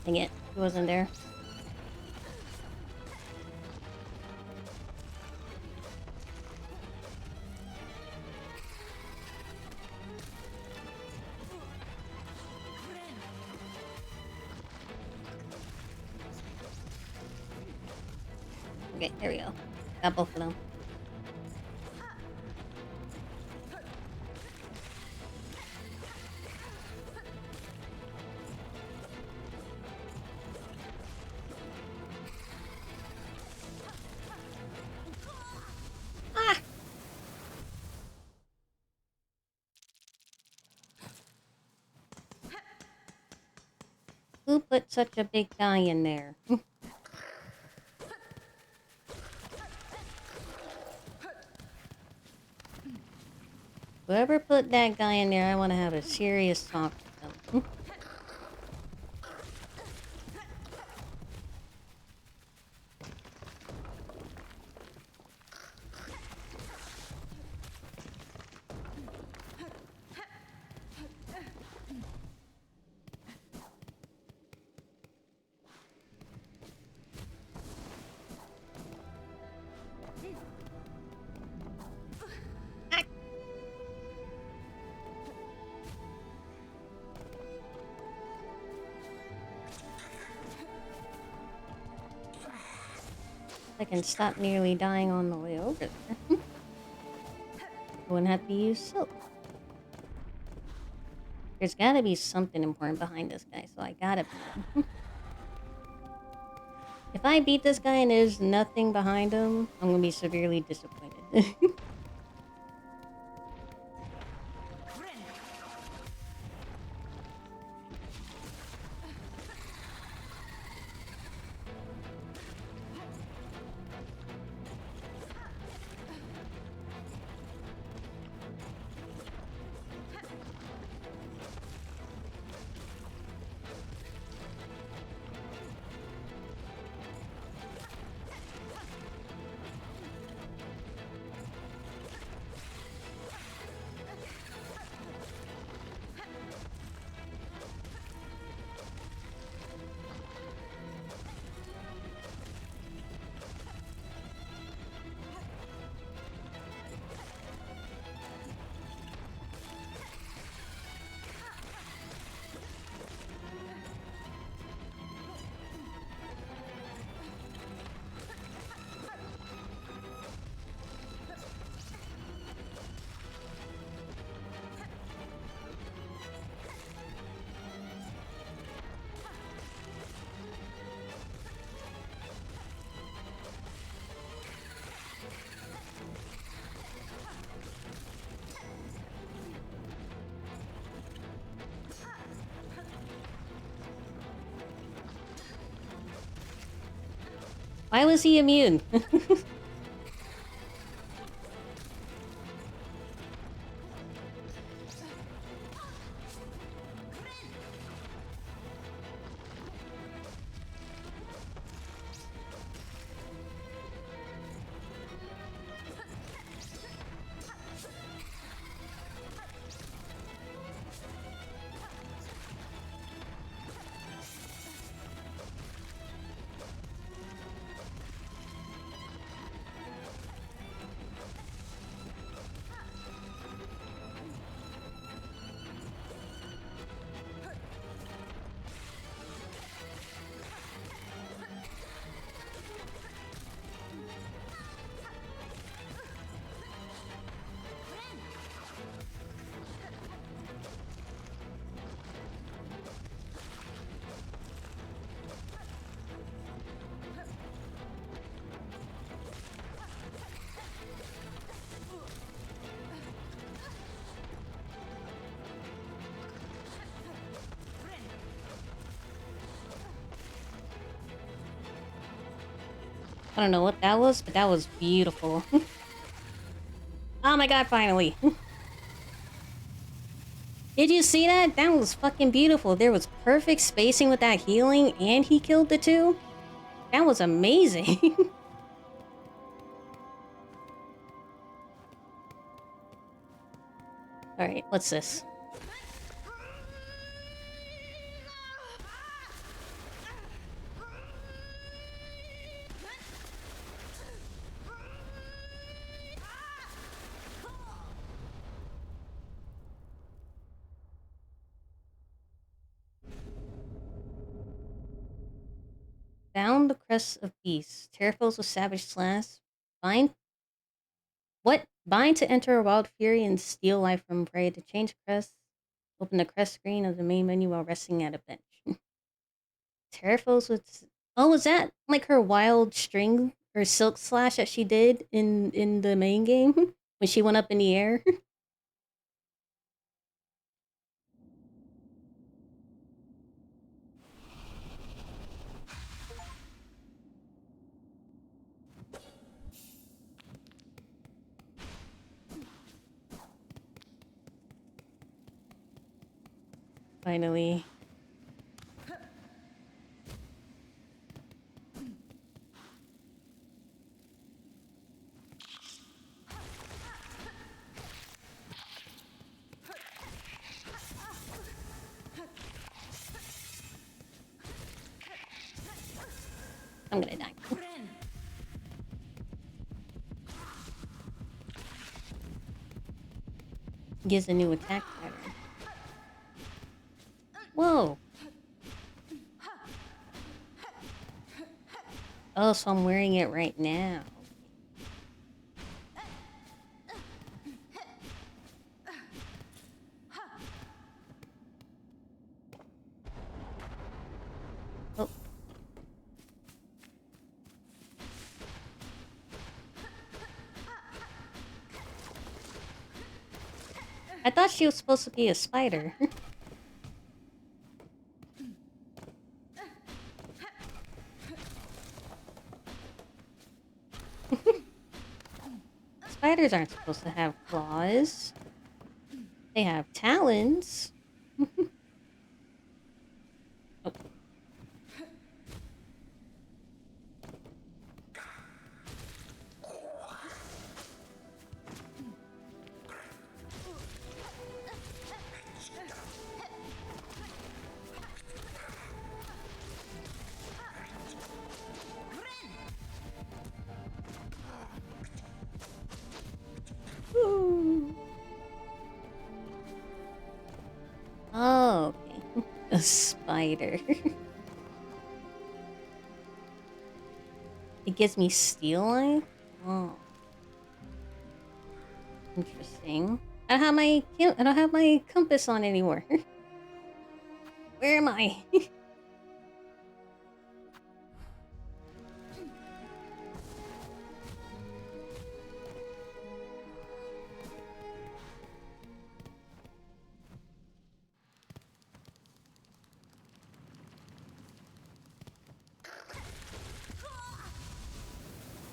Dang it, he wasn't there. Okay, there we go. Got both of them. Ah! Who put such a big guy in there? Whoever put that guy in there, I want to have a serious talk with them. I can stop nearly dying on the way over there. I wouldn't have to use soap. There's gotta be something important behind this guy, so I gotta beat him. If I beat this guy and there's nothing behind him, I'm gonna be severely disappointed. Why was he immune? I don't know what that was, but that was beautiful. Oh my god, finally. Did you see that? That was fucking beautiful. There was perfect spacing with that healing, and he killed the two. That was amazing. Alright, what's this? Crest of Peace. Terraforms with Savage Slash. Bind. What? Bind to enter a Wild Fury and steal life from prey. To change crest, open the crest screen of the main menu while resting at a bench. Terraforms with. Oh, was that like her wild string or silk slash that she did in the main game when she went up in the air? Finally. I'm gonna die. Gives a new attack pattern. Whoa. Oh, so I'm wearing it right now. Oh. I thought she was supposed to be a spider. Spiders aren't supposed to have claws. They have talons. Oh. Ooh. Oh, okay. A spider. It gives me steel life? Oh. Interesting. I don't have my compass on anymore. Where am I?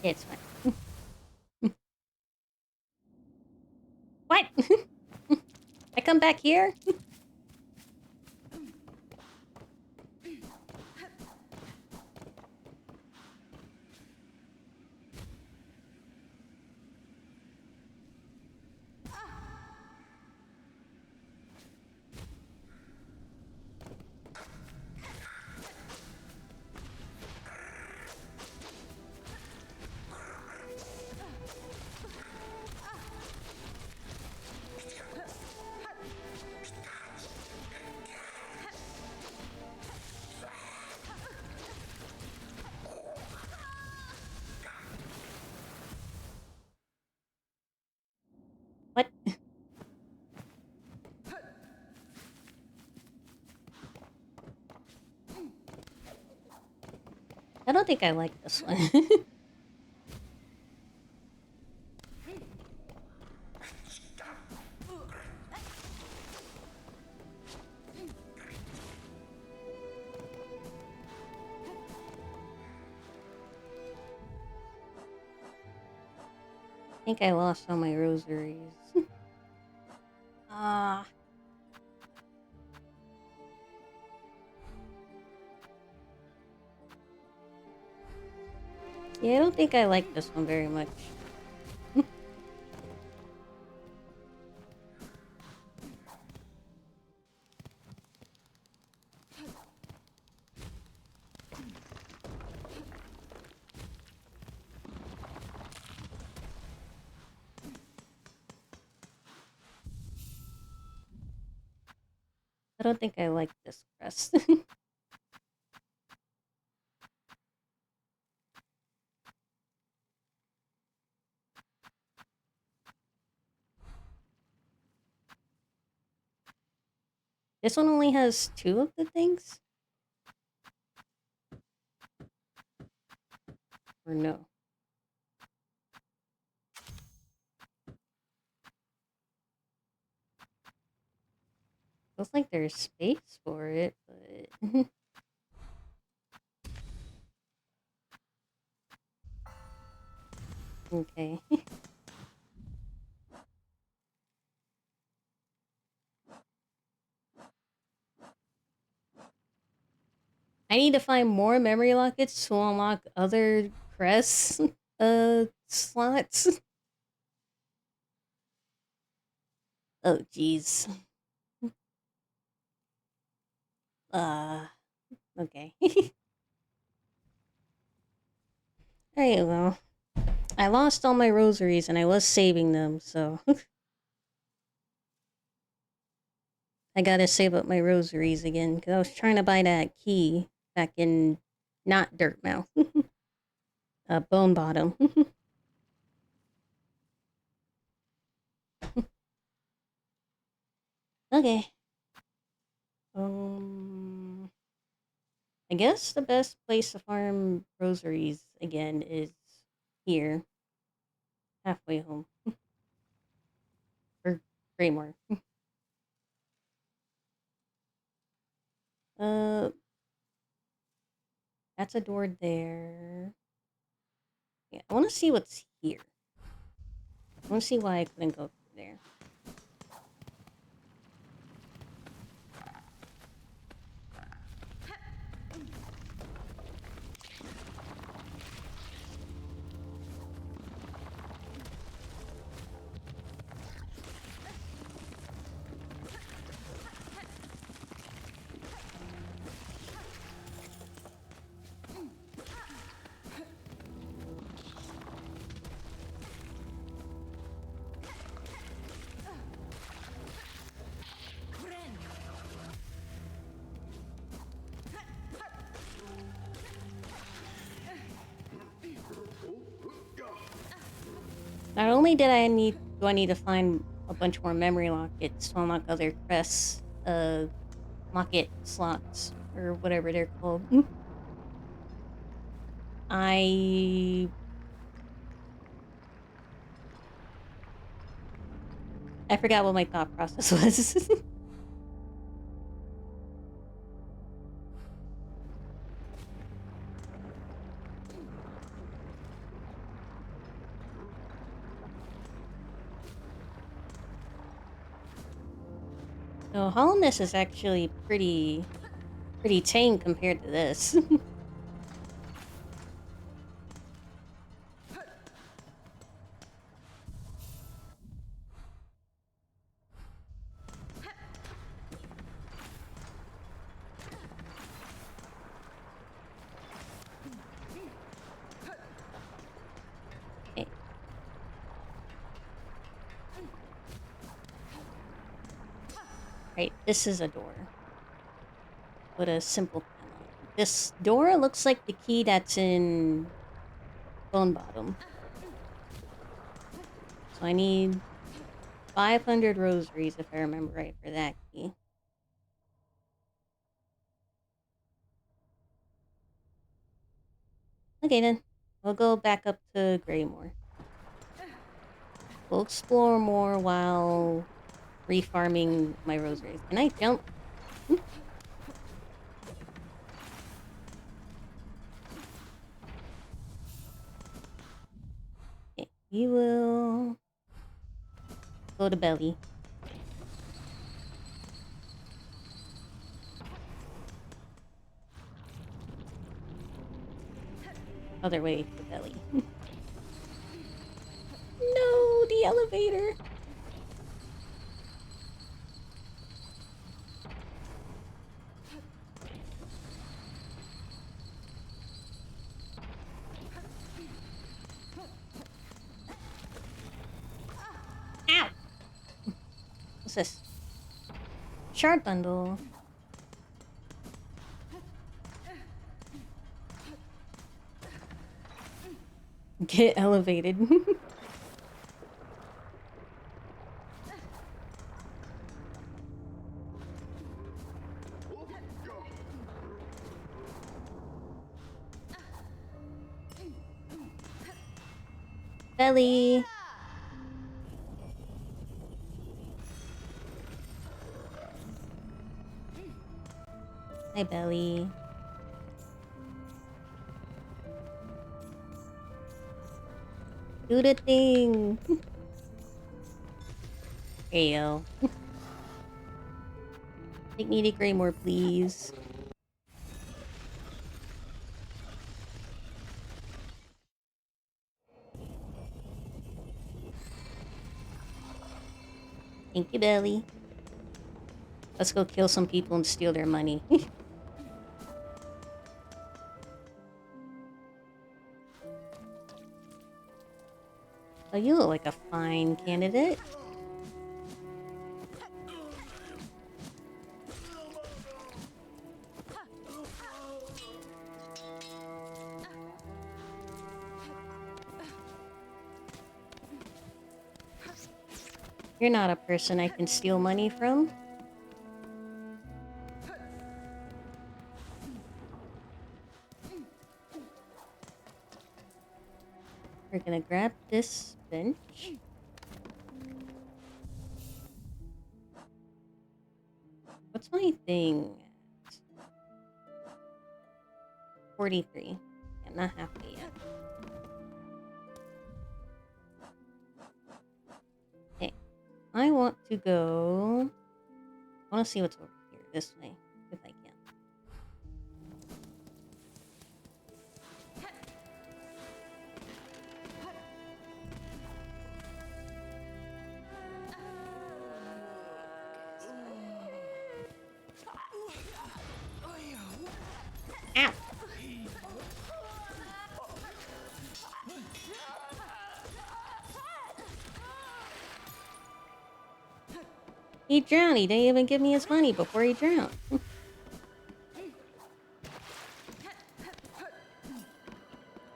It's fine. What? I come back here? What? I don't think I like this one. I think I lost all my rosaries. Ah. Yeah, I don't think I like this one very much. I don't think I like this crest. This one only has 2 of the things? Or no? Looks like there's space for it, but... Okay. I need to find more memory lockets to unlock other crest slots. Oh jeez. Okay. Alright, well. I lost all my rosaries and I was saving them, so I gotta save up my rosaries again, because I was trying to buy that key back in not Dirtmouth. Bone Bottom. Okay. I guess the best place to farm rosaries again is here. Halfway home. Or Greymore. That's a door there. Yeah, I want to see what's here. I want to see why I couldn't go through there. Not only do I need to find a bunch more memory lockets to unlock other crests, locket slots, or whatever they're called. I forgot what my thought process was. So Hollowness is actually pretty tame compared to this. Okay. Right, this is a door. With a simple panel. This door looks like the key that's in Bone Bottom. So I need 500 rosaries, if I remember right, for that key. Okay then, we'll go back up to Greymore. We'll explore more while refarming my rosaries. Can I jump? Okay, we will go to Belly. Other way to Belly. No, the elevator. Ow! What's this? Shard bundle. Get elevated. Belly. Hi, Belly. Do the thing. There you go. Take me to Greymore, please. Thank you, Belly. Let's go kill some people and steal their money. Oh, you look like a fine candidate. You're not a person I can steal money from. We're gonna grab this bench. What's my thing? 43. I'm not halfway yet. Okay. I want to go... I want to see what's over here. This way. If I can. Ow! He drowned. He didn't even give me his money before he drowned.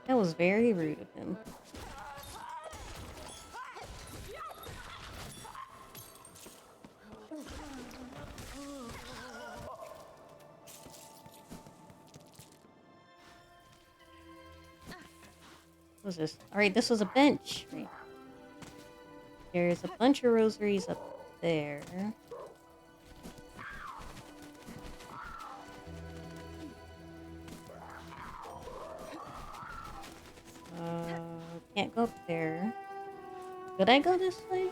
That was very rude of him. What was this? Alright, this was a bench. Right. There's a bunch of rosaries up there. Can't go up there. Could I go this way?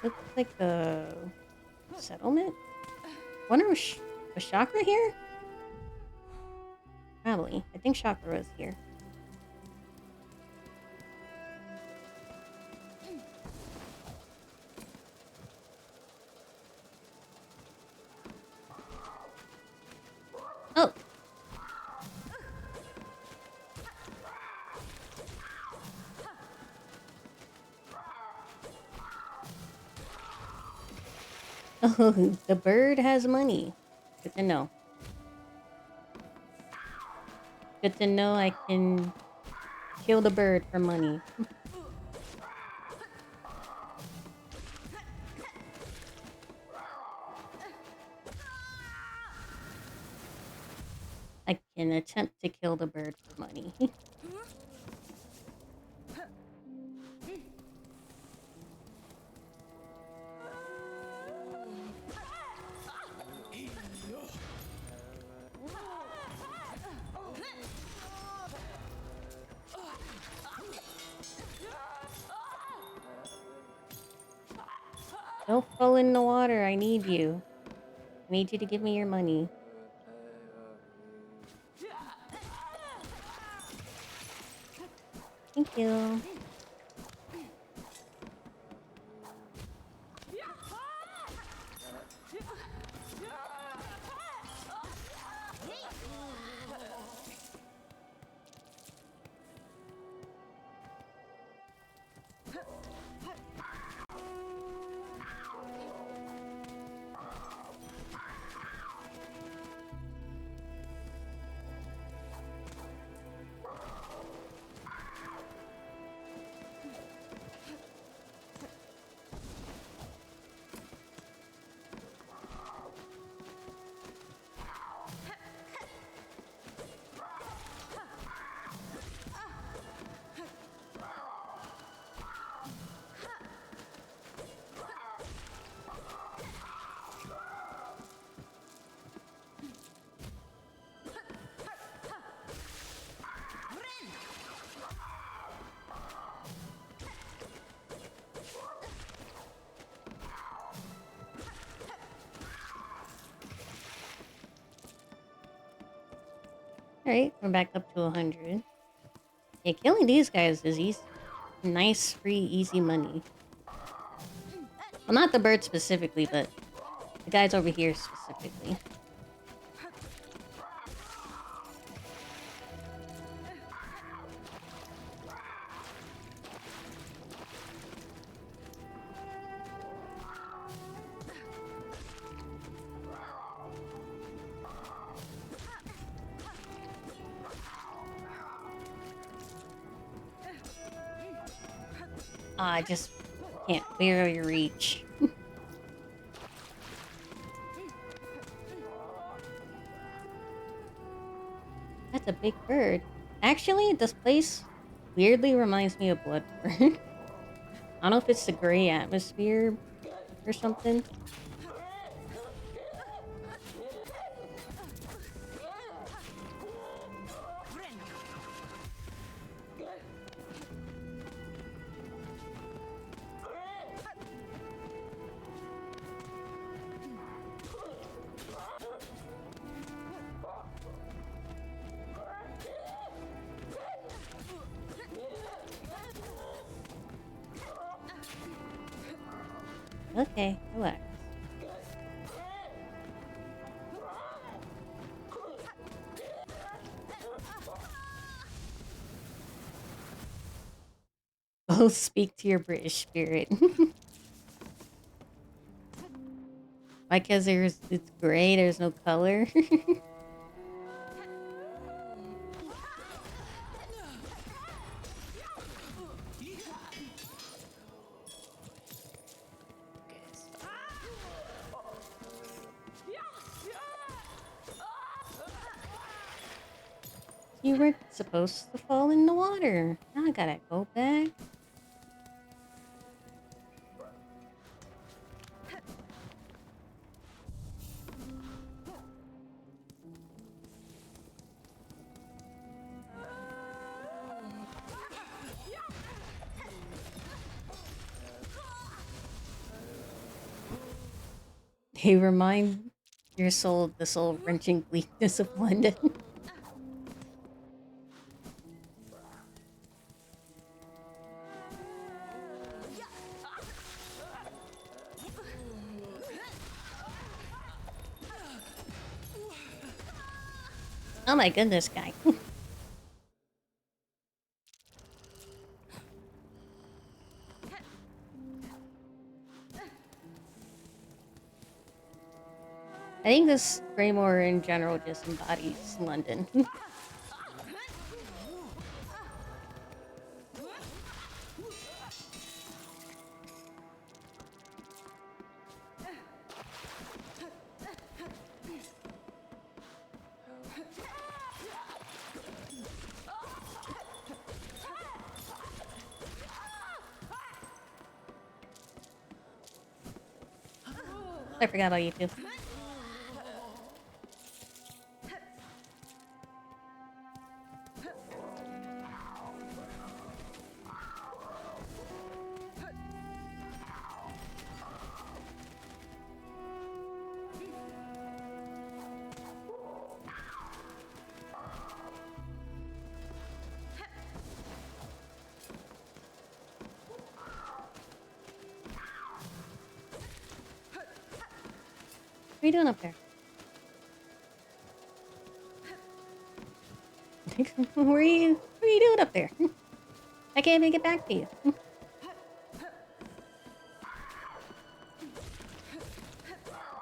Looks like a settlement? Wonder was Chakra here? Probably. I think Chakra was here. Oh! Oh, the bird has money. Good to know. Good to know I can kill the bird for money. I can attempt to kill the bird for money. Don't fall in the water. I need you. I need you to give me your money. Thank you. Alright, we're back up to 100. Yeah, killing these guys is easy. Nice, free, easy money. Well, not the bird specifically, but the guys over here specifically. I just can't barely reach. That's a big bird. Actually, this place weirdly reminds me of Bloodborne. I don't know if it's the gray atmosphere or something. Okay, relax. Both speak to your British spirit. Why? Because it's gray, there's no color. You weren't supposed to fall in the water. Now I gotta go back. They remind your soul of the soul-wrenching bleakness of London. Oh my goodness, guy. I think this Greymoor in general just embodies London. I forgot about you too. What are you doing up there? What are you doing up there? I can't even get back to you. Here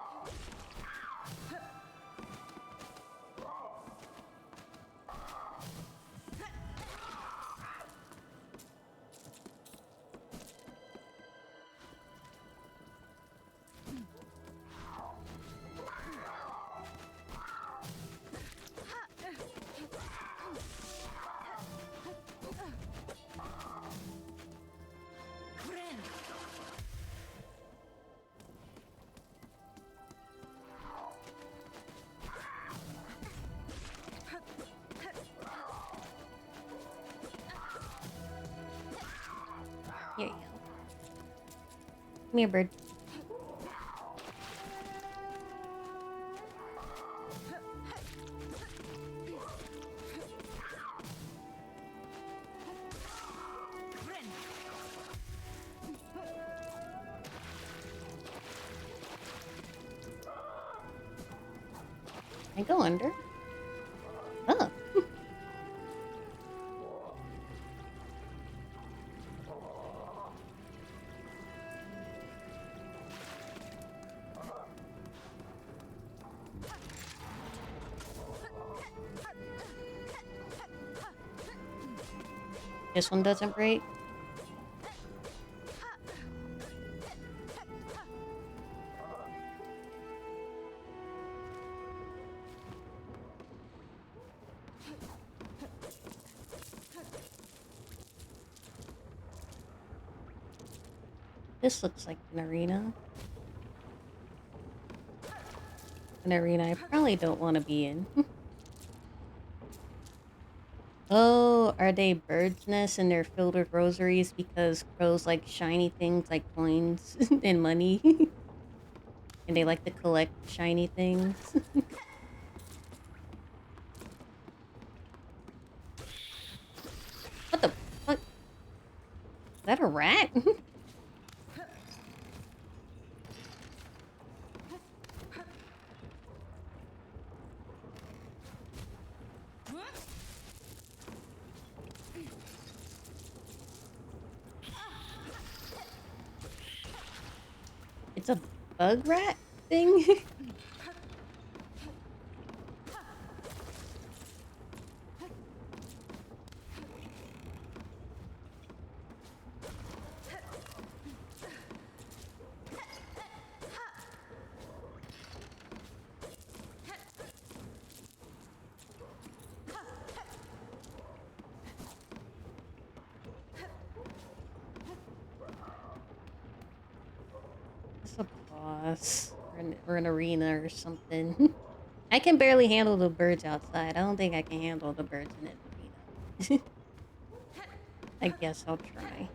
you go. Come here, bird. I go under. Oh. This one doesn't break. This looks like an arena. An arena I probably don't want to be in. Oh, are they birds' nests and they're filled with rosaries because crows like shiny things like coins and money? And they like to collect shiny things? What the fuck? Is that a rat? It's a bug rat thing? It's a boss or an arena or something. I can barely handle the birds outside. I don't think I can handle the birds in an arena. I guess I'll try.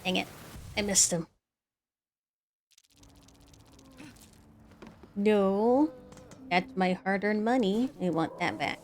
Dang it. I missed him. No. That's my hard-earned money. I want that back.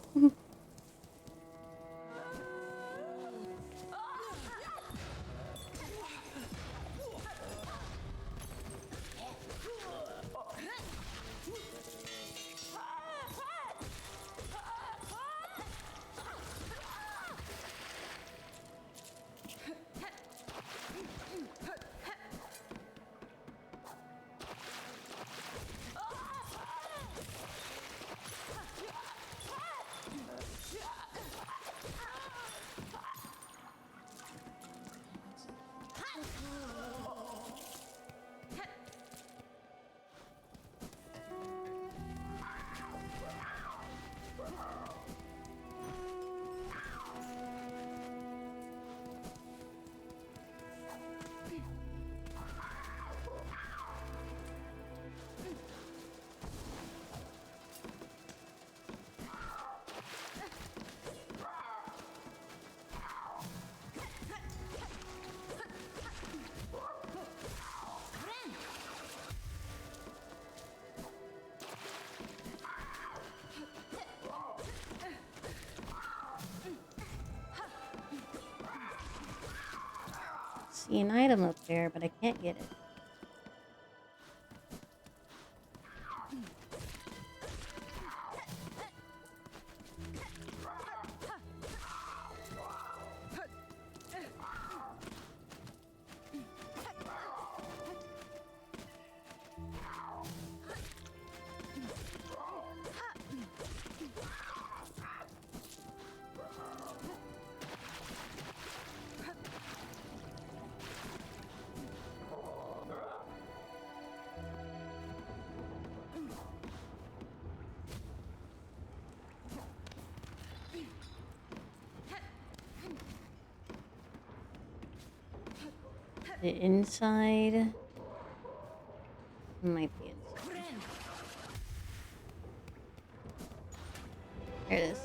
See an item up there, but I can't get it. The inside might be inside. There it is.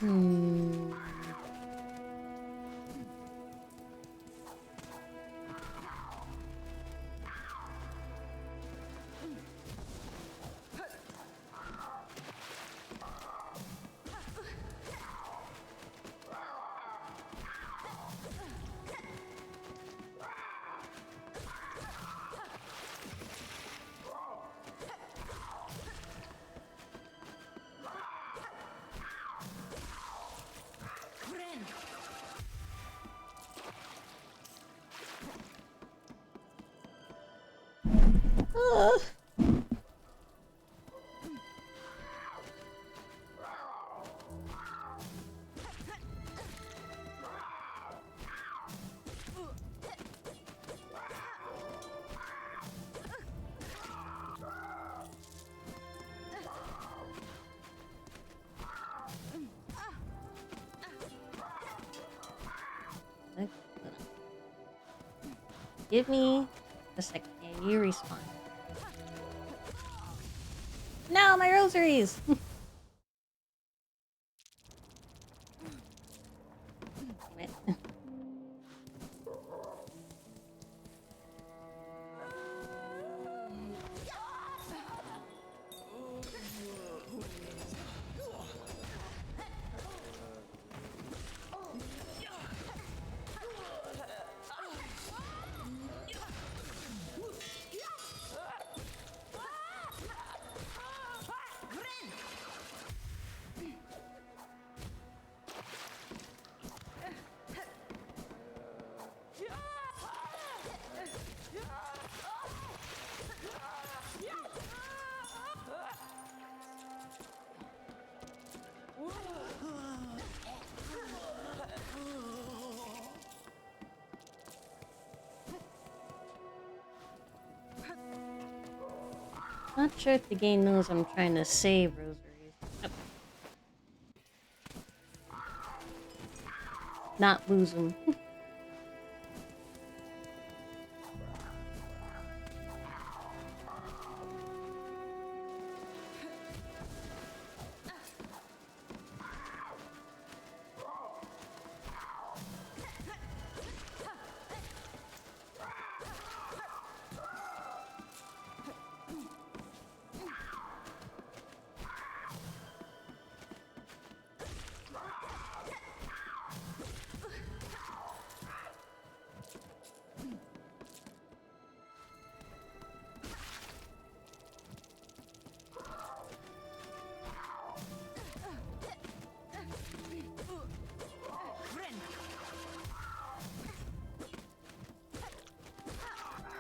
Hmm. Give me a second. And you respawn. No, my rosaries! Damn it. Not sure if the game knows I'm trying to save rosaries. Oh. Not lose them.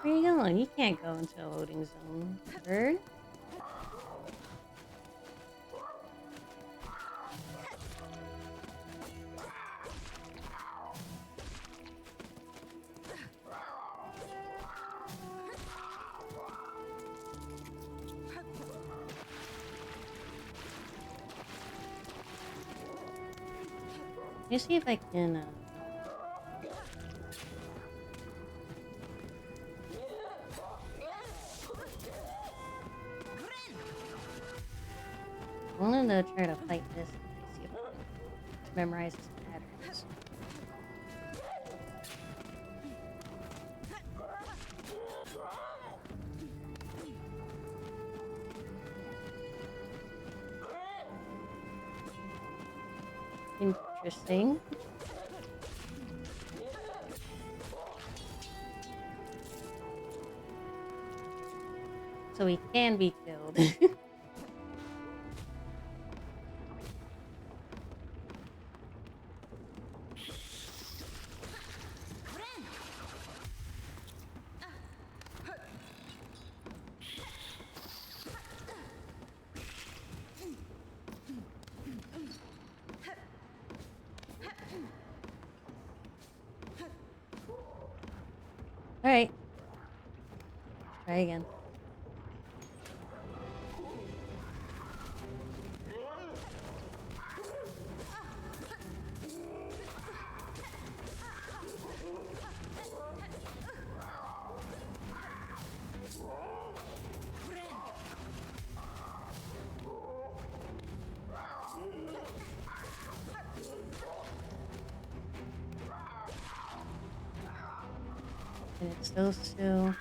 Where are you going? You can't go into a loading zone. Bird? Let me see if I can I wanted to try to fight this and see if I can memorize his patterns. Interesting. So he can be killed. Alright. Try again. And it's those two.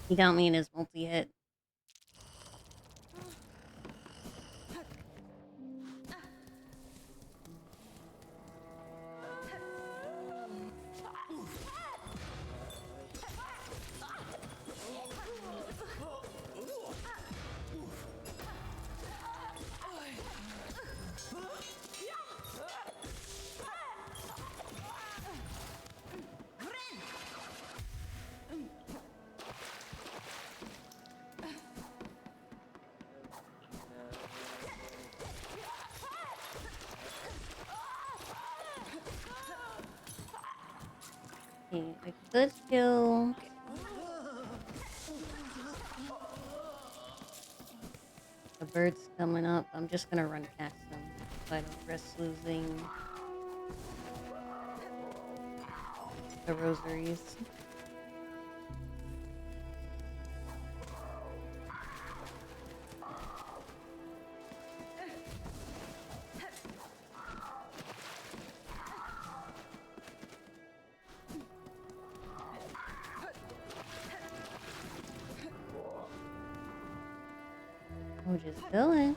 He got me in his multi-hit. Okay, I could kill. The bird's coming up. I'm just gonna run past them so I don't risk losing the rosaries. We're just going.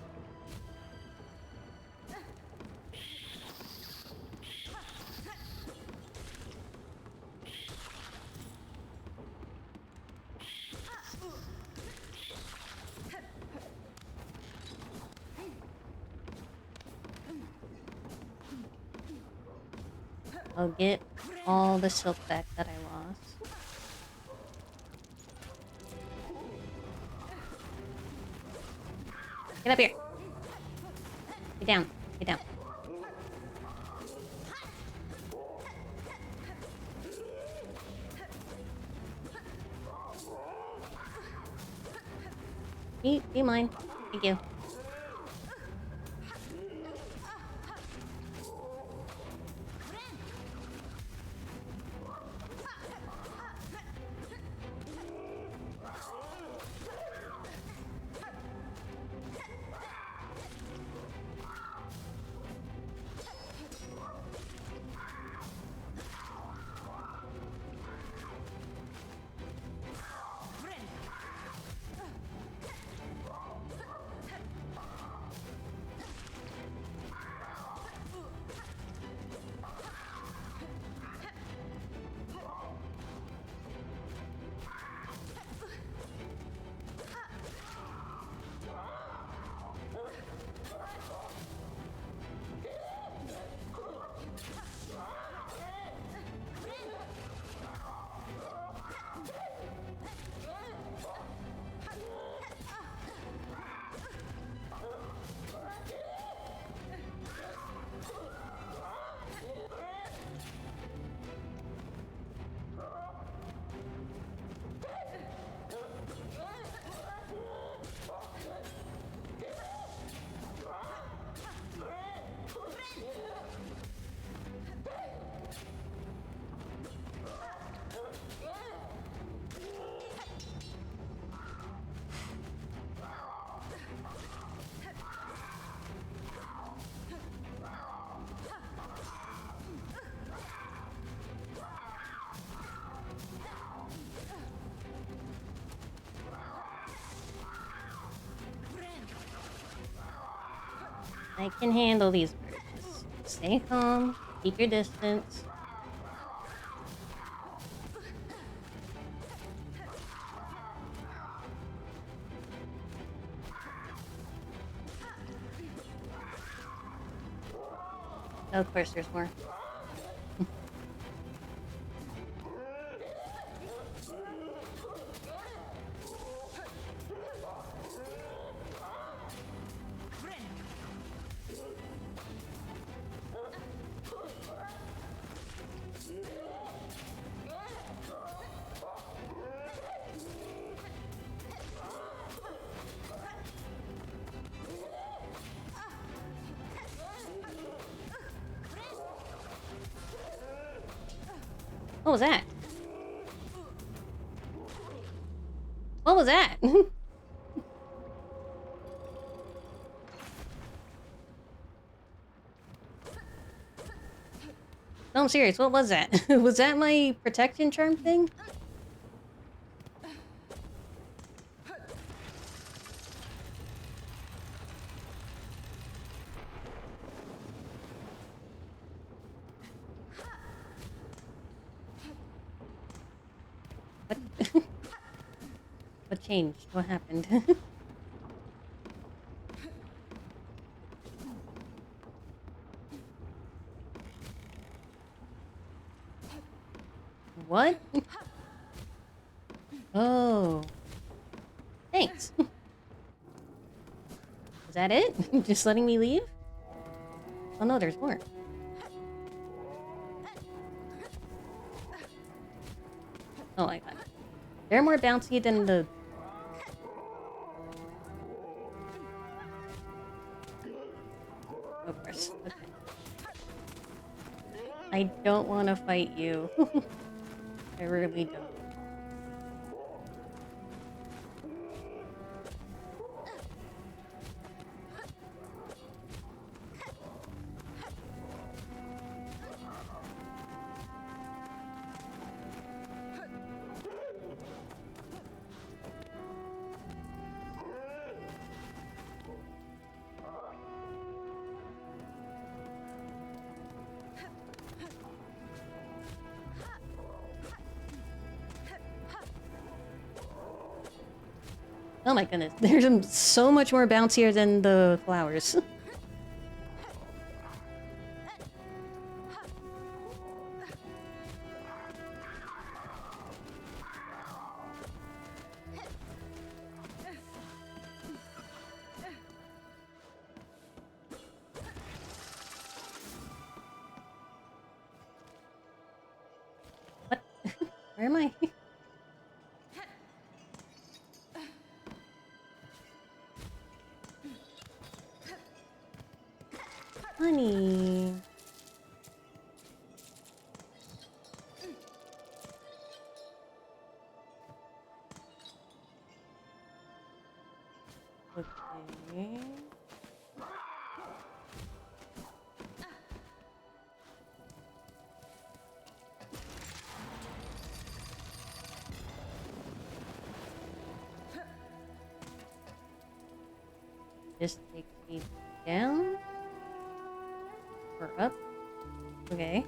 I'll get all the silk back that I lost. Get up here. Get down. Get down. Be mine. Thank you. I can handle these birds. Just stay calm, keep your distance. Oh, of course, there's more. What was that? What was that? No, I'm serious. What was that? Was that my protection charm thing? What? What changed? What happened? What? Oh. Thanks. Is that it? Just letting me leave? Oh no, there's more. Oh my god. They're more bouncy than the... Of course. Okay. I don't want to fight you. I really don't. Oh my goodness, there's so much more bouncier than the flowers. What? Where am I? Honey. Okay. This takes me down. Or up. Okay.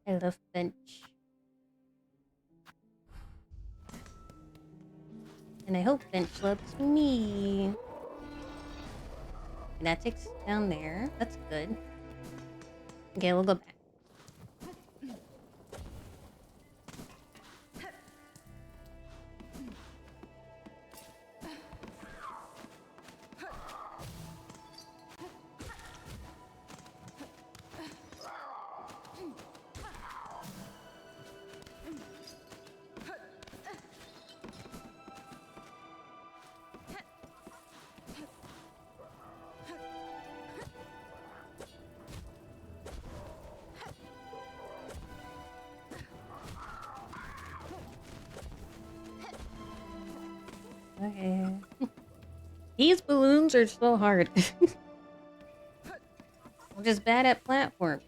I love bench. And I hope bench loves me. And that takes down there. That's good. Okay, we'll go back. Okay. These balloons are so hard. I'm just bad at platforming.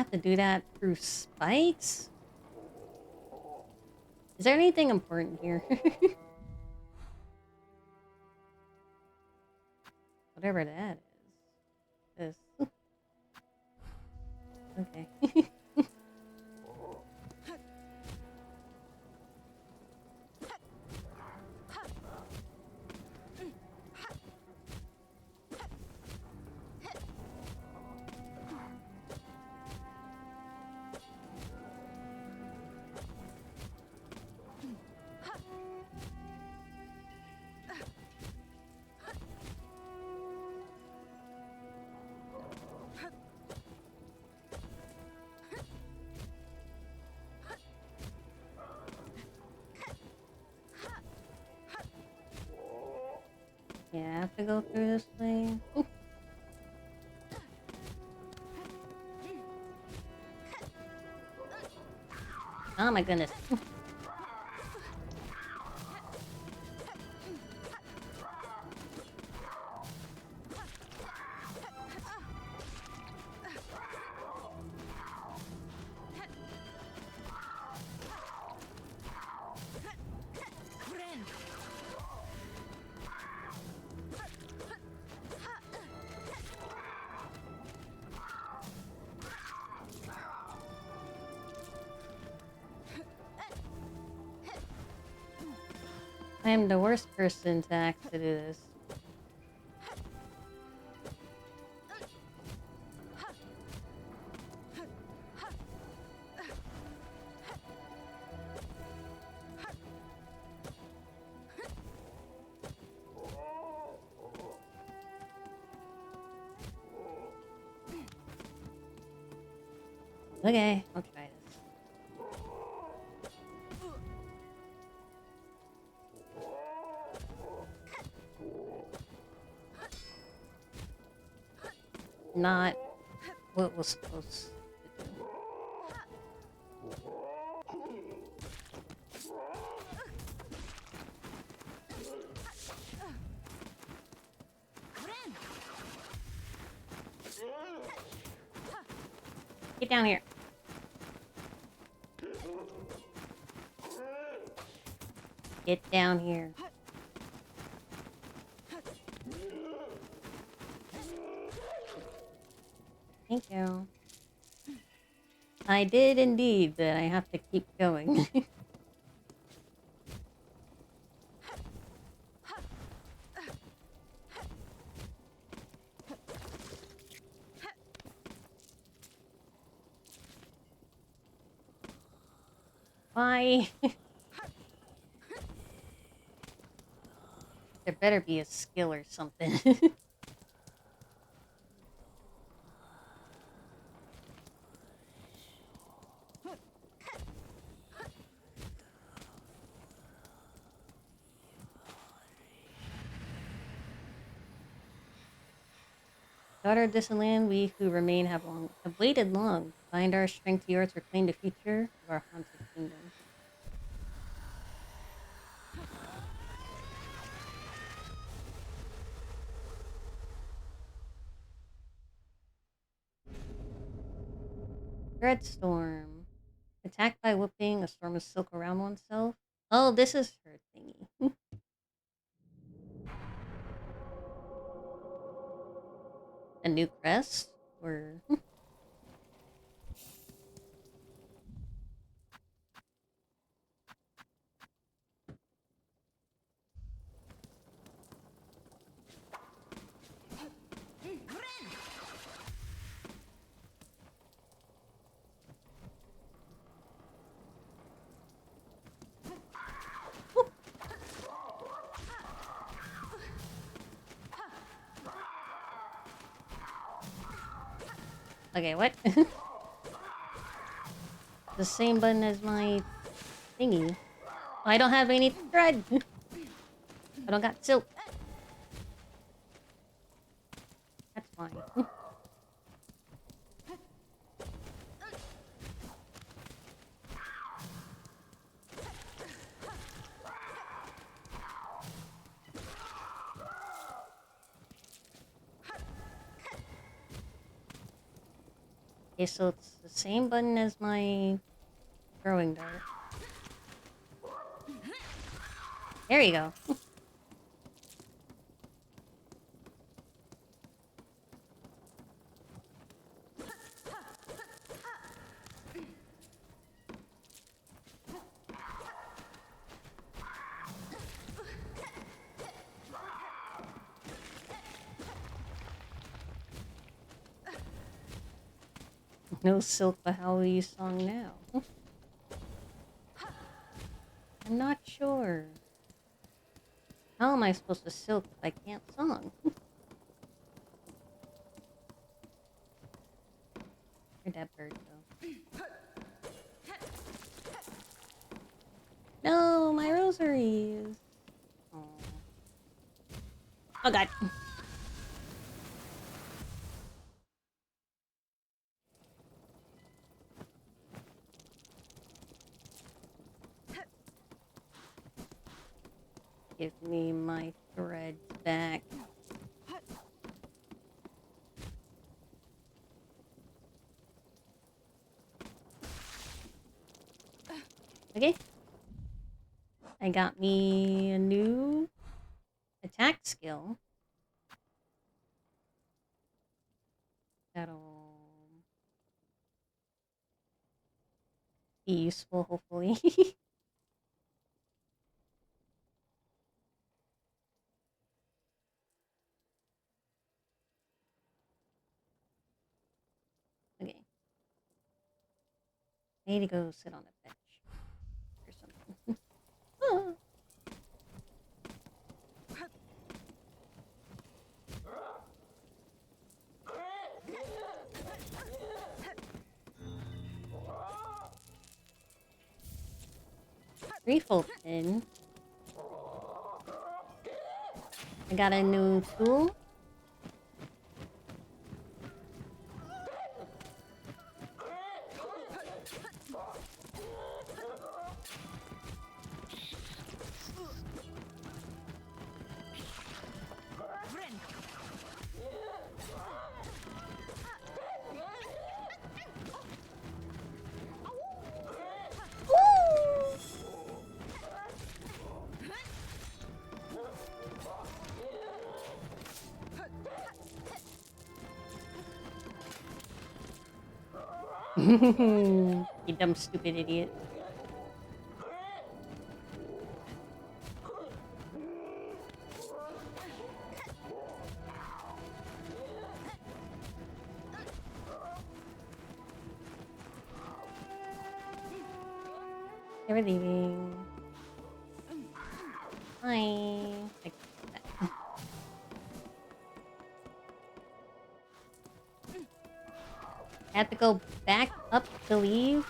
have to do that through spikes? Is there anything important here? Whatever that is. This. Okay. Yeah, I have to go through this thing. Ooh. Oh my goodness. I am the worst person to ask to do this. Okay, I'll try this. Not what was supposed to do. Get down here. Get down here. Thank you. I did indeed, but I have to keep going. Why? There better be a skill or something. Daughter of distant land, we who remain have waited long. Bind our strength to yours, reclaim the future of our haunted kingdom. Dreadstorm. Attacked by whipping a storm of silk around oneself. Oh, this is her thingy. A new crest? Or... Okay, what? The same button as my thingy. I don't have any thread. I don't got silk. That's fine. Okay, so it's the same button as my throwing dart. There you go. No Silk, but how will you song now? I'm not sure. How am I supposed to silk if I can't song? Where'd that bird go? No, my rosaries. Oh, oh god. Give me my threads back. Okay. I got me a new attack skill. That'll be useful, hopefully. Okay. I need to go sit on a bench or something. Ah. Refill pin. I got a new tool. You dumb stupid idiot. They're leaving. Hi. I have to go back up to leave.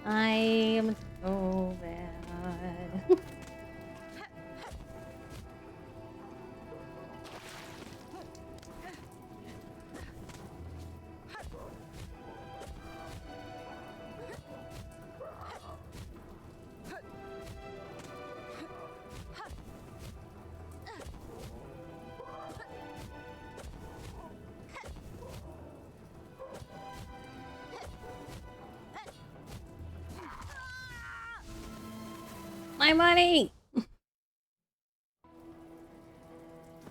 I am so bad. My money!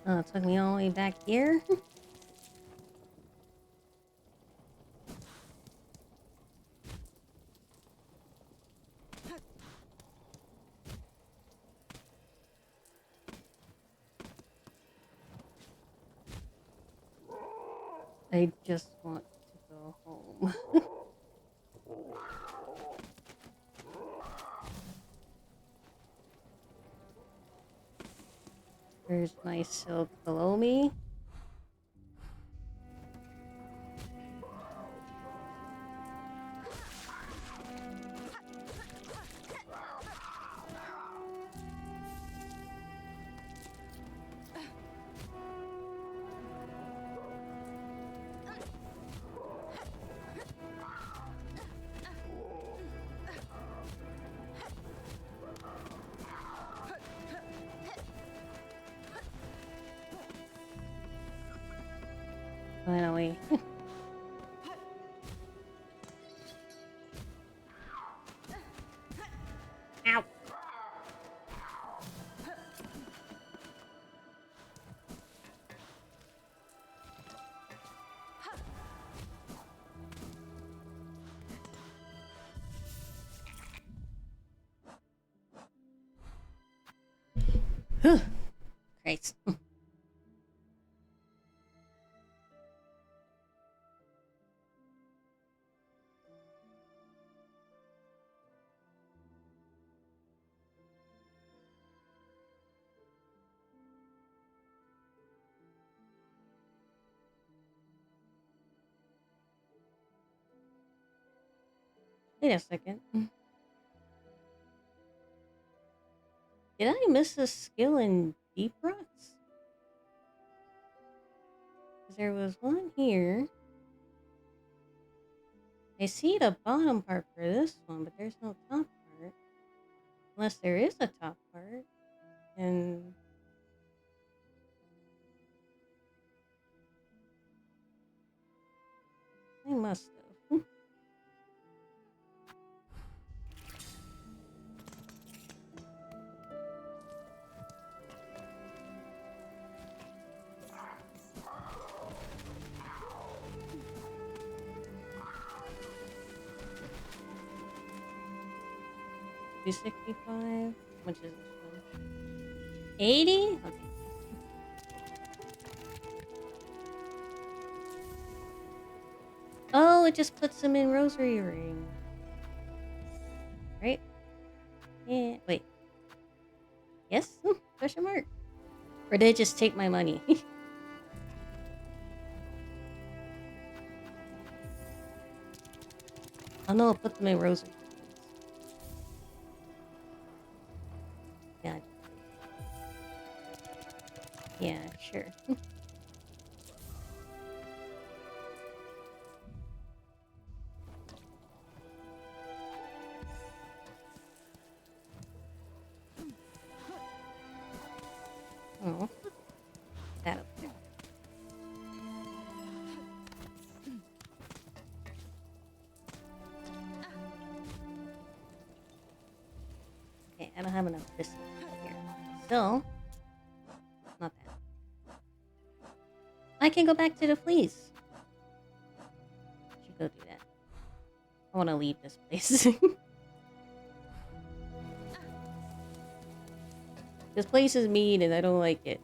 Oh, it took me all the way back here? I just want to go home. There's my silk below me. Finally. Ow. Christ. Wait a second. Did I miss a skill in Deep Rocks? 'Cause there was one here. I see the bottom part for this one, but there's no top part. Unless there is a top part. And I must have. $265. Which is this one? 80? Okay. Oh, it just puts them in Rosary Ring. Right? Yeah. Wait. Yes? Question mark. Or did they just take my money? Oh no, put them in Rosary. Yeah. Yeah, sure. Oh. That up there. Okay, I don't have enough distance here. So, not bad. I can go back to the fleas. Should go do that. I want to leave this place. This place is mean and I don't like it.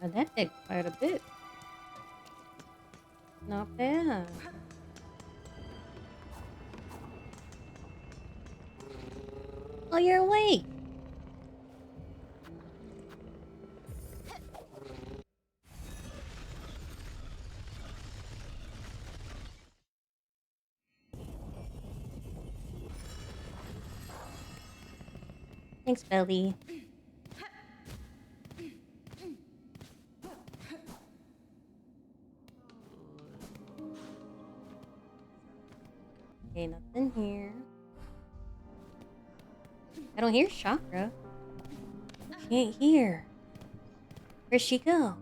Oh, that did quite a bit. Not bad. Oh, you're awake. Thanks, Belly. Okay, nothing here. I don't hear Chakra. She ain't here. Where'd she go?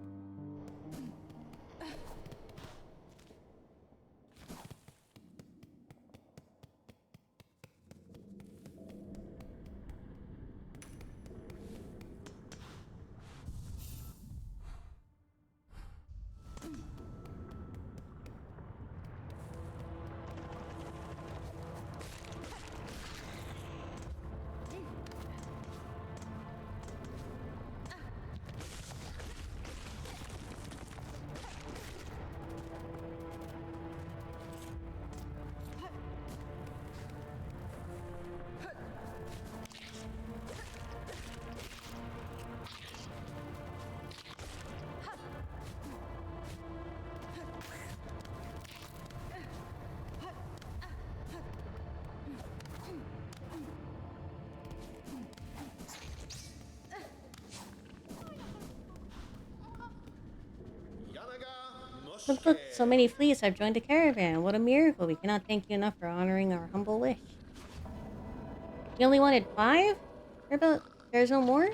Look, look, so many fleas have joined the caravan. What a miracle. We cannot thank you enough for honoring our humble wish. You only wanted 5? There's no more?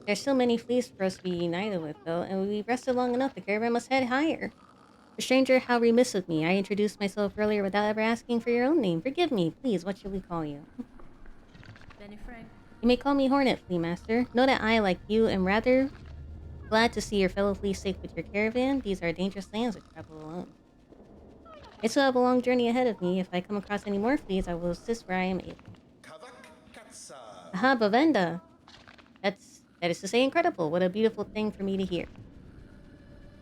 There's so many fleas for us to be united with, though, and we rested long enough. The caravan must head higher. A stranger, how remiss of me. I introduced myself earlier without ever asking for your own name. Forgive me, please. What should we call you? You may call me Hornet, Flea Master. Know that I, like you, am rather glad to see your fellow fleas safe with your caravan. These are dangerous lands to travel alone. I still have a long journey ahead of me. If I come across any more fleas, I will assist where I am able. Aha, Bavenda! That is to say incredible. What a beautiful thing for me to hear.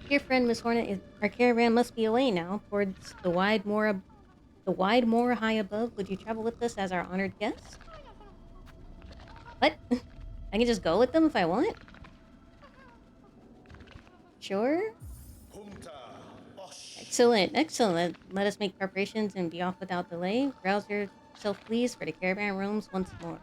Dear friend, Miss Hornet, our caravan must be away now, towards the wide moor high above. Would you travel with us as our honored guest? What? I can just go with them if I want? Sure? Excellent, excellent. Let us make preparations and be off without delay. Rouse yourself, please, for the caravan roams once more.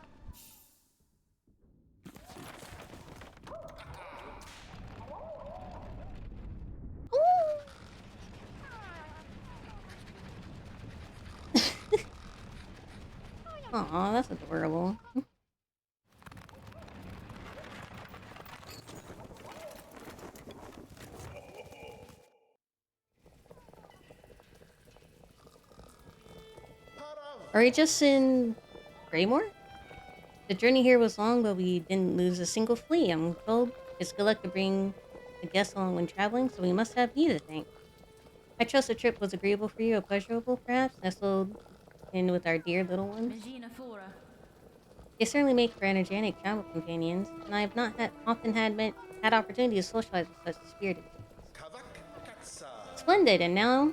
Aw, that's adorable. Are we just in Greymoor? The journey here was long, but we didn't lose a single flea. I'm told it's good luck to bring a guest along when traveling, so we must have you to thank. I trust the trip was agreeable for you, or pleasurable, perhaps, nestled in with our dear little ones. They certainly make for energetic travel companions, and I have not often had opportunity to socialize with such spirited beings. Splendid, and now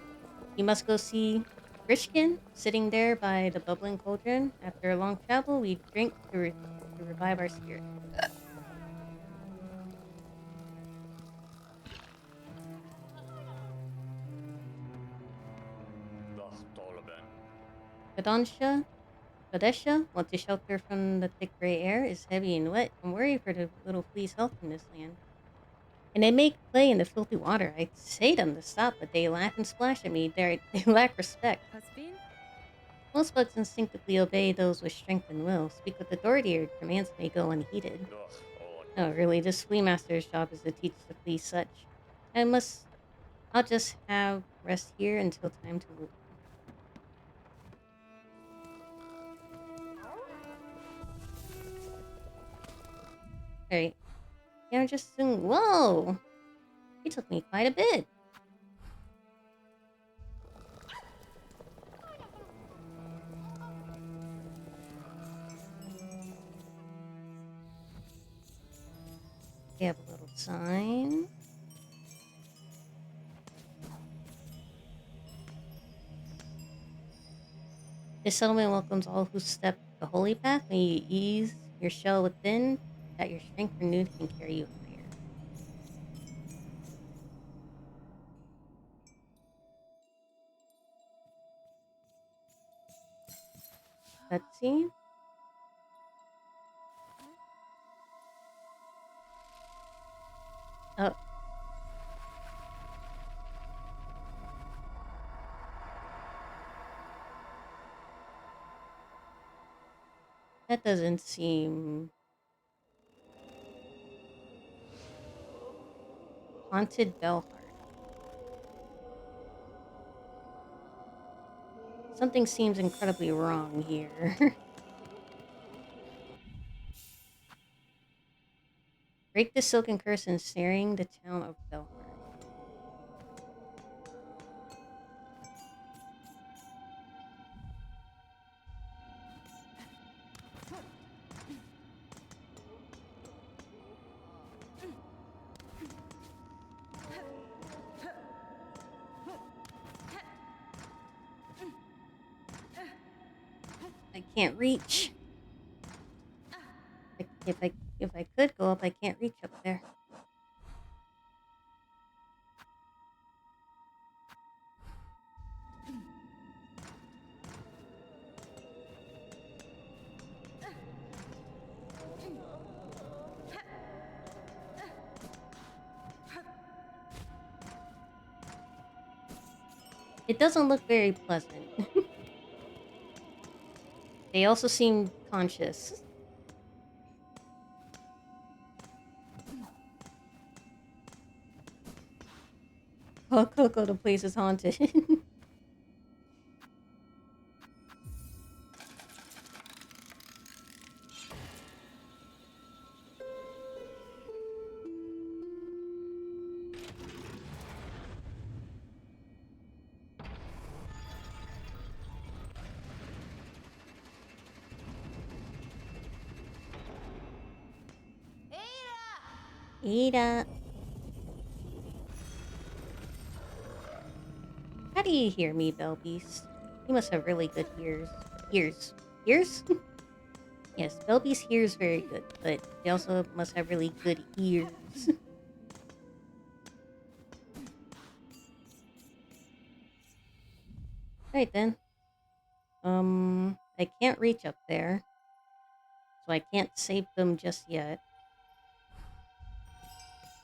you must go see Grishkin, sitting there by the bubbling cauldron. After a long travel, we drink to revive our spirit. Kadesha, want to shelter from the thick gray air, is heavy and wet. I'm worried for the little flea's health in this land. And they make play in the filthy water. I say them to stop, but they laugh and splash at me. They lack respect. Most bugs instinctively obey those with strength and will. Speak with authority, or commands may go unheeded. No, really, this flea master's job is to teach the flea such. I'll just have rest here until time to move. Alright. Yeah, just soon. Whoa! He took me quite a bit. We have a little sign. This settlement welcomes all who step the holy path. When you ease your shell within, that your strength renewed can carry you higher. Cutscene. Oh. That doesn't seem... Haunted Bellheart. Something seems incredibly wrong here. Break the silken curse ensnaring the town of Bellheart. I can't reach. If I could go up, I can't reach up there. It doesn't look very pleasant. They also seem conscious. Oh, Coco, the place is haunted. Ada. How do you hear me, Bell Beast? You must have really good ears. Ears? Yes, Bell Beast hears very good, but they also must have really good ears. Right then. I can't reach up there, so I can't save them just yet.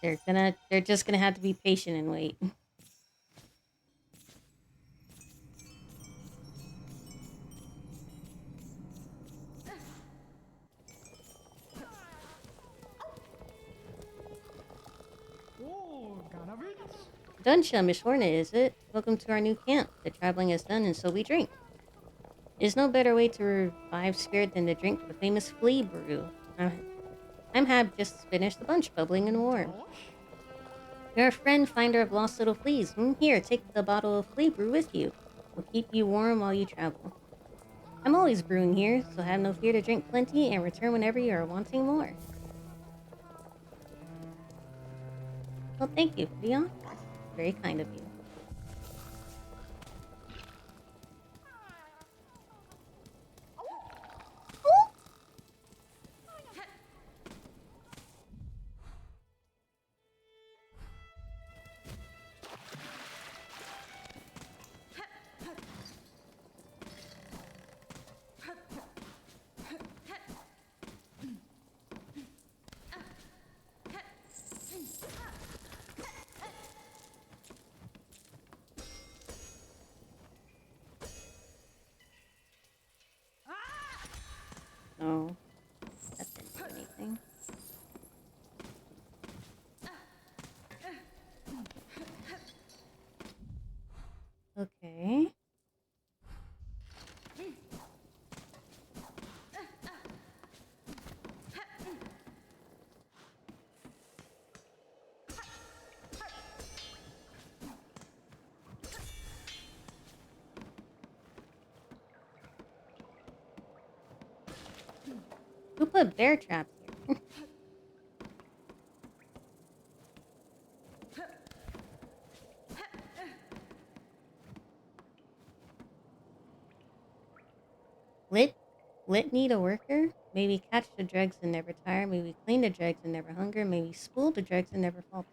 They're just gonna have to be patient and wait. Dunsha, Miss Hornet, is it? Welcome to our new camp. The traveling is done, and so we drink. There's no better way to revive spirit than to drink the famous flea brew. I'm Hab, just finished the bunch, bubbling and warm. You're a friend, finder of lost little fleas. Here, take the bottle of flea brew with you. We'll keep you warm while you travel. I'm always brewing here, so have no fear to drink plenty and return whenever you are wanting more. Well, thank you, Leon. Very kind of you. No, that didn't do anything. Okay. Who put bear traps here? Lit need a worker? Maybe catch the dregs and never tire. Maybe clean the dregs and never hunger. Maybe spool the dregs and never falter.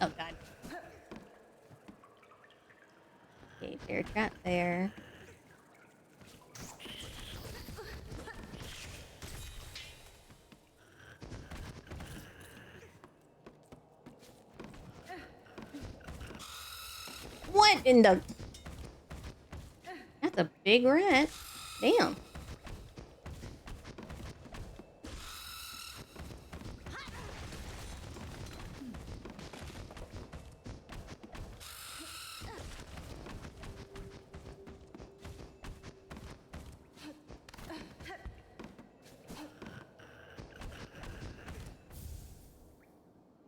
Oh god. Okay, bear trap there. What in the... That's a big rat. Damn.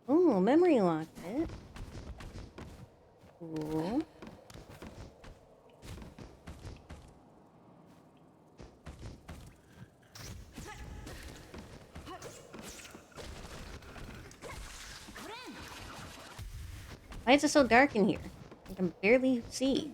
Oh, memory lock it. Cool. Why is it so dark in here? I can barely see.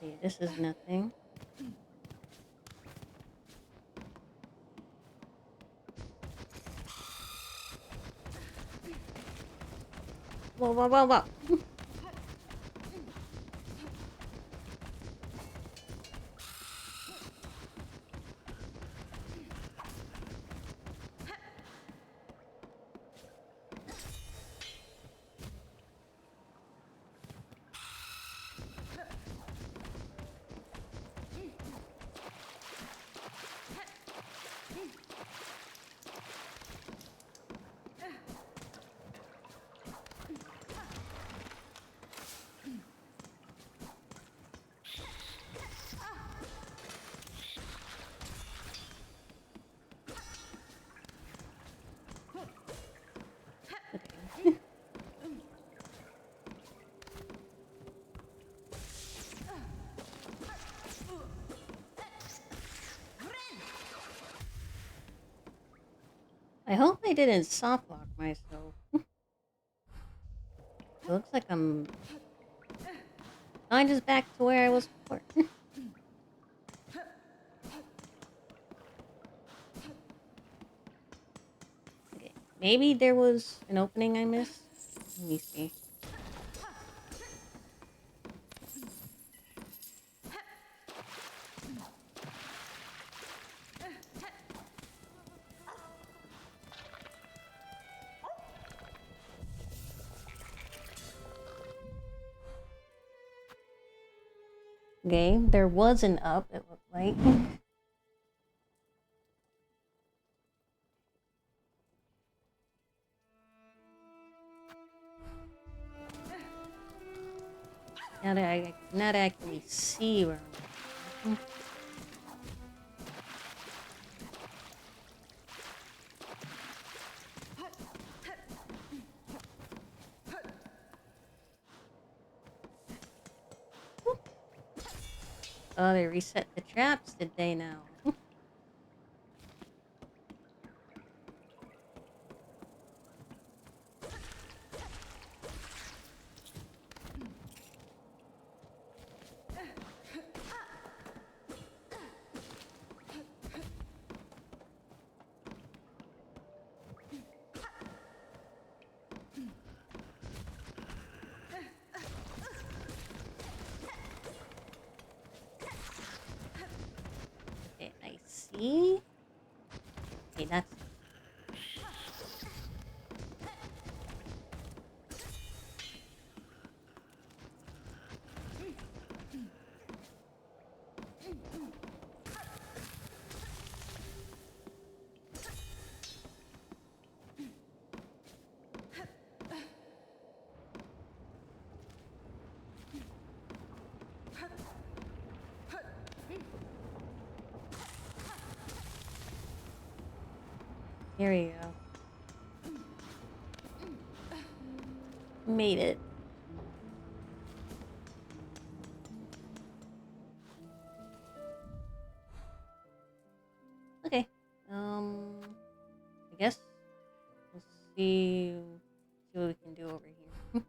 Okay, this is nothing. Whoa, whoa, whoa, whoa. I hope I didn't soft lock myself. It looks like I'm just back to where I was before. Okay, maybe there was an opening I missed. Let me see. Okay, there was an up, it looked like. Now that I cannot actually see where I'm going. Oh, they reset the traps, did they now? Okay, I see. Okay, that's... Here we go. Made it. Okay. I guess we'll see what we can do over here.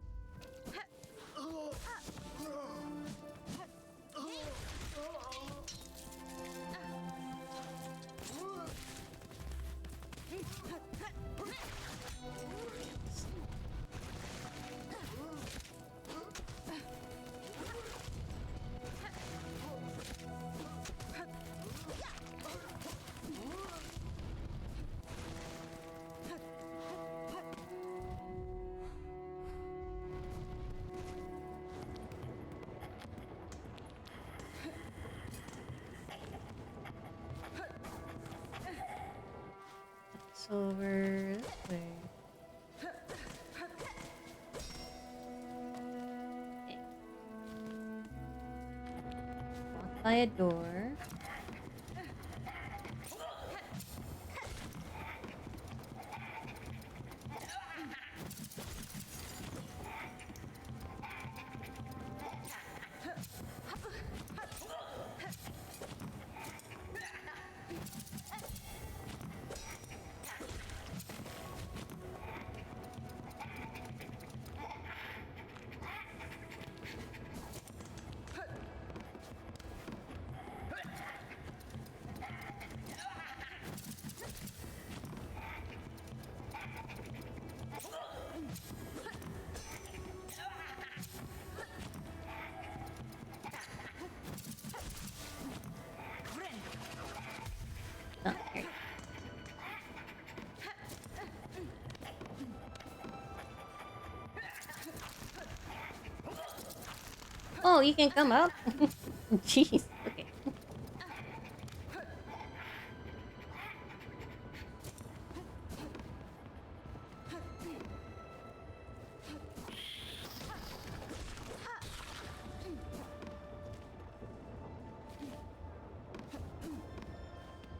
It's over this way. Okay. Locked by a door. Oh, here. Oh, you can come up? Jeez. Okay.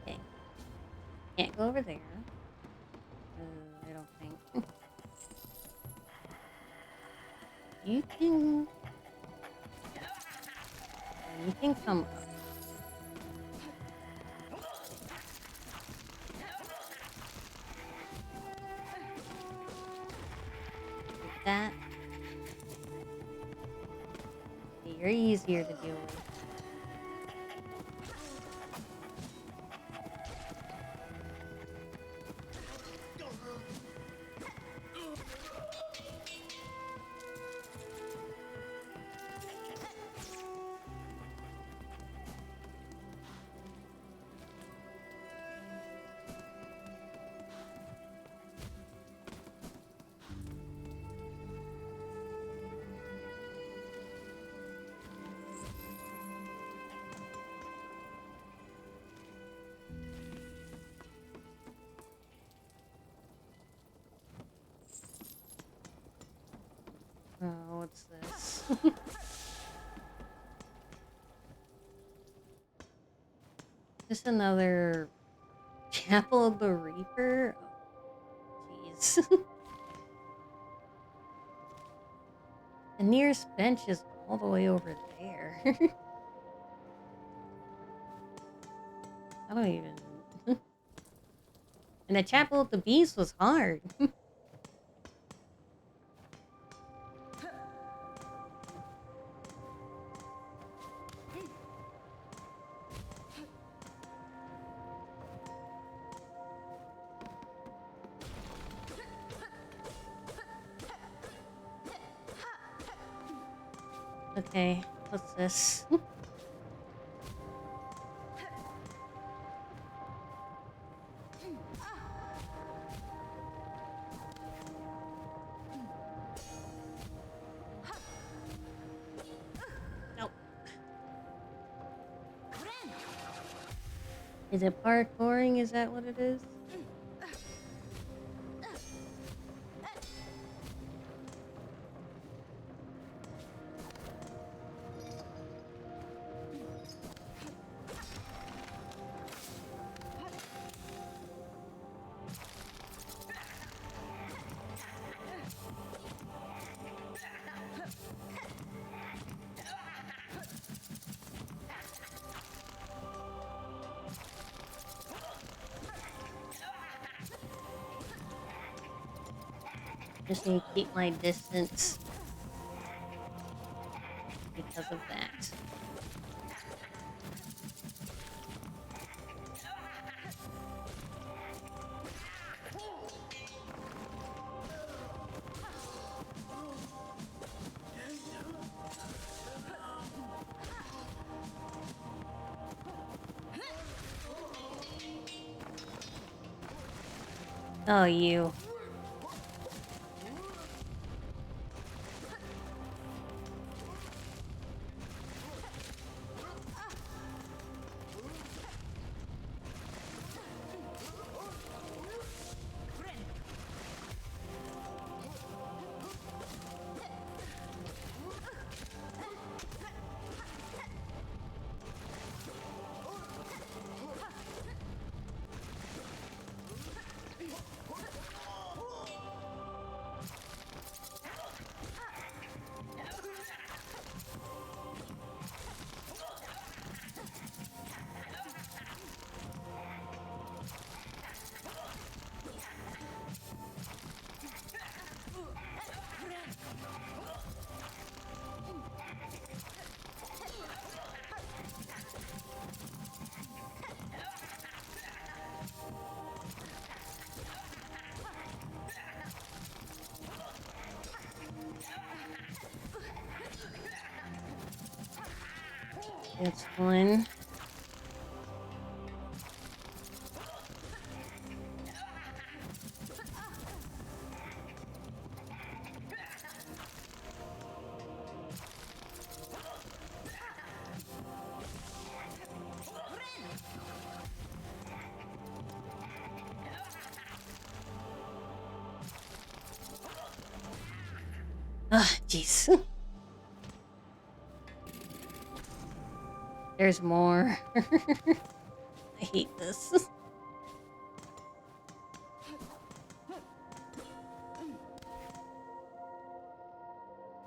Okay. Can't go over there. I don't think. You can... You can come up. Like that. You're easier to deal with. Oh, what's this? Just another Chapel of the Reaper? Oh, jeez. The nearest bench is all the way over there. I don't even... And the Chapel of the Beast was hard. Okay, what's this? Nope. Is it parkouring? Is that what it is? Just need to keep my distance because of that. Oh, you. That's one. Ah, jeez. There's more. I hate this.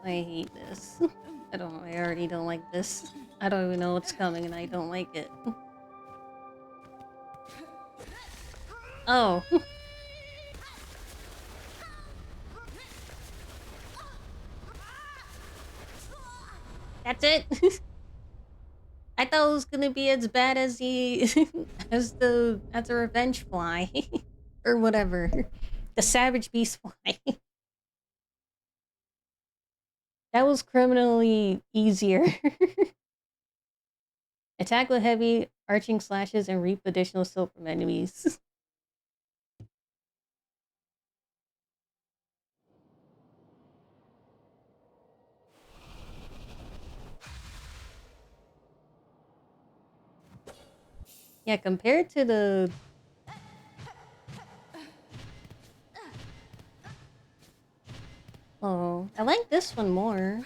I hate this. I already don't like this. I don't even know what's coming and I don't like it. Oh. That's it? I thought it was gonna be as bad as the as the revenge fly or whatever, the savage beast fly. That was criminally easier. Attack with heavy arching slashes and reap additional silk from enemies. Yeah, compared to the... Oh, I like this one more.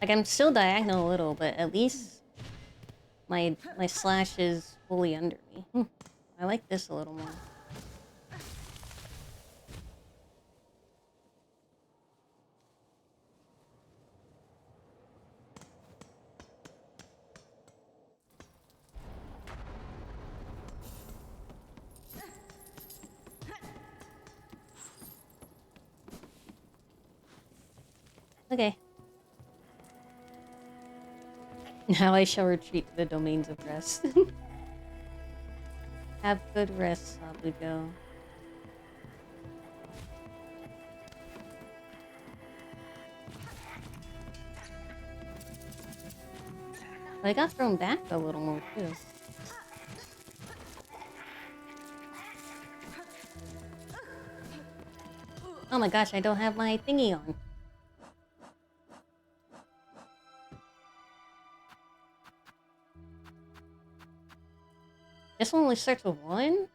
Like, I'm still diagonal a little, but at least my slash is fully under me. I like this a little more. Okay. Now I shall retreat to the domains of rest. Have good rest, Sabujo. But I got thrown back a little more too. Oh my gosh, I don't have my thingy on. This one only starts with 1?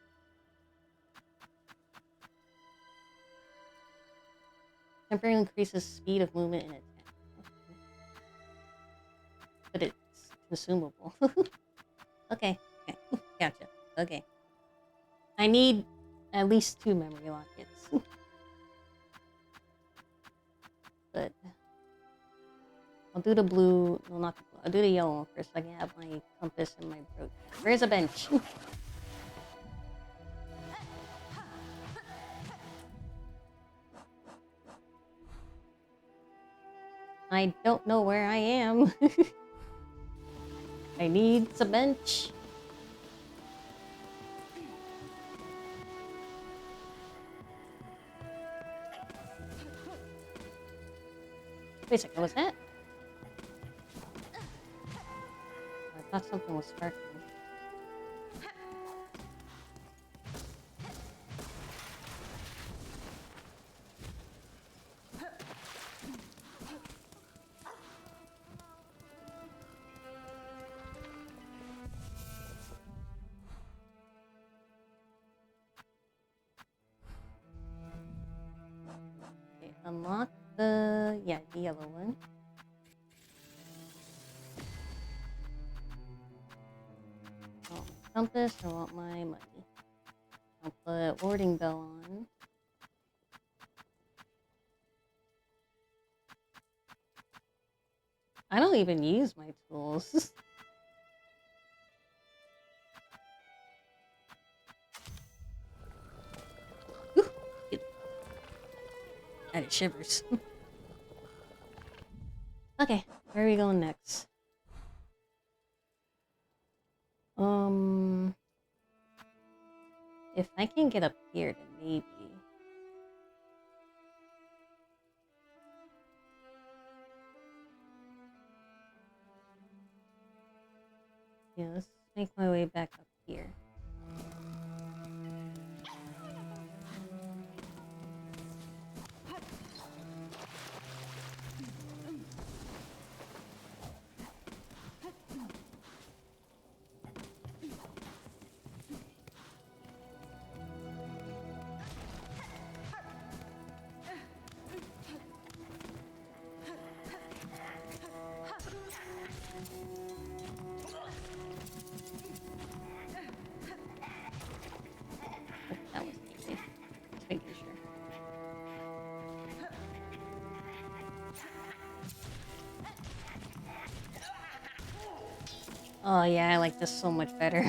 Temporarily increases speed of movement and attack. But it's consumable. Okay. Okay. Gotcha. Okay. I need at least 2 memory lockets. But I'll do the blue. Well, not the blue. I'll do the yellow one first so I can have my compass and my brooch. Where's a bench? I don't know where I am. I need some bench. Wait a second, what was that? I thought something was sparking. Okay, unlock the yellow one. I want my compass, I want my money. I'll put warding bell on. I don't even use my tools. And it shivers. Okay, where are we going next? If I can get up here, then maybe. Yeah, let's make my way back up here. That was easy. Just making sure. Oh yeah, I like this so much better.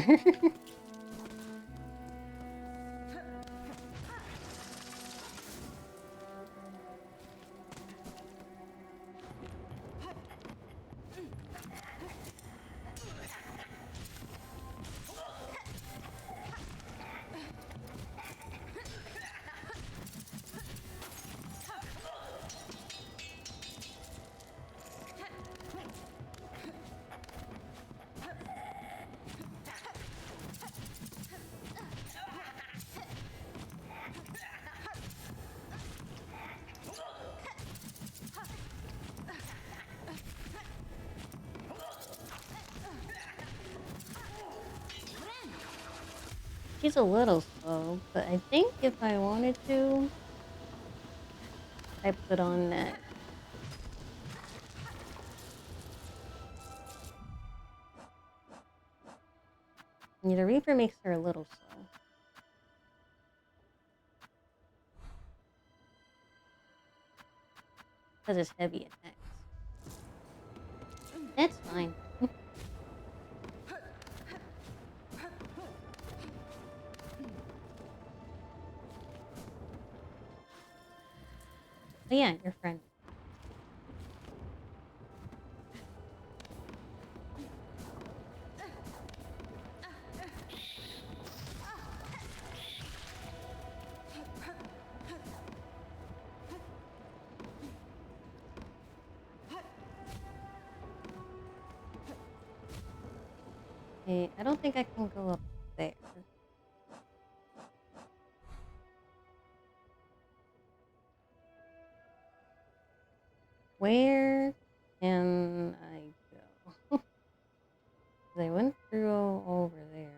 She's a little slow, but I think if I wanted to, I put on that. Yeah, the Reaper makes her a little slow. Because it's heavy attacks. That's fine. But yeah, your friend. Okay, I don't think I can go up there. Where can I go? They went through over there.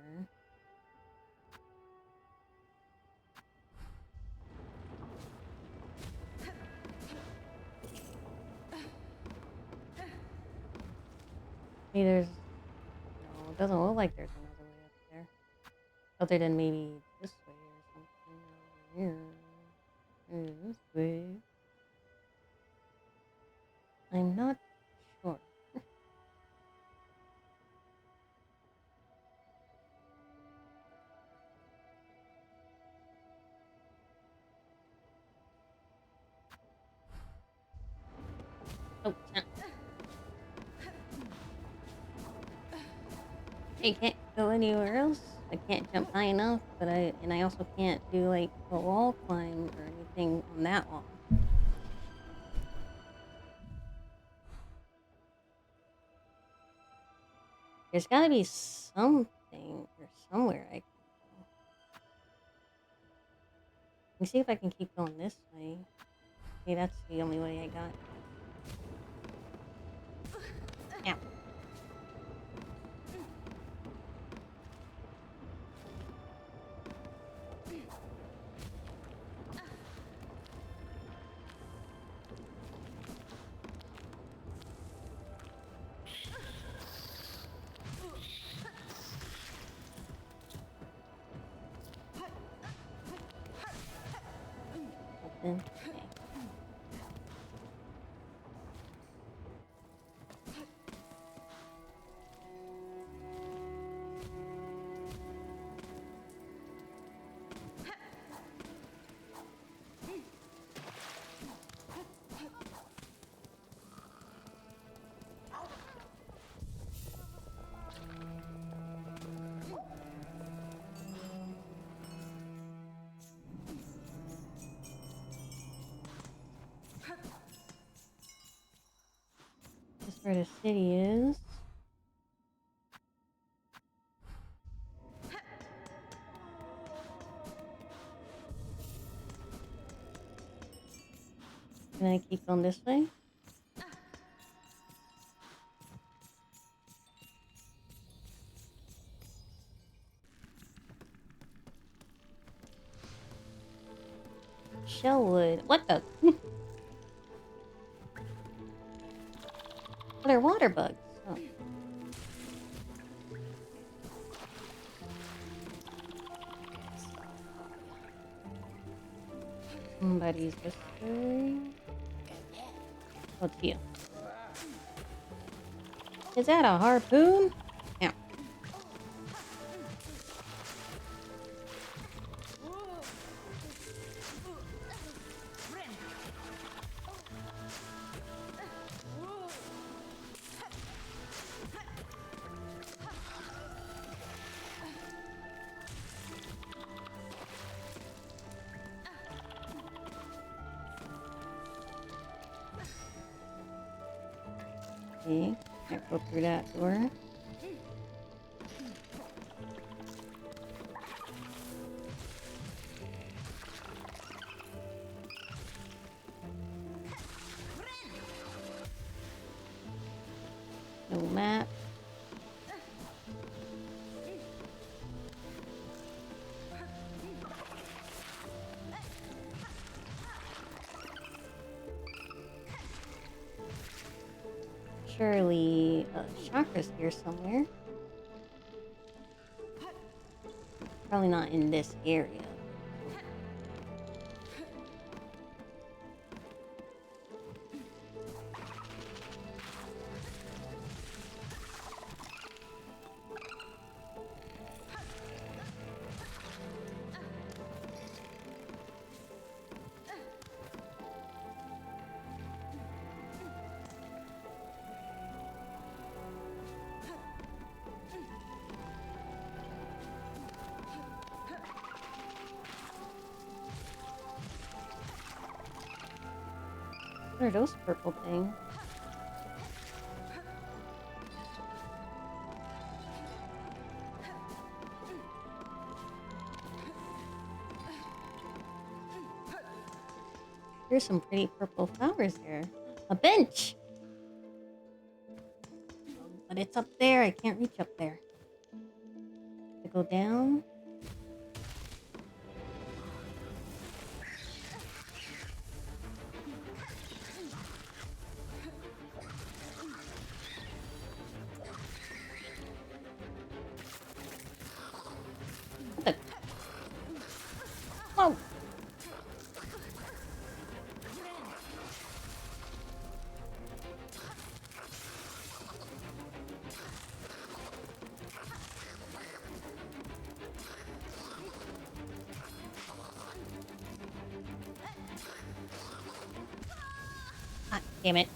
Hey, there's... No, it doesn't look like there's another way up there. Other than maybe this way or something over here. Maybe this way. I'm not sure. Oh, I can't go anywhere else. I can't jump high enough, but I also can't do like a wall climb or anything on that wall. There's gotta be something or somewhere I can go. Let me see if I can keep going this way. Okay, that's the only way I got. Ow. Open. Okay. This is where the city is. Can I keep going this way? Shellwood. What the? Oh, they're water bugs. Oh. Somebody's whispering. Oh, it's you. Is that a harpoon? Yeah. Okay, can't go through that door. No map. Surely chakra's here somewhere. Probably not in this area. What are those purple things? There's some pretty purple flowers there. A bench! But it's up there. I can't reach up there. To go down. Whoa! Ah, damn it.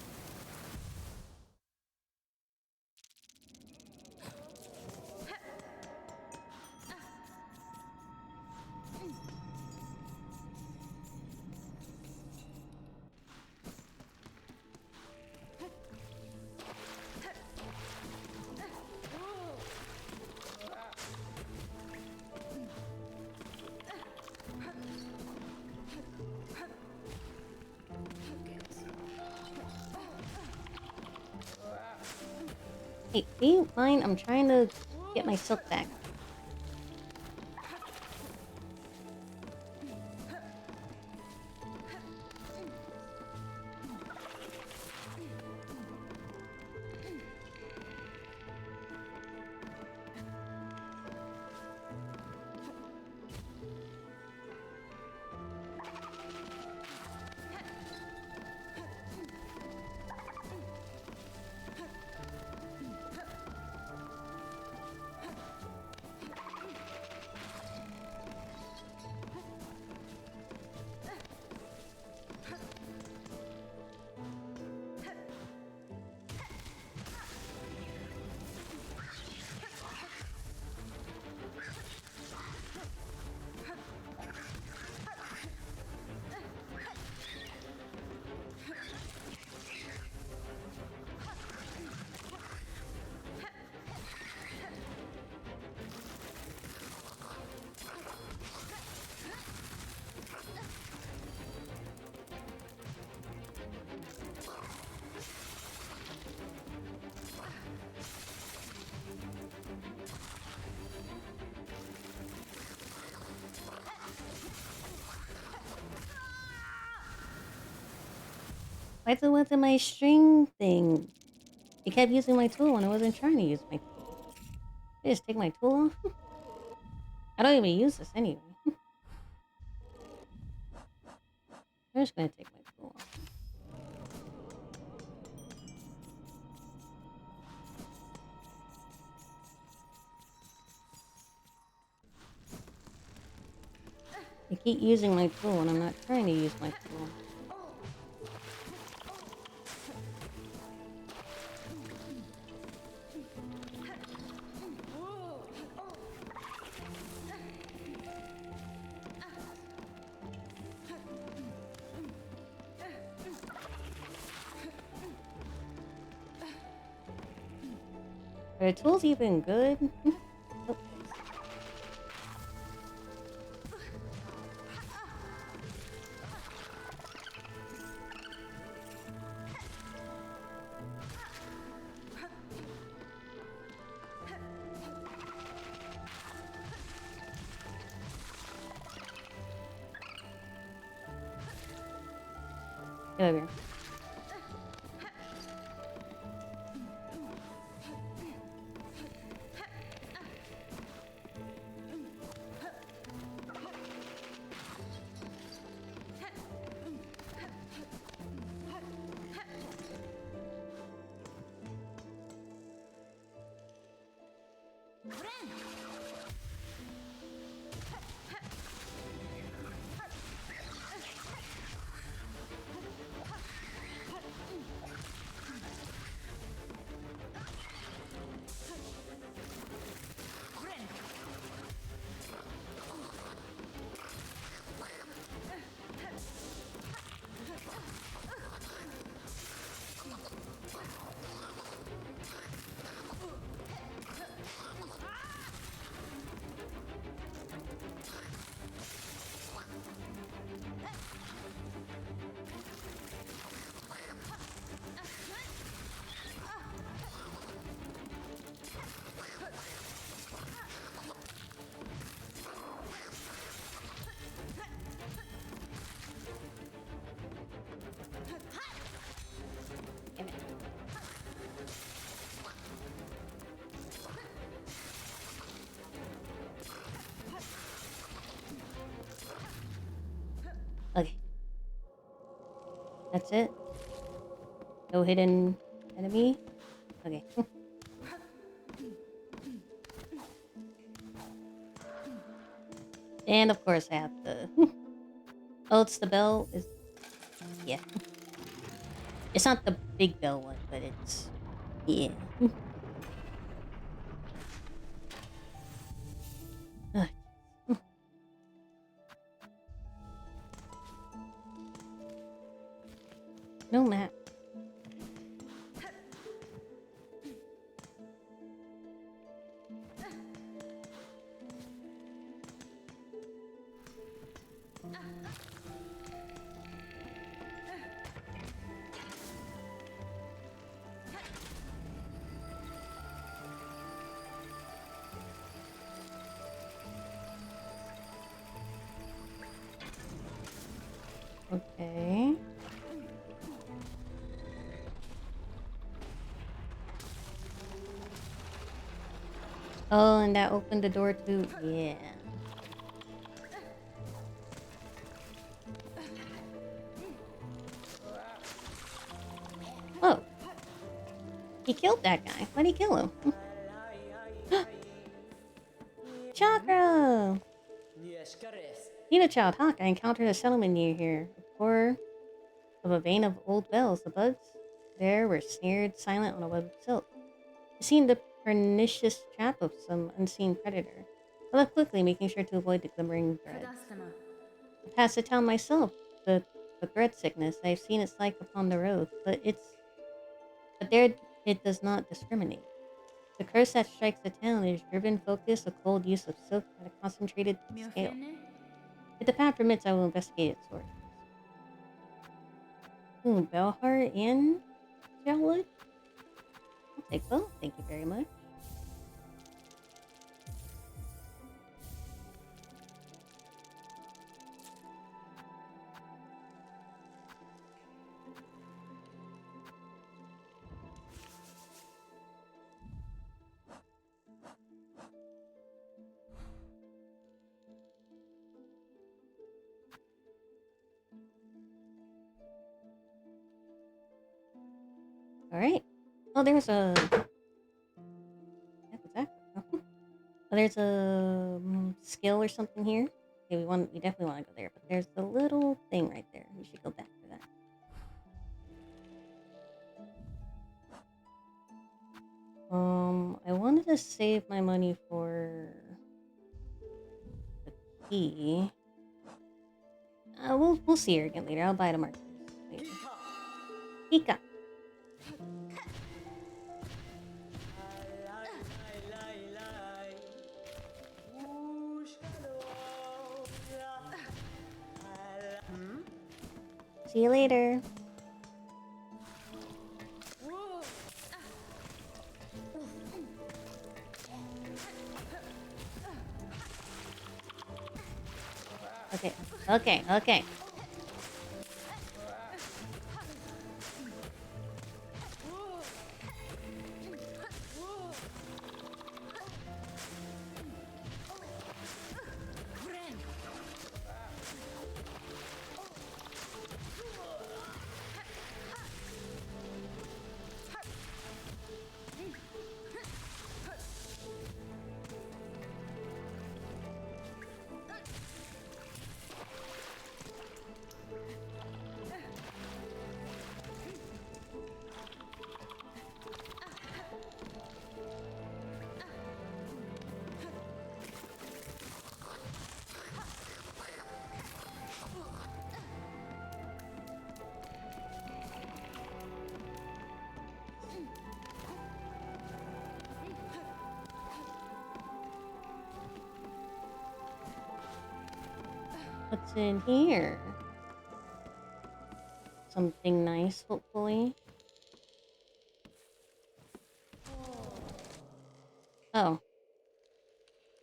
Hey, do you mind? I'm trying to get my silk back. Why'd it went to my string thing? It kept using my tool when I wasn't trying to use my tool. I just take my tool off? I don't even use this anyway. I'm just gonna take my tool off. I keep using my tool when I'm not trying to use my tool. Are the tools even good? Oh. Get over here. Okay. That's it? No hidden enemy? Okay. And of course I have the... Oh, it's the bell? Yeah. It's not the big bell one, but it's... Yeah. No map. Okay. Oh, and that opened the door too. Yeah. Oh. He killed that guy. Why'd he kill him? Chakra! Need a child Hawk. I encountered a settlement near here. The core of a vein of old bells. The bugs there were snared silent on a web of silk. It seemed the pernicious trap of some unseen predator. I left quickly, making sure to avoid the glimmering thread. I passed the town myself. The bread sickness. I have seen its like upon the road, but there it does not discriminate. The curse that strikes the town is driven focus, a cold use of silk at a concentrated scale. If the path permits, I will investigate its source. Ooh, Bellheart and Jowwood? I'll take both, thank you very much. Alright. Oh, there's a... What's that? Oh, there's a skill or something here. Okay, we definitely want to go there, but there's a little thing right there. We should go back for that. I wanted to save my money for the key. We'll see her again later. I'll buy it at market later. Pika. See you later. Okay. What's in here? Something nice, hopefully. Oh.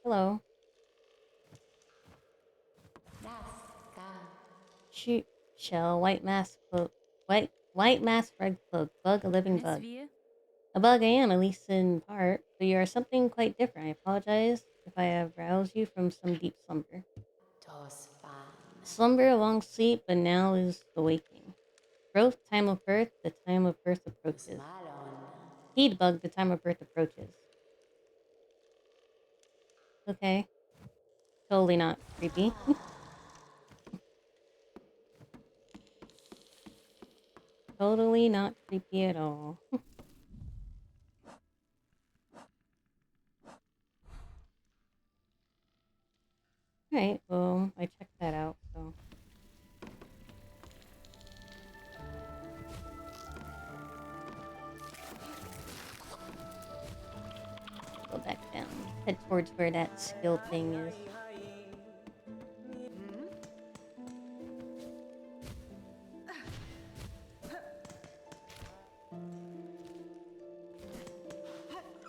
Hello. Shoot. Shell, white mask cloak. White mask red cloak. Bug, a living bug. A bug I am, at least in part, but you are something quite different. I apologize if I have roused you from some deep slumber. Slumber, a long sleep, but now is the waking. Growth, time of birth, the time of birth approaches. Heed bug, the time of birth approaches. Okay. Totally not creepy. Totally not creepy at all. Alright, well, I checked that out, so. Go back down. Head towards where that skill thing is.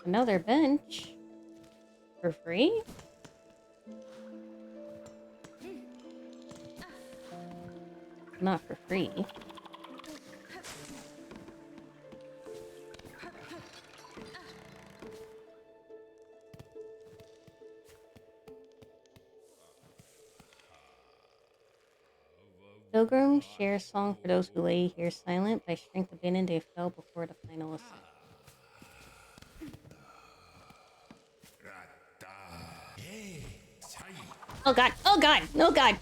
Another bench? For free? Not for free. Pilgrim shares song for those who lay here silent by strength of Binin they fell before the final ascent. Oh god! Oh god! Oh god!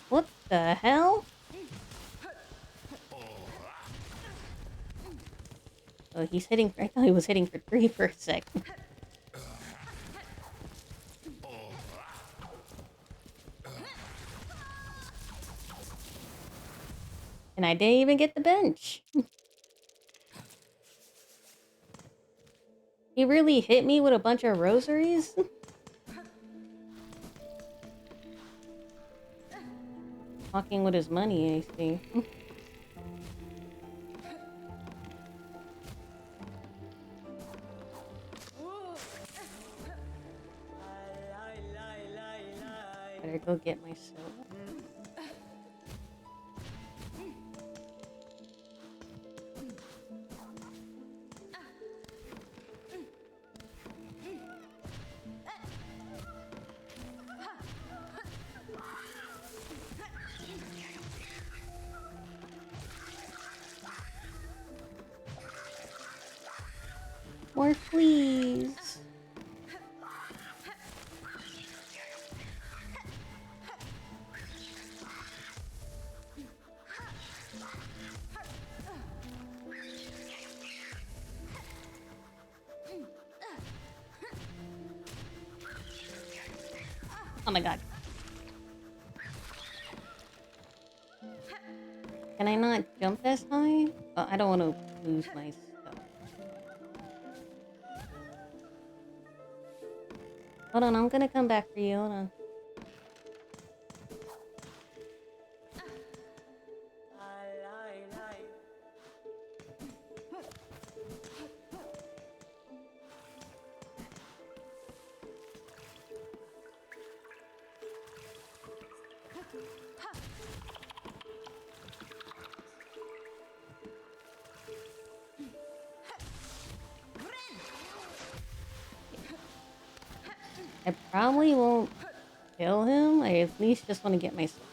What the hell? Oh, he's hitting. I thought he was hitting for 3 for a sec. And I didn't even get the bench. He really hit me with a bunch of rosaries? Talking with his money, I see. Better go get my soul. More fleas. Oh my god. Can I not jump as high? Oh, I don't want to lose my stuff. Hold on, I'm gonna come back for you. Hold on. I probably won't kill him. I at least just want to get my stuff.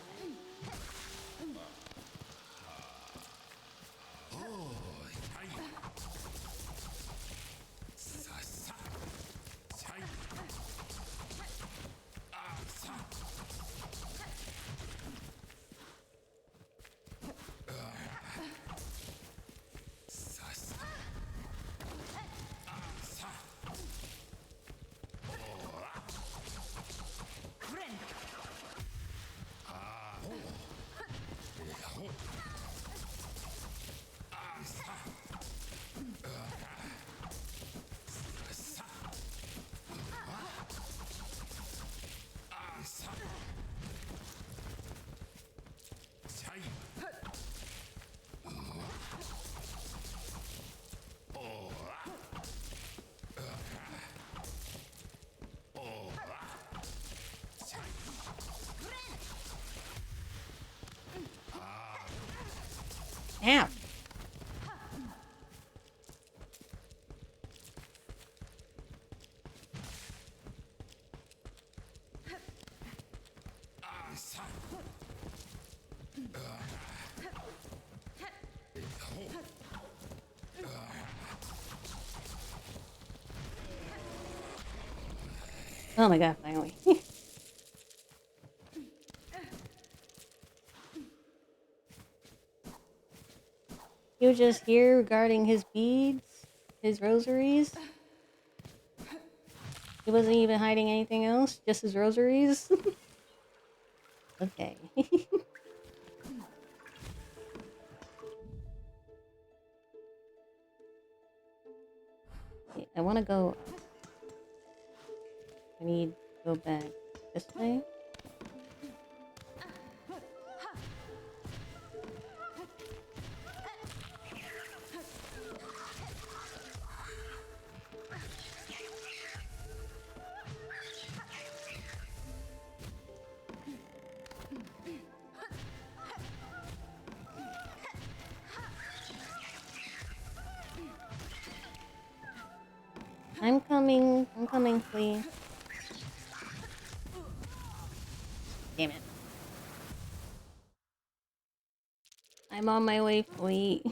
Ow. Oh my god, finally. He was just here regarding his beads, his rosaries. He wasn't even hiding anything else, just his rosaries. Okay. Okay, I want to go. I need to go back this way. I'm coming. I'm coming, Flea. Damn it. I'm on my way, Flea.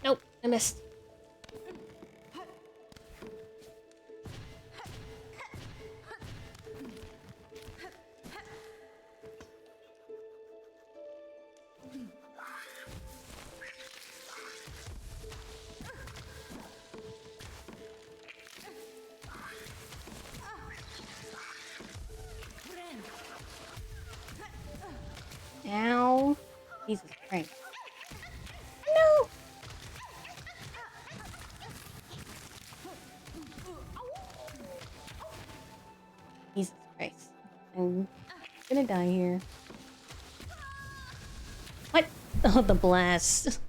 Nope, I missed. Ow. Jesus Christ. No! Jesus Christ. I'm gonna die here. What? Oh, the blast.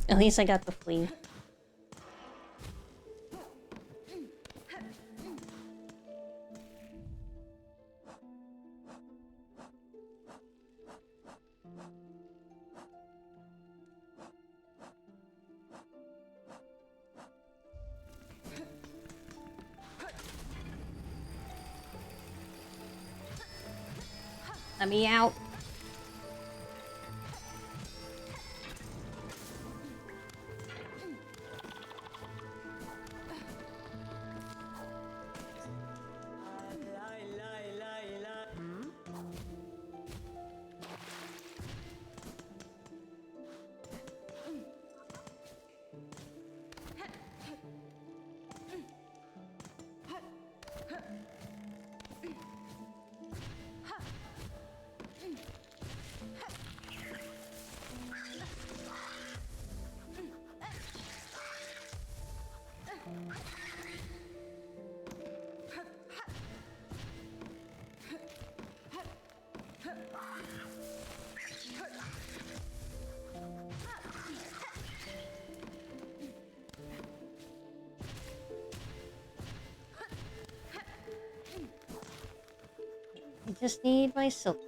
At least I got the flea. Let me out. I just need my silk.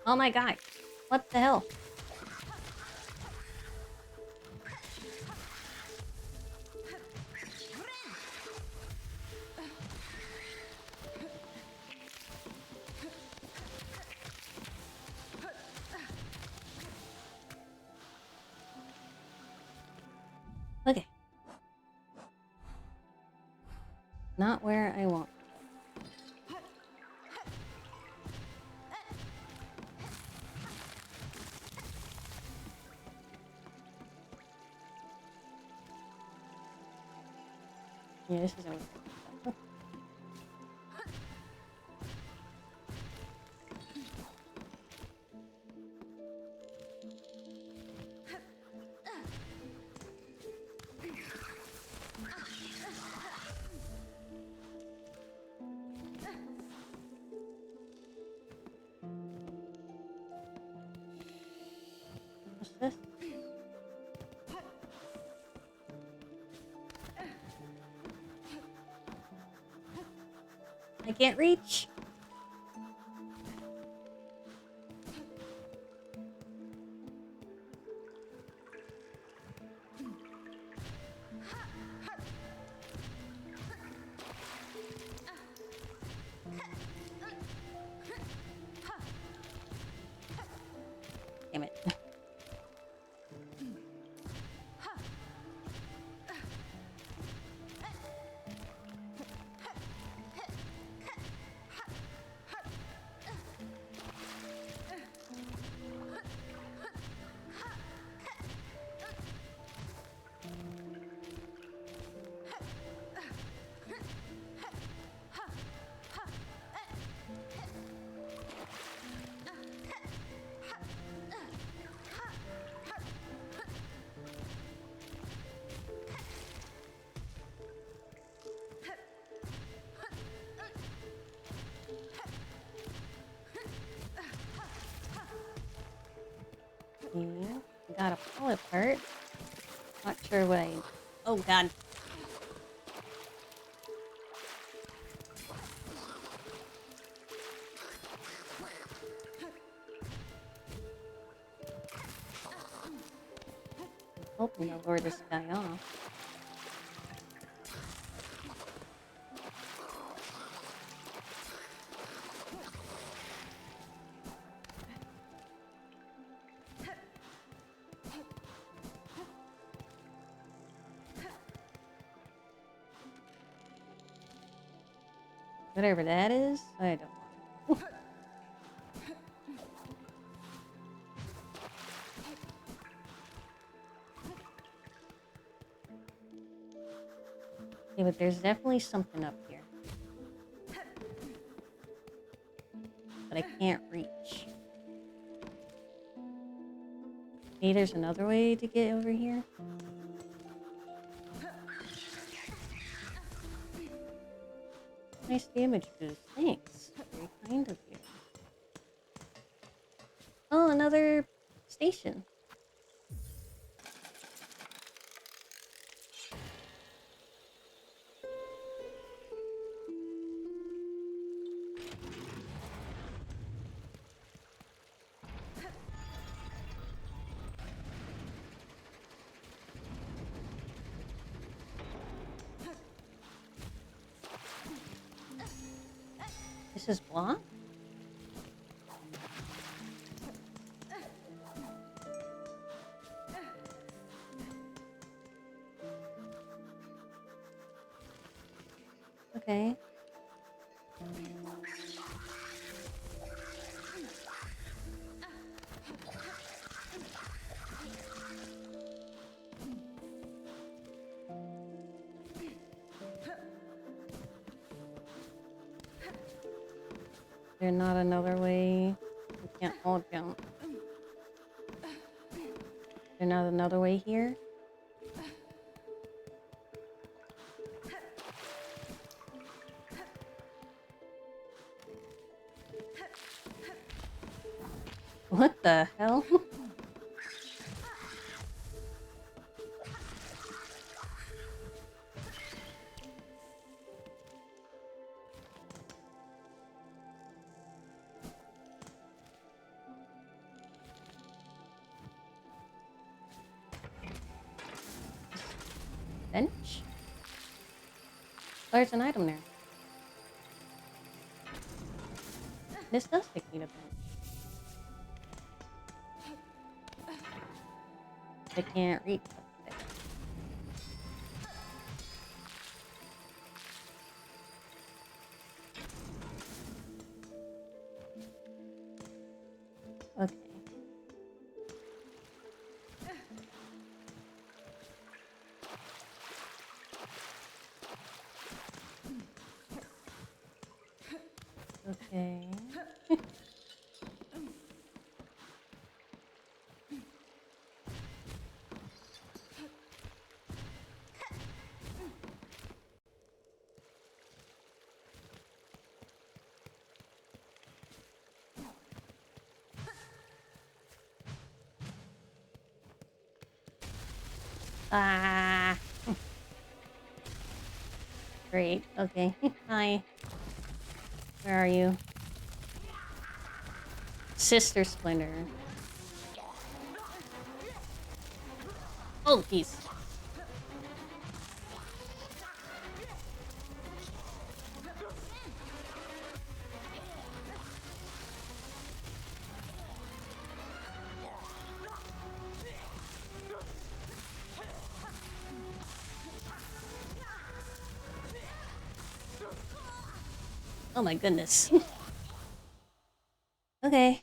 Oh my god. What the hell? Okay. Not where I want. Yeah, this is always good. What's this? can't reach. Damn it. Yeah, got a pull apart. Not sure what I. Oh god. Hoping to lure this guy off. Whatever that is, I don't know. Okay, but there's definitely something up here. But I can't reach. Okay, there's another way to get over here. Nice damage boost. Thanks. Very kind of you. Oh, another station. This is blocked? Okay. There's not another way. We can't all jump. There's not another way here. What the hell? Bench? There's an item there. This does take me to bench. I can't reach up there. Okay. Okay. Ah. Great. Okay. Hi. Where are you? Sister Splinter. Oh, jeez. Oh my goodness. Okay.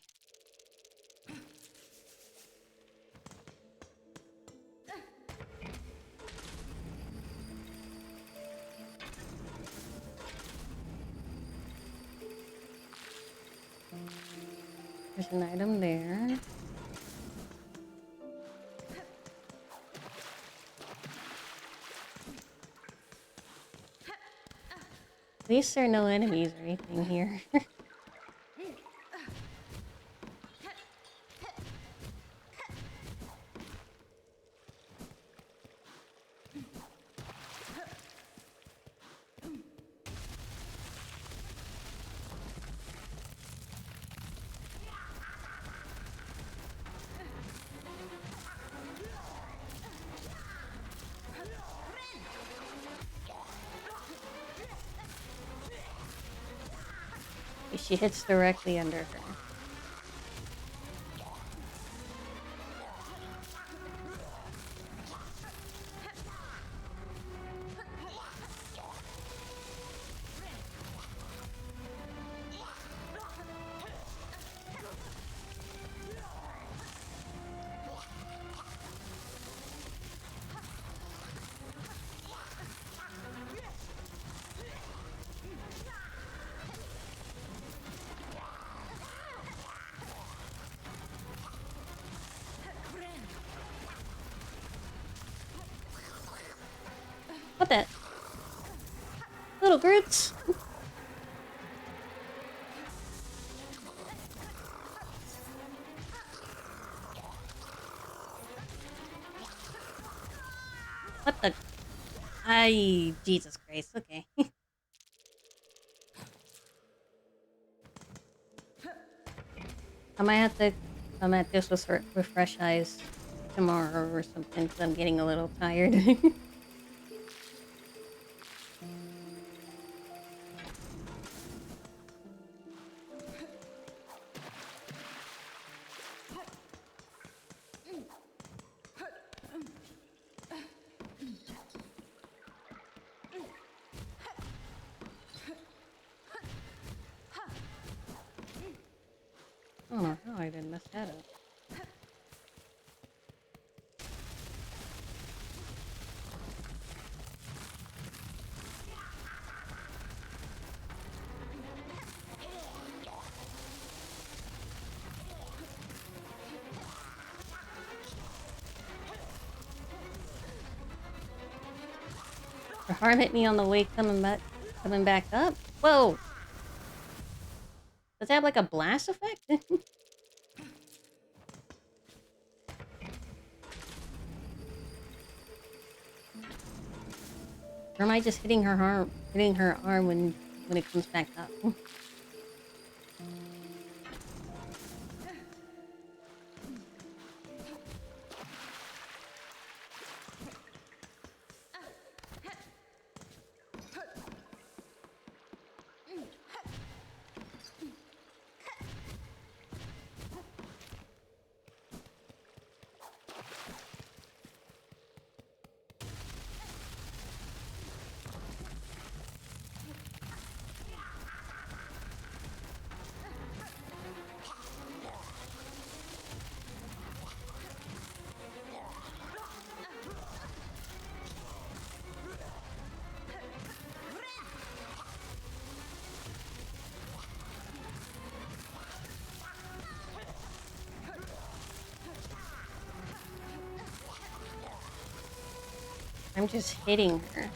There's an item there. At least there are no enemies or anything here. She hits directly under her. What the? Little Groots? What the? Jesus Christ, okay. I might have to come at this with fresh eyes tomorrow or something, because I'm getting a little tired. I don't know how I didn't mess that up. The harm hit me on the way coming back up. Whoa! Does that have like a blast effect? Or am I just hitting her arm when it comes back up? I'm just hitting her.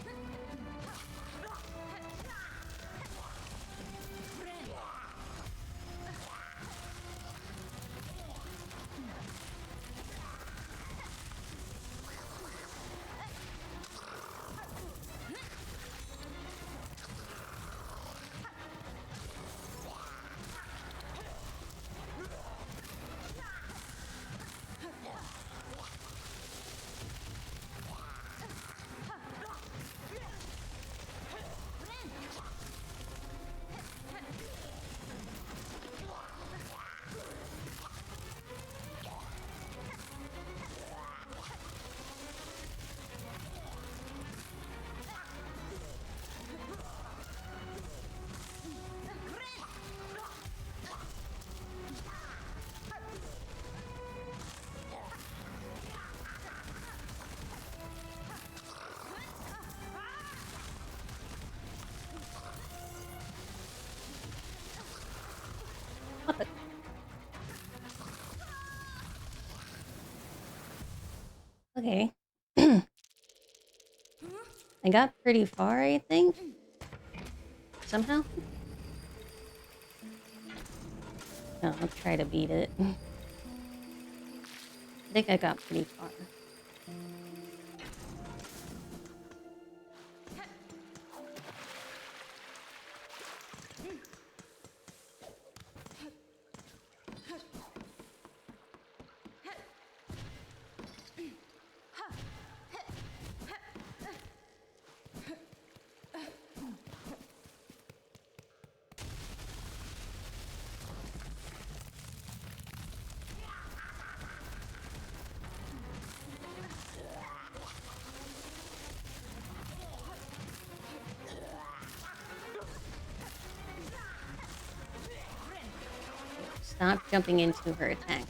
Okay. I got pretty far, I think. Somehow. No, I'll try to beat it. I think I got pretty far. Stop jumping into her attack.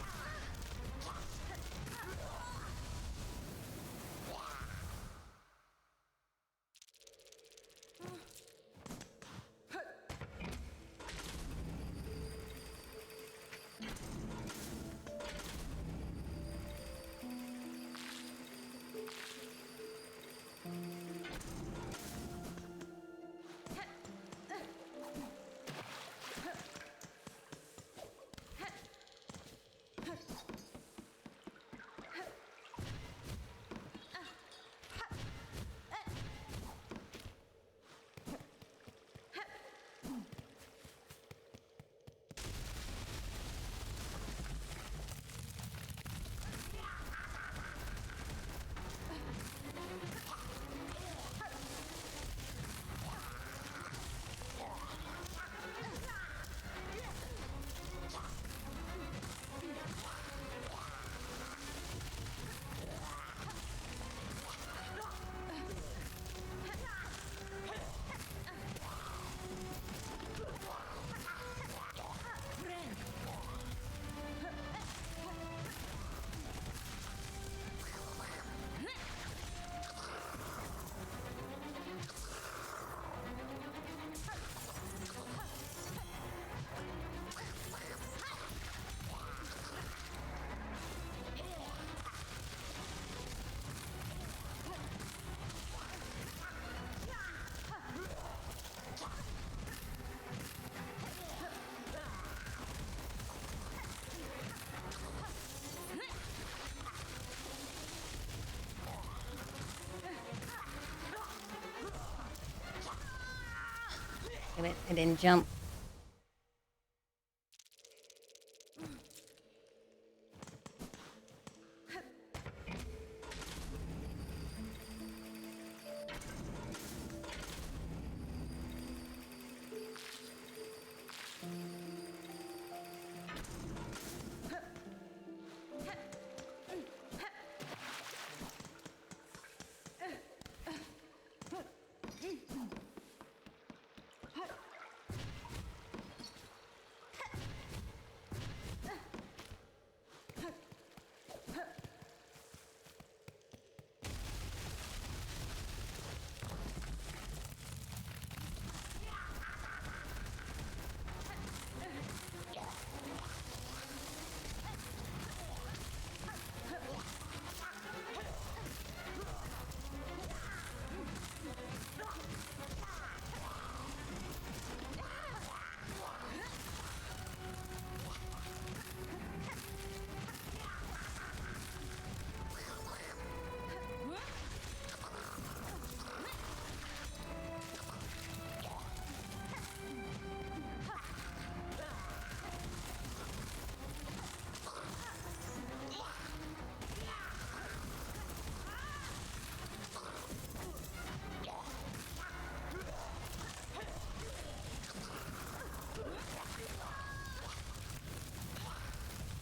Damn it, I didn't jump.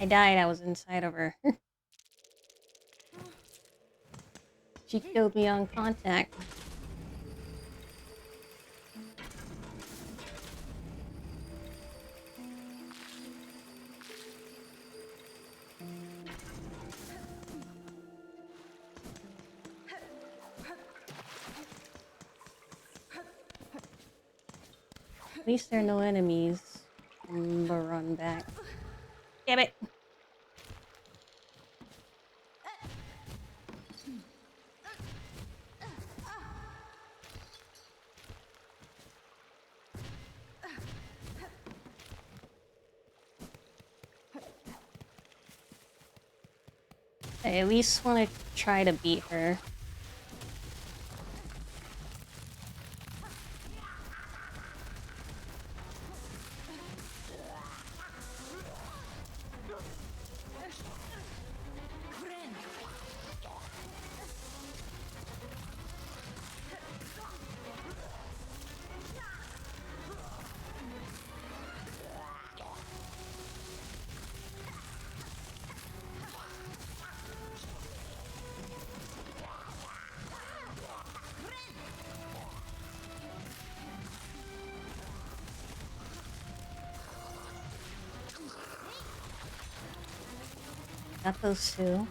I died, I was inside of her. She killed me on contact. At least there are no enemies. Run back. Damn it! I at least want to try to beat her. Got those two.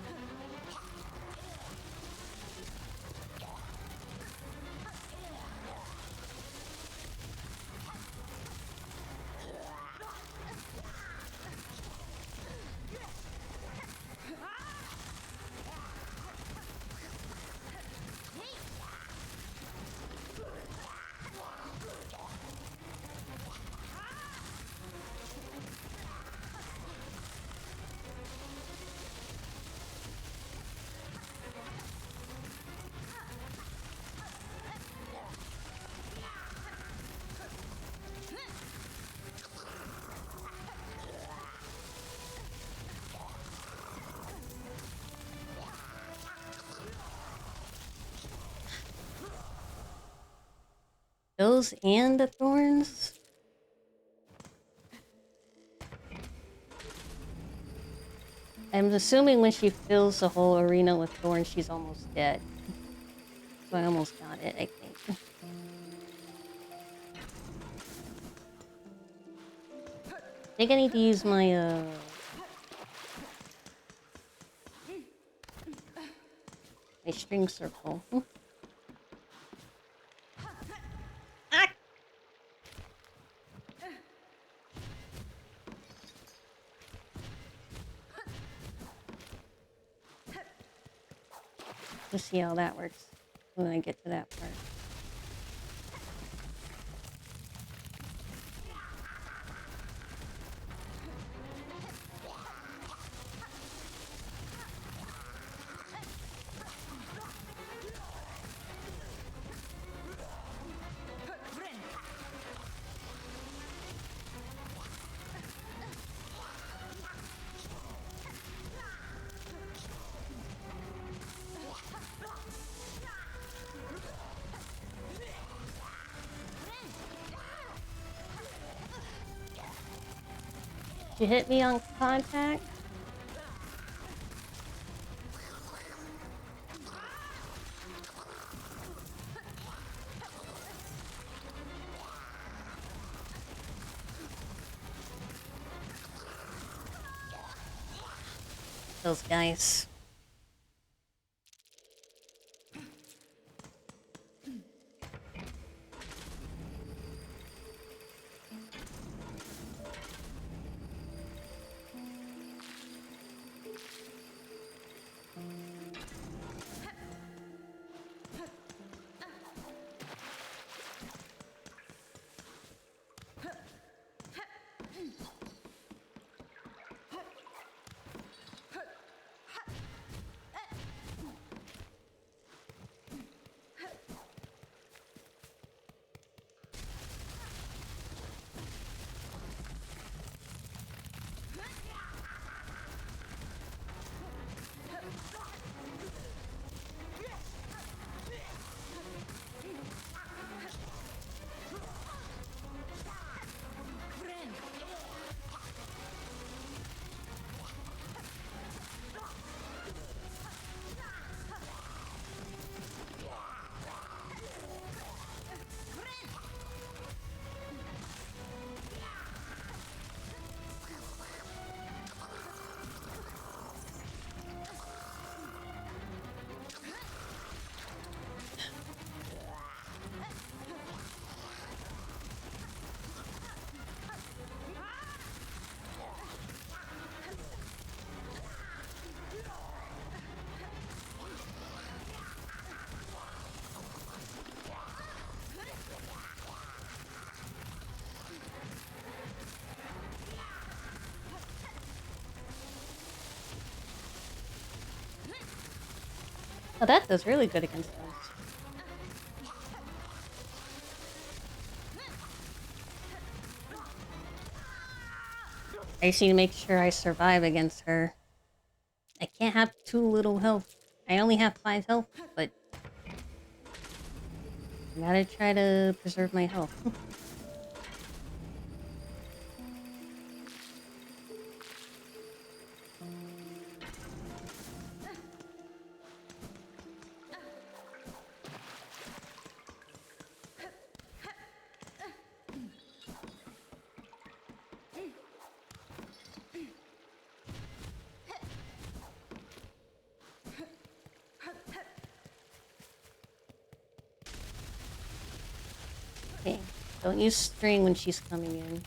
Those and the thorns? I'm assuming when she fills the whole arena with thorns, she's almost dead. So I almost got it, I think. I think I need to use my, my string circle. Let's see how that works when I get to that part. You hit me on contact? Those guys. Oh, that does really good against those. I just need to make sure I survive against her. I can't have too little health. I only have 5 health, but I gotta try to preserve my health. Okay, don't use string when she's coming in.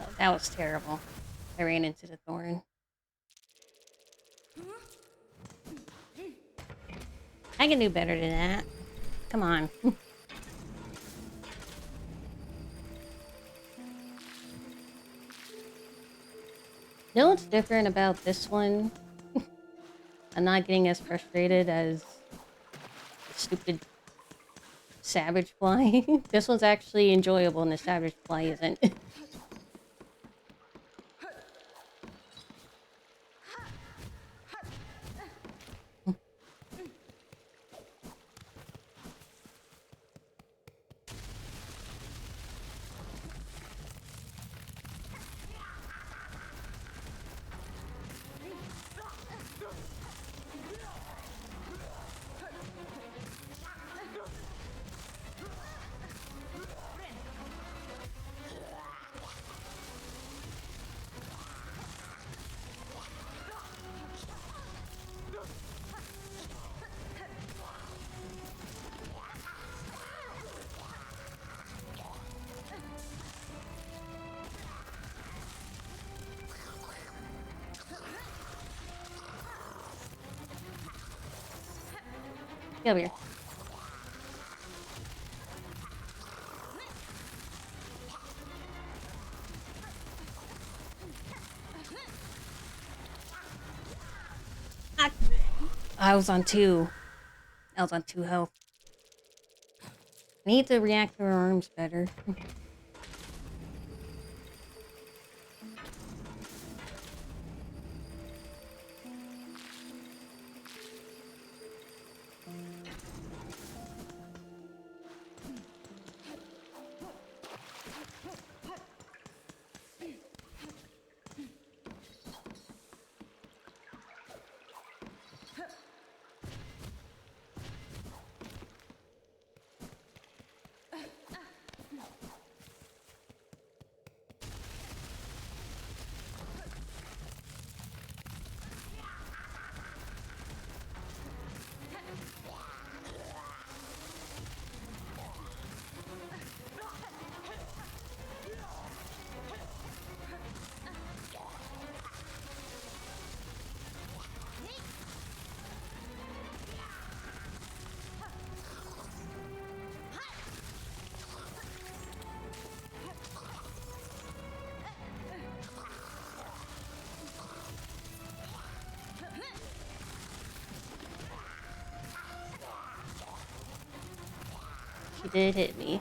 Oh, that was terrible. I ran into the thorn. I can do better than that. Come on. You know what's different about this one? I'm not getting as frustrated as the stupid Savage Fly. This one's actually enjoyable and the Savage Fly isn't. Get over here. Ah. I was on 2. I was on 2 health. I need to react to her arms better. She did hit me.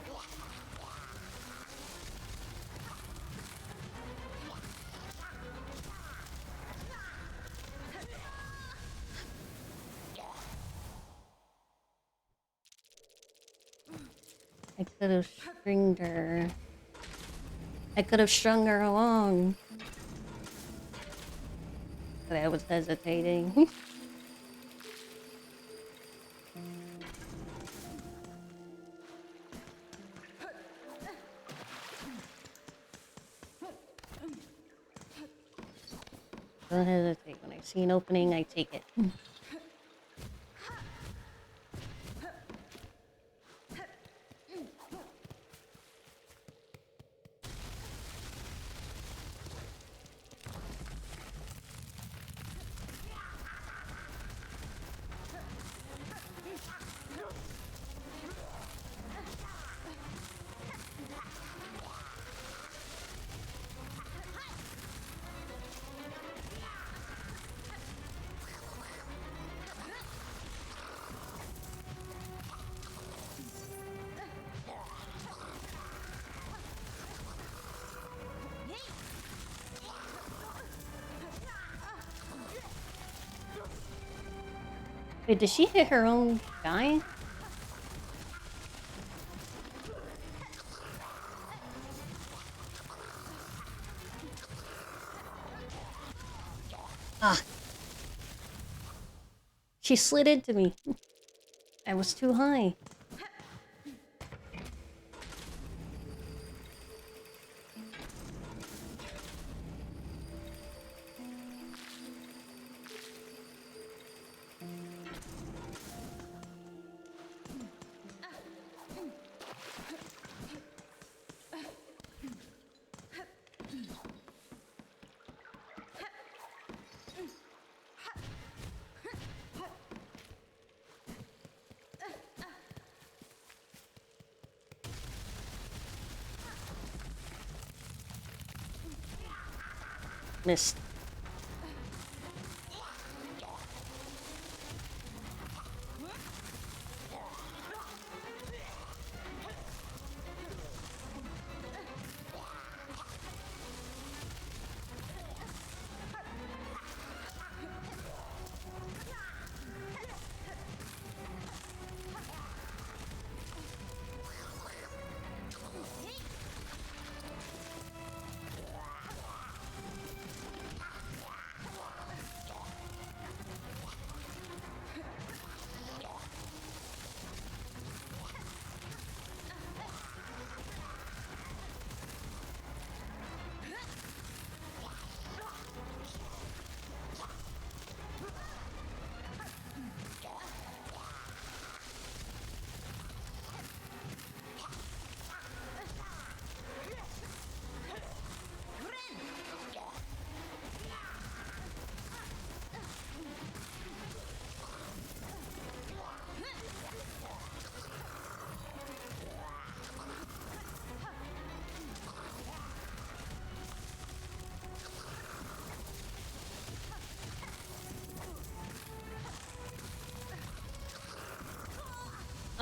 I could have stringed her. I could have strung her along. But I was hesitating. Don't hesitate. When I see an opening, I take it. Wait, did she hit her own guy? Ah. She slid into me. I was too high. Missed.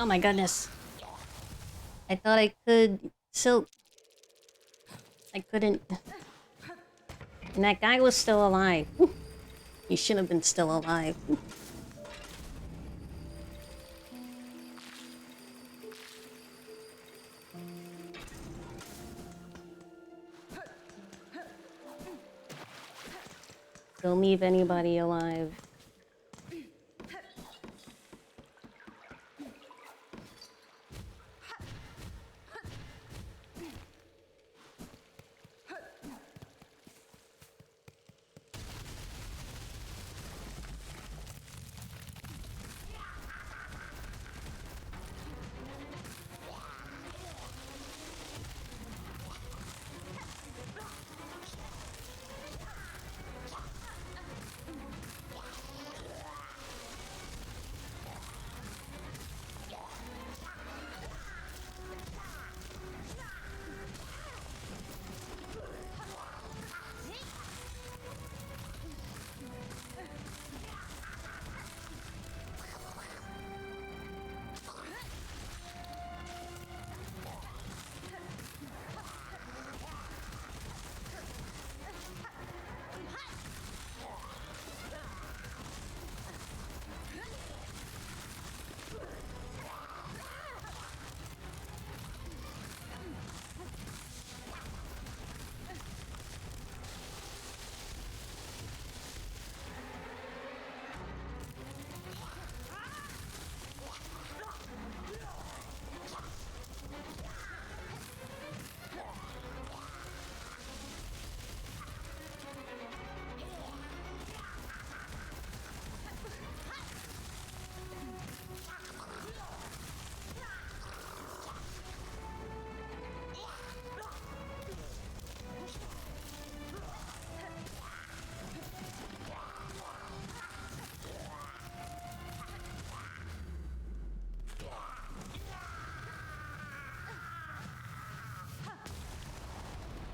Oh my goodness. I thought I could silk. I couldn't. And that guy was still alive. He shouldn't have been still alive. Don't leave anybody alive.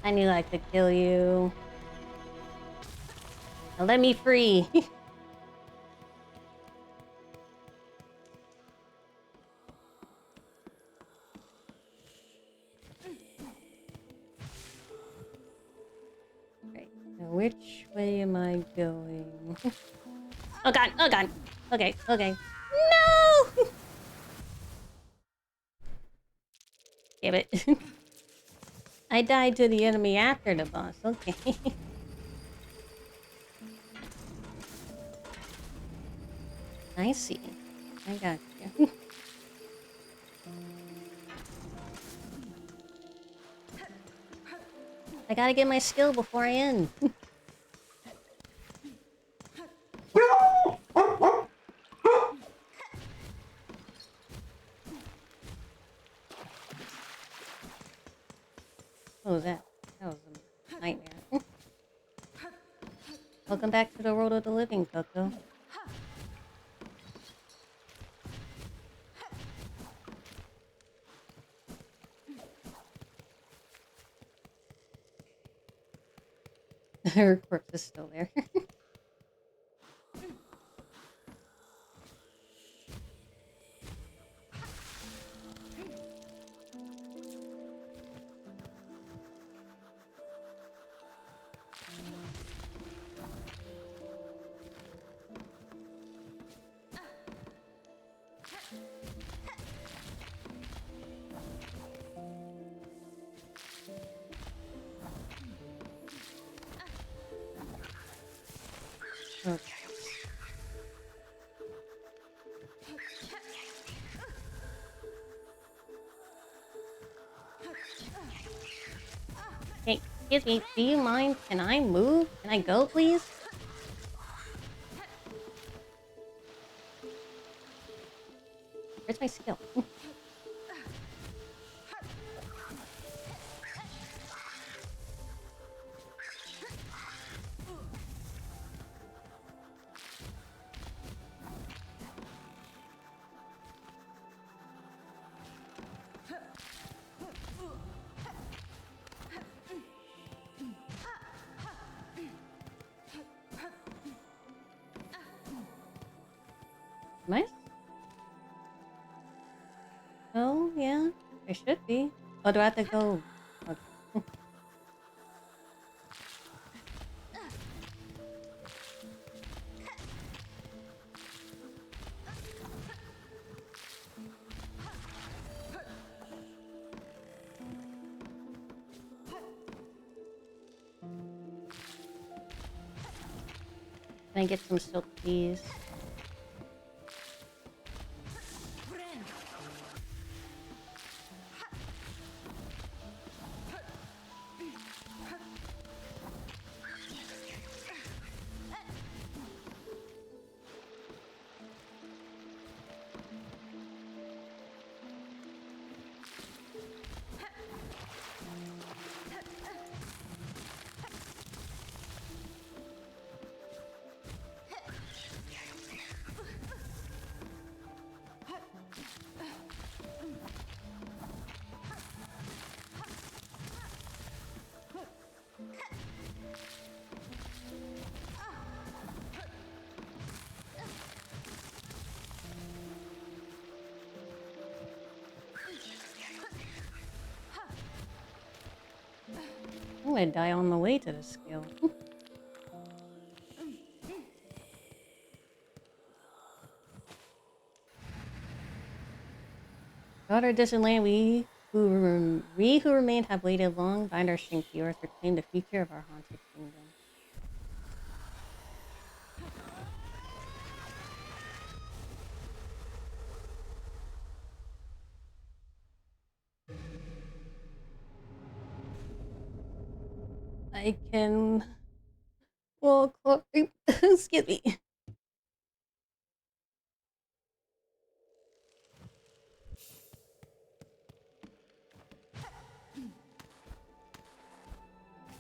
I knew I could kill you. Now let me free. Right. Now which way am I going? Oh god! Oh god! Okay, okay. No! Damn it. I died to the enemy after the boss. Okay. I see. I got you. I gotta get my skill before I end. What was that? That was a nightmare. Welcome back to the world of the living, Coco. Her corpse is still there. Okay. Hey, excuse me, do you mind? Can I move? Can I go, please? Where's my skill? Nice. Oh, yeah. I should be. Oh, do I have to go? Okay. Can I get some silk, please? I'm gonna die on the way to the skill. Daughter of distant land, we who remained have waited long, bind our strength to yours, reclaim the future of our haunted kingdom. I can walk. Excuse me.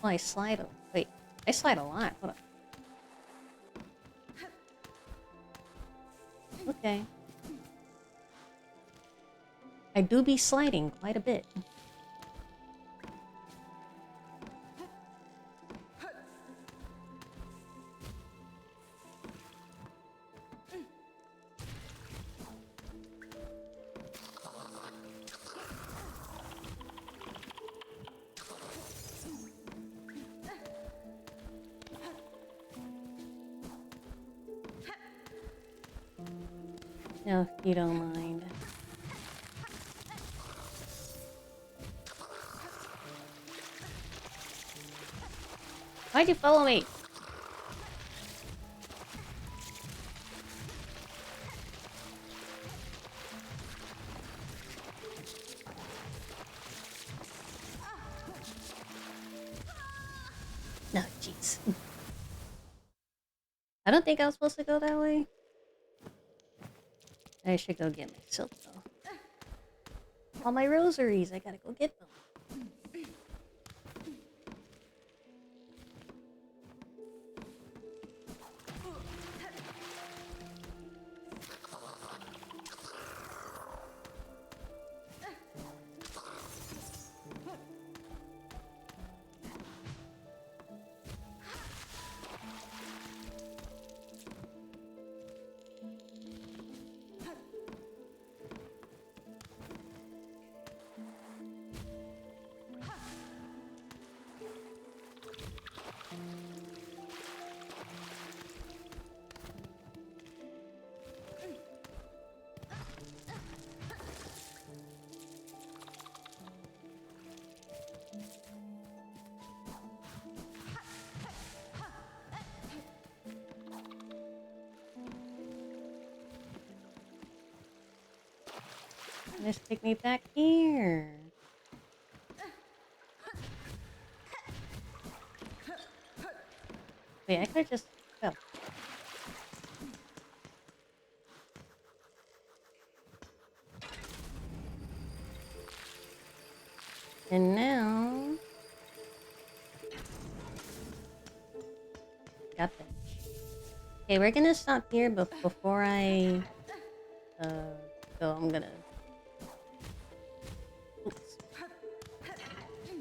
Oh, I slide. Wait, I slide a lot. Hold on. Okay. I do be sliding quite a bit. No, if you don't mind. Why'd you follow me? No, jeez. I don't think I was supposed to go that way. I should go get my silk though. All my rosaries, I gotta go get them. Just take me back here. Wait, I could just go. And now... got that. Okay, we're gonna stop here, but before I... go, I'm gonna... oops.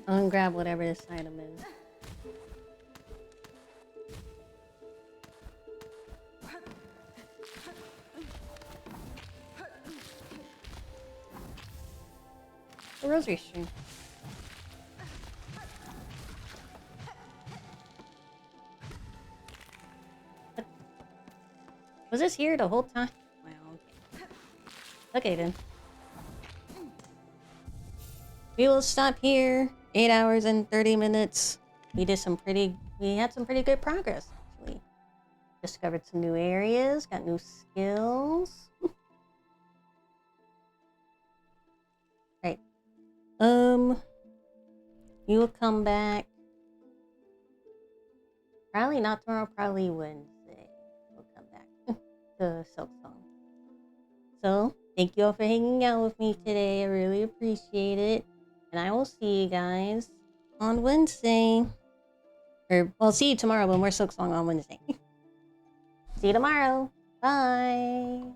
I'm gonna grab whatever this item is. The rosary string. What? Was this here the whole time? Wow, okay. Okay then. We will stop here. 8 hours and 30 minutes. We had some pretty good progress, actually. Discovered some new areas, got new skills. Right. You will come back. Probably not tomorrow, probably Wednesday. We'll come back to Silksong. So, thank you all for hanging out with me today. I really appreciate it. And I will see you guys on Wednesday. Or, well, see you tomorrow when we're Silksong on Wednesday. See you tomorrow. Bye.